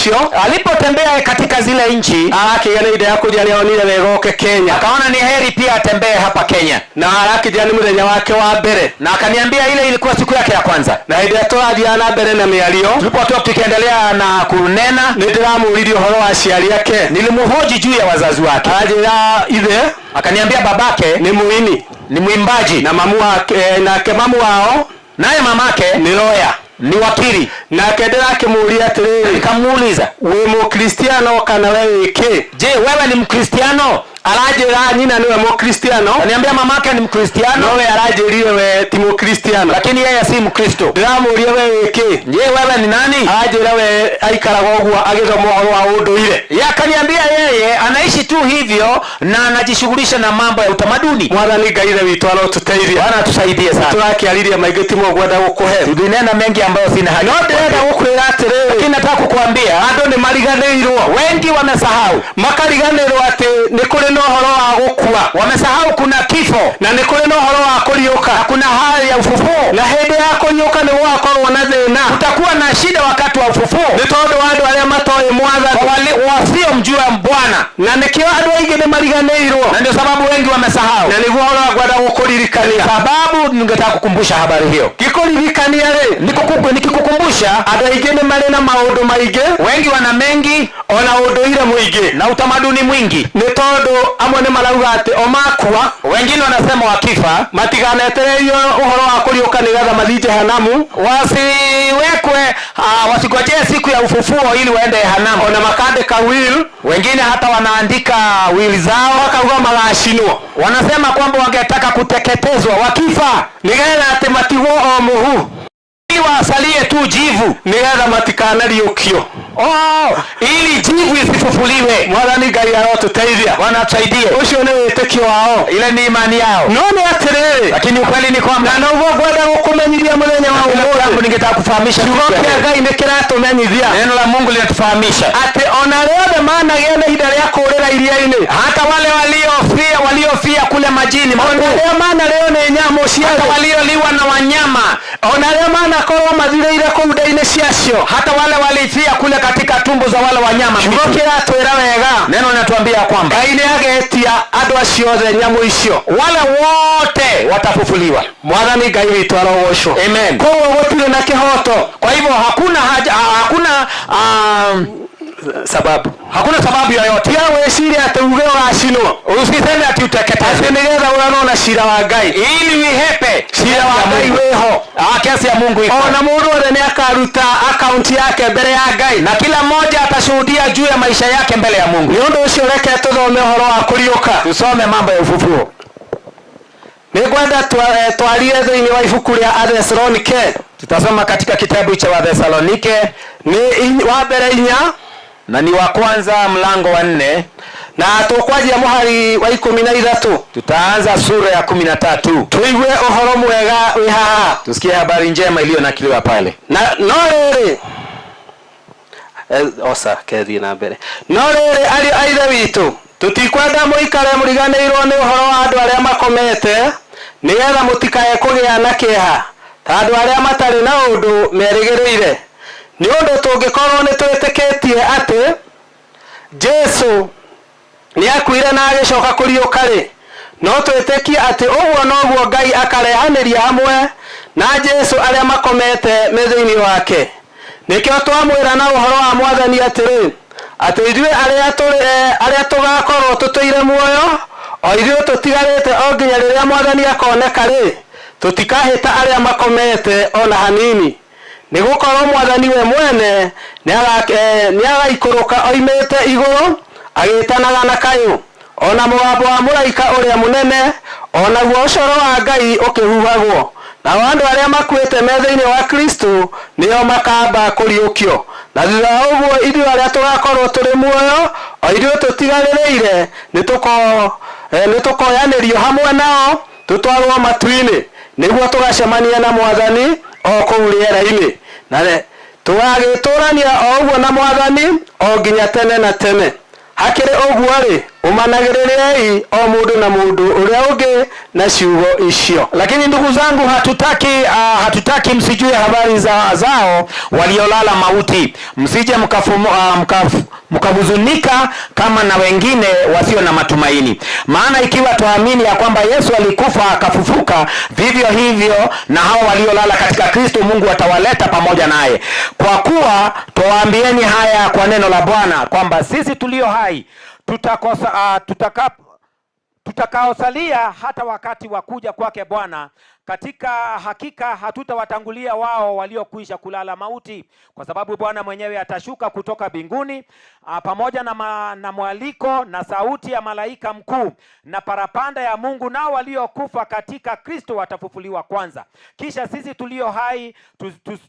[SPEAKER 8] icio alipotembea katika zile nchi arakigana ide ya kuja nionire wegoke Kenya akaona ni heri pia atembee hapa Kenya na arakija ni muthenya wake wa mbere na akaniambia ile ilikuwa siku yake ya kwanza na ide turathia na mbere na miario tulipotoka tukiendelea na kunena nidiramuuririe uhoro wa aciari ake nilimhoji juu ya wazazi wake ajira ithe akaniambia babake ni muini ni mwimbaji na mamu wake mamu wao naye mamake ni lawyer ni wakili na kedera akimuulia tiriri nikamuuliza wewe mkristiano kana wewe ke je wewe ni mkristiano arajira nyina niwe mkristiano ananiambia mamake ni mkristiano wewe arajiriwe wewe ti mkristiano lakini yeye si mkristo ndamuulia wewe ke je wewe ni nani arajira wewe aikaraga ogwa agithoma uhoro wa unduire yakaniambia yeye anaishi tu hivyo na anajishughulisha na mambo ya utamaduni mwathani ngaire witu arotuteithia bwana tusaidie sana turakiariria maingĩ ti mogwenda gukuhe ndinena mengi ambayo sina haja no ndenda gukwira atiri lakini nataka kukuambia andu ni mariganĩirwo wengi wamesahau makariganĩrwo ati ni kuri no horo wa gukua wamesahau kuna kifo na ni kuri no horo wa kuriuka kuna hali ya ufufuo na hindi ya kuriuka ni wakorwo na thina utakuwa na shida wakati wa ufufuo ni tondu wa andu aria matoe mwathani wasio mjua Bwana na nikio andu aingi ni mariganĩirwo na ndio sababu wengi wamesahau na niguo horo gwenda gukuririkania sababu ningetaka kukumbusha habari hiyo kikuririkania nikikukumbusha andu aingi ni mari na maundu maingi wengi wana mengi ona unduire mwingi na utamaduni mwingi ni tondu amwe ni marauga ati omakua wengine wanasema wakifa matiganetererio uhoro wa kuriuka nigetha mathie jehanamu wasiwekwe wasigojee siku ya ufufuo ili waende jehanamu ona makandika will wengine hata wanaandika will zao wakauga magashinwo wanasema kwamba wangetaka kuteketezwa wakifa nigetha ati matigwo o muhu wasalie tu jivu nigetha matikanariukio ili jivu isifufuliwe mwathani ngai arotuteithia wanatusaidie ucio ni witikio wao ile ni imani yao no ni atiriri lakini ukweli ni kwamba na uguo gwenda gukumenyithia muthenya wa umuthi ningetaka kufahamisha kiugo kia ngai ni kiratumenyithia neno la Mungu linatufahamisha ati ona rĩothe managia na ihinda rĩa kũũrĩra iria-inĩ hata wale waliofia kule majini ona rĩo manarĩo nĩ nyamũ cia hata walioliwa na wanyama ona rĩo manakorwo mathireire kũu nda-inĩ ciacio hata wale walifia kule katika tumbo za wale wanyama kiugo kiratwĩra wega neno linatuambia kwamba ngai nĩagetia andũ acio othe nyamũ icio wale wote watafufuliwa mwathani ngai witũ arogocwo amen koguo gũtirĩ na kĩhoto kwa hivyo hakuna hakuna sababu yoyote ya weciria ati uge wacinwo usiseme ati utekete ati nigetha uranona cira wa ngai ili wihepe cira wa ngai weho kesi ya Mungu iko ona mundu othe ni akaruta account yake mbele ya ngai na kila mmoja atashuhudia juu ya maisha yake mbele ya Mungu ni undu ucio reke tuthome uhoro wa kuriuka tusome mambo ya ufufuo nigwenda twarie thĩinĩ wa ibuku rĩa Athesalonike tutasoma katika kitabu cha Wathesalonike ni wa mbere 4 na ni wa kwanza mlango wa 4 na tukwajia muhari wa 13 tutaanza sura ya 13 tuigue uhoro mwega wi haha tusikie habari njema iliyonakiliwa pale na no rĩrĩ osa kethi na mbere no rĩrĩ ari aithe witũ tutikwenda muikare muriganĩirwo nĩ uhoro wa andũ arĩa makomete nigetha mutikae kũgĩa na kĩeha ta andũ arĩa matarĩ na ũndũ merĩgĩrĩire ni undu tungikorwo ni twĩtĩkĩtie atĩ Jesu ni akuire na agicoka kuriuka ri no twĩtĩkie atĩ ũguo noguo Ngai akarehanĩria hamwe na Jesu arĩa makomete metha-inĩ wake nikĩo twamwĩra na ũhoro wa Mwathani atĩrĩ atĩ ithuĩ arĩa tũgakorwo tũtũire muoyo o ithuĩ tũtigarĩte o nginya rĩrĩa Mwathani akoneka rĩ tũtikahĩta arĩa makomete ona hanini nigukorwo Mwathani we mwene niagaikũrũka oimĩte igũrũ agĩtanaga na kayũ ona mũgambo wa mũraika ũrĩa mũnene ona guo ũcoro wa Ngai ũkĩhuhagwo nao andũ arĩa makuĩte metha-inĩ wa Kristo nĩo makamba kũriũkio na thutha wa ũguo ithuĩ arĩa tũgakorwo tũrĩ muoyo o ithuĩ tũtigarĩrĩire nĩtũkoyanĩrio hamwe nao tũtwarwo matu-inĩ nĩguo tũgacemania na Mwathani o kũu rĩera-inĩ na tũgagĩtũrania o ũguo na Mwathani o nginya tene na tene hakĩrĩ ũguo rĩ umanagiririei o mundu na mundu uria ungi na ciugo icio.
[SPEAKER 9] Lakini ndugu zangu, hatutaki msijue habari zao waliolala mauti, msije mkahuzunika kama na wengine wasio na matumaini. Maana ikiwa tuamini ya kwamba Yesu alikufa akafufuka, vivyo hivyo na hao waliolala katika Kristo Mungu atawaleta pamoja naye. Kwa kuwa tuwaambieni haya kwa neno la Bwana, kwamba sisi tulio hai tutakaosalia hata wakati wa kuja kwake Bwana, katika hakika hatutawatangulia wao waliokwisha kulala mauti, kwa sababu Bwana mwenyewe atashuka kutoka mbinguni pamoja na mwaliko na sauti ya malaika mkuu na parapanda ya Mungu, nao waliokufa katika Kristo watafufuliwa kwanza. Kisha sisi tulio hai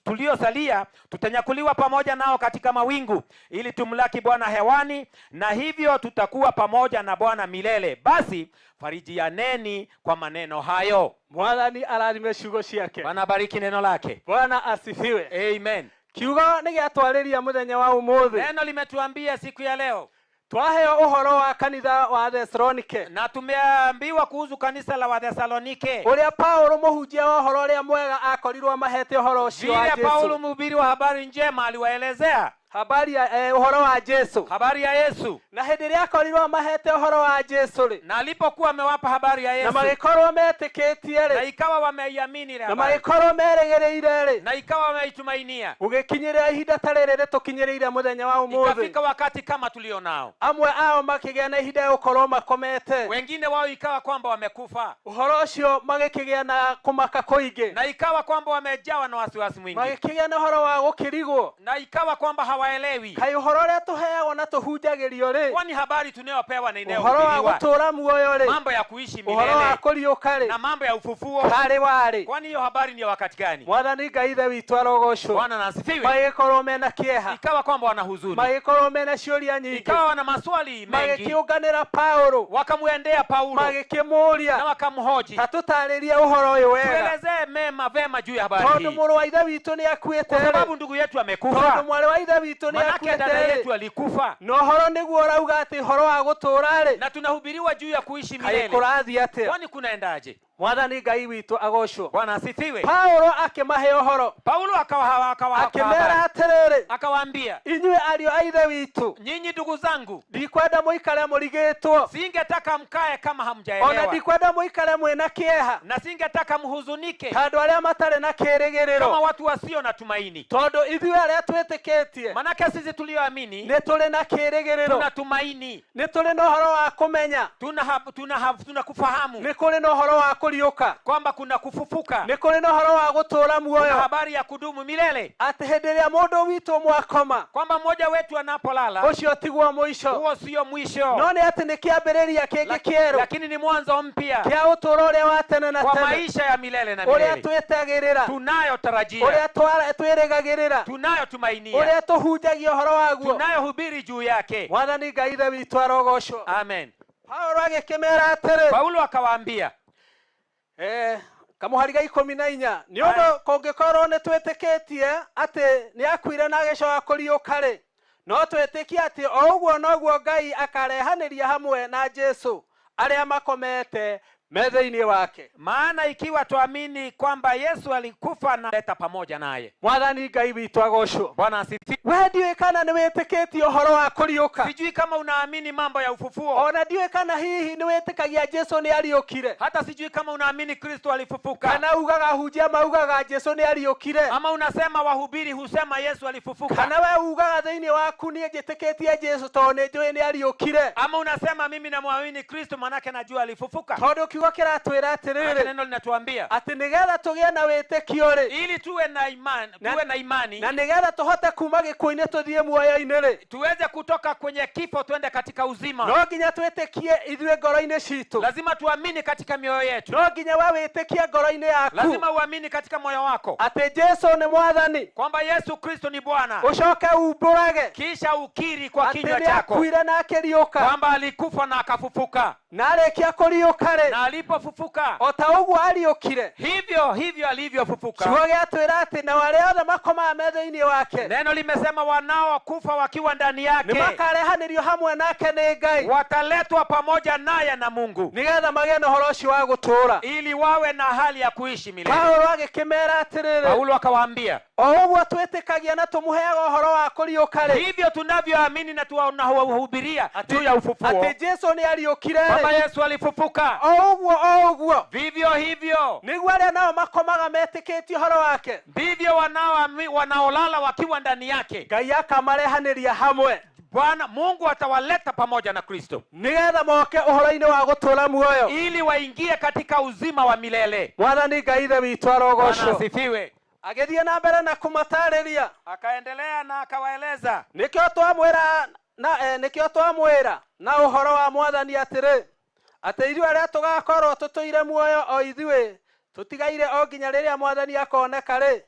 [SPEAKER 9] tuliosalia tutanyakuliwa pamoja nao katika mawingu ili tumlaki Bwana hewani, na hivyo tutakuwa pamoja na Bwana milele. Basi farijianeni kwa maneno hayo.
[SPEAKER 14] Mwathani arathime ciugo ciake.
[SPEAKER 9] Bwana bariki neno lake.
[SPEAKER 14] Bwana asifiwe.
[SPEAKER 9] Amen.
[SPEAKER 14] Kiugo nĩ gĩatwarĩria mũthenya wa ũmũthĩ.
[SPEAKER 9] Neno limetuambia siku ya leo.
[SPEAKER 14] Twaheo ũhoro wa kanitha wa Thessalonike.
[SPEAKER 9] Na tumeambiwa kuhusu kanisa la Wathesalonike.
[SPEAKER 14] Ũrĩa Paulo mũhunjia wa ũhoro ũrĩa mwega akorirwo amahete ũhoro ũcio wa Jesu.
[SPEAKER 9] Vile Paulo mhubiri wa habari njema aliwaelezea
[SPEAKER 14] habari ya uhoro wa Jesu.
[SPEAKER 9] Habari ya Yesu.
[SPEAKER 14] Na hĩndĩ ĩrĩa akorirwo amahete ũhoro wa Jesu rĩ,
[SPEAKER 9] na alipokuwa amewapa habari ya Yesu,
[SPEAKER 14] na magĩkorwo metĩkĩtie rĩ,
[SPEAKER 9] na ikawa wameiamini
[SPEAKER 14] na magĩkorwo merĩgĩrĩire rĩ,
[SPEAKER 9] na ikawa wameitumainia,
[SPEAKER 14] gũgĩkinyĩrĩra ihinda ta rĩrĩ rĩtũkinyĩrĩire mũthenya wa ũmũthĩ,
[SPEAKER 9] ikafika wakati kama tulio nao,
[SPEAKER 14] amwe ao makĩgĩa na ihinda gũkorwo makomete,
[SPEAKER 9] wengine wao ikawa kwamba wamekufa,
[SPEAKER 14] ũhoro ũcio magĩkĩgĩa na kũmaka kũingĩ,
[SPEAKER 9] na ikawa kwamba wamejawa na wasiwasi mwingi,
[SPEAKER 14] magĩkĩgĩa na ũhoro wa gũkĩrigwo,
[SPEAKER 9] na ikawa kwamba hawaelewi
[SPEAKER 14] kai ũhoro ũrĩa tũheagwo na tũhunjagĩrio rĩ,
[SPEAKER 9] kwani habari tunayopewa na inayohubiriwa,
[SPEAKER 14] ũhoro wa gũtũũra muoyo rĩ,
[SPEAKER 9] mambo ya kuishi milele,
[SPEAKER 14] ũhoro wa kũriũka rĩ,
[SPEAKER 9] na mambo ya ufufuo
[SPEAKER 14] karĩ warĩ,
[SPEAKER 9] kwani hiyo habari ni ya wakati gani?
[SPEAKER 14] Mwathani Ngai ithe witũ arogocwo.
[SPEAKER 9] Bwana na asifiwe.
[SPEAKER 14] Magĩkorwo mena kĩeha,
[SPEAKER 9] ikawa kwamba wana huzuni,
[SPEAKER 14] magĩkorwo mena ciũria nyingĩ,
[SPEAKER 9] ikawa wana maswali mengi,
[SPEAKER 14] magĩkĩũnganĩra Paulo,
[SPEAKER 9] wakamwendea Paulo,
[SPEAKER 14] magĩkĩmũũria
[SPEAKER 9] na wakamhoji,
[SPEAKER 14] tatũtarĩrie ũhoro ũyũ wega,
[SPEAKER 9] tuelezee vema juu ya habari hii,
[SPEAKER 14] tondũ mũrũ wa ithe witũ nĩ akuĩte,
[SPEAKER 9] kwa sababu ndugu yetu amekufa,
[SPEAKER 14] tondũ mwarĩ wa ithe witũ nĩ akuĩte,
[SPEAKER 9] dada yetu alikufa,
[SPEAKER 14] na ũhoro nĩguo ũrauga atĩ ũhoro wa gũtũũra rĩ,
[SPEAKER 9] na tunahubiriwa juu ya kuishi milele,
[SPEAKER 14] kũrathiĩ atĩa?
[SPEAKER 9] Kwani kunaendaje?
[SPEAKER 14] Mwathani Ngai witũ agocwo.
[SPEAKER 9] Bwana asifiwe.
[SPEAKER 14] Paulo akĩmahe ũhoro,
[SPEAKER 9] Paulo
[SPEAKER 14] akĩmera atĩrĩrĩ,
[SPEAKER 9] akawaambia,
[SPEAKER 14] inyuĩ ariũ a ithe witũ,
[SPEAKER 9] nyinyi ndugu zangu,
[SPEAKER 14] ndikwenda mũikare mũrigĩtwo,
[SPEAKER 9] singetaka mkae kama hamjaelewa,
[SPEAKER 14] ona ndikwenda mũikare mwĩna kĩeha,
[SPEAKER 9] na singetaka mhuzunike
[SPEAKER 14] tondũ arĩa matarĩ na kĩĩrĩgĩrĩro,
[SPEAKER 9] kama watu wasio na tumaini,
[SPEAKER 14] tondũ ithuĩ arĩa twĩtĩkĩtie,
[SPEAKER 9] manake sisi tulioamini
[SPEAKER 14] nĩ tũrĩ na kĩĩrĩgĩrĩro,
[SPEAKER 9] tuna tumaini,
[SPEAKER 14] nĩ tũrĩ na ũhoro wa kũmenya,
[SPEAKER 9] tuna kufahamu,
[SPEAKER 14] nĩ kũrĩ na ũhoro wa kũriũka,
[SPEAKER 9] kwamba kuna kufufuka,
[SPEAKER 14] nĩ kũrĩ na ũhoro wa gũtũũra muoyo,
[SPEAKER 9] kuna habari ya kudumu milele,
[SPEAKER 14] atĩ hĩndĩ ĩrĩa mũndũ witũ mwakoma,
[SPEAKER 9] kwamba mmoja wetu anapolala,
[SPEAKER 14] ũcio tiguo mũico,
[SPEAKER 9] huo sio mwisho,
[SPEAKER 14] no nĩ atĩ nĩ kĩambĩrĩria kĩngĩ kĩerũ,
[SPEAKER 9] lakini ni mwanzo mpya
[SPEAKER 14] kĩa ũtũũro ũrĩa wa tene na
[SPEAKER 9] kwa
[SPEAKER 14] tene,
[SPEAKER 9] maisha ya milele na milele,
[SPEAKER 14] ũrĩa twĩtagĩrĩra,
[SPEAKER 9] tunayotarajia,
[SPEAKER 14] ũrĩa twĩrĩgagĩrĩra,
[SPEAKER 9] tunayotumainia,
[SPEAKER 14] ũrĩa tũhunjagia ũhoro waguo,
[SPEAKER 9] tunayohubiri juu yake.
[SPEAKER 14] Mwathani Ngai ithe witũ arogocwo.
[SPEAKER 9] Amen.
[SPEAKER 14] Paulo agĩkĩmera atĩrĩ,
[SPEAKER 9] Paulo akawaambia,
[SPEAKER 14] kamuhari ga 14 nĩ ũndũ kũngĩkorwo nĩ twĩtĩkĩtie atĩ nĩ akuire na agĩcoka kũriũka rĩ, no twĩtĩkie atĩ o ũguo noguo Ngai akarehanĩria hamwe na Jesu arĩa makomete methĩinĩ wake.
[SPEAKER 9] Maana ikiwa tuamini kwamba Yesu alikufa na leta pamoja naye.
[SPEAKER 14] Mwathani Ngai witũ agocwo.
[SPEAKER 9] Bwana asifiwe.
[SPEAKER 14] We ndiũĩ kana nĩ wĩtĩkĩtie ũhoro wa kũriũka.
[SPEAKER 9] Sijui kama unaamini mambo ya ufufuo.
[SPEAKER 14] Ona ndiũĩ kana hihi nĩ wĩtĩkagia Jesu nĩ ariũkire.
[SPEAKER 9] Hata sijui kama unaamini Kristo alifufuka.
[SPEAKER 14] Kana ugaga hunjia maugaga Jesu nĩ ariũkire.
[SPEAKER 9] Ama unasema wahubiri husema Yesu alifufuka.
[SPEAKER 14] Kana we ugaga thĩinĩ waku niĩ njĩtĩkĩtie Jesu tondũ nĩ njũĩ nĩ ariũkire.
[SPEAKER 9] Ama unasema mimi namwamini Kristo manake najua alifufuka.
[SPEAKER 14] Tondũ kiugo kĩratwĩra atĩrĩrĩ,
[SPEAKER 9] neno linatuambia
[SPEAKER 14] atĩ nĩgetha tũgĩe na wĩtĩkio rĩ,
[SPEAKER 9] ili tuwe na imani,
[SPEAKER 14] na nĩgetha tũhote kuma gĩkuũ-inĩ tũthiĩ muoyo-inĩ rĩ,
[SPEAKER 9] tuweze kutoka kwenye kifo twende katika uzima,
[SPEAKER 14] no nginya twĩtĩkie ithuĩ ngoro-inĩ citũ.
[SPEAKER 9] Lazima tuamini katika mioyo yetu.
[SPEAKER 14] No nginya we wĩtĩkie ngoro-inĩ yaku,
[SPEAKER 9] lazima uamini katika moyo wako
[SPEAKER 14] atĩ Jesu nĩ Mwathani,
[SPEAKER 9] kwamba Yesu Kristo ni Bwana,
[SPEAKER 14] ucoke umbũrage,
[SPEAKER 9] kisha ukiri kwa kinywa chako
[SPEAKER 14] atĩ nĩ akuire na akĩriũka,
[SPEAKER 9] kwamba alikufa na akafufuka,
[SPEAKER 15] na arĩkia kũriũka-rĩ,
[SPEAKER 9] na alipofufuka
[SPEAKER 15] o ta ũguo ariũkire,
[SPEAKER 9] hivyo alivyofufuka.
[SPEAKER 15] kiugo gĩatwĩra atĩ na arĩa othe makomaga metha-inĩ wake,
[SPEAKER 9] Neno limesema wanaokufa wakiwa ndani yake
[SPEAKER 15] nĩmakarehanĩrio hamwe nake nĩ Ngai,
[SPEAKER 9] wataletwa pamoja naye na Mungu,
[SPEAKER 15] nĩgetha magĩe na ũhoro ũcio wa gũtũũra.
[SPEAKER 9] ili wawe na hali ya kuishi milele.
[SPEAKER 15] Paulo agĩkĩmera atĩrĩrĩ,
[SPEAKER 9] Paulo akawaambia,
[SPEAKER 15] o ũguo twĩtĩkagia na tũmũheaga ũhoro wa kũriũka-rĩ,
[SPEAKER 9] hivyo tunavyoamini na tunahubiria juu ya ufufuo,
[SPEAKER 15] atĩ Jesũ nĩ ariũkire,
[SPEAKER 9] kwamba Yesu alifufuka,
[SPEAKER 15] o ũguo
[SPEAKER 9] vivyo hivyo
[SPEAKER 15] nĩguo arĩa nao makomaga metĩkĩtie ũhoro wake,
[SPEAKER 9] ndivyo wanaolala wakiwa ndani yake
[SPEAKER 15] Ngai akamarehanĩria hamwe.
[SPEAKER 9] Bwana Mungu atawaleta pamoja na Kristo,
[SPEAKER 15] nĩgetha moke ũhoro-inĩ wa gũtũũra muoyo,
[SPEAKER 9] ili waingie katika uzima wa milele.
[SPEAKER 15] Mwathani Ngai ithe witũ arogocwo.
[SPEAKER 9] Bwana asifiwe.
[SPEAKER 15] Agĩthiĩ na mbere na kũmatarĩria,
[SPEAKER 9] akaendelea na akawaeleza,
[SPEAKER 15] nĩkĩo twamwĩra na ũhoro wa Mwathani atĩrĩ, atĩ ithuĩ arĩa tũgakorwo tũtũire muoyo o ithuĩ tũtigaire o nginya rĩrĩa Mwathani akoneka-rĩ,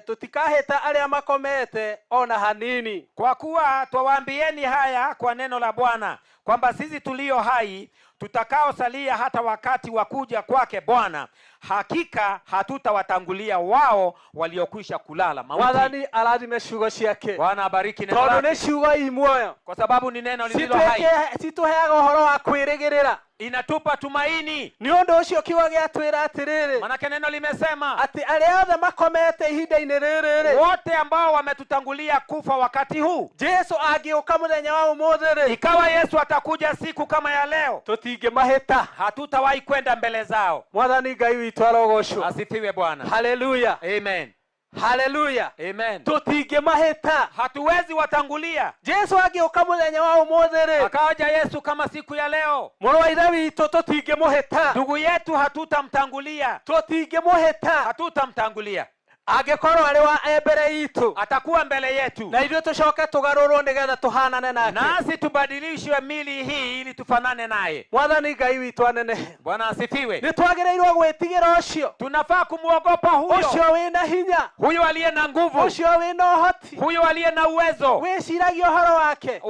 [SPEAKER 15] tutikahĩta arĩa makomete ona hanini.
[SPEAKER 9] Kwa kuwa twawaambieni haya kwa neno la Bwana, kwamba sisi tulio hai tutakaosalia hata wakati wa kuja kwake Bwana, hakika hatutawatangulia wao waliokwisha kulala mauti.
[SPEAKER 15] Mwathani arathime ciugo ciake.
[SPEAKER 9] Bwana abariki neno
[SPEAKER 15] lake.
[SPEAKER 9] Tondũ
[SPEAKER 15] nĩ ciugo imuoyo,
[SPEAKER 9] kwa sababu ni neno lililo hai.
[SPEAKER 15] Citũheaga ũhoro wa kwĩrĩgĩrĩra,
[SPEAKER 9] inatupa tumaini.
[SPEAKER 15] Nĩ ũndũ ũcio kiugo gĩatwĩra atĩrĩrĩ,
[SPEAKER 9] manake neno limesema
[SPEAKER 15] atĩ arĩa othe makomete ihinda-inĩ rĩrĩ,
[SPEAKER 9] wote ambao wametutangulia kufa wakati huu,
[SPEAKER 15] Jesu angĩũka mũthenya wa ũmũthĩ-rĩ,
[SPEAKER 9] ikawa Yesu atakuja siku kama ya leo,
[SPEAKER 15] tũtingĩmahĩta,
[SPEAKER 9] hatutawahi kwenda mbele zao.
[SPEAKER 15] Mwathani Ngai witũ arogocwo.
[SPEAKER 9] Asifiwe Bwana.
[SPEAKER 15] Haleluya.
[SPEAKER 9] Amen.
[SPEAKER 15] Haleluya.
[SPEAKER 9] Amen.
[SPEAKER 15] Tũtingĩmahĩta,
[SPEAKER 9] hatuwezi watangulia.
[SPEAKER 15] Jesu angĩũka mũthenya wa ũmũthĩ-rĩ,
[SPEAKER 9] akaja Yesu kama siku ya leo,
[SPEAKER 15] mũrũ wa ithe witũ tũtingĩmũhĩta,
[SPEAKER 9] ndugu yetu hatutamtangulia,
[SPEAKER 15] tũtingĩmũhĩta,
[SPEAKER 9] hatutamtangulia.
[SPEAKER 15] Angĩkorwo arĩ wa mbere itũ,
[SPEAKER 9] atakuwa mbele yetu,
[SPEAKER 15] na ithuĩ tũcoke tũgarũrwo nĩgetha tũhanane nake,
[SPEAKER 9] nasi tubadilishwe mili hii ili tufanane naye.
[SPEAKER 15] Mwathani Ngai witũ anenehe.
[SPEAKER 9] Bwana asifiwe.
[SPEAKER 15] Nĩtwagĩrĩirwo gwĩtigĩra ũcio,
[SPEAKER 9] tunafaa kumuogopa huyo,
[SPEAKER 15] ũcio wĩna hinya,
[SPEAKER 9] huyo aliye na nguvu,
[SPEAKER 15] ũcio wĩna ũhoti,
[SPEAKER 9] huyo aliye na uwezo.
[SPEAKER 15] Wĩciragie ũhoro wake,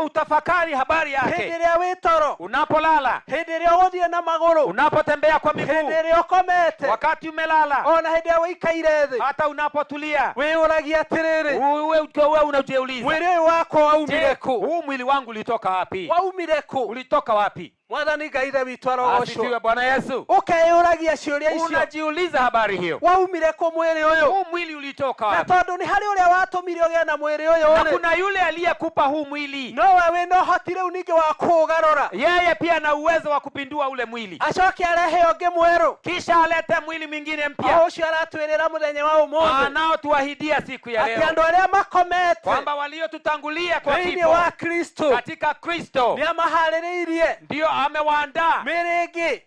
[SPEAKER 9] utafakari habari yake
[SPEAKER 15] hĩndĩ ĩrĩa wĩ toro,
[SPEAKER 9] unapolala,
[SPEAKER 15] hĩndĩ ĩrĩa ũgũthiĩ na magũrũ,
[SPEAKER 9] unapotembea kwa miguu,
[SPEAKER 15] hĩndĩ ĩrĩa ũkomete,
[SPEAKER 9] wakati umelala,
[SPEAKER 15] ona hĩndĩ ĩrĩa ũikaire thĩ,
[SPEAKER 9] hata unapotulia,
[SPEAKER 15] wĩyũragia atĩrĩrĩ,
[SPEAKER 9] wewe unajiuliza,
[SPEAKER 15] mwĩrĩ ũyũ wakwa waumire kũ?
[SPEAKER 9] Huu mwili wangu ulitoka wapi?
[SPEAKER 15] Waumire kũ?
[SPEAKER 9] Ulitoka wapi?
[SPEAKER 15] Mwathani Ngai ithe witũ arogocwo.
[SPEAKER 9] Asifiwe Bwana Yesu.
[SPEAKER 15] Ũkeyũragia ciũria icio,
[SPEAKER 9] unajiuliza habari hiyo,
[SPEAKER 15] waumire kũ mwĩrĩ ũyũ?
[SPEAKER 9] Huu mwili ulitoka wapi?
[SPEAKER 15] Na tondũ nĩ harĩ ũrĩa watũmire ũgĩe na mwĩrĩ ũyũ,
[SPEAKER 9] na kuna yule aliyekupa huu mwili,
[SPEAKER 15] no we wĩna ũhoti rĩu ningĩ wa kũũgarũra,
[SPEAKER 9] yeye pia na uwezo wa kupindua ule mwili,
[SPEAKER 15] acoke arehe ũngĩ mwerũ,
[SPEAKER 9] kisha alete mwili mwingine mpya.
[SPEAKER 15] Ũcio aratwĩrĩra mũthenya wa ũmũthĩ,
[SPEAKER 9] anaotuahidia siku ya leo,
[SPEAKER 15] atĩ andũ arĩa makomete,
[SPEAKER 9] kwamba waliotutangulia kwa
[SPEAKER 15] thĩinĩ
[SPEAKER 9] kifo
[SPEAKER 15] wa Kristo,
[SPEAKER 9] katika Kristo,
[SPEAKER 15] nĩamaharĩrĩirie
[SPEAKER 9] ndio amewaandaa
[SPEAKER 15] mĩrĩ ĩngĩ,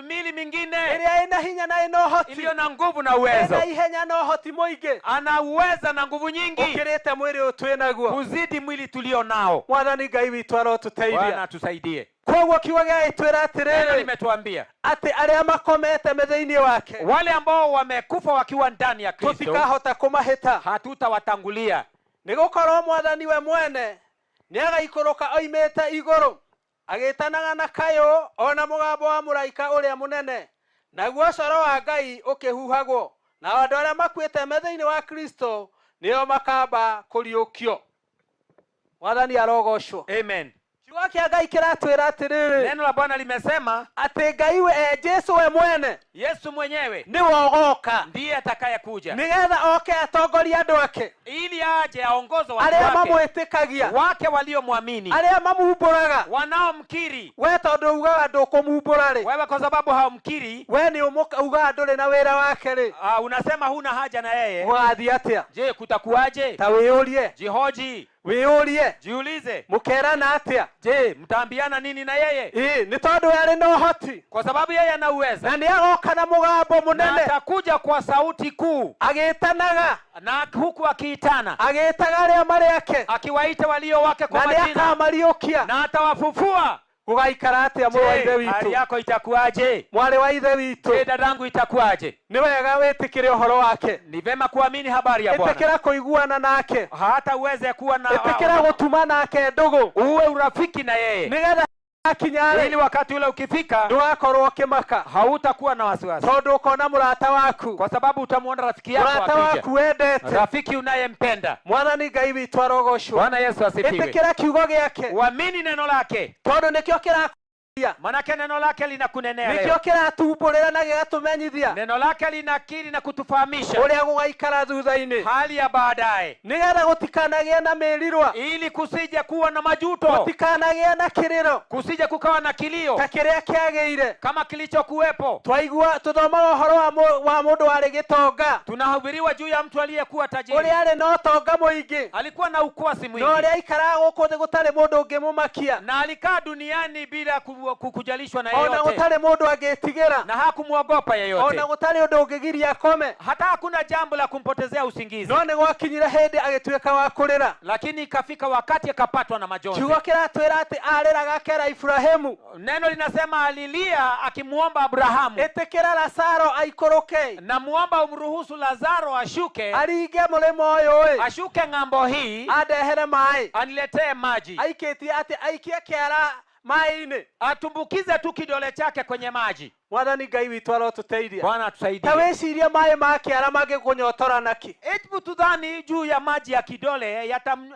[SPEAKER 9] mili mingine
[SPEAKER 15] ĩrĩa ĩna hinya na ĩna ũhoti,
[SPEAKER 9] iliyo na nguvu na uwezo,
[SPEAKER 15] ĩna ihenya na ũhoti mũingĩ,
[SPEAKER 9] ana uweza na nguvu nyingi,
[SPEAKER 15] ũkĩrĩte mwĩrĩ ũyũ twĩ naguo,
[SPEAKER 9] kuzidi mwili tulio nao.
[SPEAKER 15] Mwathani Ngai witũ arotũteithia.
[SPEAKER 9] Bwana tusaidie.
[SPEAKER 15] Koguo kiugo gĩatwĩra atĩrĩrĩ,
[SPEAKER 9] limetuambia
[SPEAKER 15] atĩ arĩa makomete thĩinĩ wake,
[SPEAKER 9] wale ambao wamekufa wakiwa ndani ya Kristo,
[SPEAKER 15] tũtikahota kũmahĩta,
[SPEAKER 9] hatutawatangulia.
[SPEAKER 15] Nĩgũkorwo Mwathani we mwene nĩagaikũrũka oimĩte igũrũ, agĩtanaga na kayũ ona mũgambo wa mũraika ũrĩa mũnene, naguo coro wa Ngai ũkĩhuhagwo, na andũ arĩa makuĩte thĩinĩ wa Kristo nĩo makamba kũriũkio. Mwathani arogocwo.
[SPEAKER 9] Amen.
[SPEAKER 15] Kiugo kĩa Ngai kĩratwĩra atĩrĩrĩ,
[SPEAKER 9] neno la Bwana limesema
[SPEAKER 15] atĩ Ngai Jesu we mwene,
[SPEAKER 9] Yesu mwenyewe
[SPEAKER 15] nĩwe ũgoka,
[SPEAKER 9] ndiye atakayekuja,
[SPEAKER 15] nĩgetha oke atongorie andũ ake,
[SPEAKER 9] ili aje aongoze watu
[SPEAKER 15] arĩa
[SPEAKER 9] wake,
[SPEAKER 15] mamwĩtĩkagia,
[SPEAKER 9] wake waliomwamini,
[SPEAKER 15] arĩa mamumbũraga,
[SPEAKER 9] wanaomkiri.
[SPEAKER 15] We tondũ ugaga ndũkũmumbũra-rĩ,
[SPEAKER 9] wewe kwa sababu haumkiri,
[SPEAKER 15] we nĩ ugaga ndũrĩ na wĩra wake-rĩ,
[SPEAKER 9] unasema huna haja na yeye,
[SPEAKER 15] gũgathiĩ atĩa?
[SPEAKER 9] Je, kutakuwaje?
[SPEAKER 15] Ta wĩyũrie,
[SPEAKER 9] jihoji,
[SPEAKER 15] wĩyũrie,
[SPEAKER 9] jiulize,
[SPEAKER 15] mũkerana atĩa?
[SPEAKER 9] Je, mtaambiana nini na yeye?
[SPEAKER 15] Nĩ tondũ we arĩ na ũhoti,
[SPEAKER 9] kwa sababu yeye ana uwezo,
[SPEAKER 15] na nĩagoka na mũgambo mũnene,
[SPEAKER 9] na atakuja kwa sauti kuu,
[SPEAKER 15] agĩtanaga,
[SPEAKER 9] na huku akiitana,
[SPEAKER 15] agĩtaga arĩa marĩ ake,
[SPEAKER 9] akiwaita walio wake kwa majina,
[SPEAKER 15] na nĩakamariũkia,
[SPEAKER 9] na atawafufua.
[SPEAKER 15] Gũgaikara atĩa mũrũ wa ithe witũ?
[SPEAKER 9] Hali yako itakuwaje?
[SPEAKER 15] Mwarĩ wa ithe witũ?
[SPEAKER 9] Je, dadangu itakuwaje?
[SPEAKER 15] Nĩ wega wĩtĩkĩre ũhoro wake.
[SPEAKER 9] Ni vema kuamini habari ya Bwana.
[SPEAKER 15] Ĩtĩkĩra kũiguana nake.
[SPEAKER 9] Hata uweze kuwa na
[SPEAKER 15] ĩtĩkĩra gũtuma nake ndũgũ.
[SPEAKER 9] Uwe urafiki na yeye.
[SPEAKER 15] Nĩgetha
[SPEAKER 8] akinya
[SPEAKER 9] ili wakati ule ukifika
[SPEAKER 8] ndugakorwo ukimaka
[SPEAKER 9] hautakuwa na wasiwasi,
[SPEAKER 8] tondu ukona murata waku,
[SPEAKER 9] kwa sababu utamuona rafiki yako
[SPEAKER 8] murata waku wendete,
[SPEAKER 9] rafiki unayempenda.
[SPEAKER 8] Mwathani Ngai witũ arogocwo.
[SPEAKER 9] Bwana Yesu asifiwe.
[SPEAKER 8] Itikira kiugo giake,
[SPEAKER 9] uamini neno lake,
[SPEAKER 8] tondu nikio
[SPEAKER 9] manake neno lake linakunenea leo,
[SPEAKER 8] nikio kiratumbũrĩra na gĩgatũmenyithia,
[SPEAKER 9] neno lake linakiri na kutufahamisha
[SPEAKER 8] ũrĩa gũgaikara thutha-inĩ,
[SPEAKER 9] hali ya baadaye,
[SPEAKER 8] nigetha gũtikanagĩe na mĩrirwa,
[SPEAKER 9] ili kusije kuwa na majuto,
[SPEAKER 8] gũtikanagĩe na kĩrĩro,
[SPEAKER 9] kusije kukawa na kilio
[SPEAKER 8] ta kĩrĩa kĩagĩire
[SPEAKER 9] kama kilichokuwepo.
[SPEAKER 8] Twaigua tuthomaga ũhoro wa mũndũ warĩ gĩtonga,
[SPEAKER 9] tunahubiriwa juu ya mtu aliyekuwa tajiri,
[SPEAKER 8] ũrĩa arĩ na ũtonga mũingĩ,
[SPEAKER 9] alikuwa na ukwasi mwingi,
[SPEAKER 8] na ũrĩa aikaraga gũkũ thĩ gũtarĩ mũndũ ũngĩmũmakia,
[SPEAKER 9] na alikaa duniani bila kukujalishwa na yeyote,
[SPEAKER 8] ona gũtarĩ mũndũ angĩtigĩra,
[SPEAKER 9] na hakumwogopa yeyote,
[SPEAKER 8] ona gũtarĩ ũndũ ũngĩgiria akome,
[SPEAKER 9] hata hakuna jambo la kumpotezea usingizi.
[SPEAKER 8] No nĩ gwakinyire hĩndĩ agĩtuĩka wa kũrĩra,
[SPEAKER 9] lakini ikafika wakati akapatwa na majonzi.
[SPEAKER 8] Kiugo kĩratwĩra atĩ arĩraga akera Ibrahimu.
[SPEAKER 9] Neno linasema alilia akimuomba Abrahamu,
[SPEAKER 8] ĩtĩkĩra Lazaro aikũrũke,
[SPEAKER 9] na muomba umruhusu Lazaro ashuke,
[SPEAKER 8] aringe mũrĩmo ũyũ,
[SPEAKER 9] ashuke ng'ambo hii,
[SPEAKER 8] andehere maĩ,
[SPEAKER 9] aniletee maji.
[SPEAKER 8] Aikĩtie atĩ aikie kĩara maĩ-inĩ,
[SPEAKER 9] atumbukize tu kidole chake kwenye maji.
[SPEAKER 8] Mwathani Ngai witũ arotũteithia.
[SPEAKER 9] Bwana atusaidie.
[SPEAKER 8] Ta wĩcirie maĩ ma kĩara mangĩkũnyotora naki.
[SPEAKER 9] Hebu tudhani juu ya maji ya kidole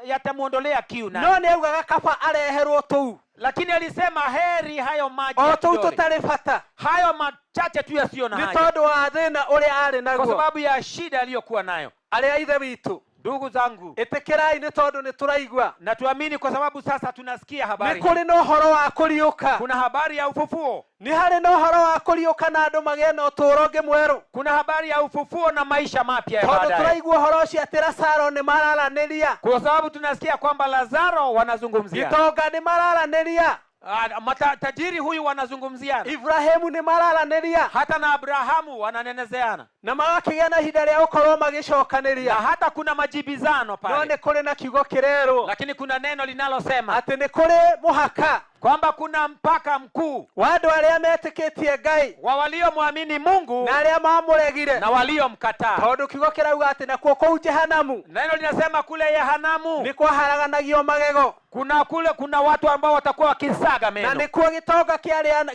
[SPEAKER 9] yatamuondolea kiu na.
[SPEAKER 8] No nĩaugaga kaba areherwo tũu,
[SPEAKER 9] lakini alisema heri hayo maji
[SPEAKER 8] ya
[SPEAKER 9] kidole,
[SPEAKER 8] tũu tũtarĩ bata,
[SPEAKER 9] hayo machache tu yasiyo na haja,
[SPEAKER 8] nĩ tondũ wa thĩna ũrĩa arĩ naguo,
[SPEAKER 9] kwa sababu ya shida aliyokuwa nayo.
[SPEAKER 8] Arĩ a ithe witũ,
[SPEAKER 9] ndugu zangu,
[SPEAKER 8] ĩtĩkĩrai nĩ tondũ nĩ tũraigua,
[SPEAKER 9] na tuamini kwa sababu sasa tunasikia habari.
[SPEAKER 8] Nĩ kũrĩ na ũhoro wa kũriũka,
[SPEAKER 9] kuna habari ya ufufuo.
[SPEAKER 8] Nĩ harĩ na ũhoro wa kũriũka na andũ magĩe na ũtũũro ũngĩ mwerũ.
[SPEAKER 9] Kuna habari ya ufufuo na maisha mapya ya baadaye.
[SPEAKER 8] Tondũ tũraigua ũhoro ũcio atĩ Lazaro nĩ mararanĩria,
[SPEAKER 9] kwa sababu tunasikia kwamba Lazaro wanazungumzia,
[SPEAKER 8] Gitonga nĩ mararanĩria,
[SPEAKER 9] tajiri huyu wanazungumziana,
[SPEAKER 8] Ibrahimu nĩ mararanĩria,
[SPEAKER 9] hata na Abrahamu wananenezeana,
[SPEAKER 8] na magakĩgĩa na ihinda rĩa gũkorwo magĩcokanĩria,
[SPEAKER 9] na hata kuna majibizano pale.
[SPEAKER 8] No nĩ kũrĩ na kiugo kĩrerwo,
[SPEAKER 9] lakini kuna neno linalosema
[SPEAKER 8] atĩ nĩ kũrĩ mũhaka,
[SPEAKER 9] kwamba kuna mpaka mkuu
[SPEAKER 8] wa andũ arĩa metĩkĩtie Ngai,
[SPEAKER 9] wa waliomwamini Mungu
[SPEAKER 8] na arĩa mamũregire,
[SPEAKER 9] na waliomkataa.
[SPEAKER 8] Tondũ kiugo kĩrauga atĩ nakuo kũu Jehanamu,
[SPEAKER 9] neno linasema kule Jehanamu
[SPEAKER 8] nĩ kwaharaganagio magego,
[SPEAKER 9] kuna watu ambao watakuwa wakisaga meno,
[SPEAKER 8] na nĩkuo gĩtonga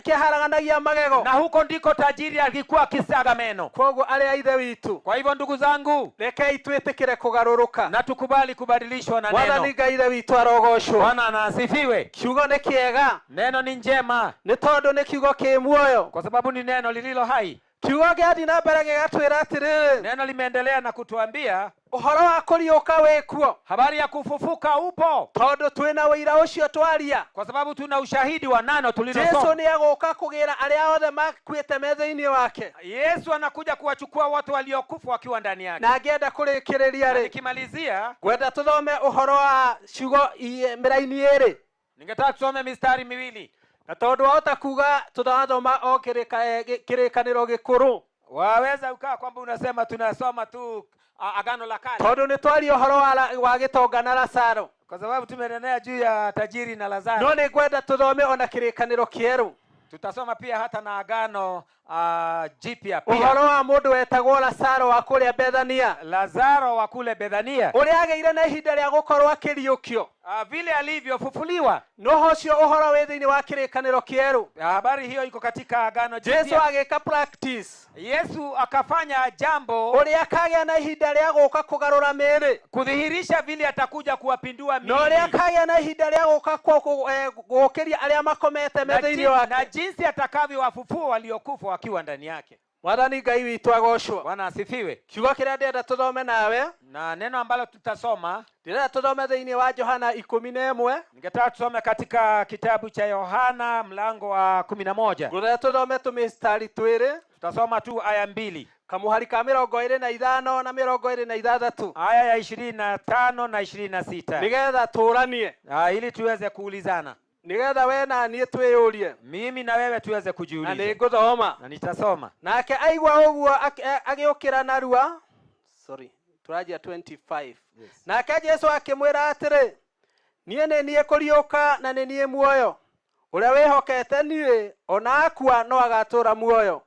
[SPEAKER 8] kĩharaganagia magego,
[SPEAKER 9] na huko ndiko tajiri alikuwa akisaga meno.
[SPEAKER 8] Koguo arĩ a ithe witũ,
[SPEAKER 9] kwa hivyo ndugu zangu,
[SPEAKER 8] rekei twĩtĩkĩre kũgarũrũka,
[SPEAKER 9] na tukubali kubadilishwa na neno.
[SPEAKER 8] Mwathani Ngai ithe witũ arogocwo.
[SPEAKER 9] Bwana anasifiwe.
[SPEAKER 8] Kiugo nĩ kĩega,
[SPEAKER 9] neno ni njema,
[SPEAKER 8] nĩ tondũ nĩ kiugo kĩ muoyo,
[SPEAKER 9] kwa sababu ni neno lililo hai.
[SPEAKER 8] Kiugo gĩathiĩ na mbere gĩgatwĩra atĩrĩrĩ,
[SPEAKER 9] neno limeendelea na kutuambia
[SPEAKER 8] ũhoro wa kũriũka wĩkuo,
[SPEAKER 9] habari ya kufufuka upo,
[SPEAKER 8] tondũ twĩna ũira ũcio twaria,
[SPEAKER 9] kwa sababu tuna ushahidi wa neno tulilosoma.
[SPEAKER 8] Yesu nĩagũka kũgĩra arĩa othe makuĩte metha-inĩ wake.
[SPEAKER 9] Yesu anakuja kuwachukua watu waliokufa wakiwa ndani yake.
[SPEAKER 8] Na ngĩenda kũrĩkĩrĩria rĩ,
[SPEAKER 9] nikimalizia,
[SPEAKER 8] ngwenda tũthome ũhoro wa ciugo mĩraini ĩrĩ.
[SPEAKER 9] Ningetaka tusome mistari miwili,
[SPEAKER 8] na tondũ wahota kuga tũtathoma o kĩrĩkanĩro gĩkũrũ,
[SPEAKER 9] waweza ukaa kwamba unasema tunasoma tu Agano la Kale,
[SPEAKER 8] tondũ nĩ twaria ũhoro wa gĩtonga na Lazaro,
[SPEAKER 9] kwa sababu tumenenea juu ya tajiri na Lazaro.
[SPEAKER 8] No nĩ ngwenda tũthome ona kĩrĩkanĩro kĩerũ.
[SPEAKER 9] Tutasoma pia hata na agano jipya pia.
[SPEAKER 8] Ũhoro wa mũndũ wetagwo Lazaro wa kũrĩa Bethania,
[SPEAKER 9] Lazaro wa kule Bethania,
[SPEAKER 8] ũrĩa agĩire na ihinda rĩa gũkorwo akĩriũkio,
[SPEAKER 9] vile alivyofufuliwa.
[SPEAKER 8] No ũcio ũhoro wĩ thĩinĩ wa kĩrĩkanĩro kĩerũ.
[SPEAKER 9] Habari hiyo iko katika agano jipya.
[SPEAKER 8] Yesu agĩka practice,
[SPEAKER 9] Yesu akafanya jambo
[SPEAKER 8] ũrĩa akagĩa na ihinda rĩa gũka kũgarũra mĩĩrĩ,
[SPEAKER 9] kudhihirisha vile atakuja kuwapindua miili,
[SPEAKER 8] na ũrĩa akagĩa na ihinda rĩa gũka gũkĩria arĩa makomete metha-inĩ wake,
[SPEAKER 9] na jinsi atakavyowafufua waliokufa wakiwa ndani yake.
[SPEAKER 8] Mwathani Ngai witũ agocwo.
[SPEAKER 9] Bwana asifiwe.
[SPEAKER 8] Kiugo kĩrĩa ndĩrenda tũthome nawe,
[SPEAKER 9] na neno ambalo tutasoma,
[SPEAKER 8] ndĩrenda tũthome thĩinĩ wa Johana 11.
[SPEAKER 9] Ningetaka tusome katika kitabu cha Yohana mlango wa 11.
[SPEAKER 8] Ngwenda tũthome tũmĩstari twĩrĩ.
[SPEAKER 9] Tutasoma tu aya 2.
[SPEAKER 8] Kamuhari ka 25 na 26.
[SPEAKER 9] Aya ya 25 na 26.
[SPEAKER 8] Nigetha tũranie.
[SPEAKER 9] Ili tuweze kuulizana.
[SPEAKER 8] Nigetha we na niĩ twĩyũrie.
[SPEAKER 9] Mimi na wewe tuweze kujiuliza.
[SPEAKER 8] Na nĩngũthoma.
[SPEAKER 9] Na nitasoma.
[SPEAKER 8] Nake aigua ũguo agĩũkĩra narua. Turajia 25. Yes. Nake Jesu akĩmwĩra atĩrĩ, niĩ nĩ niĩ kũriũka na nĩ niĩ muoyo. Ũrĩa wĩhokete niĩ ona akua no agatũũra muoyo.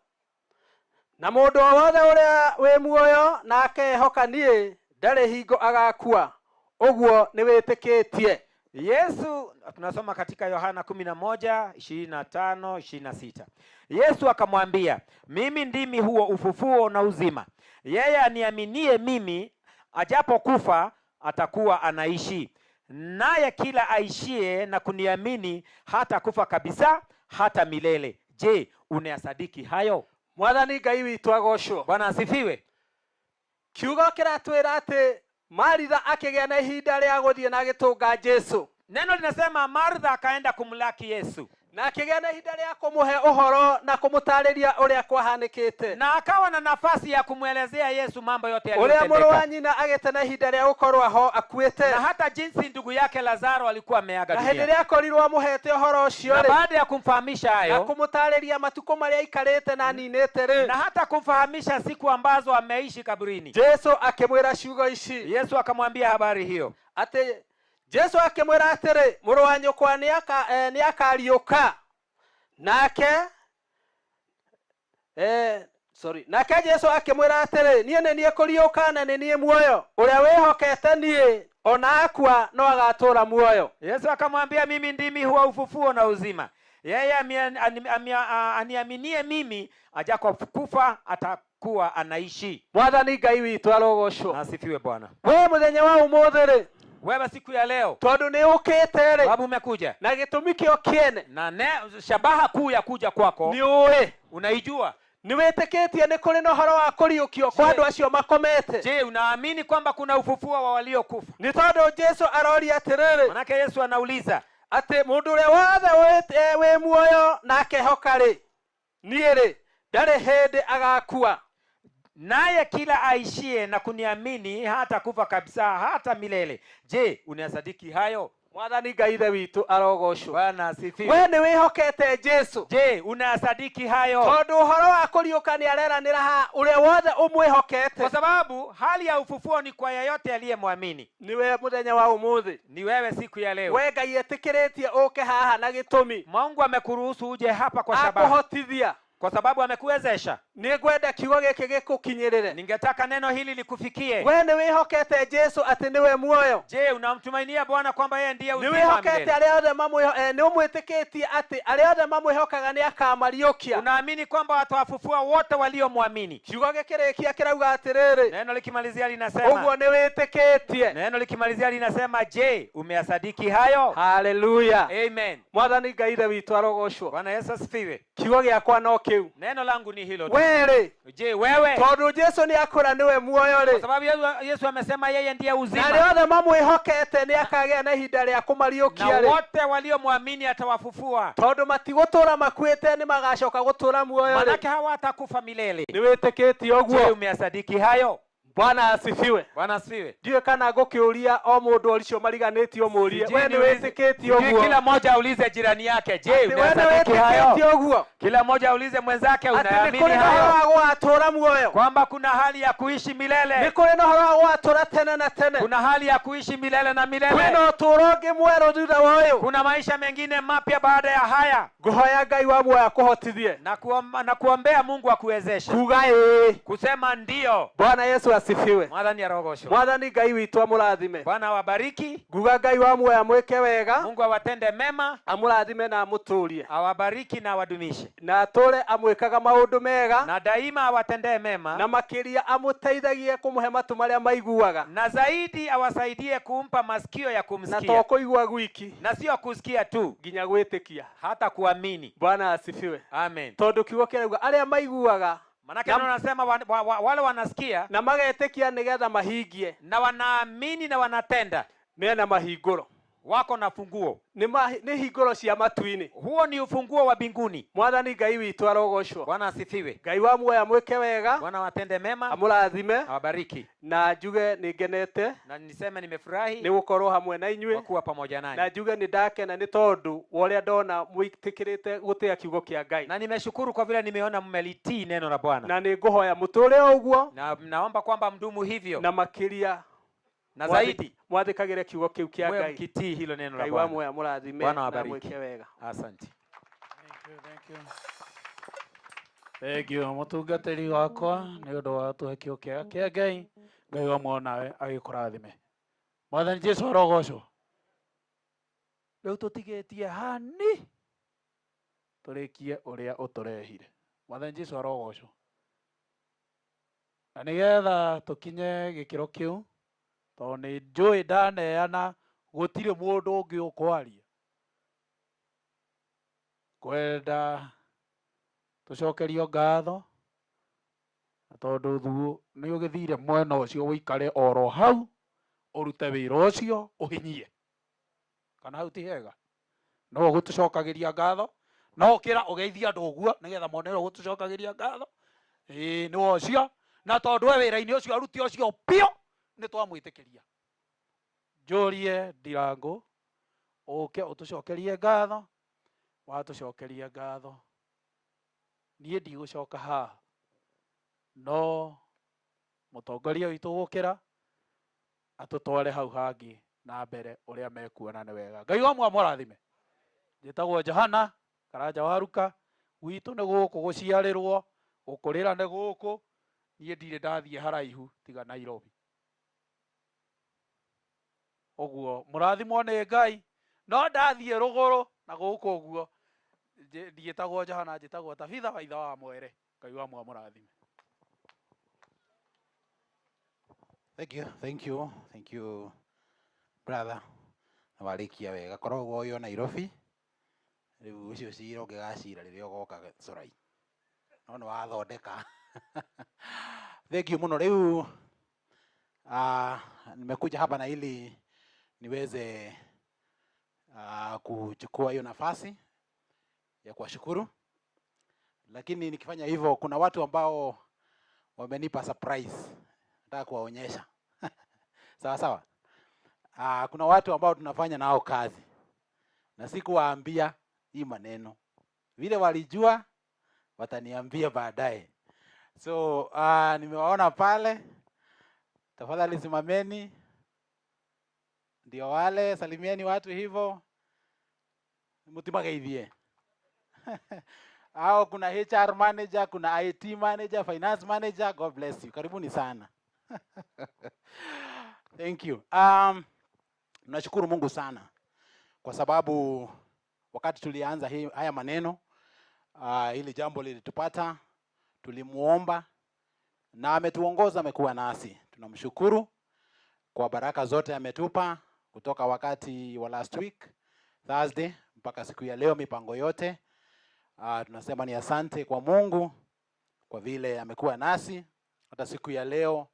[SPEAKER 8] Na mũndũ o wothe ũrĩa wĩ muoyo na akehoka niĩ ndarĩ hingo agakua. Ũguo nĩ wĩtĩkĩtie.
[SPEAKER 9] Yesu tunasoma katika Yohana 11:25-26. Yesu akamwambia, mimi ndimi huo ufufuo na uzima. Yeye aniaminie mimi, ajapokufa atakuwa anaishi. Naye kila aishie na kuniamini hata kufa kabisa, hata milele. Je, unayasadiki hayo?
[SPEAKER 14] Mwathani Ngai witũ agocwo.
[SPEAKER 9] Bwana asifiwe.
[SPEAKER 14] Kiugo kĩratwĩra atĩ Maritha akĩgĩa na ihinda rĩa gũthiĩ na agĩtũnga Jesu.
[SPEAKER 9] Neno linasema Martha akaenda kumlaki Yesu.
[SPEAKER 14] Na akĩgĩa na ihinda rĩa kũmũhe ũhoro na kũmũtarĩria ũrĩa kwahanĩkĩte.
[SPEAKER 9] Na akawa na nafasi ya kumwelezea Yesu mambo yote
[SPEAKER 14] yaliyotendeka. Ũrĩa mũrũ wa nyina agĩte na ihinda rĩa gũkorwo ho akuĩte.
[SPEAKER 9] Na hata jinsi ndugu yake Lazaro alikuwa ameaga dunia.
[SPEAKER 14] Na hĩndĩ ĩrĩa akorirwo amũhete ũhoro ũcio
[SPEAKER 9] na baada ya kumfahamisha hayo,
[SPEAKER 14] na kũmũtarĩria matukũ marĩa aikarĩte na ninĩte rĩ,
[SPEAKER 9] na hata kumfahamisha siku ambazo ameishi kaburini,
[SPEAKER 14] Jesu akĩmwĩra ciugo ici.
[SPEAKER 9] Yesu akamwambia habari hiyo,
[SPEAKER 14] atĩ Jesu akĩmwĩra atĩrĩ, mũrũ wa nyũkwa nĩakariũka. Nake nake Jesu akĩmwĩra atĩrĩ, niĩ nĩ niĩ kũriũka na nĩ niĩ muoyo. Ũrĩa wĩhokete niĩ ona akua no agatũũra muoyo.
[SPEAKER 9] Yesu akamwambia, mimi ndimi huo ufufuo na uzima. Yeye aniaminie mimi, ajapokufa atakuwa anaishi.
[SPEAKER 14] Mwathani Ngai witũ arogocwo.
[SPEAKER 9] Asifiwe Bwana.
[SPEAKER 14] We mũthenya wa ũmũthĩ rĩ,
[SPEAKER 9] wewe siku ya leo,
[SPEAKER 14] tondũ nĩ ũkĩte rĩ,
[SPEAKER 9] sababu umekuja
[SPEAKER 14] na gĩtũmi kĩo kĩene,
[SPEAKER 9] na shabaha kuu ya kuja kwako
[SPEAKER 14] nĩ ũĩ,
[SPEAKER 9] unaijua.
[SPEAKER 14] Nĩ wĩtĩkĩtie nĩ kũrĩ na ũhoro wa kũriũkio kwa andũ acio makomete?
[SPEAKER 9] Je, unaamini kwamba kuna ufufuo wa waliokufa?
[SPEAKER 14] Nĩ tondũ Jesu aroria atĩrĩrĩ,
[SPEAKER 9] manake Yesu anauliza
[SPEAKER 14] atĩ mũndũ ũrĩa wothe wĩ muoyo na akehoka rĩ, niĩ rĩ, ndarĩ hĩndĩ agakua.
[SPEAKER 9] Naye kila aishie na kuniamini hata kufa kabisa, hata milele. Je, unasadiki hayo?
[SPEAKER 14] Mwathani Ngai ithe witũ arogocwo.
[SPEAKER 9] Bwana asifiwe.
[SPEAKER 14] We nĩ wĩhokete Jesu.
[SPEAKER 9] Je, unasadiki hayo?
[SPEAKER 14] Tondũ ũhoro wa kũriũka nĩ areranĩra ha ũrĩa wothe ũmwĩhokete.
[SPEAKER 9] Kwa sababu hali ya ufufuo ni kwa yeyote aliyemwamini.
[SPEAKER 14] Niwe mũthenya wa ũmũthĩ.
[SPEAKER 9] Ni wewe siku ya leo.
[SPEAKER 14] We Ngai etĩkĩrĩtie ũke haha na gĩtũmi.
[SPEAKER 9] Mungu amekuruhusu uje hapa kwa sababu
[SPEAKER 14] akũhotithia,
[SPEAKER 9] kwa sababu amekuwezesha.
[SPEAKER 14] Nĩngwenda kiugo gĩkĩ gĩkũkinyĩrĩre.
[SPEAKER 9] Ningetaka neno hili likufikie.
[SPEAKER 14] We nĩ wĩhokete Jesu atĩ niwe muoyo?
[SPEAKER 9] Je, unamtumainia Bwana kwamba yeye ndiye uzima?
[SPEAKER 14] Nĩ wĩhokete arĩa othe nĩ ũmwĩtĩkĩtie atĩ arĩa othe mamwĩhokaga nĩ akamariũkia?
[SPEAKER 9] Unaamini kwamba atawafufua wote waliomwamini?
[SPEAKER 14] Kiugo gĩkĩrĩkia kĩrauga atĩrĩrĩ,
[SPEAKER 9] neno likimalizia linasema,
[SPEAKER 14] ũguo nĩ wĩtĩkĩtie.
[SPEAKER 9] Neno likimalizia linasema, je, umeyasadiki hayo?
[SPEAKER 14] Haleluya.
[SPEAKER 9] Amen.
[SPEAKER 14] Mwathani Ngai ithe witũ arogocwo.
[SPEAKER 9] Bwana Yesu asifiwe.
[SPEAKER 14] Kiugo gĩakwa no kĩu.
[SPEAKER 9] Neno langu ni hilo tu.
[SPEAKER 14] Were,
[SPEAKER 9] je, wewe?
[SPEAKER 14] Tondũ Jesu nĩ akũra niwe muoyo rĩ.
[SPEAKER 9] Kwa sababu Yesu amesema yeye ndiye uzima.
[SPEAKER 14] Na arĩa othe mamwĩhokete nĩ akagĩa na ihinda rĩa kũmariũkia rĩ.
[SPEAKER 9] Na wote waliomwamini atawafufua.
[SPEAKER 14] Tondũ matigũtũũra makuĩte nĩ magacoka gũtũũra muoyo rĩ.
[SPEAKER 9] Manake hawatakufa milele.
[SPEAKER 14] Nĩ wĩtĩkĩtie ũguo?
[SPEAKER 9] Je, umeyasadiki hayo?
[SPEAKER 14] Bwana asifiwe.
[SPEAKER 9] Bwana asifiwe.
[SPEAKER 14] Ndiyo kana ngũkĩũria o mũndũ oricio mariganĩtio mũũrie. We nĩ wĩtĩkĩtie ũguo?
[SPEAKER 9] Kila mmoja aulize jirani yake, je, umeyasadiki hayo? Kila mmoja aulize mwenzake, unaamini hayo?
[SPEAKER 14] Atĩ nĩ kũrĩ na ũhoro wa gũtũũra muoyo?
[SPEAKER 9] Kwamba kuna hali ya kuishi milele.
[SPEAKER 14] Nĩ kũrĩ na ũhoro wa gũtũũra tene na tene?
[SPEAKER 9] Kuna hali ya kuishi milele na milele.
[SPEAKER 14] Kwĩna ũtũũro ũngĩ mwerũ thutha wa ũyũ?
[SPEAKER 9] Kuna maisha mengine mapya baada ya haya.
[SPEAKER 14] Ngũhoya Ngai wa muoyo akũhotithie.
[SPEAKER 9] Na kuombea Mungu akuwezeshe.
[SPEAKER 14] Kuga ĩĩ.
[SPEAKER 9] Kusema ndio.
[SPEAKER 14] Bwana Yesu asifiwe.
[SPEAKER 9] Mwathani arogocwo.
[SPEAKER 14] Mwathani Ngai witũ amũrathime.
[SPEAKER 9] Bwana awabariki.
[SPEAKER 14] Nguga Ngai wa muoyo amwĩke wega.
[SPEAKER 9] Mungu awatende mema.
[SPEAKER 14] Amũrathime na amũtũũrie.
[SPEAKER 9] Awabariki na awadumishe.
[SPEAKER 14] Na atũũre amwĩkaga maũndũ mega.
[SPEAKER 9] Na daima awatendee mema.
[SPEAKER 14] Na makĩria amũteithagie kũmũhe matũ marĩa maiguaga.
[SPEAKER 9] Na zaidi awasaidie kumpa masikio ya kumsikia.
[SPEAKER 14] Na to kũigua gwiki.
[SPEAKER 9] Na sio kusikia tu,
[SPEAKER 14] nginya gwĩtĩkia.
[SPEAKER 9] Hata kuamini.
[SPEAKER 14] Bwana asifiwe.
[SPEAKER 9] Amen.
[SPEAKER 14] Tondũ kiugo kĩrauga arĩa maiguaga,
[SPEAKER 9] manake anasema wale wanasikia
[SPEAKER 14] na magetĩkia nĩgetha mahingie,
[SPEAKER 9] na wanaamini na wanatenda,
[SPEAKER 14] mena mahingũro,
[SPEAKER 9] wako na funguo.
[SPEAKER 14] Nĩ hingũro cia matu-inĩ.
[SPEAKER 9] Huo ni ufunguo wa mbinguni.
[SPEAKER 14] Mwathani Ngai witũ arogocwo.
[SPEAKER 9] Bwana asifiwe.
[SPEAKER 14] Ngai wa muoyo amwĩke wega.
[SPEAKER 9] Bwana watende mema.
[SPEAKER 14] Amũrathime.
[SPEAKER 9] Awabariki.
[SPEAKER 14] Na njuge nĩngenete.
[SPEAKER 9] Na niseme nimefurahi.
[SPEAKER 14] Nĩ gũkorwo hamwe na inyuĩ.
[SPEAKER 9] Kuwa pamoja nanyi.
[SPEAKER 14] Na njuge nĩ ndakena nĩ tondũ wa ũrĩa ndona mwĩtĩkĩrĩte gũtĩa kiugo kĩa Ngai.
[SPEAKER 9] Na nimeshukuru kwa vile nimeona mmelitii neno la Bwana.
[SPEAKER 14] Na nĩngũhoya mũtũũre ũguo.
[SPEAKER 9] Na naomba kwamba mdumu hivyo.
[SPEAKER 14] Na makĩria
[SPEAKER 9] na zaidi
[SPEAKER 14] mwathĩkagĩre kiugo kĩu kĩa Ngai.
[SPEAKER 9] Mkitii hilo neno la
[SPEAKER 14] Bwana. Ngai wa muoyo amũrathime.
[SPEAKER 9] Bwana awabariki.
[SPEAKER 4] Thank
[SPEAKER 9] Asante.
[SPEAKER 4] Thank you. Mũtungatĩri wakwa nĩ ũndũ wa tũhe kiugo kĩa Ngai. Ngai wa muoyo nawe agĩkũrathime. Mwathani Jesũ arogocwo. Riu tutigetie hani turikie uria uturehire. Mwathani Jesu arogocwo. Na nigetha tukinye gikiro kiu to ni njui ndaneana gutire mundu ungi ukwaria. Kwenda tucokerio ngatho tondu thu ni ugithire mwena ucio wikare oro hau urute wira ucio uhinyie. Kana hau ti hega? No gutucokagiria ngatho no kira ugeithia andu uguo nigetha monero gutucokagiria ngatho. Ni ucio na tondu we wira-ini ucio aruti ucio pio ni twamwitikiria. Njurie Ndirangu uke utucokerie ngatho. Watucokeria ngatho niĩ ndigũcoka haha no mũtongoria witũ gũkĩra atũtware hau hangĩ na mbere ũrĩa mekuona nĩ wega. Ngai wa mũrathime. Njĩtagwo Johana Karanja Waruka. Gwitũ nĩ gũkũ gũciarĩrwo, gũkũrĩra nĩ gũkũ. Niĩ ndirĩ ndathiĩ haraihu tiga Nairobi. Ũguo mũrathimwo nĩ Ngai no ndathiĩ rũgũrũ na gũkũ ũguo ndiĩtagwo Johana, njĩtagwo Tabitha wa ithe wa Mwere. Ngai wa mũrathime.
[SPEAKER 6] Thank you brother. Nawarikia wega korogwo uyo Nairobi. Riu ucio cira ungigacira riria ugoka Sorai. No no wathondeka. Thank you muno. Riu nimekuja hapa na ili niweze kuchukua hiyo nafasi ya kuwashukuru. Lakini nikifanya hivyo kuna watu ambao wamenipa surprise. Nataka kuwaonyesha. Sawa sawa. Kuna watu ambao tunafanya nao kazi. Na sikuwaambia hii maneno. Vile walijua wataniambia baadaye. So nimewaona pale. Tafadhali simameni. Ndio wale, salimieni watu hivyo. Mutimageithie. Au kuna HR manager, kuna IT manager, finance manager. God bless you. Karibuni sana. Thank you. Nashukuru Mungu sana kwa sababu wakati tulianza haya maneno hili jambo lilitupata, tulimuomba na ametuongoza, amekuwa nasi. Tunamshukuru kwa baraka zote ametupa kutoka wakati wa last week Thursday mpaka siku ya leo, mipango yote. Tunasema ni asante kwa Mungu kwa vile amekuwa nasi hata siku ya leo.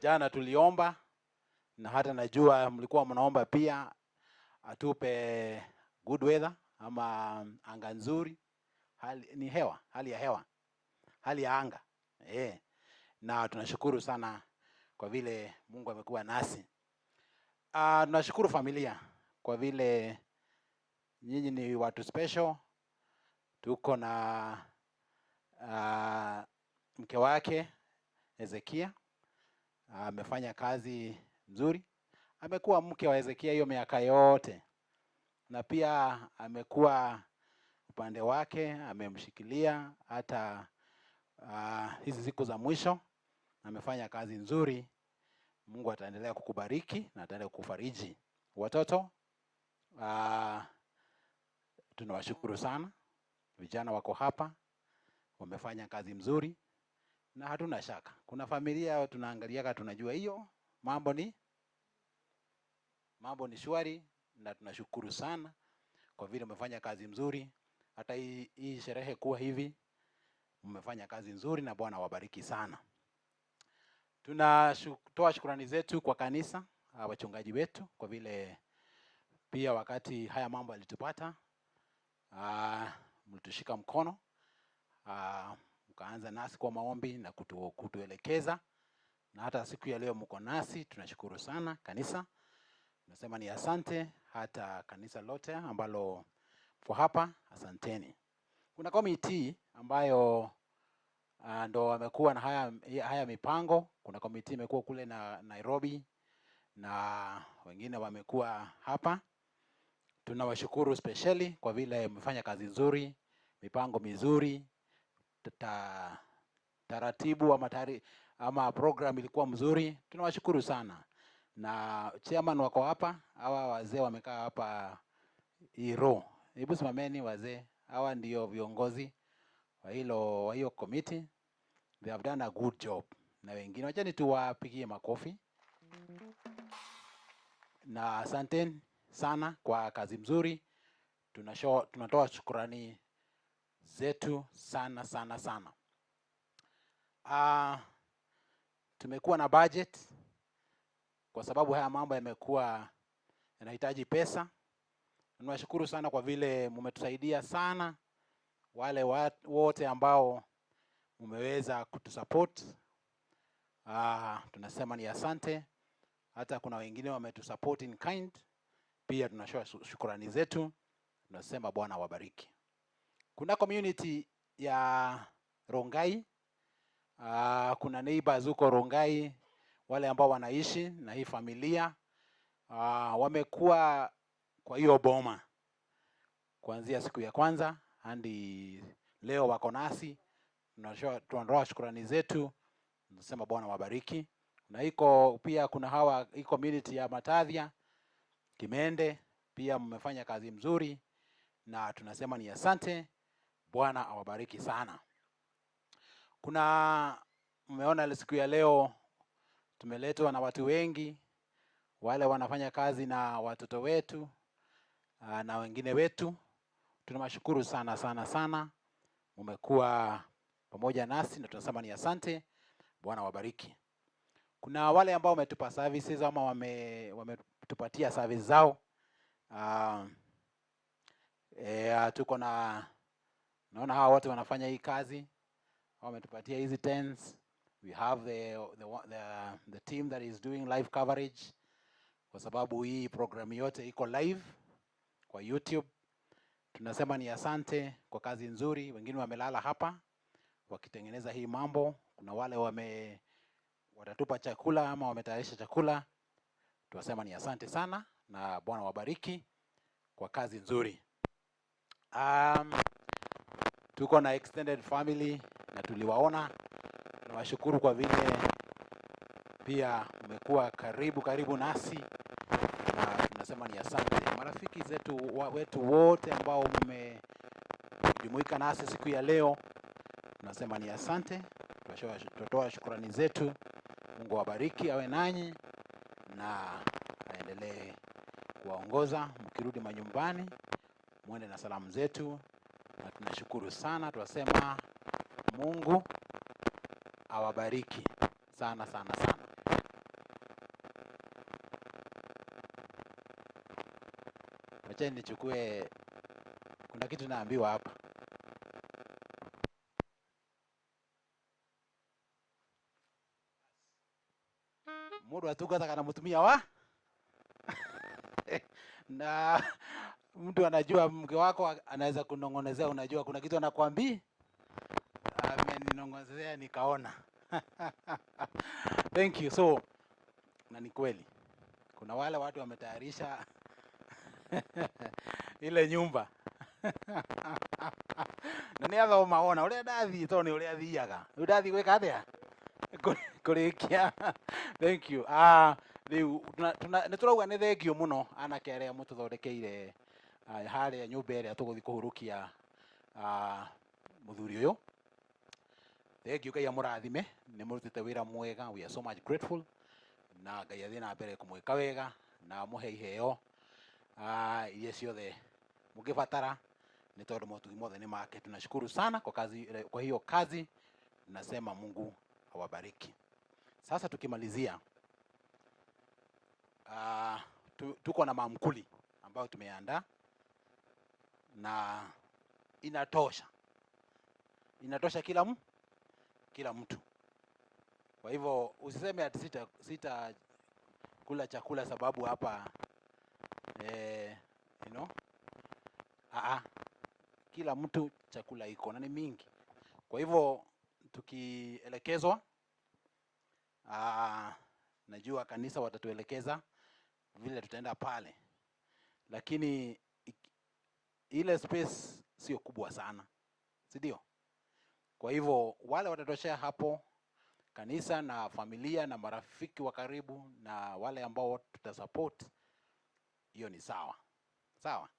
[SPEAKER 6] Jana tuliomba na hata najua mlikuwa mnaomba pia atupe good weather ama anga nzuri. Hali ya anga. Na tunashukuru sana kwa vile Mungu amekuwa nasi. Tunashukuru familia kwa vile nyinyi ni watu special. Tuko na mke wake Hezekia. Amefanya kazi nzuri. Amekuwa mke wa Hezekia hiyo miaka yote. Na pia amekuwa upande wake, amemshikilia hata hizi siku za mwisho. Amefanya kazi nzuri. Mungu ataendelea kukubariki na ataendelea kukufariji. Watoto, tunawashukuru sana. Vijana wako hapa, wamefanya kazi mzuri. Na hatuna shaka. Kuna familia tunaangaliaka tunajua hiyo mambo ni shwari, na tunashukuru sana kwa vile umefanya kazi mzuri. Hata hii sherehe kuwa hivi, umefanya kazi nzuri na Bwana wabariki sana. Tunatoa shukrani zetu kwa kanisa, wachungaji wetu kwa vile pia wakati haya mambo yalitupata, mlitushika mkono, mkaanza nasi kwa maombi na kutuelekeza, na hata siku ya leo mko nasi. Tunashukuru sana kanisa. Nasema ni asante, hata kanisa lote ambalo kwa hapa, asanteni. Kuna committee ambayo ndo wamekuwa na haya mipango. Kuna committee imekuwa kule na Nairobi na wengine wamekuwa hapa. Tunawashukuru specially kwa vile mmefanya kazi nzuri, mipango mizuri, taratibu ama program ilikuwa mzuri. Tunawashukuru sana. na chairman wako hapa. Hawa wazee wamekaa hapa hii row. Hebu simameni wazee. Hawa ndio viongozi wa hiyo committee. They have done a good job. Na wengine wachani tuwapigie makofi. Na asanteni sana kwa kazi mzuri. Tunatoa shukrani zetu sana sana sana. Tumekuwa na budget kwa sababu haya mambo yamekuwa yanahitaji pesa. Tunashukuru sana kwa vile mmetusaidia sana, wale wote ambao mmeweza kutusupport. Tunasema ni asante. Hata kuna wengine wametusupport in kind, pia tunashoa shukrani zetu. Tunasema Bwana wabariki. Kuna community ya Rongai, kuna neighbors huko Rongai, wale ambao wanaishi na hii familia, wamekuwa kwa hiyo boma kuanzia siku ya kwanza hadi leo wako nasi. Tunatoa shukrani zetu. Tunasema Bwana wabariki. Na iko pia kuna hii community ya Matadhia, Kimende, pia mmefanya kazi mzuri na tunasema ni asante. Bwana awabariki sana. Mmeona siku ya leo tumeletwa na watu wengi, wale wanafanya kazi na watoto wetu na wengine wetu. Tunawashukuru sana sana sana. Mmekuwa pamoja nasi na tunasema ni asante. Bwana wabariki. Kuna wale ambao wametupa services ama wametupatia service zao. Tuko naona hawa wote wanafanya hii kazi. Wametupatia hizi tents. We have the team that is doing live coverage, kwa sababu hii program yote iko live kwa YouTube. Tunasema ni asante kwa kazi nzuri. Wengine wamelala hapa wakitengeneza hii mambo. Kuna wale watatupa chakula ama wametayarisha chakula. Tunasema ni asante sana na Bwana wabariki kwa kazi nzuri. Tuko na extended family na tuliwaona. Tunawashukuru kwa vile pia umekuwa karibu nasi na tunasema ni asante. Marafiki wetu wote ambao mmejumuika nasi siku ya leo, tunasema ni asante. Tunatoa shukrani zetu. Mungu awabariki, awe nanyi na aendelee kuwaongoza mkirudi manyumbani. Muende na salamu zetu na tunashukuru sana. Tunasema Mungu awabariki sana sana sana. Acha nichukue, kuna kitu naambiwa hapa. Mundu atuka kana mtumia wa na mtu anajua mke wako anaweza kunongonezea, unajua kuna kitu anakuambia. Ameninongozea nikaona. Thank you. So na ni kweli kuna wale watu wametayarisha ile nyumba. Na ni adho maona ule dathi to ni ule athiaga udathi gweka atia kurikia. Thank you. Niturauga ni thengio muno anake aria mututhodekeire haria nyumba iria tuguthi kuhurukia muthuri uyu. Thengio Ngai amurathime, ni murutite wira mwega. We are so much grateful. Na Ngai athie na mbere kumwika wega na muhe iheo iria ciothe mugibatara, ni tondu motugi mothe ni make. Tunashukuru sana kwa hiyo kazi. Nasema Mungu awabariki. Sasa tukimalizia, tuko na maamkuli ambayo tumeandaa na inatosha kila mtu. Kwa hivyo usiseme ati sita kula chakula sababu hapa kila mtu chakula iko na ni mingi. Kwa hivyo tukielekezwa, najua kanisa watatuelekeza vile tutaenda pale, lakini ile space sio kubwa sana, si ndio? Kwa hivyo wale watatoshea hapo, kanisa na familia na marafiki wa karibu na wale ambao tutasupport, hiyo ni sawa. Sawa.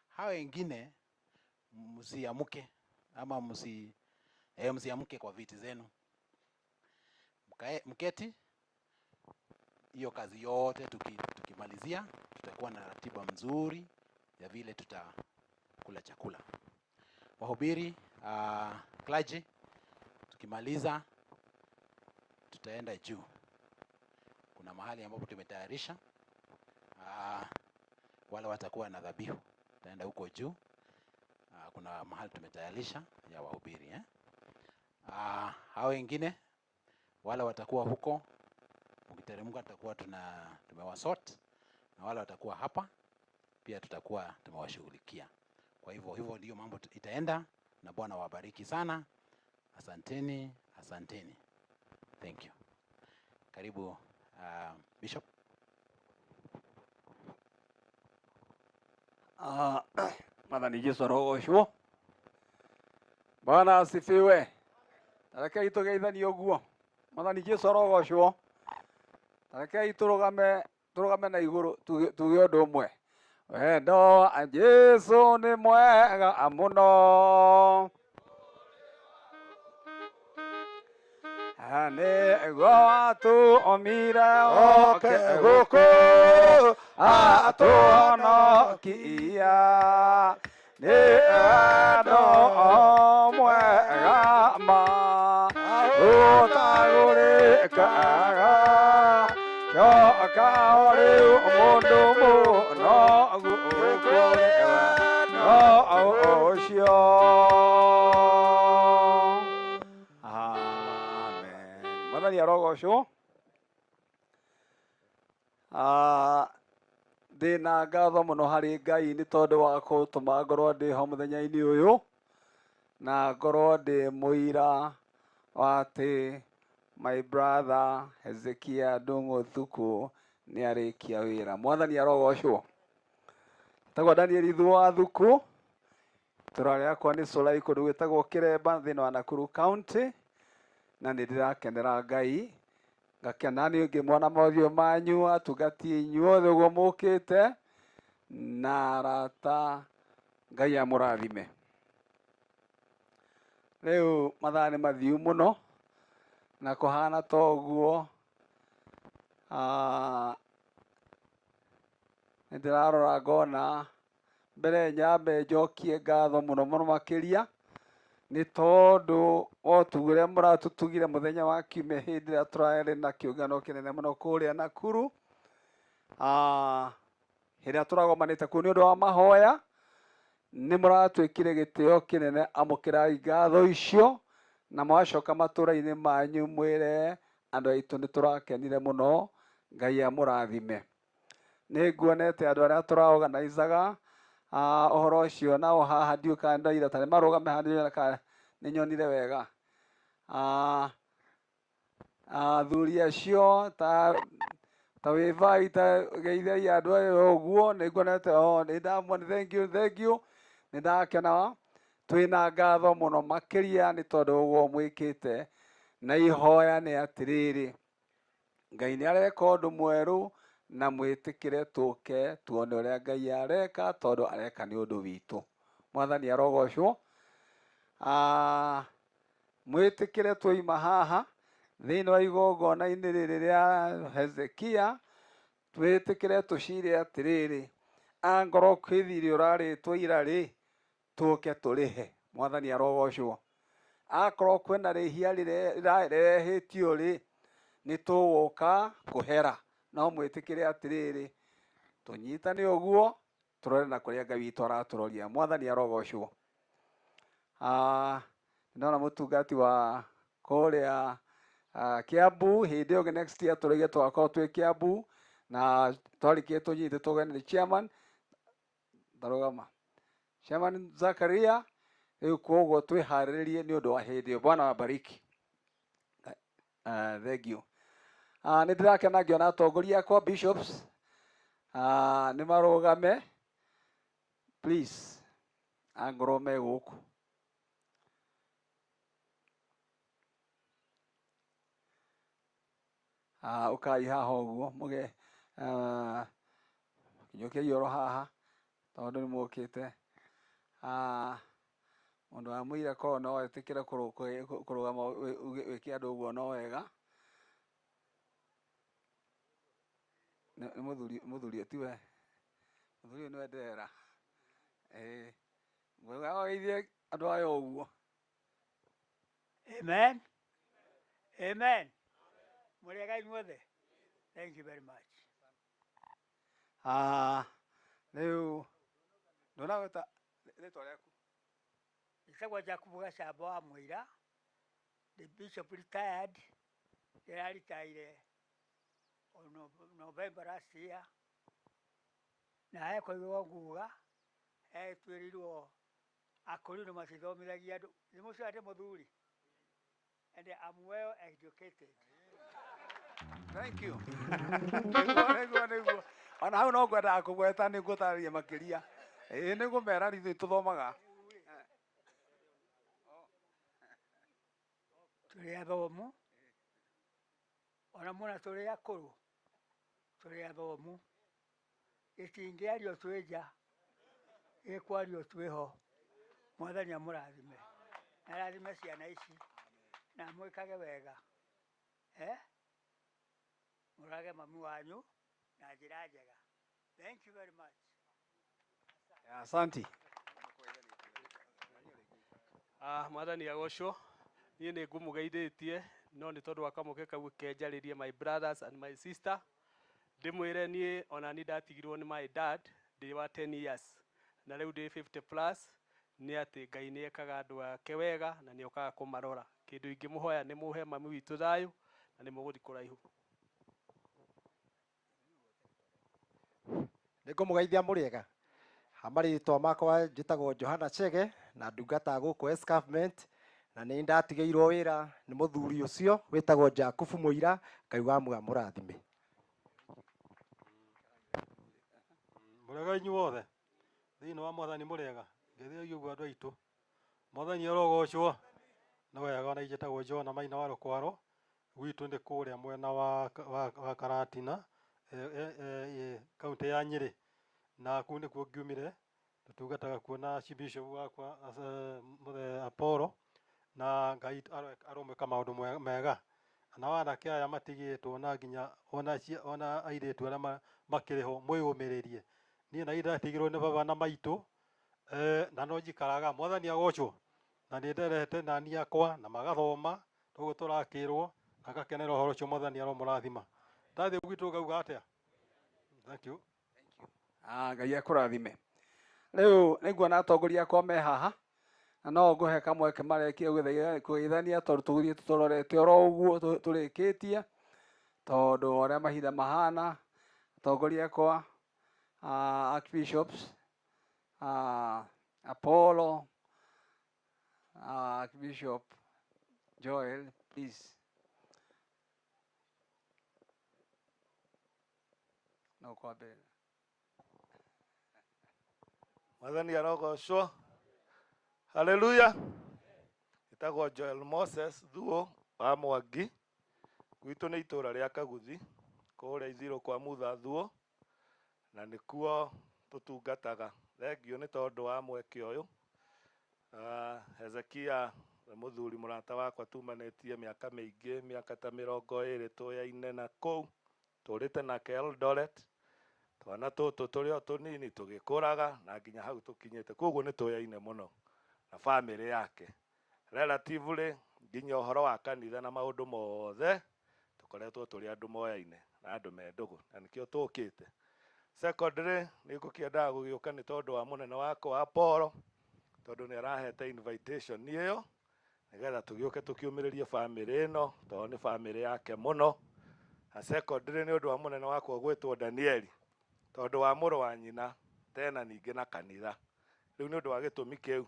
[SPEAKER 6] Hao wengine msiamke ama msiamke kwa viti zenu. Mketi. Hiyo kazi yote tukimalizia tutakuwa na ratiba mzuri ya vile tutakula chakula. Wahubiri, clergy, tukimaliza tutaenda juu. Kuna mahali ambapo tumetayarisha, wale watakuwa na dhabihu, tutaenda huko juu. Kuna mahali tumetayarisha ya wahubiri, hao wengine wale watakuwa huko, ukiteremka tutakuwa tumewasort, na wale watakuwa hapa pia tutakuwa tumewashughulikia. Kwa hivyo ndio mambo itaenda, na Bwana wabariki sana. Asanteni. Thank you. Karibu Bishop.
[SPEAKER 16] Mwathani Jesu arogoshwo. Bwana asifiwe. Tarekei tugeithanie uguo. Mwathani Jesu arogoshwo. Tarekei turugame na iguru tuge undu umwe. Wendo Jesu ni mwega muno. Nĩguo watũũmire oke gũkũ atũhonokia. Nĩ wendo mwega ma ũtagũrĩkaga. Coka rĩu mũndũ mũnogu kũrĩ wendo ũcio. Mwathani arogocwo. Ndina ngatho muno hari Ngai ni tondu wa gũtũma ngorwo ndĩ ho mũthenya-inĩ ũyũ, na ngorwo ndĩ mũira wa atĩ my brother Hezekiah Ndung'u Thuku nĩ arĩkia wĩra. Mwathani arogocwo. Tagwo Daniel Thuo Thuku, tũrarĩ akwa nĩ Solai kũndũ gwĩtagwo Kĩremba thĩinĩ wa Nakuru County, na nĩ ndĩrakenera Ngai, ngakena nĩ ngĩmona mothiũ manyu, atungatie inyuothe ũguo mũkĩte, na arata, Ngai amũrathime. Rĩu mathaa nĩ mathiu mũno, na kũhana ta ũguo, nĩ ndĩrarora ngona mbere nyambe njokie ngatho mũno makĩria, nĩ tondũ otu ũrĩa mũratũtugire mũthenya wa kiumia hĩndĩ ĩrĩa tũrarĩ na kĩũngano kĩnene mũno kũrĩa Nakuru, hĩndĩ ĩrĩa tũragomanĩte kũu nĩ ũndũ wa mahoya, nĩ mũratwĩkire gĩtĩo kĩnene, amũkĩrai ngatho icio, na mwacoka matũũra-inĩ manyu mwĩre andũ aitũ nĩ tũrakenire mũno, Ngai amũrathime. Nĩ nguonete andũ arĩa tũraorganizaga ũhoro ũcio nao haha, ndiũ kana ndaira ta nĩ marũgame haha, nĩ nyonire wega. Athuri acio ta wĩvai ta geithai andũ aya ũguo, nĩ nguonete nĩ ndamuona, thank you, nĩ ndakena. Twĩna ngatho mũno makĩria nĩ tondũ ũguo mwĩkĩte, na ihoya nĩ atĩrĩrĩ, Ngai nĩ areka ũndũ mwerũ, na mwĩtĩkĩre tũke tuone ũrĩa Ngai areka, tondũ areka nĩ ũndũ witũ. Mwathani arogocwo. Mwĩtĩkĩre twoima haha thĩinĩ wa igongona-inĩ rĩrĩ rĩa Hezekia, twĩtĩkĩre tũcire atĩrĩrĩ, angorwo kwĩ thirĩ ũrarĩtwo ira rĩ, tũke tũrĩhe. Mwathani arogocwo. Akorwo kwĩna rĩhia rĩrehĩtio rĩ, nĩ tũgũka kũhera. No mwĩtĩkĩre atĩrĩrĩ, tũnyitane ũguo, tũrore na kũrĩa Ngai witũ aratũroria. Mwathani arogocwo. Ndona mũtungati wa kũrĩa Kiambu, hĩndĩ ĩyo next year tũrĩge tũgakorwo twĩ Kiambu, na twarĩkia tũnyite tũgane nĩ chairman, ndarũgama, Chairman Zakaria, rĩu koguo twĩharĩrĩrie nĩ ũndũ wa hĩndĩ ĩyo. Bwana wabariki. Thank you. Nĩ ndĩrakena ngĩona atongoria akwa bishops nĩ marũgame, please, angorwo me gũkũ. ukai haha ũguo mũge kinyũkia ioro haha tondũ nĩ mũkĩte mũndũ wa mũira korwo no etĩkĩre kũrũgama wĩke andũ ũguo no wega nĩ mũthuri tiwe mũthuri nĩwe ndĩrera mwega wageithie andũ aya ũguo.
[SPEAKER 17] Amen. Amen. Mũrĩega inyuothe. Thank you very much.
[SPEAKER 16] Rĩu ndũnagwĩta rĩtwa rĩaku?
[SPEAKER 17] Njĩtagwo Jacob Gacamba wa Mũira. The bishop retired. Ndĩraritaire on November last year. Na ekoigwo nguga twĩrirwo akũrinũ macithomithagia andũ. Nĩ mũcio atĩ mũthuri. And I'm well educated.
[SPEAKER 16] Thank you. Nĩguo. Ona hau no ngwendaga kũgweta nĩ ngũtarĩria makĩria. Nĩ ngũmera ithuĩ tũthomaga.
[SPEAKER 17] Tũrĩ athomu. Ona mũna tũrĩ akũrũ. Tũrĩ athomu. Gĩtingĩario twĩ nja. Gĩkwario twĩ ho. Mwathani amũrathime. Na rathime ciana ici. Na mwĩkage wega. Mũrage mami wanyu na njĩra njega. Thank you very much.
[SPEAKER 16] Asante.
[SPEAKER 14] Mwathani agocwo. Niĩ nĩ ngũmũgeithĩtie no nĩ tondũ wa kamũke kau kenjarĩrie my brothers and my sister. Ndĩmwĩre niĩ ona niĩ ndatigirwo nĩ my dad ndĩ wa 10 years. Na rĩu ndĩ 50 plus nĩ atĩ Ngai nĩ ekaga andũ ake wega na nĩ okaga kũmarora. Kĩndũ ingĩmũhoya nĩ mũhe mami witũ thayũ na nĩ mũgũthiĩ kũraihu.
[SPEAKER 18] Nĩ ngũmũgeithia mũrĩega. Amarĩtwa makwa njĩtagwo Johana Chege na ndungata gũkũ Escarpment na nĩ ndatigĩirwo wĩra nĩ mũthuri ũcio wĩtagwo Jacob Mũira, Ngai wa mũrathime.
[SPEAKER 23] Mũrĩega inyuothe. Thĩinĩ wa Mwathani mũrĩega. Ngeithio ũguo andũ aitũ. Mwathani arogocwo. Nĩ wega ona njĩtagwo John Maina wa Rũkwaro. Gwitũ nĩ kũrĩa mwena wa Karatina kaunti ya Nyĩrĩ. Na kũu nĩkuo ngiumire tũtungataga kuona Bishop wakwa Apollo na Ngai aromeka maũndũ mega. Na wanake aya matigĩtwo na nginya ona airĩtu arĩa makĩrĩ ho mwĩyũmĩrĩrie. Niĩ na ndatigirwo nĩ baba na maitũ na no njikaraga. Mwathani agocwo. Na nĩ nderete na niakwa na magathoma toguo tũrakĩrwo na gakenera ũhoro ũcio Mwathani aromũrathima. Ndathiĩ gwitũ ngauga atĩa? Thank you.
[SPEAKER 16] Ngai akũrathime. Rĩu nĩnguona atongoria akwa me haha na no ngũhe kamweke marekie kũgeithania tondũ tũgũthiĩ tũrorete oro ũguo tũrĩkĩtie tondũ ũrĩa mahinda mahana. Atongoria akwa Archbishops Apollo Archbishop Joel, please. No kwambere.
[SPEAKER 24] Mwathani arogocwo. Hallelujah. Itagwo Joel Moses Thuo wa Mwangi. Gwitũ nĩ itũra rĩa Kaguthi kũrĩa Ithiro kwa Mutha Thuo na nĩkuo tũtungataga. Thengio nĩ tondũ wa mweke ũyũ. Hezekia mũthuri mũrata wakwa tumanĩtie mĩaka mĩingĩ, mĩaka ta 20 tũyaine na kũu. Tũrĩte nake Eldoret. Twana tũtũ tũrĩ o tũnini tũgĩkũraga na nginya hau tũkinyĩte. Koguo nĩ tũyaine mũno na family yake. Relatively nginya ũhoro wa kanitha na maũndũ mothe tũkoretwo tũrĩ andũ moyaine na andũ mendũgũ na nĩkĩo tũkĩte. Secondary nĩ ngũkĩendaga gũgĩũka nĩ tondũ wa mũnene wakwa Apollo tondũ nĩ arahete invitation ĩyo nĩgetha tũgĩũke tũkiumĩrĩrie family ĩno tondũ nĩ family yake mũno. Na secondary nĩ ũndũ wa mũnene wakwa gwĩtwo Danieli tondũ wa mũrũ wa nyina tena ningĩ na kanitha. Rĩu nĩ ũndũ wa gĩtũmi kĩu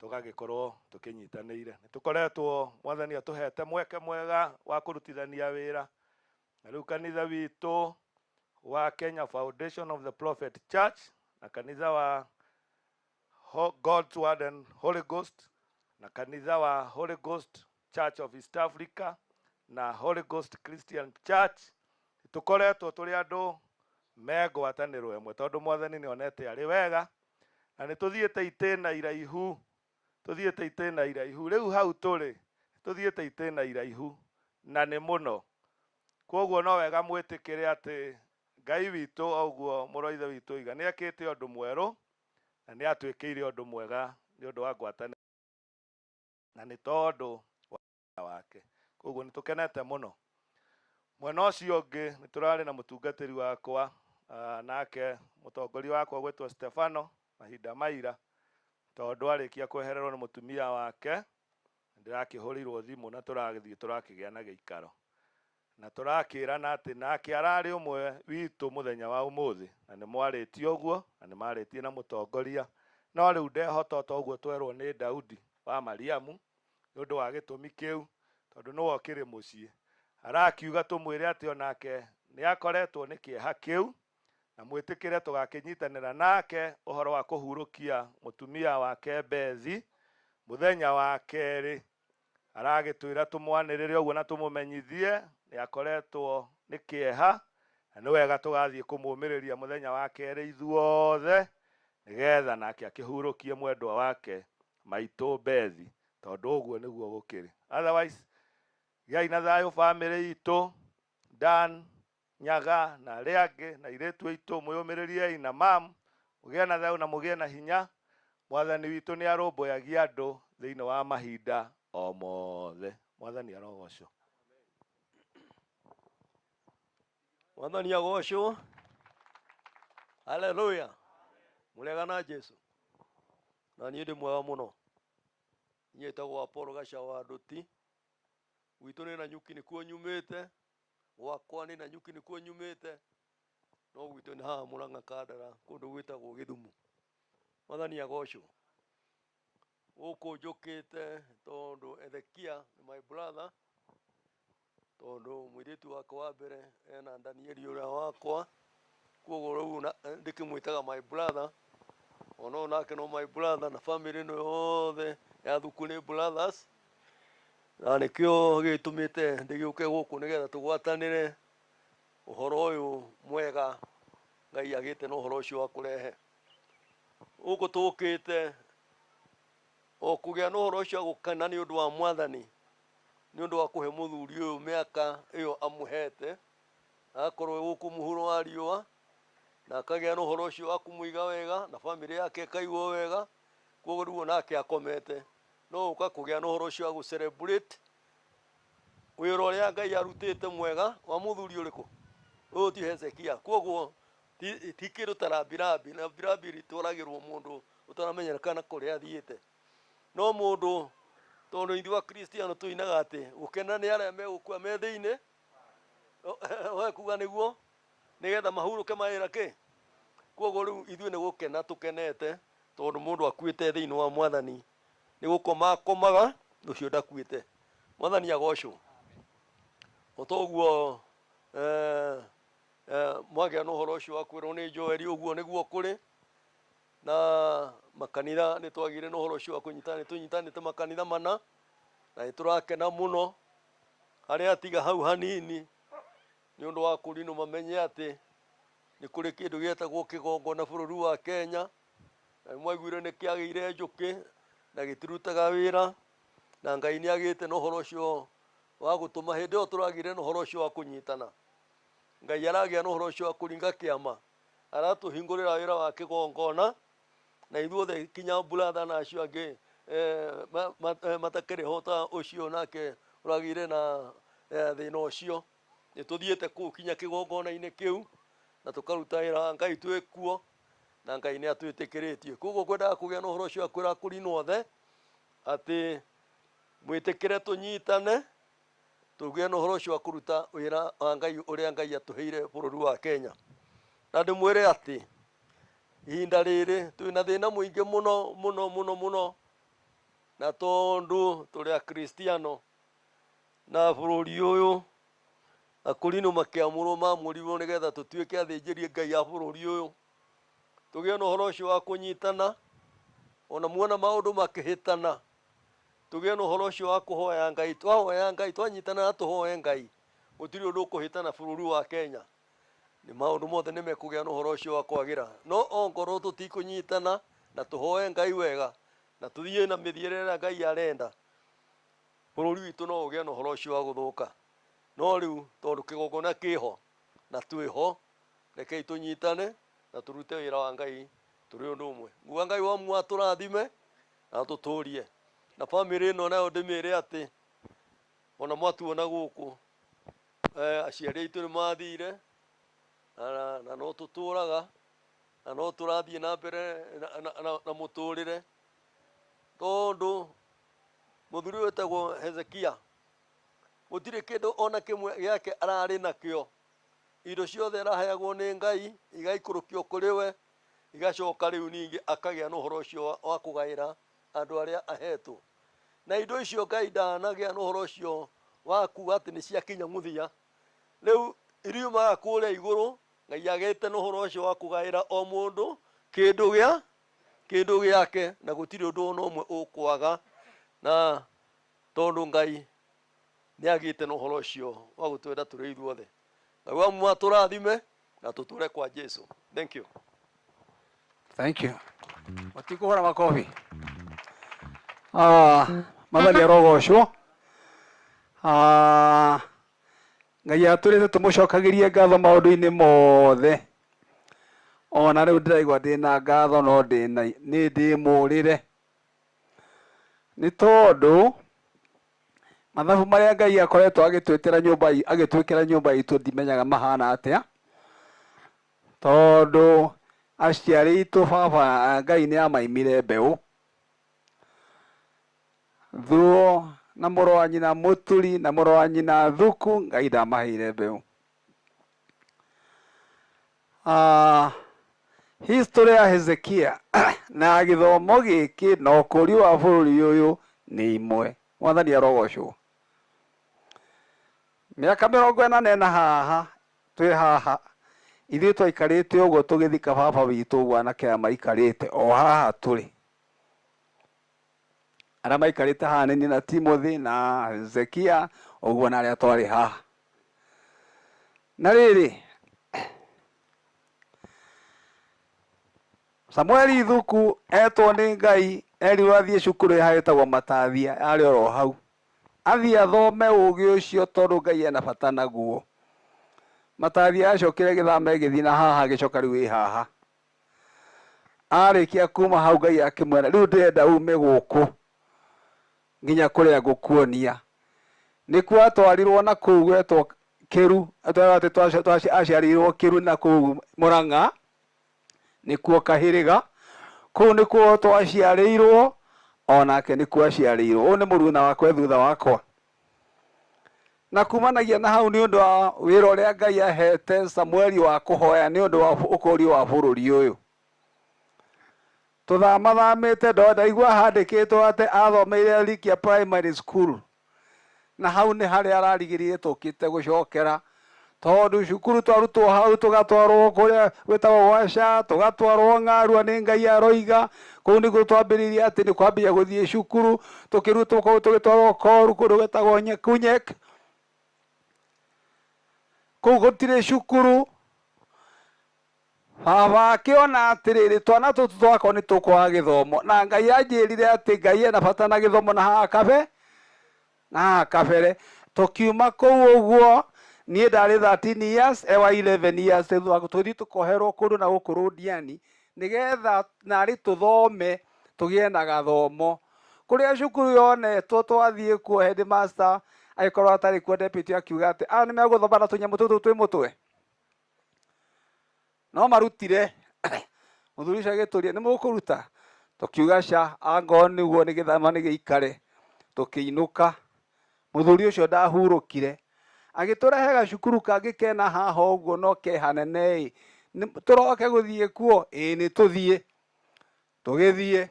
[SPEAKER 24] tũgagĩkorwo tũkĩnyitanĩire. Nĩ tũkoretwo Mwathani atũhete mweke mwega wa kũrutithania wĩra. Na rĩu kanitha witũ wa Kenya Foundation of the Prophet Church na kanitha wa God's Word and Holy Ghost na kanitha wa Holy Ghost Church of East Africa na Holy Ghost Christian Church tukoretwo tuli andu megwatanĩrwo ĩmwe tondũ mwathani nĩ onete arĩ wega na nĩ tuthiĩte itĩna iraihu rĩu hau tũrĩ tuthiĩte itĩna iraihu na nĩ mũno koguo no wega mwĩtĩkĩre atĩ Ngai witũ oguo mũroithe witũ iga nĩ ekĩte ũndũ mwerũ na nĩ atwĩkĩire ũndũ mwega nĩ ũndũ wa ngwatanĩro na nĩ tondũ wake koguo nĩ tũkenete mũno mwena ũcio ũngĩ nĩ tũrarĩ na mũtungatĩri wakwa nake mũtongoria wakwa gwĩtwo Stefano mahinda maira tondũ arĩkia kwehererwo nĩ mũtumia wake ndirakĩhũrĩirwo thimũ na tũragĩthiĩ tũrakĩgĩa na gĩikaro na tũrakĩrana atĩ nake ararĩ ũmwe witũ mũthenya wa ũmũthĩ na nĩ mwarĩtie ũguo na nĩ marĩtie na mũtongoria no rĩu ndehotota ũguo twerwo nĩ Daudi wa Mariamu nĩ ũndũ wa gĩtũmi kĩu tondũ nĩwe ũkĩrĩ mũciĩ arakiuga tũmwĩre atĩ onake nĩ akoretwo nĩ kĩeha kĩu na mwĩtĩkĩre tũgakĩnyitanĩra nake ũhoro wa kũhurũkia mũtumia wake Bethi mũthenya wa kerĩ aragĩtwĩra tũmwanĩrĩre ũguo na tũmũmenyithie nĩ akoretwo nĩ kĩeha na nĩ wega tũgathiĩ kũmũmĩrĩria mũthenya wa kerĩ ithuothe nĩgetha nake akĩhurũkie mwendwa wake maitũ Bethi tondũ ũguo nĩguo gũkĩrĩ otherwise gĩai na thayũ family itũ Dan Nyaga na arĩa angĩ na airĩtu aitũ mwĩyũmĩrĩriei na mam mũgĩe na thayũ na mũgĩe na hinya mwathani witũ nĩ arũmbũyagia andũ thĩinĩ wa mahinda o mothe mwathani arogocwo
[SPEAKER 2] mwathani agocwo haleluya mũrega na Jesu na niĩ ndĩ mwega mũno niĩ tagwo Apollo Gacaũ Nduti gwitũ nĩ na nyuki nĩkuo nyumĩte gwakwa nĩ na nyuki nĩkuo nyumĩte no gwitũ nĩ haha Mũrang'a Kandara kũndũ gwĩtagwo Gĩthumu mwathani agocwo gũkũ njũkĩte tondũ Ezekia nĩ my brother tondũ mũirĩtu wakwa wa mbere ena Danieli ũrĩa wakwa koguo rĩu ndĩkĩmwĩtaga my brother ono nake no my brother na family ĩno yothe ya thuku nĩ brothers na nĩkĩo gĩtũmĩte ndĩgĩũke gũkũ nĩgetha tũgwatanĩre ũhoro ũyũ mwega Ngai agĩte na ũhoro ũcio wa kũrehe gũkũ tũkĩte o kũgĩa na ũhoro ũcio gũkena nĩ ũndũ wa mwathani nĩ ũndũ wa kũhe mũthuri ũyũ mĩaka ĩyo amũhete akorwo gũkũ mũhuro wa riũa na akagĩa na ũhoro ũcio wa kũmũiga wega na family yake ĩkaigwo wega koguo rĩu nake akomete no ũka kũgĩa na ũhoro ũcio wa gũcelebrate wĩra ũrĩa Ngai arutĩte mwega wa mũthuri ũrĩkũ ũyũ ti Hezekia koguo ti kĩndũ ta rambirambi na rambirambi ritũragĩrwo mũndũ ũtaramenyekana kũrĩa athiĩte no mũndũ tondũ ithuĩ Akristiano tũinaga atĩ gũkena nĩ arĩa megũkua me thĩinĩ we kuga nĩguo nĩgetha mahurũke mawĩra kĩ koguo rĩu ithuĩ nĩ gũkena tũkenete tondũ mũndũ akuĩte thĩinĩ wa mwathani nĩ gũkoma akomaga ũcio ndakuĩte mwathani agocwo otoguo mwagĩa na ũhoro ũcio wa kwĩrwo nĩ Joeli ũguo nĩguo kũrĩ na makanitha nĩ twagĩire na ũhoro ũcio wa kũnyitana tũnyitanĩte makanitha mana na nĩtũrakena mũno harĩa atiga hau hanini nĩ ũndũ wa kũrinwo mamenye atĩ nĩ kũrĩ kĩndũ gĩetagwo kĩgongona bũrũri wa Kenya na mwaiguire nĩ kĩagĩire njũkĩ na gĩtirutaga wĩra na Ngai nĩ agĩte na ũhoro ũcio wa gũtũma hĩndĩ ĩyo tũragĩire na ũhoro ũcio wa kũnyitana Ngai aragĩa na ũhoro ũcio wa kũringa kĩama aratũhingũrĩra wĩra wa kĩgongona na ithuothe kinya brother na acio angĩ matakĩrĩ ho ta ũcio nake ũragĩire na thĩna ũcio nĩ tũthiĩte kũu kinya kĩgongona-inĩ kĩu na tũkaruta wĩra Ngai twĩ kuo na Ngai nĩ atwĩtĩkĩrĩtie koguo kwendaga kũgĩa na ũhoro ũcio wa kwĩra kũrinwo othe atĩ mwĩtĩkĩre tũnyitane tũgĩe na ũhoro ũcio wa kũruta wĩra wa Ngai ũrĩa Ngai atũheire bũrũri wa Kenya na ndĩmwĩre atĩ ihinda rĩrĩ twĩna thĩna mũingĩ mũno na tondũ tũrĩ Akristiano na bũrũri ũyũ akũrinwo makĩamũrwo mamũrirwo nĩgetha tũtuĩke athĩnjĩri Ngai a bũrũri ũyũ tũgĩe na ũhoro ũcio wa kũnyitana ona muona maũndũ makĩhĩtana tugie no horo cio wa kuhoya Ngai twahoya Ngai twanyitana tuhoye Ngai gutiri undu kuhitana bururi wa Kenya ni maundu mothe ni mekugia no horo ucio wa kwagira no ongoro tutikunyitana na tuhoye Ngai wega na tuthie na mithiere Ngai arenda bururi witu no ugie no horo ucio wa guthuka no riu tondu kigogona kiho na twiho rekei tunyitane na turute wira wa Ngai turi undu umwe nguga Ngai wa mwa turathime na tuturie na family no nayo ndimire ati ona mwatuona guku aciari aitu ni mathire na no tuturaga na no turathie na mbere na muturire tondu muthuri wetagwo Hezekia gutire kindu ona kimwe giake arari nakio indo ciothe araheagwo ni Ngai igaikurukio kuri we igacoka riu ningi akagia no horo ucio wa kugaira andu aria ahetwo na indo icio Ngai ndanagia no horo ucio wa kuga ati ni cia kinya muthia riu iriumaga kuria iguru Ngai agete no horo ucio wa kugaira o mundu kindu giake na gutiri undu no umwe ukwaga na tondu Ngai ni agite no horo ucio wa gutwenda turi ithuothe na wa mwa turathime na tuture kwa Jesu. Thank you.
[SPEAKER 6] Thank you. Watikuhora makofi. Mathani arogocwo. Ngai aturite tumucokagirie ngatho maundu-ini mothe. Ona riu ndiraigua ndina ngatho no ni ndimurire. Ni tondu mathabu maria Ngai akoretwo agitwikira nyumba itu ndimenyaga mahana atia. Tondu aciari itu baba Ngai ni amaimire mbeu thuo na muro wa nyina muturi na muro wa nyina thuku Ngai ndamaheire mbeu. History ya Hezekia na githomo giki na ukuri wa bururi uyu ni imwe. Mwathani arogocwo. Miaka 40 na haha twi haha ithuĩ twaikarĩte ũguo tũgĩthika baba witũ ũguo anake aya maikarĩte o haha tũrĩ arĩa maikarĩte haha nĩ na Timothy na Hezekia ũguo na arĩa twarĩ haha. Na rĩrĩ Samueli Thuku etwo nĩ Ngai erirwo athiĩ cukuru ĩhaĩtagwo Matathia arĩ oro hau athiĩ athome ũgĩ ũcio tondũ Ngai ena bata naguo. Matathia acokire gĩthama gĩthiĩ na haha gĩcoka rĩu ĩ haha. Arĩkia kuma hau Ngai akĩmwĩra rĩu ndĩrenda ume gũkũ nginya kũrĩa ngũkuonia. Nĩkuo atwarirwo na kũu gwetwo Kĩru aciarĩirwo Kĩru na kũu Mũrang'a nĩkuo Kahĩrĩga kũu nĩkuo twaciarĩirwo onake nĩkuo aciarĩirwo. Ũyũ nĩ mũruna wakwa thutha wakwa. Na kumanagia na hau nĩ ũndũ wa wĩra ũrĩa Ngai ahete Samueli wa kũhoya nĩ ũndũ wa ũkũria wa bũrũri ũyũ. Tũthamathamĩte ndaigua handĩkĩtwo atĩ athomeire Likia Primary School na hau nĩ harĩa ararigĩrĩire tũkĩte gũcokera tondu cukuru twarutwo hau tugatwarwo kuria gwetagwo Washa tugatwarwo Ng'arua nĩ Ngai aroiga kũu nĩguo twambĩrĩirie atĩ nĩ kwambia gũthiĩ cukuru tukĩrutwo kũu tũgĩtwarwo Koru kũndũ gwetagwo Nyekunyek kũu gũtirĩ cukuru. Baba akĩona atĩrĩrĩ twana tũtũ twakwa nĩ tũkwaga gĩthomo na Ngai anjĩrire atĩ Ngai ena bata na gĩthomo na haha kabere tũkiuma kũu ũguo niĩ ndarĩ 13 years ewa 11 years tũthiĩ tũkoherwo kũndũ na gũkũ Rũdiani nĩgetha narĩ tũthome tũgĩe na gathomo kũrĩa cukuru yonetwo twathiĩ kuo headmaster agĩkorwo atarĩ kuo deputy akiuga atĩ nĩ megũthoma na tũnyamũ tũtũ twĩ mũtwe no marutire. Mũthuri ũcio agĩtũria nĩ mũkũruta tũkiuga ca angoo nĩguo nĩ gĩthama nĩ gĩikare tũkĩinũka. Mũthuri ũcio ndahurũkire agĩtũrehe gacukuru kangĩ kena haha ũguo no kehanene tũroke gũthiĩ kuo nĩ tũthiĩ tũgĩthiĩ.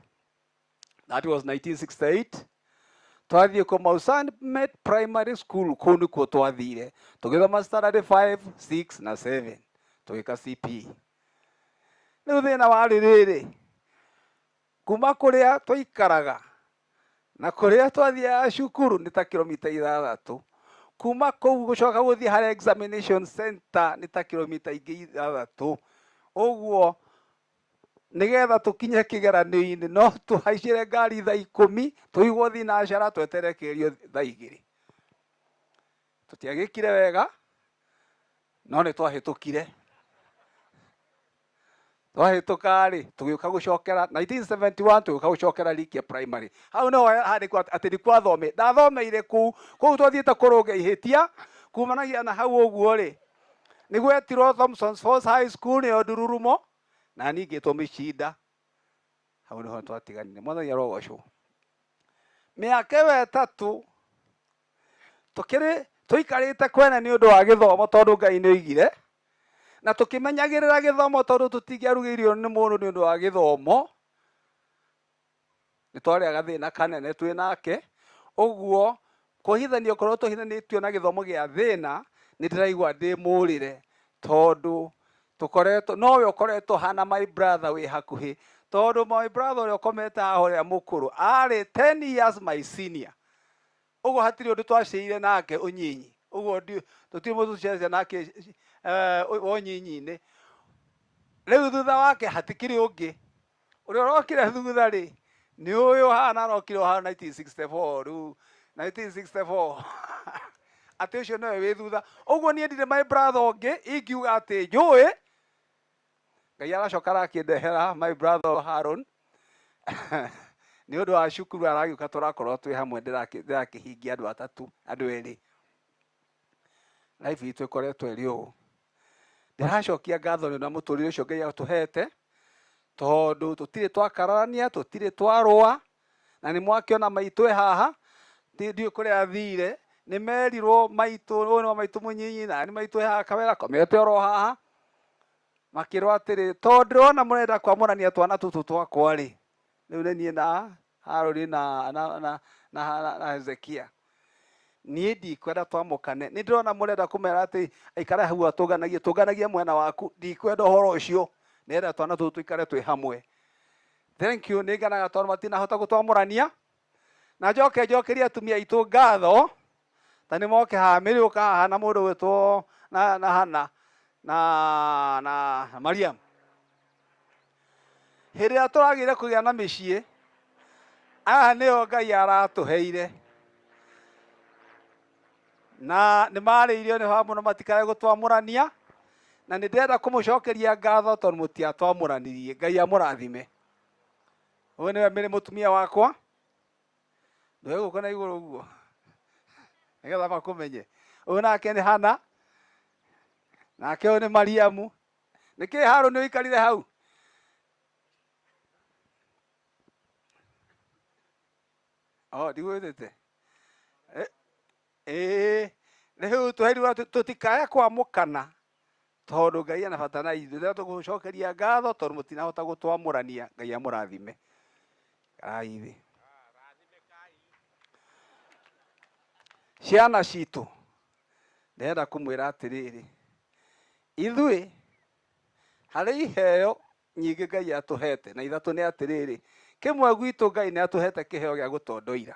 [SPEAKER 6] That was 1968. Twathiĩ kuo Mausamet Primary School kũu nĩkuo twathire tũgĩthoma standard 5, 6 na 7 tũgĩka CP. Rĩu thĩna warĩ rĩrĩ kuma kũrĩa twaikaraga
[SPEAKER 16] na kuria twathiaga cukuru nĩ ta kilomita 6 kuma kũu gũcoka gũthiĩ harĩa examination center nĩ ta kilomita ingĩ 6 ũguo nigetha tukinye kĩgeranio-inĩ no tũhaicire ngari thaa 10 tũigwo thinacara tweterekerio thaa 2 tũtiagĩkire wega no nĩ twahĩtũkire twahĩtũka-rĩ tũgĩũka gũcokera 1971 tũgĩũka gũcokera Likia primary hau no handĩkwo atĩ nĩ kwathome ndathomeire kũu twathiĩte kũrũnga ihĩtia kumanagia na hau ũguo-rĩ nĩguo etirwo Thompson's Falls High School nĩyo Ndururumo na ningĩ tũmĩcinda hau nĩho twatiganire. Mwathani arogocwo. Mĩaka ĩyo 3 tũikarĩte kwene nĩ ũndũ wa gĩthomo tondũ Ngai nĩ oigire na tũkĩmenyagĩrĩra gĩthomo tondũ tũtingĩarugĩirio nĩ mũndũ nĩ ũndũ wa gĩthomo nĩ twarĩaga thĩna kanene twĩ nake ũguo kũhithania korwo tũhithanĩtio na gĩthomo gĩa thĩna nĩ ndĩraigua ndĩ mũrĩre tondũ tũkoretwo nowe ũkoretwo hana my brother wĩ hakuhĩ tondũ my brother ũrĩa ũkomete haha ũrĩa mũkũrũ arĩ 10 years my senior ũguo hatirĩ ũndũ twacĩire nake ũnyinyi ũguo tũtirĩ mũndũ tũcĩire nake ũnyinyi-inĩ rĩu thutha wake hatikĩrĩ ũngĩ ũrĩa ũrokire thutha-rĩ nĩ ũyũ hana arokire hana 1964 rĩu 1964 atĩ ũcio nĩwe wĩ thutha ũguo niĩ ndirĩ my brother ũngĩ ingiuga atĩ njũĩ Ngai aracoka arakĩndehera my brother Haron nĩ ũndũ wa cukuru aragiuka tũrakorwo twĩ hamwe ndĩrakĩhingia andũ atatũ andũ erĩ life itũ ĩkoretwo ĩrĩ ũũ ndĩracokia ngatho nĩ ũndũ wa mũtũrĩre ũcio Ngai atũhete tondũ tũtirĩ twakararania tũtirĩ twarũa na nĩ mwakĩona maitũ haha ndiũĩ kũrĩa athire nĩ merirwo maitũ ũyũ nĩ maitũ mũnyinyi na nĩ maitũ haha Kawera komete oro haha makĩrwo atĩrĩ tondũ ndĩrona mũrenda kwamũrania twana tũtũ twakwa-rĩ rĩu nĩ niĩ na Harũni na Hezekia niĩ ndikwenda twamũkane nĩ ndĩrona mũrenda kũmera atĩ aikare hau tũnganagie mwena waku ndikwenda ũhoro ũcio nĩenda twana tũtũ tũikare twĩ hamwe. Thank you nĩ nganaga tondũ matinahota gũtwamũrania na njokeria atumia aitũ ngatho ta nĩ moke haha mĩrĩũka haha na mũndũ wĩtwo na Hana na Mariam hĩndĩ ĩrĩa tũragĩire kũgĩa na mĩciĩ aya nĩo Ngai aratũheire na nĩ marĩirio nĩ hamwe matikae gũtwamũrania na nĩ ndĩrenda kũmũcokeria ngatho tondũ mũtiatwamũranirie Ngai amũrathime. Ũyũ nĩwe mĩrĩ mũtumia wakwa ndũĩ gũkũ na igũrũ ũguo nĩgetha makũmenye ũyũ nake nĩ Hana nake ũyũ nĩ Mariamu nĩkĩ Harũni ũikarire hau ndigwĩtĩte rĩu twerirwo tũtikae kwamũkana tondũ Ngai ena bata na ithuĩ rĩrĩa tũgũcokeria ngatho tondũ mũtinahota gũtwamũrania Ngai amũrathime. Karai thĩ ciana citũ ndĩrenda kũmwĩra atĩrĩrĩ ithuĩ harĩ iheo nyingĩ Ngai atũhete na ithatũ nĩ atĩrĩrĩ kĩmwe gwitũ Ngai nĩ atũhete kĩheo gĩa gũtondoira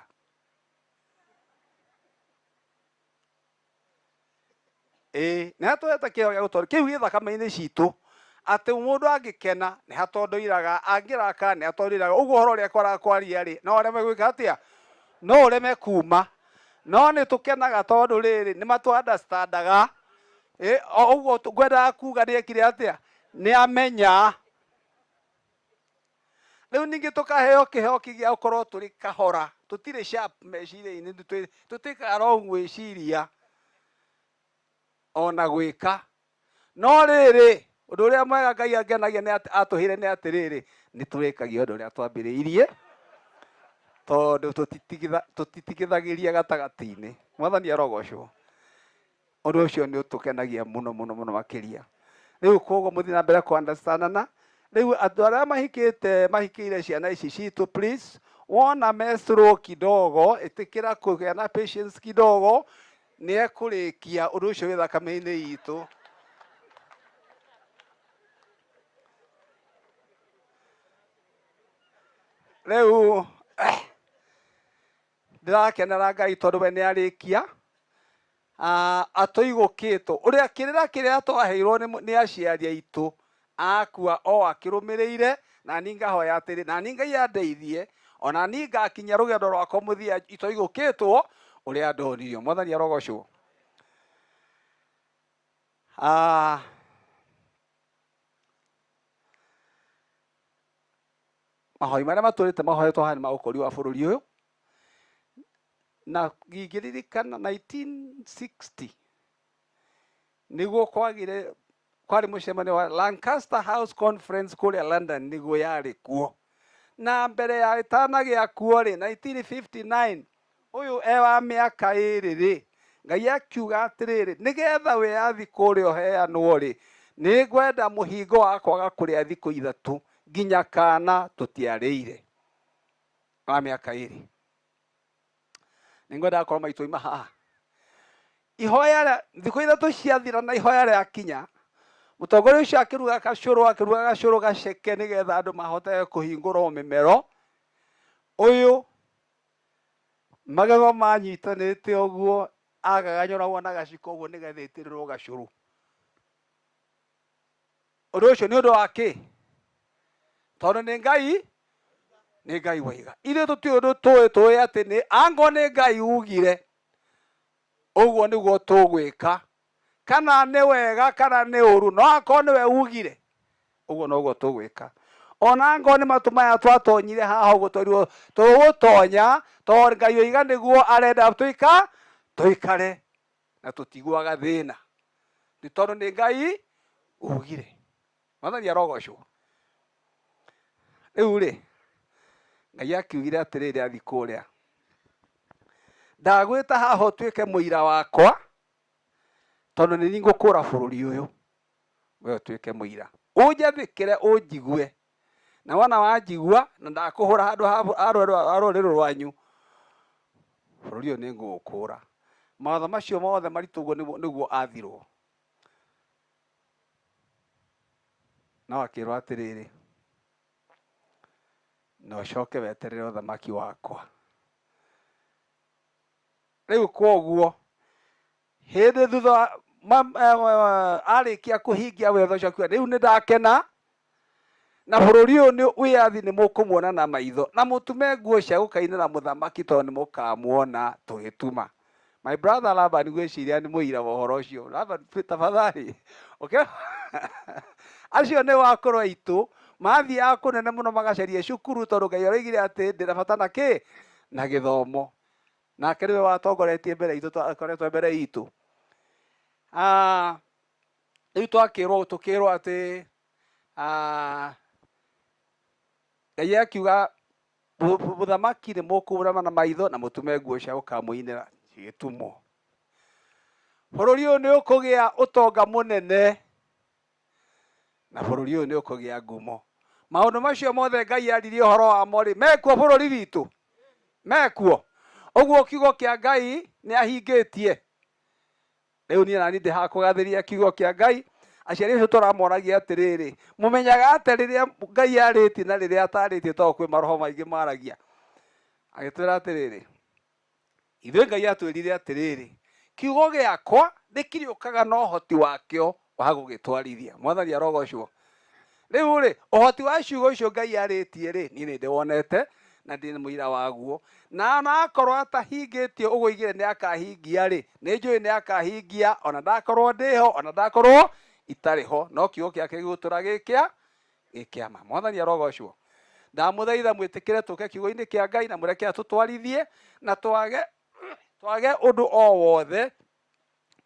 [SPEAKER 16] nĩ atũhete kĩheo gĩa gũtondoira kĩu gĩ thakame-inĩ citũ atĩ mũndũ angĩkena nĩ hatondoiraga angĩraka nĩ hatondoiraga ũguo ũhoro ũrĩa kwaria-rĩ no ũreme gwĩka atĩa no ũreme kuma no nĩ tũkenaga tondũ rĩrĩ nĩ matũ-understandaga ũguo ngwendaga kuga nĩekire atĩa nĩ amenya rĩu ningĩ tũkaheo kĩheo gĩa gũkorwo tũrĩ kahora tũtirĩ sharp meciria-inĩ tũtikaga wrong gwĩciria ona gwĩka no rĩrĩ ũndũ ũrĩa mwega Ngai angenagia nĩ atũheire nĩ atĩrĩrĩ nĩ tũrĩkagia ũndũ ũrĩa twambĩrĩirie tondũ tũtitigithagĩria gatagatĩ-inĩ. Mwathani arogocwo. Ũndũ ũcio nĩ ũtũkenagia mũno mũno mũno makĩria. Rĩu koguo mũthiĩ na mbere kũ-understandana rĩu andũ arĩa mahikĩire ciana ici citũ please wona me slow kidogo ĩtĩkĩra kũgĩa na patience kidogo nĩ ekũrĩkia ũndũ ũcio wĩ thakame-inĩ itũ. Rĩu ndirakenera Ngai tondu we nĩ arĩkia atoigũkĩtwo ũrĩa kĩrĩra kĩrĩa twaheirwo nĩ aciari aitũ akua o akĩrũmĩrĩire, na niĩ ngahoya atĩrĩ, na niĩ Ngai andeithie ona niĩ ngakinya rũgendo rwakwa mũthia itoigũkĩtwo ũrĩa ndonirio. Mwathani arogocwo. Mahoi marĩa matũrĩte mahoetwo haha nĩ ma ũkũria wa bũrũri ũyũ, na ngĩririkana 1960 nĩguo kwarĩ mũcemanio wa Lancaster House Conference kũrĩa London nĩguo yarĩ kuo, na mbere ya ĩtanagĩa kuo rĩ 1959 ũyũ wa mĩaka ĩrĩ Ngai akiuga atĩrĩrĩ, nĩgetha wĩyathi kũrĩa ũheanwo rĩ, nĩ ngwenda mũhingo wa kwaga kũrĩa thikũ ithatũ nginya kana tũtiarĩire. Wa mĩaka ĩrĩ nĩ ngwenda akorwo maitũ ima haha ihoya thikũ ithatũ ciathira na ihoya rĩakinya, mũtongoria ũcio akĩruga gacũrũ gaceke nĩgetha andũ mahote kũhingũrwo mĩmero. Ũyũ magego manyitanĩte ũguo agaganyũragwo na gaciko ũguo nĩgetha ĩtĩrĩrwo gacũrũ. Ũndũ ũcio nĩ ũndũ wa kĩ? Tondũ nĩ Ngai waiga. Ithuĩ tũtiũĩ ũndũ tũĩ atĩ angorwo nĩ Ngai ugire ũguo nĩguo tũgwĩka, kana nĩ wega kana nĩ ũru, no akorwo nĩwe ugire ũguo noguo tũgwĩka. Ona angorwo nĩ matu maya twatonyire haha ũguo tũgũtonya, tondũ Ngai oiga nĩguo arenda tũikare na tũtiguaga thĩna, nĩ tondũ nĩ Ngai ugire. Mwathani arogocwo. Rĩu rĩ Ngai akiugire atĩrĩrĩ athi kũrĩa, ndagwĩta haha ũtuĩke mũira wakwa tondũ nĩ niĩ ngũkũra bũrũri ũyũ, we ũtuĩke mũira, ũnjathĩkĩre ũnjigue, na wona wanjigua na ndakũhũra handũ ha rũrĩrĩ rwanyu, bũrũri ũyũ nĩ ngũkũra. Mawatho macio mothe maritũ ũguo nĩguo athirwo. No akĩrwo atĩrĩrĩ, na ũcoke weterere ũthamaki wakwa. Rĩu koguo hĩndĩ thutha arĩkia kũhingia wetho ũcio akiuga rĩu nĩ ndakena na bũrũri ũyũ nĩ wĩyathi nĩ mũkũmuona na maitho, na mũtume nguo cia gũkainĩra mũthamaki tondũ nĩ mũkamuona tũgĩtuma. My brother Laban gwĩciria nĩ mũira wa ũhoro ũcio. Laban tafadhali, okay? Acio nĩ wakũrwo aitũ mathiaga kũnene mũno magacaria cukuru tondũ Ngai oigire atĩ ndĩna bata na kĩ? Na gĩthomo. Nake nĩwe watongoretie mbere itũ, akoretwo mbere itũ. Rĩu tũkĩrwo atĩ Ngai akiuga mũthamaki nĩ mũkũmũrama na maitho na mũtume nguo cia gũkamũinĩra cigĩtumwo. Bũrũri ũyũ nĩ ũkũgĩa ũtonga mũnene na bũrũri ũyũ nĩ ũkũgĩa ngumo. Maũndũ macio mothe Ngai aririe ũhoro wamo rĩ, mekuo bũrũri witũ? Mekuo? Ũguo kiugo kĩa Ngai nĩ ahingĩtie. Rĩu niĩ nani ndĩ haha kũgathĩrĩria kiugo kĩa Ngai. Aciari acio tũramoragia atĩrĩrĩ, mũmenyaga atĩ rĩrĩa Ngai arĩtie na rĩrĩa atarĩtie tondũ kwĩ maroho maingĩ maragia. Agĩtwĩra atĩrĩrĩ, ithuĩ Ngai atwĩrire atĩrĩrĩ, kiugo gĩakwa nĩkĩrĩũkaga na ũhoti wakĩo wa gũgĩtwarithia. Mwathani arogocwo. Rĩu rĩ, ũhoti wa ciugo icio Ngai arĩtie rĩ, niĩ nĩ ndĩwonete na ndĩ mũira waguo, na akorwo atahingĩtie ũguo igĩrĩ nĩ akahingia rĩ, nĩ njũĩ nĩ akahingia, ona ndakorwo ndĩho ona ndakorwo itarĩ ho, no kiugo gĩake gĩgũtũra gĩkĩama. Mwathani arogocwo. Ndamũthaitha mwĩtĩkĩre tũke kiugo-inĩ kĩa Ngai na mũreke atũtwarithie na twage ũndũ o wothe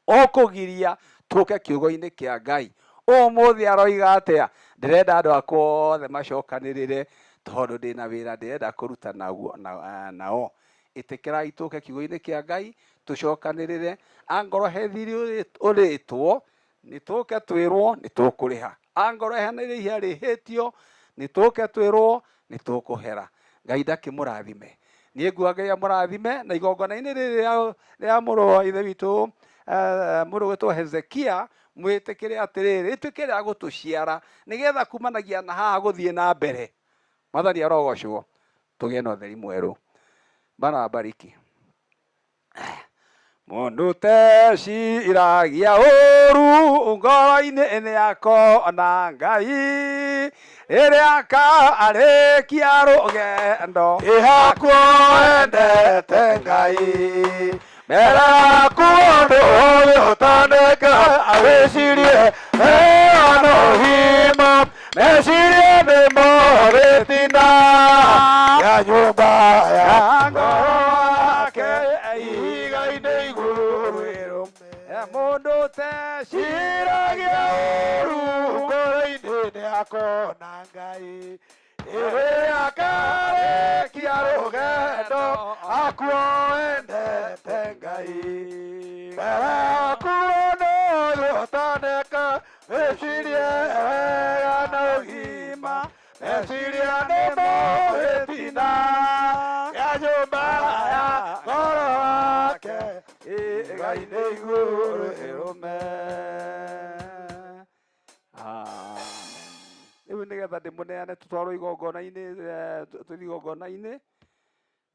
[SPEAKER 16] ũkũgiria tũke kiugo-inĩ kĩa Ngai. Ũmũthĩ aroiga atĩa? Ndĩrenda andũ akwa othe macokanĩrĩre tondũ ndĩna wĩra ndĩrenda kũruta nao. Ĩtĩkĩrai tũke kiugo-inĩ kĩa Ngai tũcokanĩrĩre. Angorwo he thirĩ ũrĩtwo nĩ tũke twĩrwo nĩ tũkũrĩha. Angorwo hena ihia rĩhĩtio nĩ tũke twĩrwo nĩ tũkũhera. Ngai ndakĩmũrathime. Niĩ nguaga Ngai amũrathime na igongona-inĩ rĩrĩ rĩa mũrũ wa ithe witũ mũrũ wĩtwo Hezekia, mwĩtĩkĩre atĩrĩrĩ, rĩtuĩke rĩa gũtũciara nĩgetha kumanagia na haha gũthiĩ na mbere. Mwathani arogocwo. Tũgĩe na ũtheri mwerũ. Bwana abariki. mundu teciragia ũru ngoro-inĩ nĩ akona Ngai rĩrĩa akarĩkia rũgendo
[SPEAKER 11] Ihakuo endete Ngai mbere yaku ũndũ ũyũ ũtandĩka awĩcirie heana ũgima mecirie nĩmo rĩtina ya nyũmba ya ngoro wake ihiga-inĩ igũrũ ĩrũme
[SPEAKER 16] mũndũ teciragia
[SPEAKER 11] ũru ngoro-inĩ nĩ akona Ngai rĩrĩa akarĩkia rũgendo akuo endete Ngai mbere yaku ũndũ ũyũ ũtandĩka wĩcirie wega na ũgima meciria nĩmo hĩtina ya nyũmba ya ngoro wake ihiga-inĩ igũrũ ĩrũme.
[SPEAKER 16] Rĩu nĩgetha ndĩmũneane tũtwarwo igongona-inĩ tũthiĩ igongona-inĩ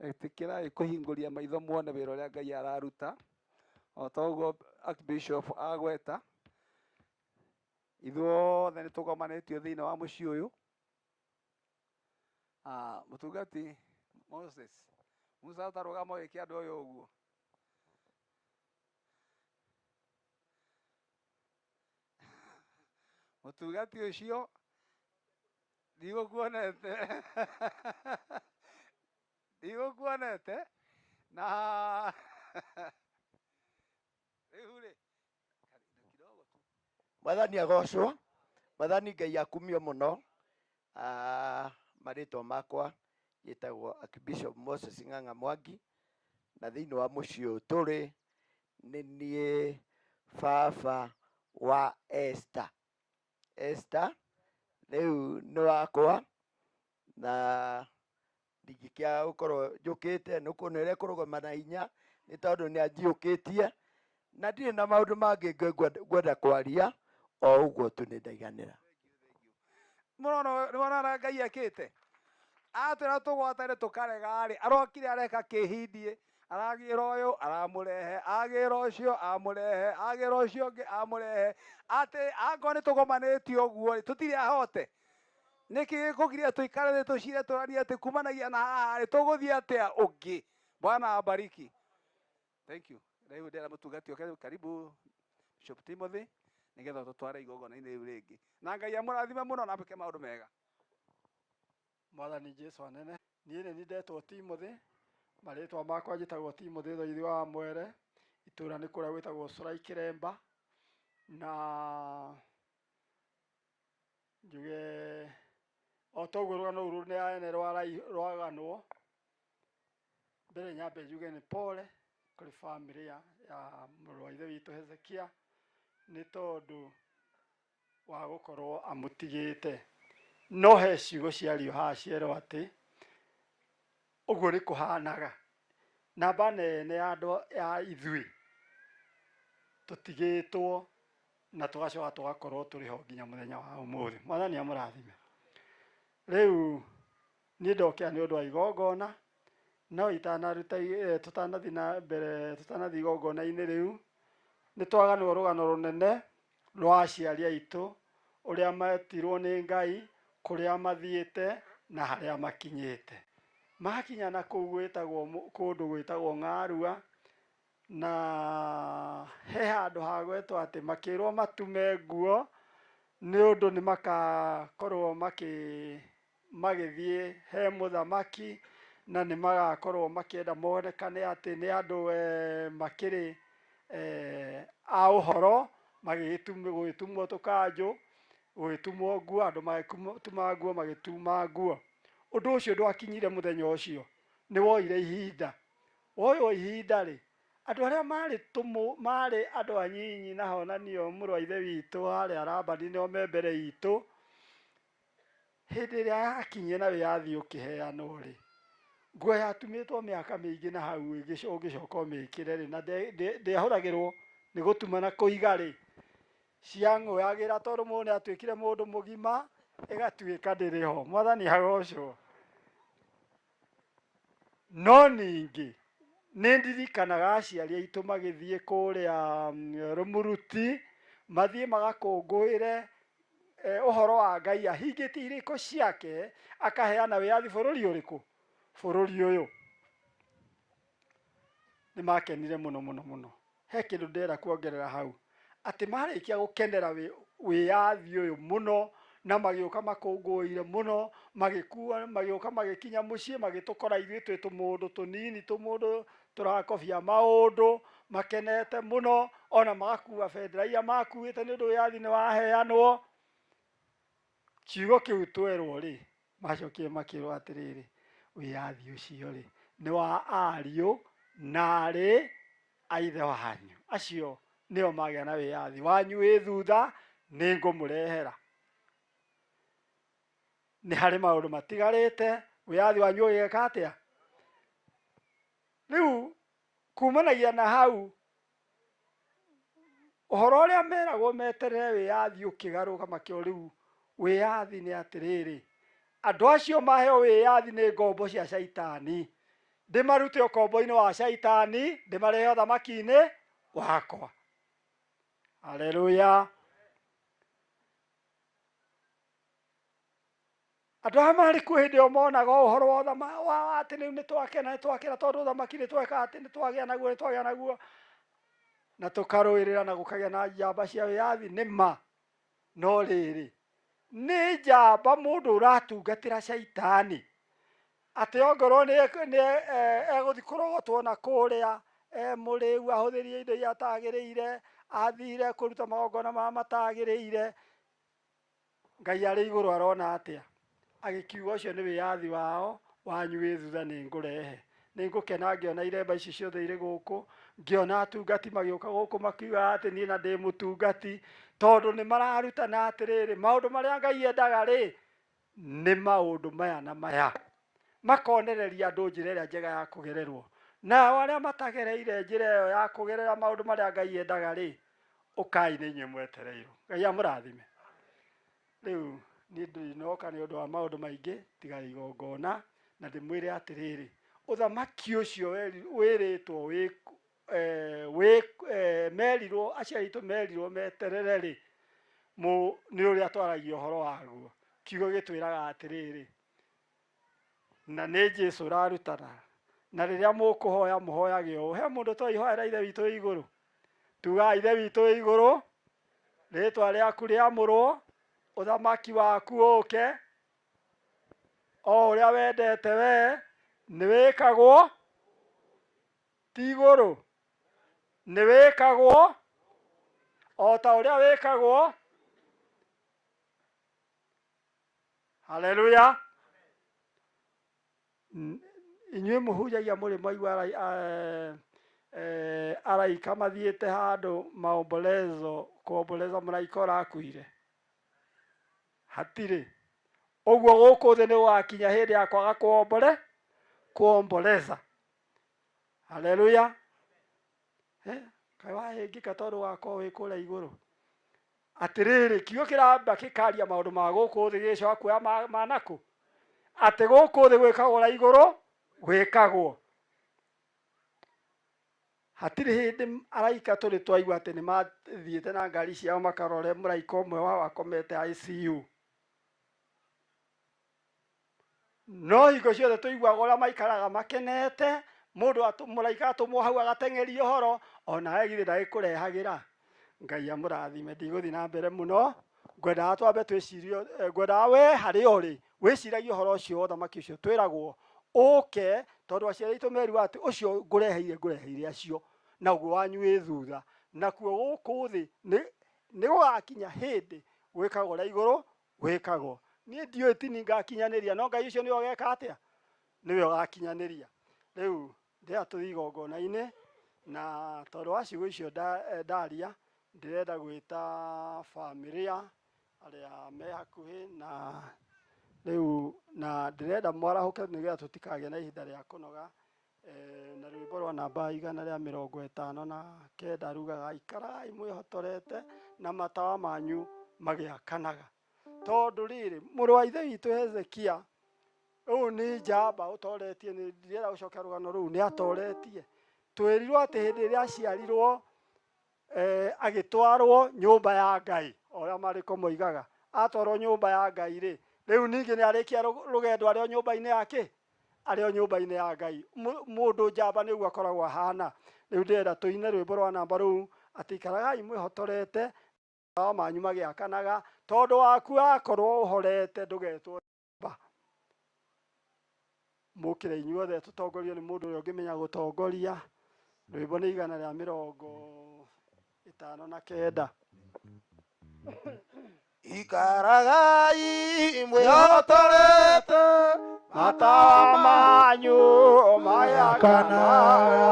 [SPEAKER 16] ĩtĩkĩrai kũhingũria maitho muone wĩra ũrĩa Ngai araruta o ta ũguo Archbishop agweta. Ithuothe nĩ tũgomanĩtio thĩinĩ wa mũciĩ ũyũ. Mũtungati Moses Musa ũtarũgama ũgĩkia andũ ũyũ ũguo. Mũtungati ũcio ndigũkuonete ndigũkuonete na rĩu rĩ
[SPEAKER 11] Mwathani agocwo, Mwathani Ngai akumio mũno. Marĩtwa makwa yĩtagwo Archbishop Moses Ng'ang'a Mwangi, na thĩinĩ wa mũciĩ ũyũ tũrĩ nĩ niĩ baba wa Esther. Esther rĩu nĩ wakwa na ndingĩkĩaga gũkorwo njũkĩte nĩ kuona ũrĩa kũrũgama na hinya nĩ tondũ nĩ anjiũkĩtie na ndirĩ na maũndũ mangĩ ngwenda kwaria o ũguo tu nĩ ndaiganĩra.
[SPEAKER 16] Mũrona Ngai ekĩte atwĩra tũgwatane tũkarega rĩ, arokire areka kĩhindie, aragĩra ũyũ aramũrehe, agĩra ũcio amũrehe, agĩra ũcio ũngĩ amũrehe, atĩ angorwo nĩ tũgomanĩtio ũguo rĩ tũtirĩ ahote. Nĩkĩ gĩkũgiria tũikare thĩ tũcire tũranie atĩ kumanagia na haha rĩ tũgũthiĩ atĩa ũngĩ? Bwana abariki. Thank you. Rĩu ndĩra mũtungati oke karibu Bishop Timothy nĩgetha tũtware igongona-inĩ rĩu rĩngĩ. Na Ngai amũrathime mũno na ambĩke maũndũ mega.
[SPEAKER 12] Mwathani Jesu anene, niĩ nĩ ndetwo Timothy, marĩtwa makwa njĩtagwo Timothy Thoithi wa Mwere, itũũra nĩ kũrĩa gwĩtagwo Surai Kĩremba, na njuge o ta ũguo rũgano rũrũ nĩ anene rwaganwo, mbere nyambe njuge nĩ pole kũrĩ bamĩrĩ ya mũrũ wa ithe witũ Hezekia nĩ tondũ wa gũkorwo amũtigĩte. No he ciugo ciario haha cierwo atĩ ũguo nĩ kũhanaga. Namba nene ya andũ ya ithuĩ tũtigĩtwo na tũgacoka tũgakorwo tũrĩ ho nginya mũthenya wa ũmũthĩ. Mwathani amũrathime. Rĩu niĩ ndokĩra nĩ ũndũ wa igongona, no itanaruta tũtanathiĩ na mbere, tũtanathiĩ igongona-inĩ rĩu, nĩ twaganwo rũgano rũnene rwa aciari aitũ ũrĩa metirwo nĩ Ngai, kũrĩa mathiĩte na harĩa makinyĩte. Makinya na kũu gwĩtagwo kũndũ gwĩtagwo Ng'arua, na he handũ hagwetwo atĩ makĩrwo matume nguo nĩ ũndũ nĩ magakorwo magĩthiĩ he mũthamaki, na nĩ magakorwo makĩenda monekane atĩ nĩ andũ makĩrĩ a ũhoro, magĩgĩtumwo tũkanjũ, gũgĩtumwo nguo, andũ magĩtuma nguo magĩtuma nguo. Ũndũ ũcio ndwakinyire mũthenya ũcio, nĩ woire ihinda. Woywo ihinda rĩ, andũ arĩa marĩ andũ anyinyi na honanio mũrũ wa ithe witũ harĩa Arabani nĩo me mbere itũ, hĩndĩ ĩrĩa yakinyire na wĩyathi ũkĩheanwo rĩ, nguo yatumĩtwo mĩaka mĩingĩ na hau ũngĩcoka ũmĩkĩre rĩ, na ndĩahũthagĩrwo nĩ gũtuma na kũiga rĩ, ciang'oyagĩra tondũ mũndũ nĩ atuĩkire mũndũ mũgima, ĩgatuĩka ndĩrĩ ho. Mwathani agocwo. No ningĩ
[SPEAKER 3] nä ndirikanaga aciari aitå magäthiä kå rä a rå muruti mathiä magakå ngå ä re å horo wa Ngai ahingä tie irä ko ciake akaheana wä yathi bå rå ri å rä kå bå rå ri å yå nä makenire må no må no må no he kä ndå ndärenda kuongerera hau atä marä kia gå kenera wä yathi å yå må no na magä å ka makå ngå ire må no magä å ka magä kinya må ciä magä tå kora ithuä twä tå må ndå tå nini tå må ndå tå rakobia maå ndå makenete må no ona magakua bendera iria makuä te nä å ndå wä yathi nä waheanwo kiugo kä u twerwo rä macokire makä rwo atä rä rä wä yathi å cio rä nä wa ariå narä a ithe wanyu acio nä o magä a na wä yathi wanyu wä thutha nä ngå må rehera nä harä maå ndå matigarä te wä yathi wanyu å gä geka atä a rä u kumanagia na hau å horo å rä a meragwo meterere wä yathi å kä garå gakä o rä u wä yathi nä atä rä rä andå acio maheo wä yathi nä ngombo cia caitani ndä marute å kombo-inä wa caitani ndä marehe å thamaki-inä wakwa haleluya andå arä marä kuo hä ndä ä yo monaga å horo wa atä rä u nä twakena nä twakena tondå thamaki nä tweka atä nä twagä a naguo nä twagä a naguo na tå karå ä rä ra na gå kagä a na njamba cia wä yathi nä ma no rä rä nä njamba må ndå å ratungatä ra caitani atä ongorwo nä egå thiä kå rogotwo na kå rä a må rä u ahå thä rie indo iria atagä rä ire athire kå ruta magongona marĩa matagä rä ire Ngai arä igå rå arona atä a agä kiuga å cio nä wä yathi wao wanyu wä thutha nä ngå rehe nä ngå kena ngä ona iremba ici ciothe irä gå kå ngä ona atungati magä å ka gå kå makiuga atä niä na ndä må tungati tondå nä mararutana atä rä rä maå ndå marä a Ngai endaga rä nä maå ndå maya na maya makonereria andå njä ra ä rä a njega ya kå gererwo nao arä a matagereire njä ra ä yo ya kå gerera maå ndå marä a Ngai endaga rä å kai nä inyuä mwetereirwo Ngai amå rathime rä u niä ndinoka nä å ndå wa maå ndå maingä tiga igongona na ndä mwä re atä rä rä å thamaki å cio wä rä two merirwo aciari aitå merirwo meterere rä nä å rä a twaragia å horo waguo kiugo gä twä raga atä rä rä na nä Jesũ å rarutana na rä rä a må kå hoya må hoyage å he må ndå twaihoera ithe witå wä igå rå tuga ithe witå wä igå rå rä twa rä aku rä amå rwo å thamaki waku å ke o å rä a wendete we nä wä kagwo ti igå rå nä wä kagwo o ta å rä a wä kagwo haleluya inyuä må hunjagia må rä maigua araika mathiä te handå maombolezo kuomboleza må raika å rakuire hatirä å guo gå kå thä nä gå gakinya hä ndä ya kwaga kuomboleza haleluya kaä wahä ngä ka tondå wakorwo wä kå rä a igå rå atä rä rä kiugo kä ramba kä karia maå ndå ma gå kå thä gä coka kuoya manakå atä gå kå thä gwä kagwo na igå rå gwä kagwo hatirä hä ndä araika tå rä twaigua atä nä mathiä te na ngari ciao makarore må raika å mwe wao akomete ICU no hingo ciothe tå iguaga å rä a maikaraga makenete må raika atå mwo hau agateng'eria å horo onawe githä ndagä kå rehagä ra Ngai amå rathime ndigå thiä na mbere må no ngwendaga twambe twä cirio ngwendaga we harä o rä wä ciragia å horo å cio thamaki å cio twä ragwo å ke tondå aciari aitå merirwo atä å cio ngå reheire acio na guo wanyu wä thutha nakuo gå kå thä nä gå gakinya hä ndä gwä kagwo na igå rå gwä kagwo niä ndiå tini ngakinyanä ria no Ngai å cio nä ogeka atä a nä we å gakinyanä ria rä u ndä atå thiä igongona-inä na tondå wa ciugo icio ndaria ndä renda gwä ta bamĩrĩ arä a me hakuhä na rä u na ndä renda mwarahå ke nä getha tå tikagä na ihinda rä a kå noga na rwä mbo rwa namba 150 na kenda rugaga ikarai mwä hotorete na matawa manyu magä akanaga tondå rä rä må rå wa ithe witå Hezekia å nä njamba å toretie nä ndirenda gå cokia rå gano rå u nä atoretie twerirwo atä hä ndä ä rä a aciarirwo agätwarwo nyũmba ya Ngai oria marĩko moigaga atwarwo nyũmba ya Ngai rĩ rĩu ningĩ nĩ arĩkia rũgendo arĩ o nyũmba-inĩ yake arĩ o nyũmba-inĩ ya Ngai mũndũ njamba nĩguo akoragwo ahana rĩu ndĩrenda tũine rwĩmbo rwa namba rũu atĩ ikaragai mwĩhotorete wa manyu magĩakanaga tondũ waku akorwo ũhorete ndũgetwo nyũmba mũkĩre inyuothe tũtongorio nĩ mũndũ ũrĩa ũngĩmenya gũtongoria rwĩmbo nĩ 159
[SPEAKER 11] ikaragai mwĩhotorete
[SPEAKER 3] matawa manyu mayakanaga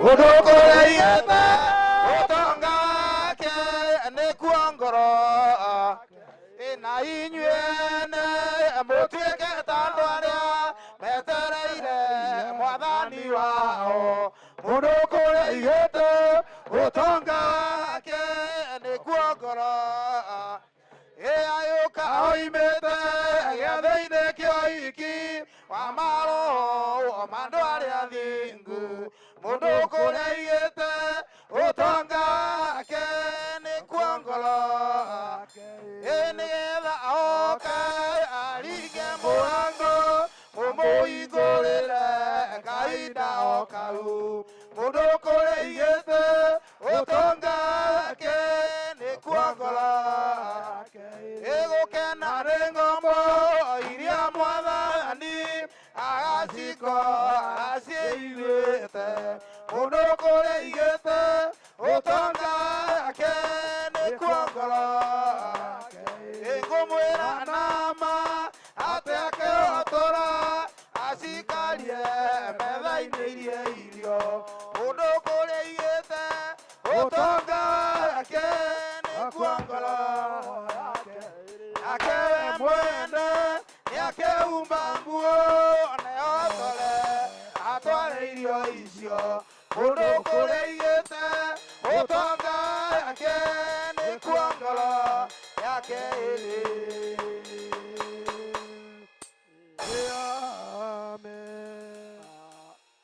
[SPEAKER 11] mũndũ kũrĩigĩte ũtonga wake nĩkuo ngoro na inyuĩ nĩ mũtuĩke ta andũ arĩa metereire mwathani wao mũndũ kũrĩigĩte ũtonga wake nĩkuo ngoro ayũka oimĩte gĩathĩ-inĩ kĩa ũhiki wa maroho ma andũ arĩa athingu mũndũ kũrĩigĩte ũtonga wake nĩkuo ngoro nĩgetha oka aringe mũrango mũmũhingũrĩre kahinda o kau mũndũ kũrĩigĩte ũtonga wake nĩkuo ngoro ĩgũkena nĩ ng'ombo iria mwathani agaciko aciĩiguĩte mũndũ kũrĩigĩte ũtonga wake nĩkuo ngoro ngũmwĩra nama atĩ akĩhotora acikarie metha-inĩ iria irio mũndũ kũrĩigĩte ũtonga wake nĩkuo ngoro yake we mwene nĩakĩhumba nguo nehotore atware irio icio mũndũ kũrĩigĩte ũtonga wake nĩkuo ngoro yake ĩrĩ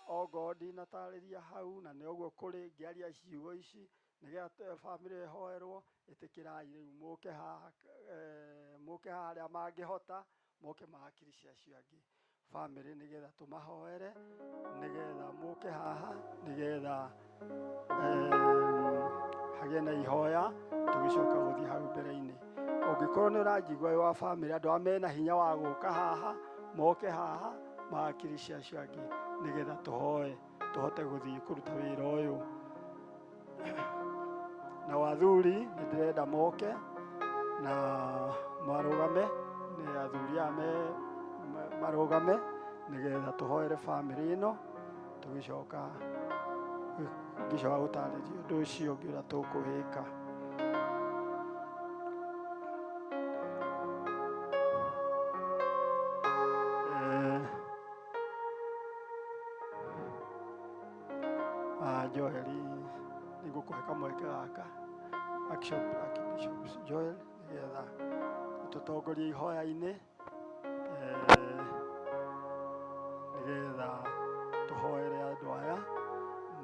[SPEAKER 3] ogo ndinatarĩria hau na nĩ ũguo kũrĩ ngĩaria ciugo ici nĩgetha bamĩrĩ ĩhoerwo ĩtĩkĩrai rĩu mũke haha arĩa mangĩhota moke mahakiricia acio angĩ bamĩrĩ nĩgetha tũmahoere nĩgetha mũke haha nĩgetha hagĩe na ihoya tũgĩcoka gũthiĩ hau mbere-inĩ ũngĩkorwo nĩ ũranjigua wĩ wa bamĩrĩ andũ arĩa mena hinya wa gũka haha moke haha mahakiricia acio angĩ nĩgetha tũhoe tũhote gũthiĩ kũruta wĩra ũyũ na wathuri nĩ ndĩrenda moke na marũgame nĩ athuri aya marũgame nĩgetha tũhoere bamĩrĩ ĩno tũgĩcoka gũtarĩria ũndũ ũcio ũngĩ ũrĩa tũkũwĩka Joeli nĩngũkũhe kamweke gaka Archbishop Joel nĩgetha tũtongorie ihoya-inĩ nĩgetha tũhoere andũ aya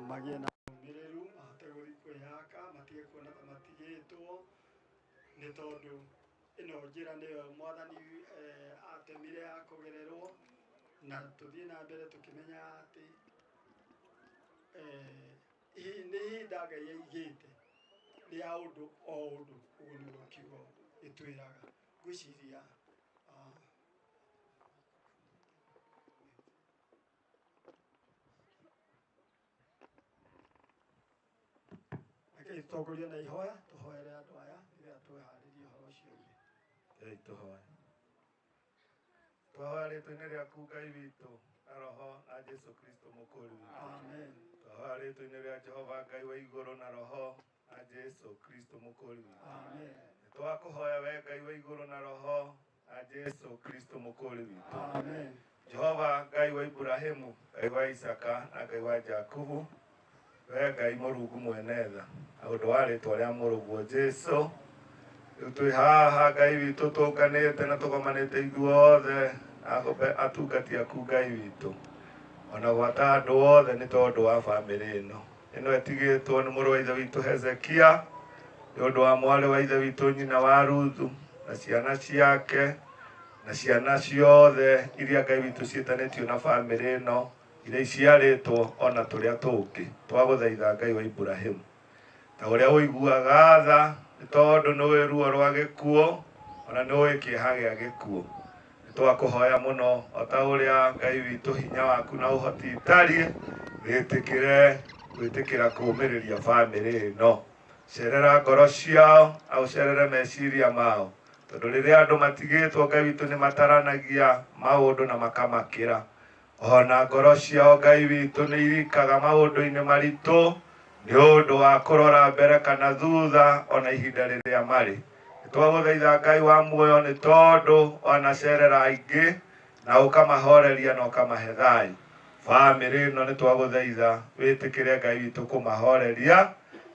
[SPEAKER 3] magĩe na ũmĩrĩru mahote gũthiĩ kwĩyaka matige kuona ta matigĩtwo nĩ tondũ ĩno njĩra nĩyo mwathani atemire ya kũgererwo na tũthiĩ na mbere tũkĩmenyaga atĩ nĩ ihinda Ngai aigĩte rĩa ũndũ o ũndũ ũguo nĩguo kiugo gĩtwĩraga ngwĩciria tũtongorie na ihoya tũhoere andũ aya nĩgetha twĩharĩrie ũhoro ũcio ũngĩ
[SPEAKER 24] tũhoe twahoya rĩtwa-inĩ rĩaku Ngai witũ na roho na Jesu Kristo mũkũri witũ
[SPEAKER 3] amen
[SPEAKER 24] twahoya rĩtwa-inĩ rĩa Jehova Ngai wa igũrũ na roho na Jesu Kristo mũkũri witũ
[SPEAKER 3] amen
[SPEAKER 24] twakũhoya we Ngai wa igũrũ na roho na Jesu Kristo mũkũri witũ
[SPEAKER 3] amen
[SPEAKER 24] Jehova Ngai wa Ibrahimu Ngai wa Isaka na Ngai wa Jakubu we Ngai mũrungu mwene tha na ũndũ wa rĩtwa rĩa mũrũguo Jesu rĩu twĩ haha Ngai witũ tũnganĩte na tũgomanĩte ithuothe atungati aku Ngai witũ ona gwata andu othe ni tondu wa family ino etigitwo ni muru wa ithe witu Hezekia ni undu wa mwari wa ithe witu nyina wa Ruthu na ciana ciake na ciana ciothe iria Ngai witu cietanitio na family ino iria iciaritwo ona turia tungi twaguthaitha Ngai wa Ibrahimu ta uria uiguaga tha ni tondu ni ruo rwa gikuo ona ni kieha gia gikuo twakuhoya muno ota uria Ngai witu hinya waku na uhoti itarie witikira kumiriria family ino cerera ngoro ciao au cerere meciria mao tondu riria andu matigitwo Ngai witu ni mataranagia maundu na makamakira ona ngoro ciao Ngai witu ni irikaga maundu-ini maritu ni undu wa kurora mbere kana thutha ona ihinda riria mari twaguthaitha Ngai wa muoyo ni tondu ona cerera aingi na ukamahoreria na ukamahe thayu family ino ni twaguthaitha witikire Ngai witu kumahoreria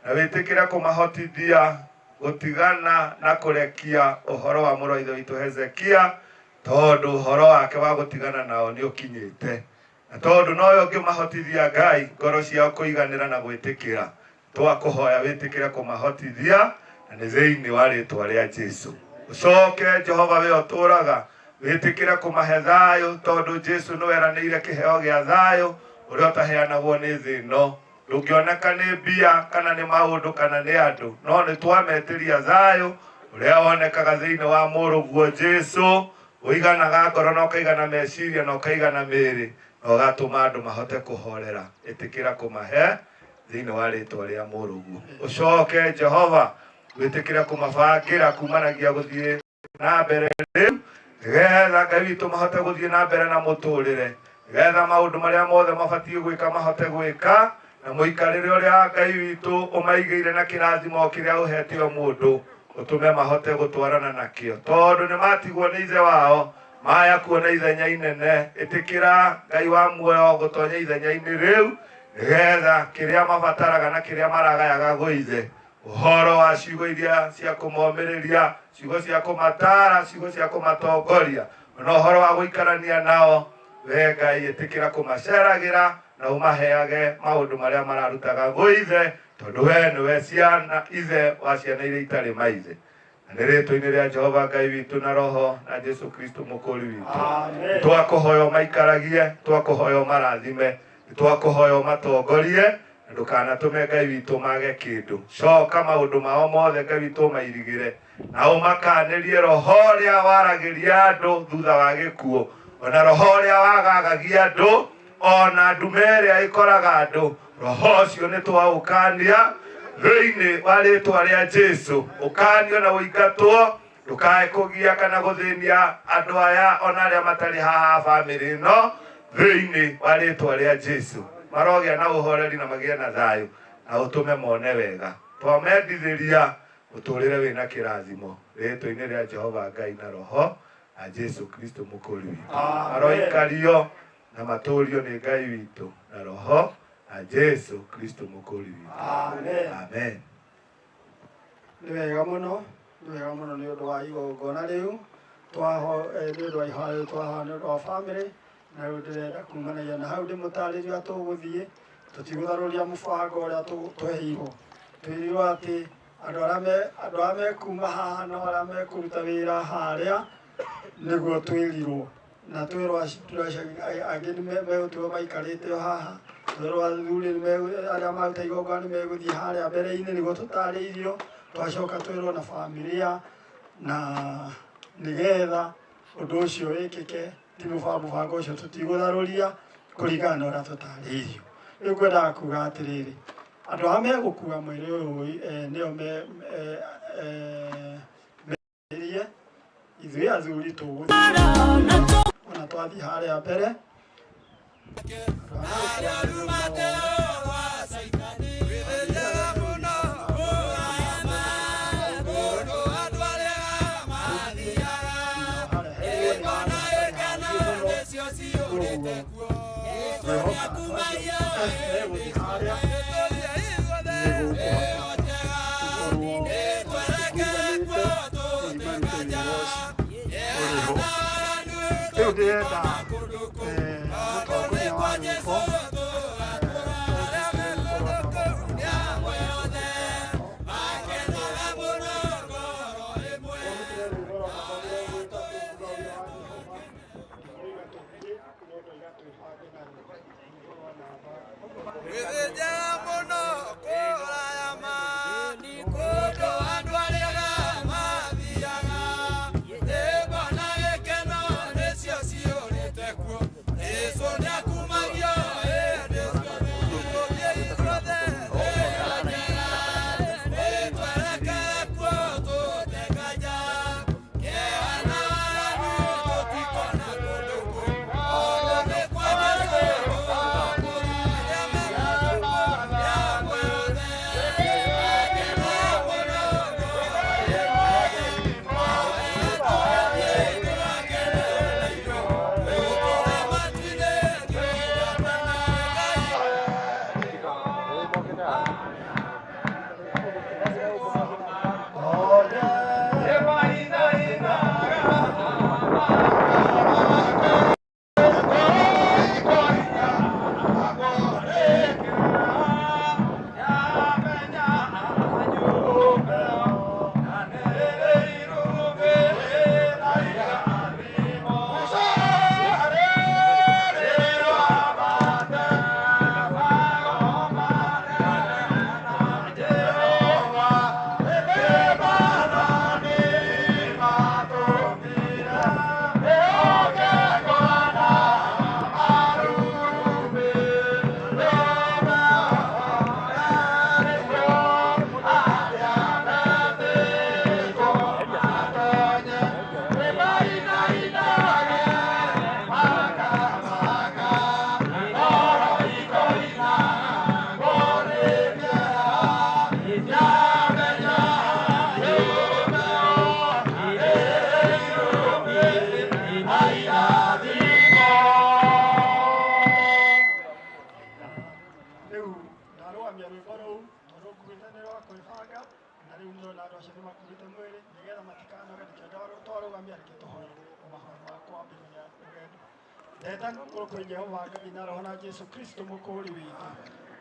[SPEAKER 24] na witikire kumahotithia gutigana na kurekia uhoro wa muru wa ithe witu Hezekia tondu uhoro wake wa gutigana nao ni ukinyite na tondu no ngimahotithia Ngai ngoro ciao kuiganira na gwitikira twakuhoya witikire kumahotithia na ni thiini wa ritwa ria Jesu ucoke Jehova we uturaga witikire kumahe thayu tondu Jesu no eranire kiheo gia thayu uria utaheanagwo ni thino ndungioneka ni mbia kana ni maundu kana ni andu no ni twametiria thayu uria wonekaga thiini wa muruguo Jesu uiganaga ngoro na ukaigana meciria na ukaigana miri na ugatuma andu mahote kuhorera itikira kumahe thiini wa ritwa ria muruguo ucoke Jehova witikira kumabangira kumanagia guthie na mbere riu getha Ngai witu mahote guthie na mbere na muturire getha maundu maria mothe mabatie gwika mahote gwika na muikarire uria Ngai witu umaigeire na kirathimo kiria uhetio mundu utume mahote gutwarana nakio tondu ni matigwo ni ithe wao maya kuona ithenya inene itikira Ngai wa muoyo gutonya ithenya-ini riu getha kiria mabataraga na kiria maragayaga gwithe uhoro wa ciugo iria cia kumomiriria ciugo cia kumatara ciugo cia kumatongoria na uhoro wa guikarania nao we Ngai itikira kumaceragira na umaheage maundu maria mararutaga gwithe tondu we niwe ciana ithe wa ciana iria itari maithe na ni ritwa-ini ria Jehova Ngai witu na roho na Jesu Kristo mukuri witu twakuhoya maikaragie twakuhoya marathime twakuhoya matongorie ndukanatume Ngai witu mage kindu coka maundu mao mothe Ngai witu mairigire na umakanirie roho ria waragiria andu thutha wa gikuo ona roho ria wagagagia andu ona ndume ria ikoraga andu roho ucio ni twaukania thiini wa ritwa ria Jesu ukanio na uingatwo ndukae kugia kana guthinia andu aya ona aria matari haha family ino thiini wa ritwa ria Jesu marogia na uhoreri na magia na thayu na utume mone wega twamendithiria uturire wina kirathimo ritwa-ini ria Jehova Ngai na roho a Jesu Kristo mukuri witu maroikario na maturio ni Ngai witu na roho a Jesu Kristo mukuri witu amen
[SPEAKER 3] ni wega muno ni undu wa igongona riu twaho ni undu wa ihoya twaho ni undu wa family na riu ndirenda kumanagia na hau ndimutariria tuguthie tutigutharuria mubango uria tweheirwo twirirwo ati andu aria mekuma haha na aria mekuruta wira haria niguo twirirwo na twirwo angi megutigo maikarite haha twirwo athuri aria maruta igongona meguthie haria mbere-ini niguo tutariirio twacoka twirwo na familia na nigetha undu ucio wikike ti mubango ucio tutigutharuria kuringana na uria tutariirio riu ngwendaga kuga atiriri andu aya megukua mwiri uyu nio merie ithui athuri tuguthie ona twathi haria mbere riu ndirenda mutongoria wa Ndeta ngũkorwo kwĩ Jehova Ngai na roho na Jesu Kristo mũkũũri witũ.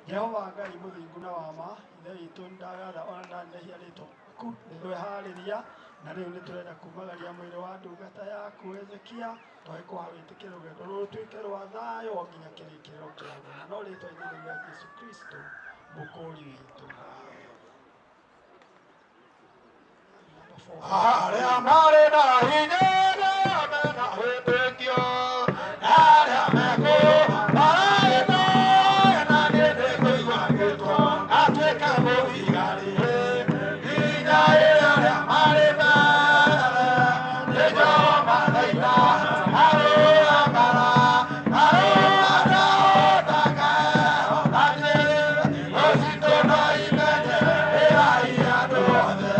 [SPEAKER 3] Jehova Ngai mũthingu na wa ma, ithe witũ ndagatha ona ndanehia rĩtwa rĩaku nĩtweharĩria na rĩu nĩtũrenda kumagaria mwĩrĩ wa ndungata yaku Hezekia twagĩkũha wĩtĩkĩre rũgendo rũrũ rũtuĩke rwa thayũ o nginya kĩrĩkĩrĩro kĩa thĩ, no rĩtwa-inĩ rĩa Jesu Kristo mũkũũri witũ.
[SPEAKER 1] Arĩa marĩ na hinya mena wĩtĩkio, arĩa mekũyũ mararĩta na nĩndĩkũigua ngĩtwo atuĩka mũthigari. Hinya ĩrĩa arĩa marĩ mbere nĩ Jehova thaita arũgamara arũgama ndahotaka ehotanie ũcitũ na imenye ĩrai andũ othe.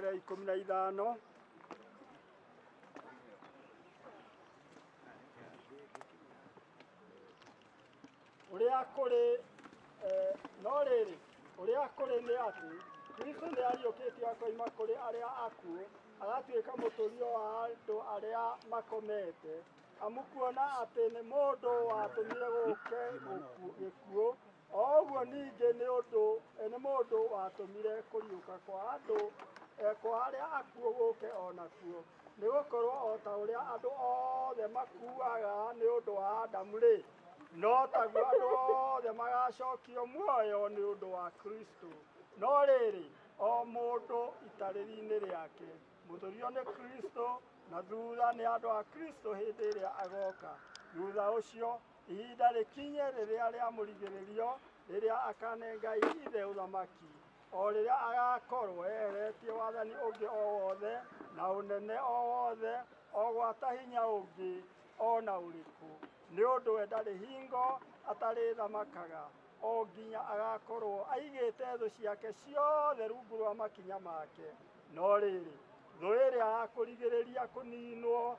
[SPEAKER 3] mbere 15. Uria kuri no rĩrĩ uria kuri nĩ atĩ Kristo nĩ ariũkĩtio akoima kũrĩ arĩa akuũ agatuĩka mũtũrio wa andũ arĩa makomete amukuona atĩ nĩ mũndũ watũmire gũke gĩkuũ oguo ningĩ nĩ mũndũ watũmire kũriũka kwa andũ kwa arĩa akuũ gũke onakuo nĩ gũkorwo o ta ũrĩa andũ othe makuaga nĩ ũndũ wa Adamu-rĩ no taguo andũ othe magacokio muoyo nĩ ũndũ wa Kristo no rĩrĩ o mũndũ itarĩri-inĩ rĩake mũthũrio nĩ Kristo na thutha nĩ andũ a Kristo hĩndĩ ĩrĩa agoka thutha ũcio ihinda rĩkinye rĩrĩa rĩamũrigĩrĩrio rĩrĩa akane Ngai ithe ũthamaki o rĩrĩa agakorwo eheretie wathani ũngĩ o wothe na ũnene o wothe o gwata hinya ũngĩ ona ũrĩkũ nĩ ũndũ we ndarĩ hingo atarĩ thamakaga o nginya agakorwo aigĩte thũ ciake ciothe rungu rwa makinya make no rĩrĩ thũ ĩrĩa ya kũrigĩrĩria kũninwo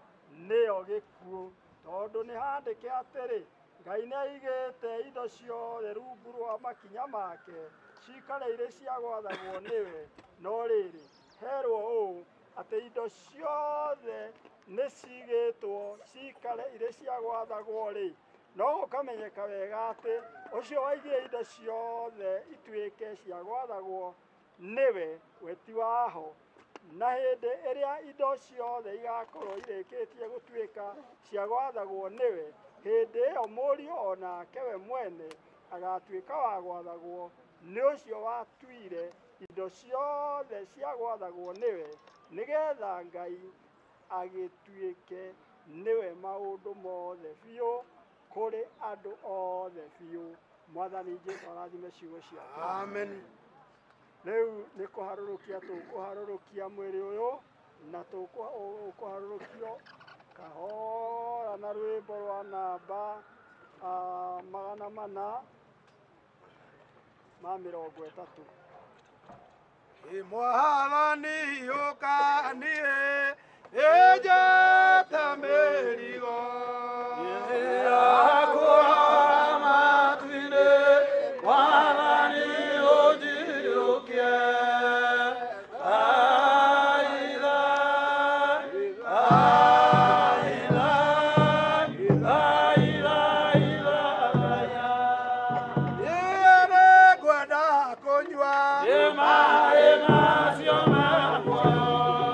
[SPEAKER 3] nĩyo gĩkuũ tondũ nĩ handĩke atĩrĩ Ngai nĩ aigĩte indo ciothe rungu rwa makinya make cikare irĩ cia gwathagwo nĩwe no rĩrĩ herwo ũũ atĩ indo ciothe nĩ cigĩtwo cikare irĩ cia gwathagwo-rĩ no gũkamenyeka wega atĩ ũcio waigire indo ciothe ituĩke cia gwathagwo nĩwe we ti waho na hĩndĩ ĩrĩa indo ciothe igakorwo irĩkĩtie gũtuĩka cia gwathagwo nĩwe hĩndĩ ĩyo mũriũ onake we mwene agatuĩka wa gwathagwo nĩ ũcio watuire indo ciothe cia gwathagwo nĩwe nĩgetha Ngai agĩtuĩke nĩwe maũndũ mothe biũ kũrĩ andũ othe biũ Mwathani Jesũ arathime ciugo ciake amen rĩu nĩ kũharũrũkia tũkũharũrũkia mwĩrĩ ũyũ na tũkũharũrũkio kahora na rwĩmbo rwa namba 430
[SPEAKER 1] Mwathani ũkaniĩ ĩnjete mĩrigo yakwa matu-inĩ Mwathani ũnjiũkie
[SPEAKER 3] Maĩ macio makwa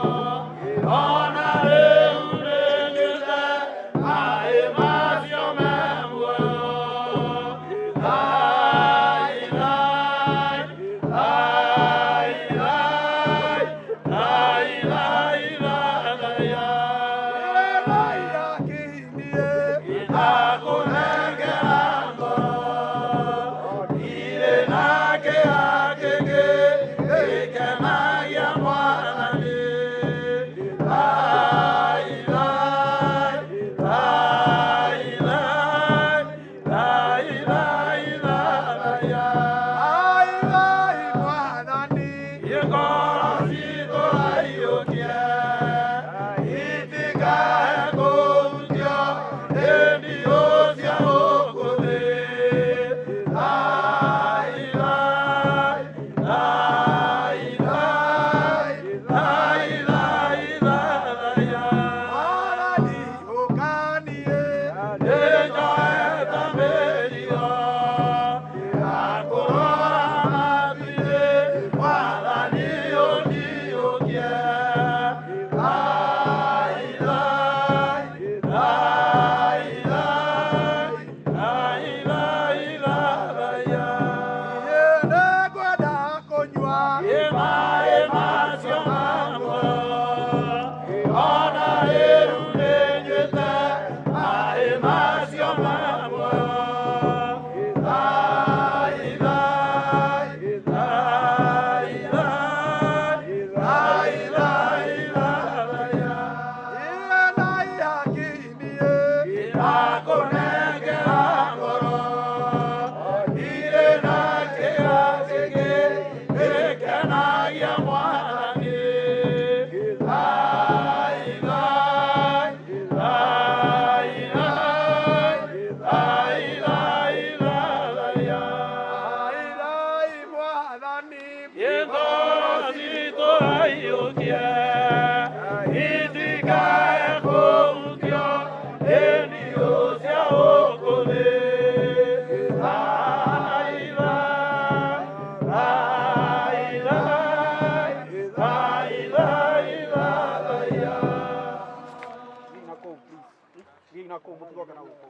[SPEAKER 3] kuu mũtigoke na gũkũ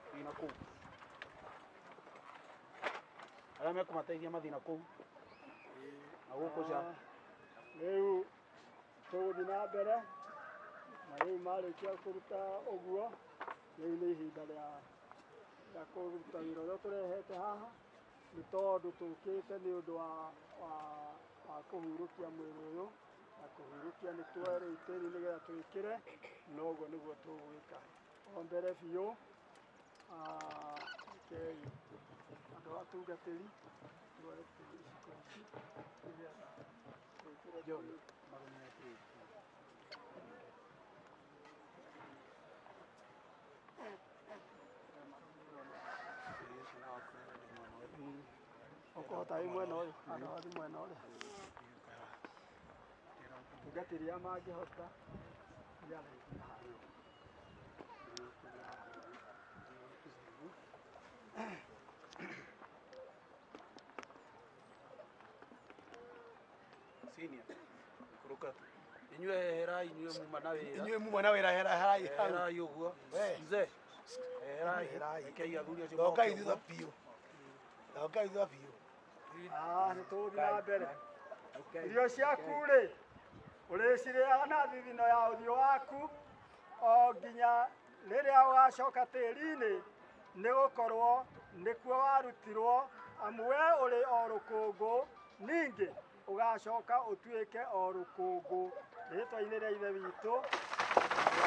[SPEAKER 3] thiĩ na kũu arĩa mekũmateithia mathiĩ na kũu na gũkũ ca rĩu tũgũthiĩ na mbere na rĩu marĩkia kũruta ũguo rĩu nĩ ihinda rĩa kũruta wĩra ũrĩa tũrehete haha nĩ tondũ tũkĩte nĩ ũndũ wa kũhurũkia mwĩrĩ ũyũ na kũhurũkia nĩ rĩu tĩri nĩgetha twĩkĩre na ũguo nĩguo tũgwĩka o mbere biũ rekei andũ a atungatĩri tuoe iciko ici nĩgetha twĩkĩre magunia tĩri ũkũhota wĩ mwena ũyũ andũ athi mwena ũrĩa tungatĩri aya mangĩhota senior kuruka inyue herai inyue muma na wĩra herai ũguo mzee herai rekei athuri acio
[SPEAKER 1] ndokai thutha biũ
[SPEAKER 3] nĩ tũgũthiĩ na mbere irio ciaku rĩ ũrĩcirĩaga na thithino ya ũthiũ waku o nginya rĩrĩa ũgacoka tĩri-inĩ nĩ gũkorwo nĩkuo warutirwo amu we ũrĩ o rũkũngũ ningĩ ũgacoka ũtuĩke o rũkũngũ rĩtwa-inĩ rĩa ithe witũ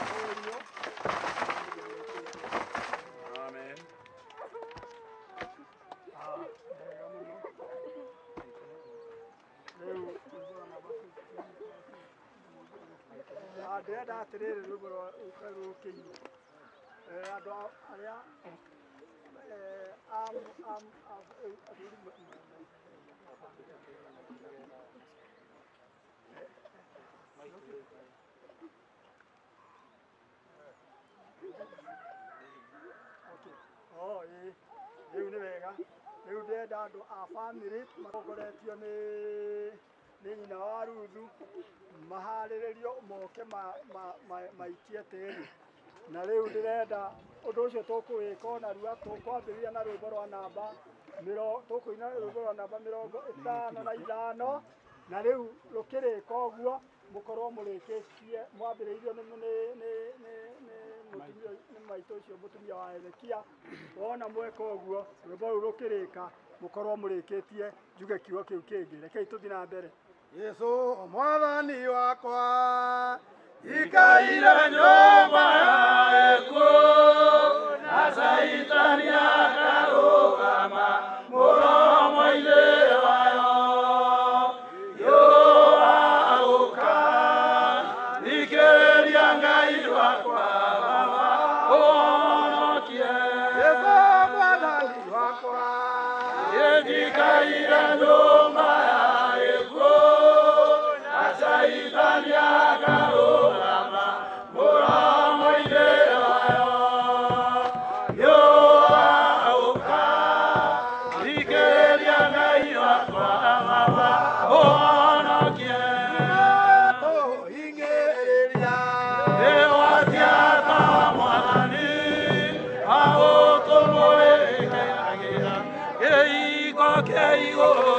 [SPEAKER 3] mũriũ amen rĩu ndĩrenda atĩrĩrĩ rũkĩirio andũ arĩa rĩu nĩ wega rĩu ndĩrenda andũ a bamĩrĩ matongoretio nĩ nyina wa Ruthu maharĩrĩrio moke maikie tĩri na rĩu ndĩrenda ũndũ ũcio tũkũwĩka o narua tũkwambĩrĩria na rwĩmbo rwa namba tũkũina rwĩmbo rwa namba 55 na rĩu rũkĩrĩka ũguo mũkorwo mũrĩkĩtie mwambĩrĩirio nĩ maitũ ũcio mũtumia wa Hezekia wona mweka ũguo rwĩmbo rũu rũkĩrĩka mũkorwo mũrĩkĩtie njuge kiugo kĩu kĩngĩ rekei tũthiĩ na mbere
[SPEAKER 1] Yesu mwathani wakwa ikaire nyũmba yaku na Saitani akarũgama mũromo-inĩ wayo yũagũka thikĩrĩria Ngai wakwa ũhonokie Yesu mwathani wakwa ikaire nyũmba yaku Saitani akarũgama mũromo-inĩ wayo yũagũka thikĩrĩria Ngai wakwa ũhonokie tũhingĩrĩria rĩgwatia ta Mwathani agũtũmũrĩkagĩra kĩhingo kĩa igũrũ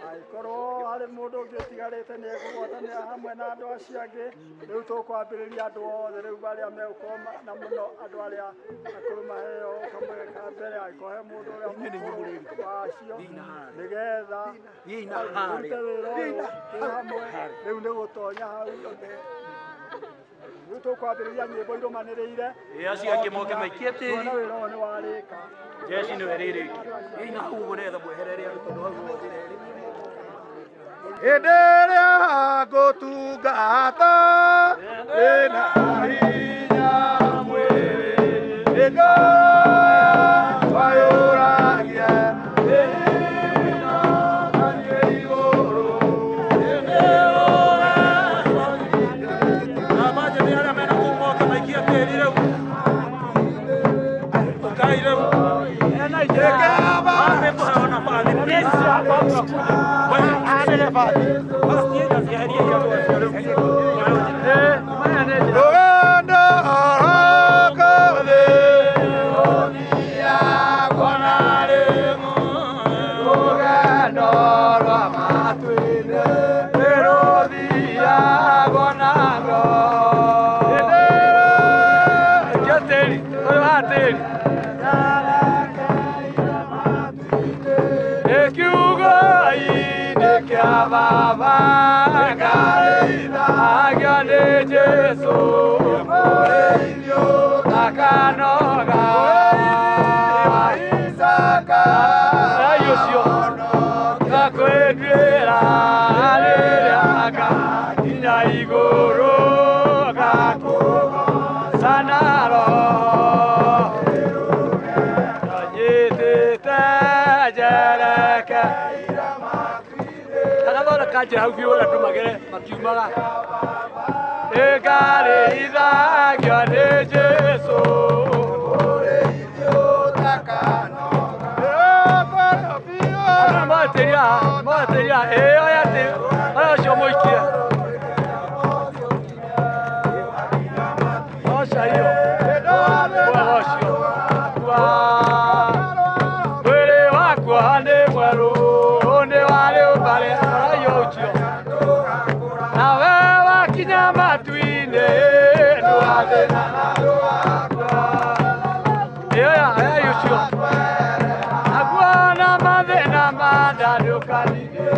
[SPEAKER 3] angĩkorwo harĩ mũndũ ũngĩ ũtigarĩte nĩ egũgwatanĩra hamwe na andũ acio angĩ rĩu tũkwambĩrĩria andũ othe rĩu arĩa megũkorwo na mũno andũ arĩa akũrũ maheo kamwe ka mbere angĩkorwo he mũndũ ũrĩa mũkũrũ wacio nĩgetha ũrute wĩra ũyũ twĩ hamwe rĩu nĩ gũtonya hau rĩu tũkwambĩrĩria nyĩmbo irũmanĩrĩire
[SPEAKER 4] acio angĩ moke maikie tĩri
[SPEAKER 3] tuona wĩra ũyũ nĩ warĩka
[SPEAKER 4] jeshi nĩwe rĩrĩki ina hau ũguo nĩgetha mweherere andũ tondũ hau njĩra ĩrĩ
[SPEAKER 1] hĩndĩ ĩrĩa ngũtungata ĩna hinya mwĩrĩ ĩngaya wayũragia Baba Gaida Agane Jesu Moreyo Takanoga Isaka Ayosio Takwedera Aleraga Inaigoro Gako Sanaro Tajete Tajaraka Kaja hau biũ andũ magere makiumaga ĩngarĩ ithagio nĩ Jesũ matĩria oya ũcio mũikie ocaio ũcio mwĩrĩ wakwa nĩ mwerũ nĩ warĩ ũmbare nawe wakinya matu-inĩ ndwathĩna na rwakwa ĩoya ũcio naguo na mathĩna mandanũkanithie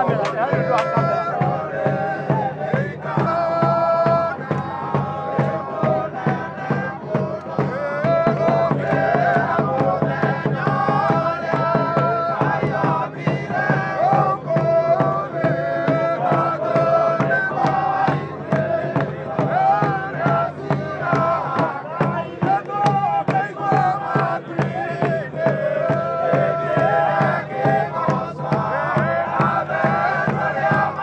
[SPEAKER 3] kamera, nĩ harĩ ũndũ wa kamera.
[SPEAKER 1] Yeah.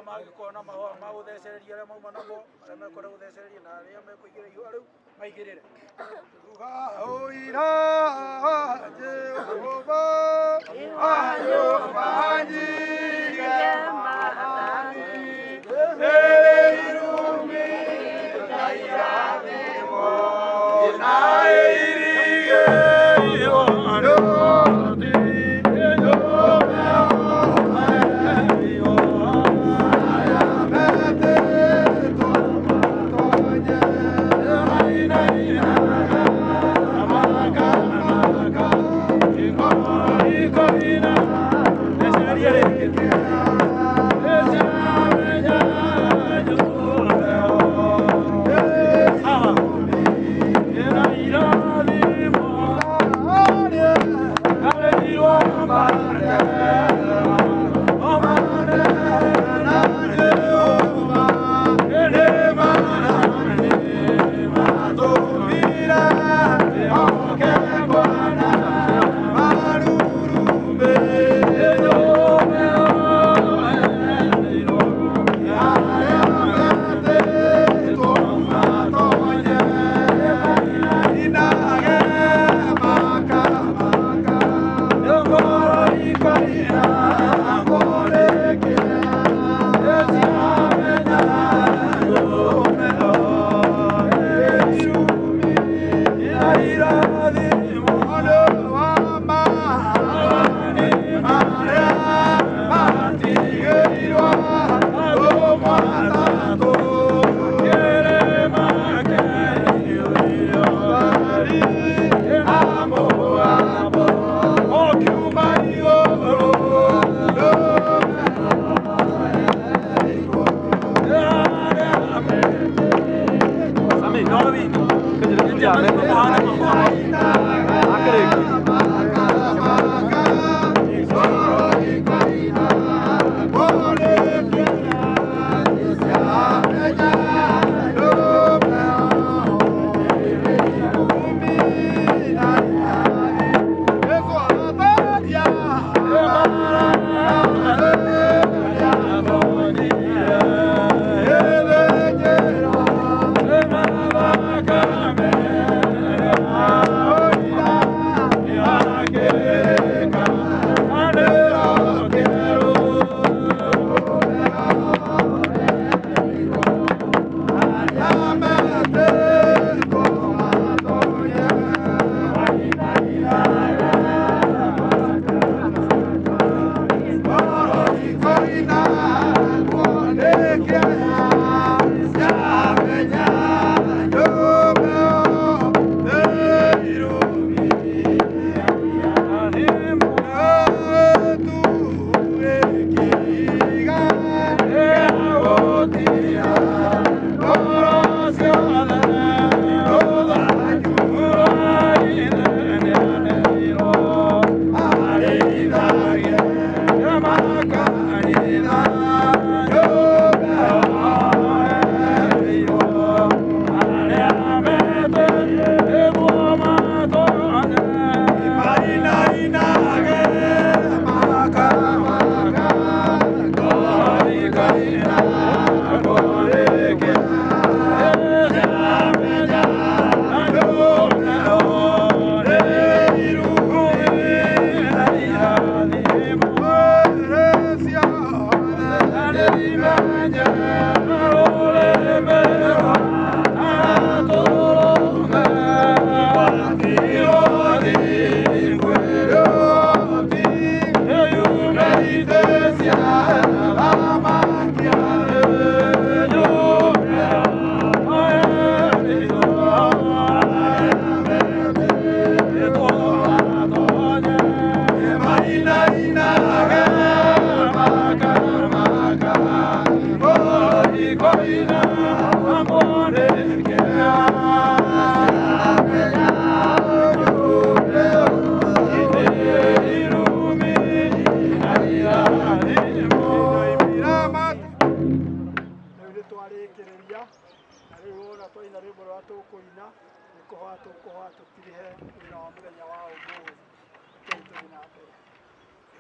[SPEAKER 4] mangĩkorwo na mahora ma gũthecereria arĩa mauma namo arĩa mekwenda gũthecereria na arĩa mekũingĩra ihũa rĩu maingĩrĩre. Ũira Jehova Jehova njige mahani irumi na irathimo na irige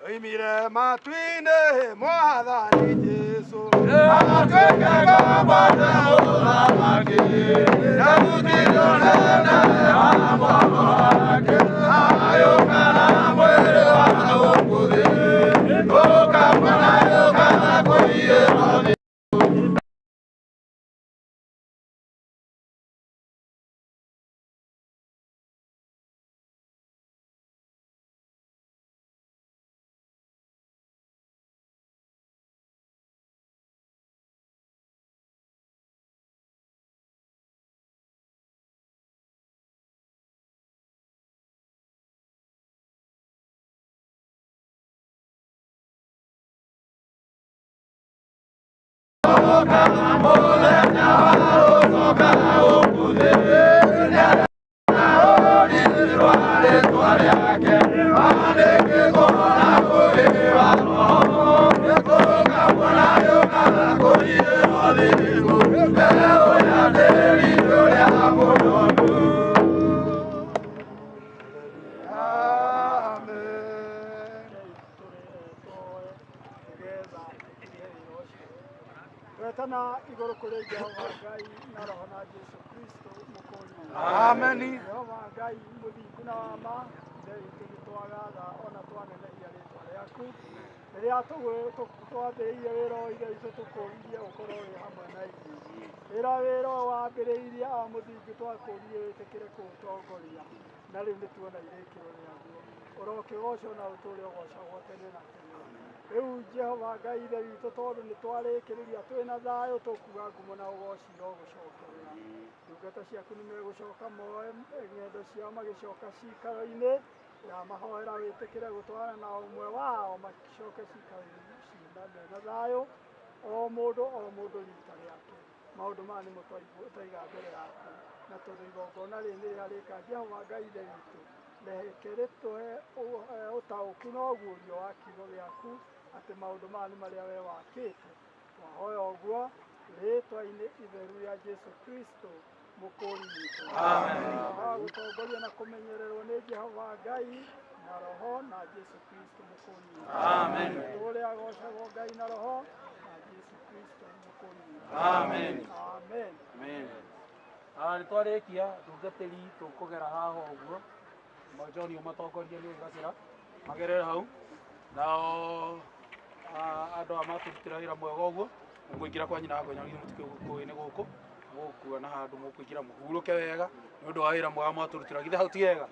[SPEAKER 3] Oimire matuine mwathani Jesu.
[SPEAKER 1] Atwekaga bata uthamaki, na tutirionana amoko wake. Ayukana mwili wa ukuthi, ukamwana yukana kuiye.
[SPEAKER 3] Wetana igoro kule Jehova Ngai na roho na Jesu Kristo mukoni.
[SPEAKER 1] Amen.
[SPEAKER 3] Jehova Ngai muthingu na wama nderi tugitwagaga ona twanenehia ritwa riaku riria twambĩrĩirie wĩra ũyũ ithe witũ tũkũririe ũkorwo wĩ hamwe na ithuĩ. Wĩra wambĩrĩirie wa mũthingi twakũririe wĩtĩkĩre kũũtongoria na rĩu nĩtuona irĩkĩro rĩaguo. Ũrokĩgocwo na ũtũũre ũgocagwo tene na tene. Rĩu Jehova Ngai ithe witũ tondũ nĩtwarĩkĩrĩria twĩna thayũ tũkuga ngumo na ũgoci no gũcokerera. Ndungata ciaku nĩmegũcoka moe ng'endo ciao magĩcoka cikaro-inĩ ya mahoera wĩtĩkĩre gũtwarana na ũmwe wao macoke cikaro-inĩ ciina mena thayũ o mũndũ rita rĩake. Maũndũ maya nĩmo twaiga mbere yaku na tondũ igongona rĩrĩ nĩrĩarĩka Jehova Ngai ithe witũ reke rĩtũhe ũtaũku na ũguũrio wa kiugo gĩaku atĩ maũndũ maya nĩ marĩa we wakĩte. Twahoya ũguo rĩĩtwa-inĩ itheru rĩa Jesu Kristo mũkũũri witũ. Gũtongoria na kũmenyererwo nĩ Jehova Ngai na roho na Jesu Kristo mũkũũri witũ. Ũrĩa agocagwo Ngai na roho na Jesu Kristo mũkũũri witũ. Amen.
[SPEAKER 4] Nĩtwarĩkia ndungatĩri tũkũgera haha ũguo John ũmatongorie nĩ Gacĩra magerere hau nao andũ a matũrutĩra wĩra mwega ũguo mũkũingĩra kwa nyina wakwa nyagithĩ mũtikũĩ-inĩ gũkũ mũgũkuona handũ mũkũingĩra mũhurũke wega nĩ ũndũ wa wĩra mwega mwatũrutĩra githĩ hau ti wega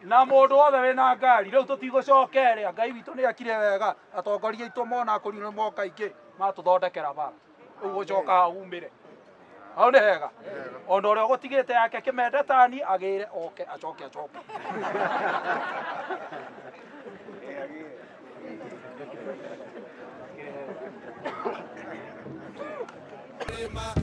[SPEAKER 4] na mũndũ wothe wĩna ngari rĩu tũtigũcokerĩa Ngai witũ nĩ ekire wega atongoria aitũ mona kũrinũ moka ingĩ matũthondekera bara rĩu gũcoka umĩre hau nĩ hega ona ũrĩa ũgũtigĩte yake kĩmendetani agĩre oke acoke
[SPEAKER 1] Ema,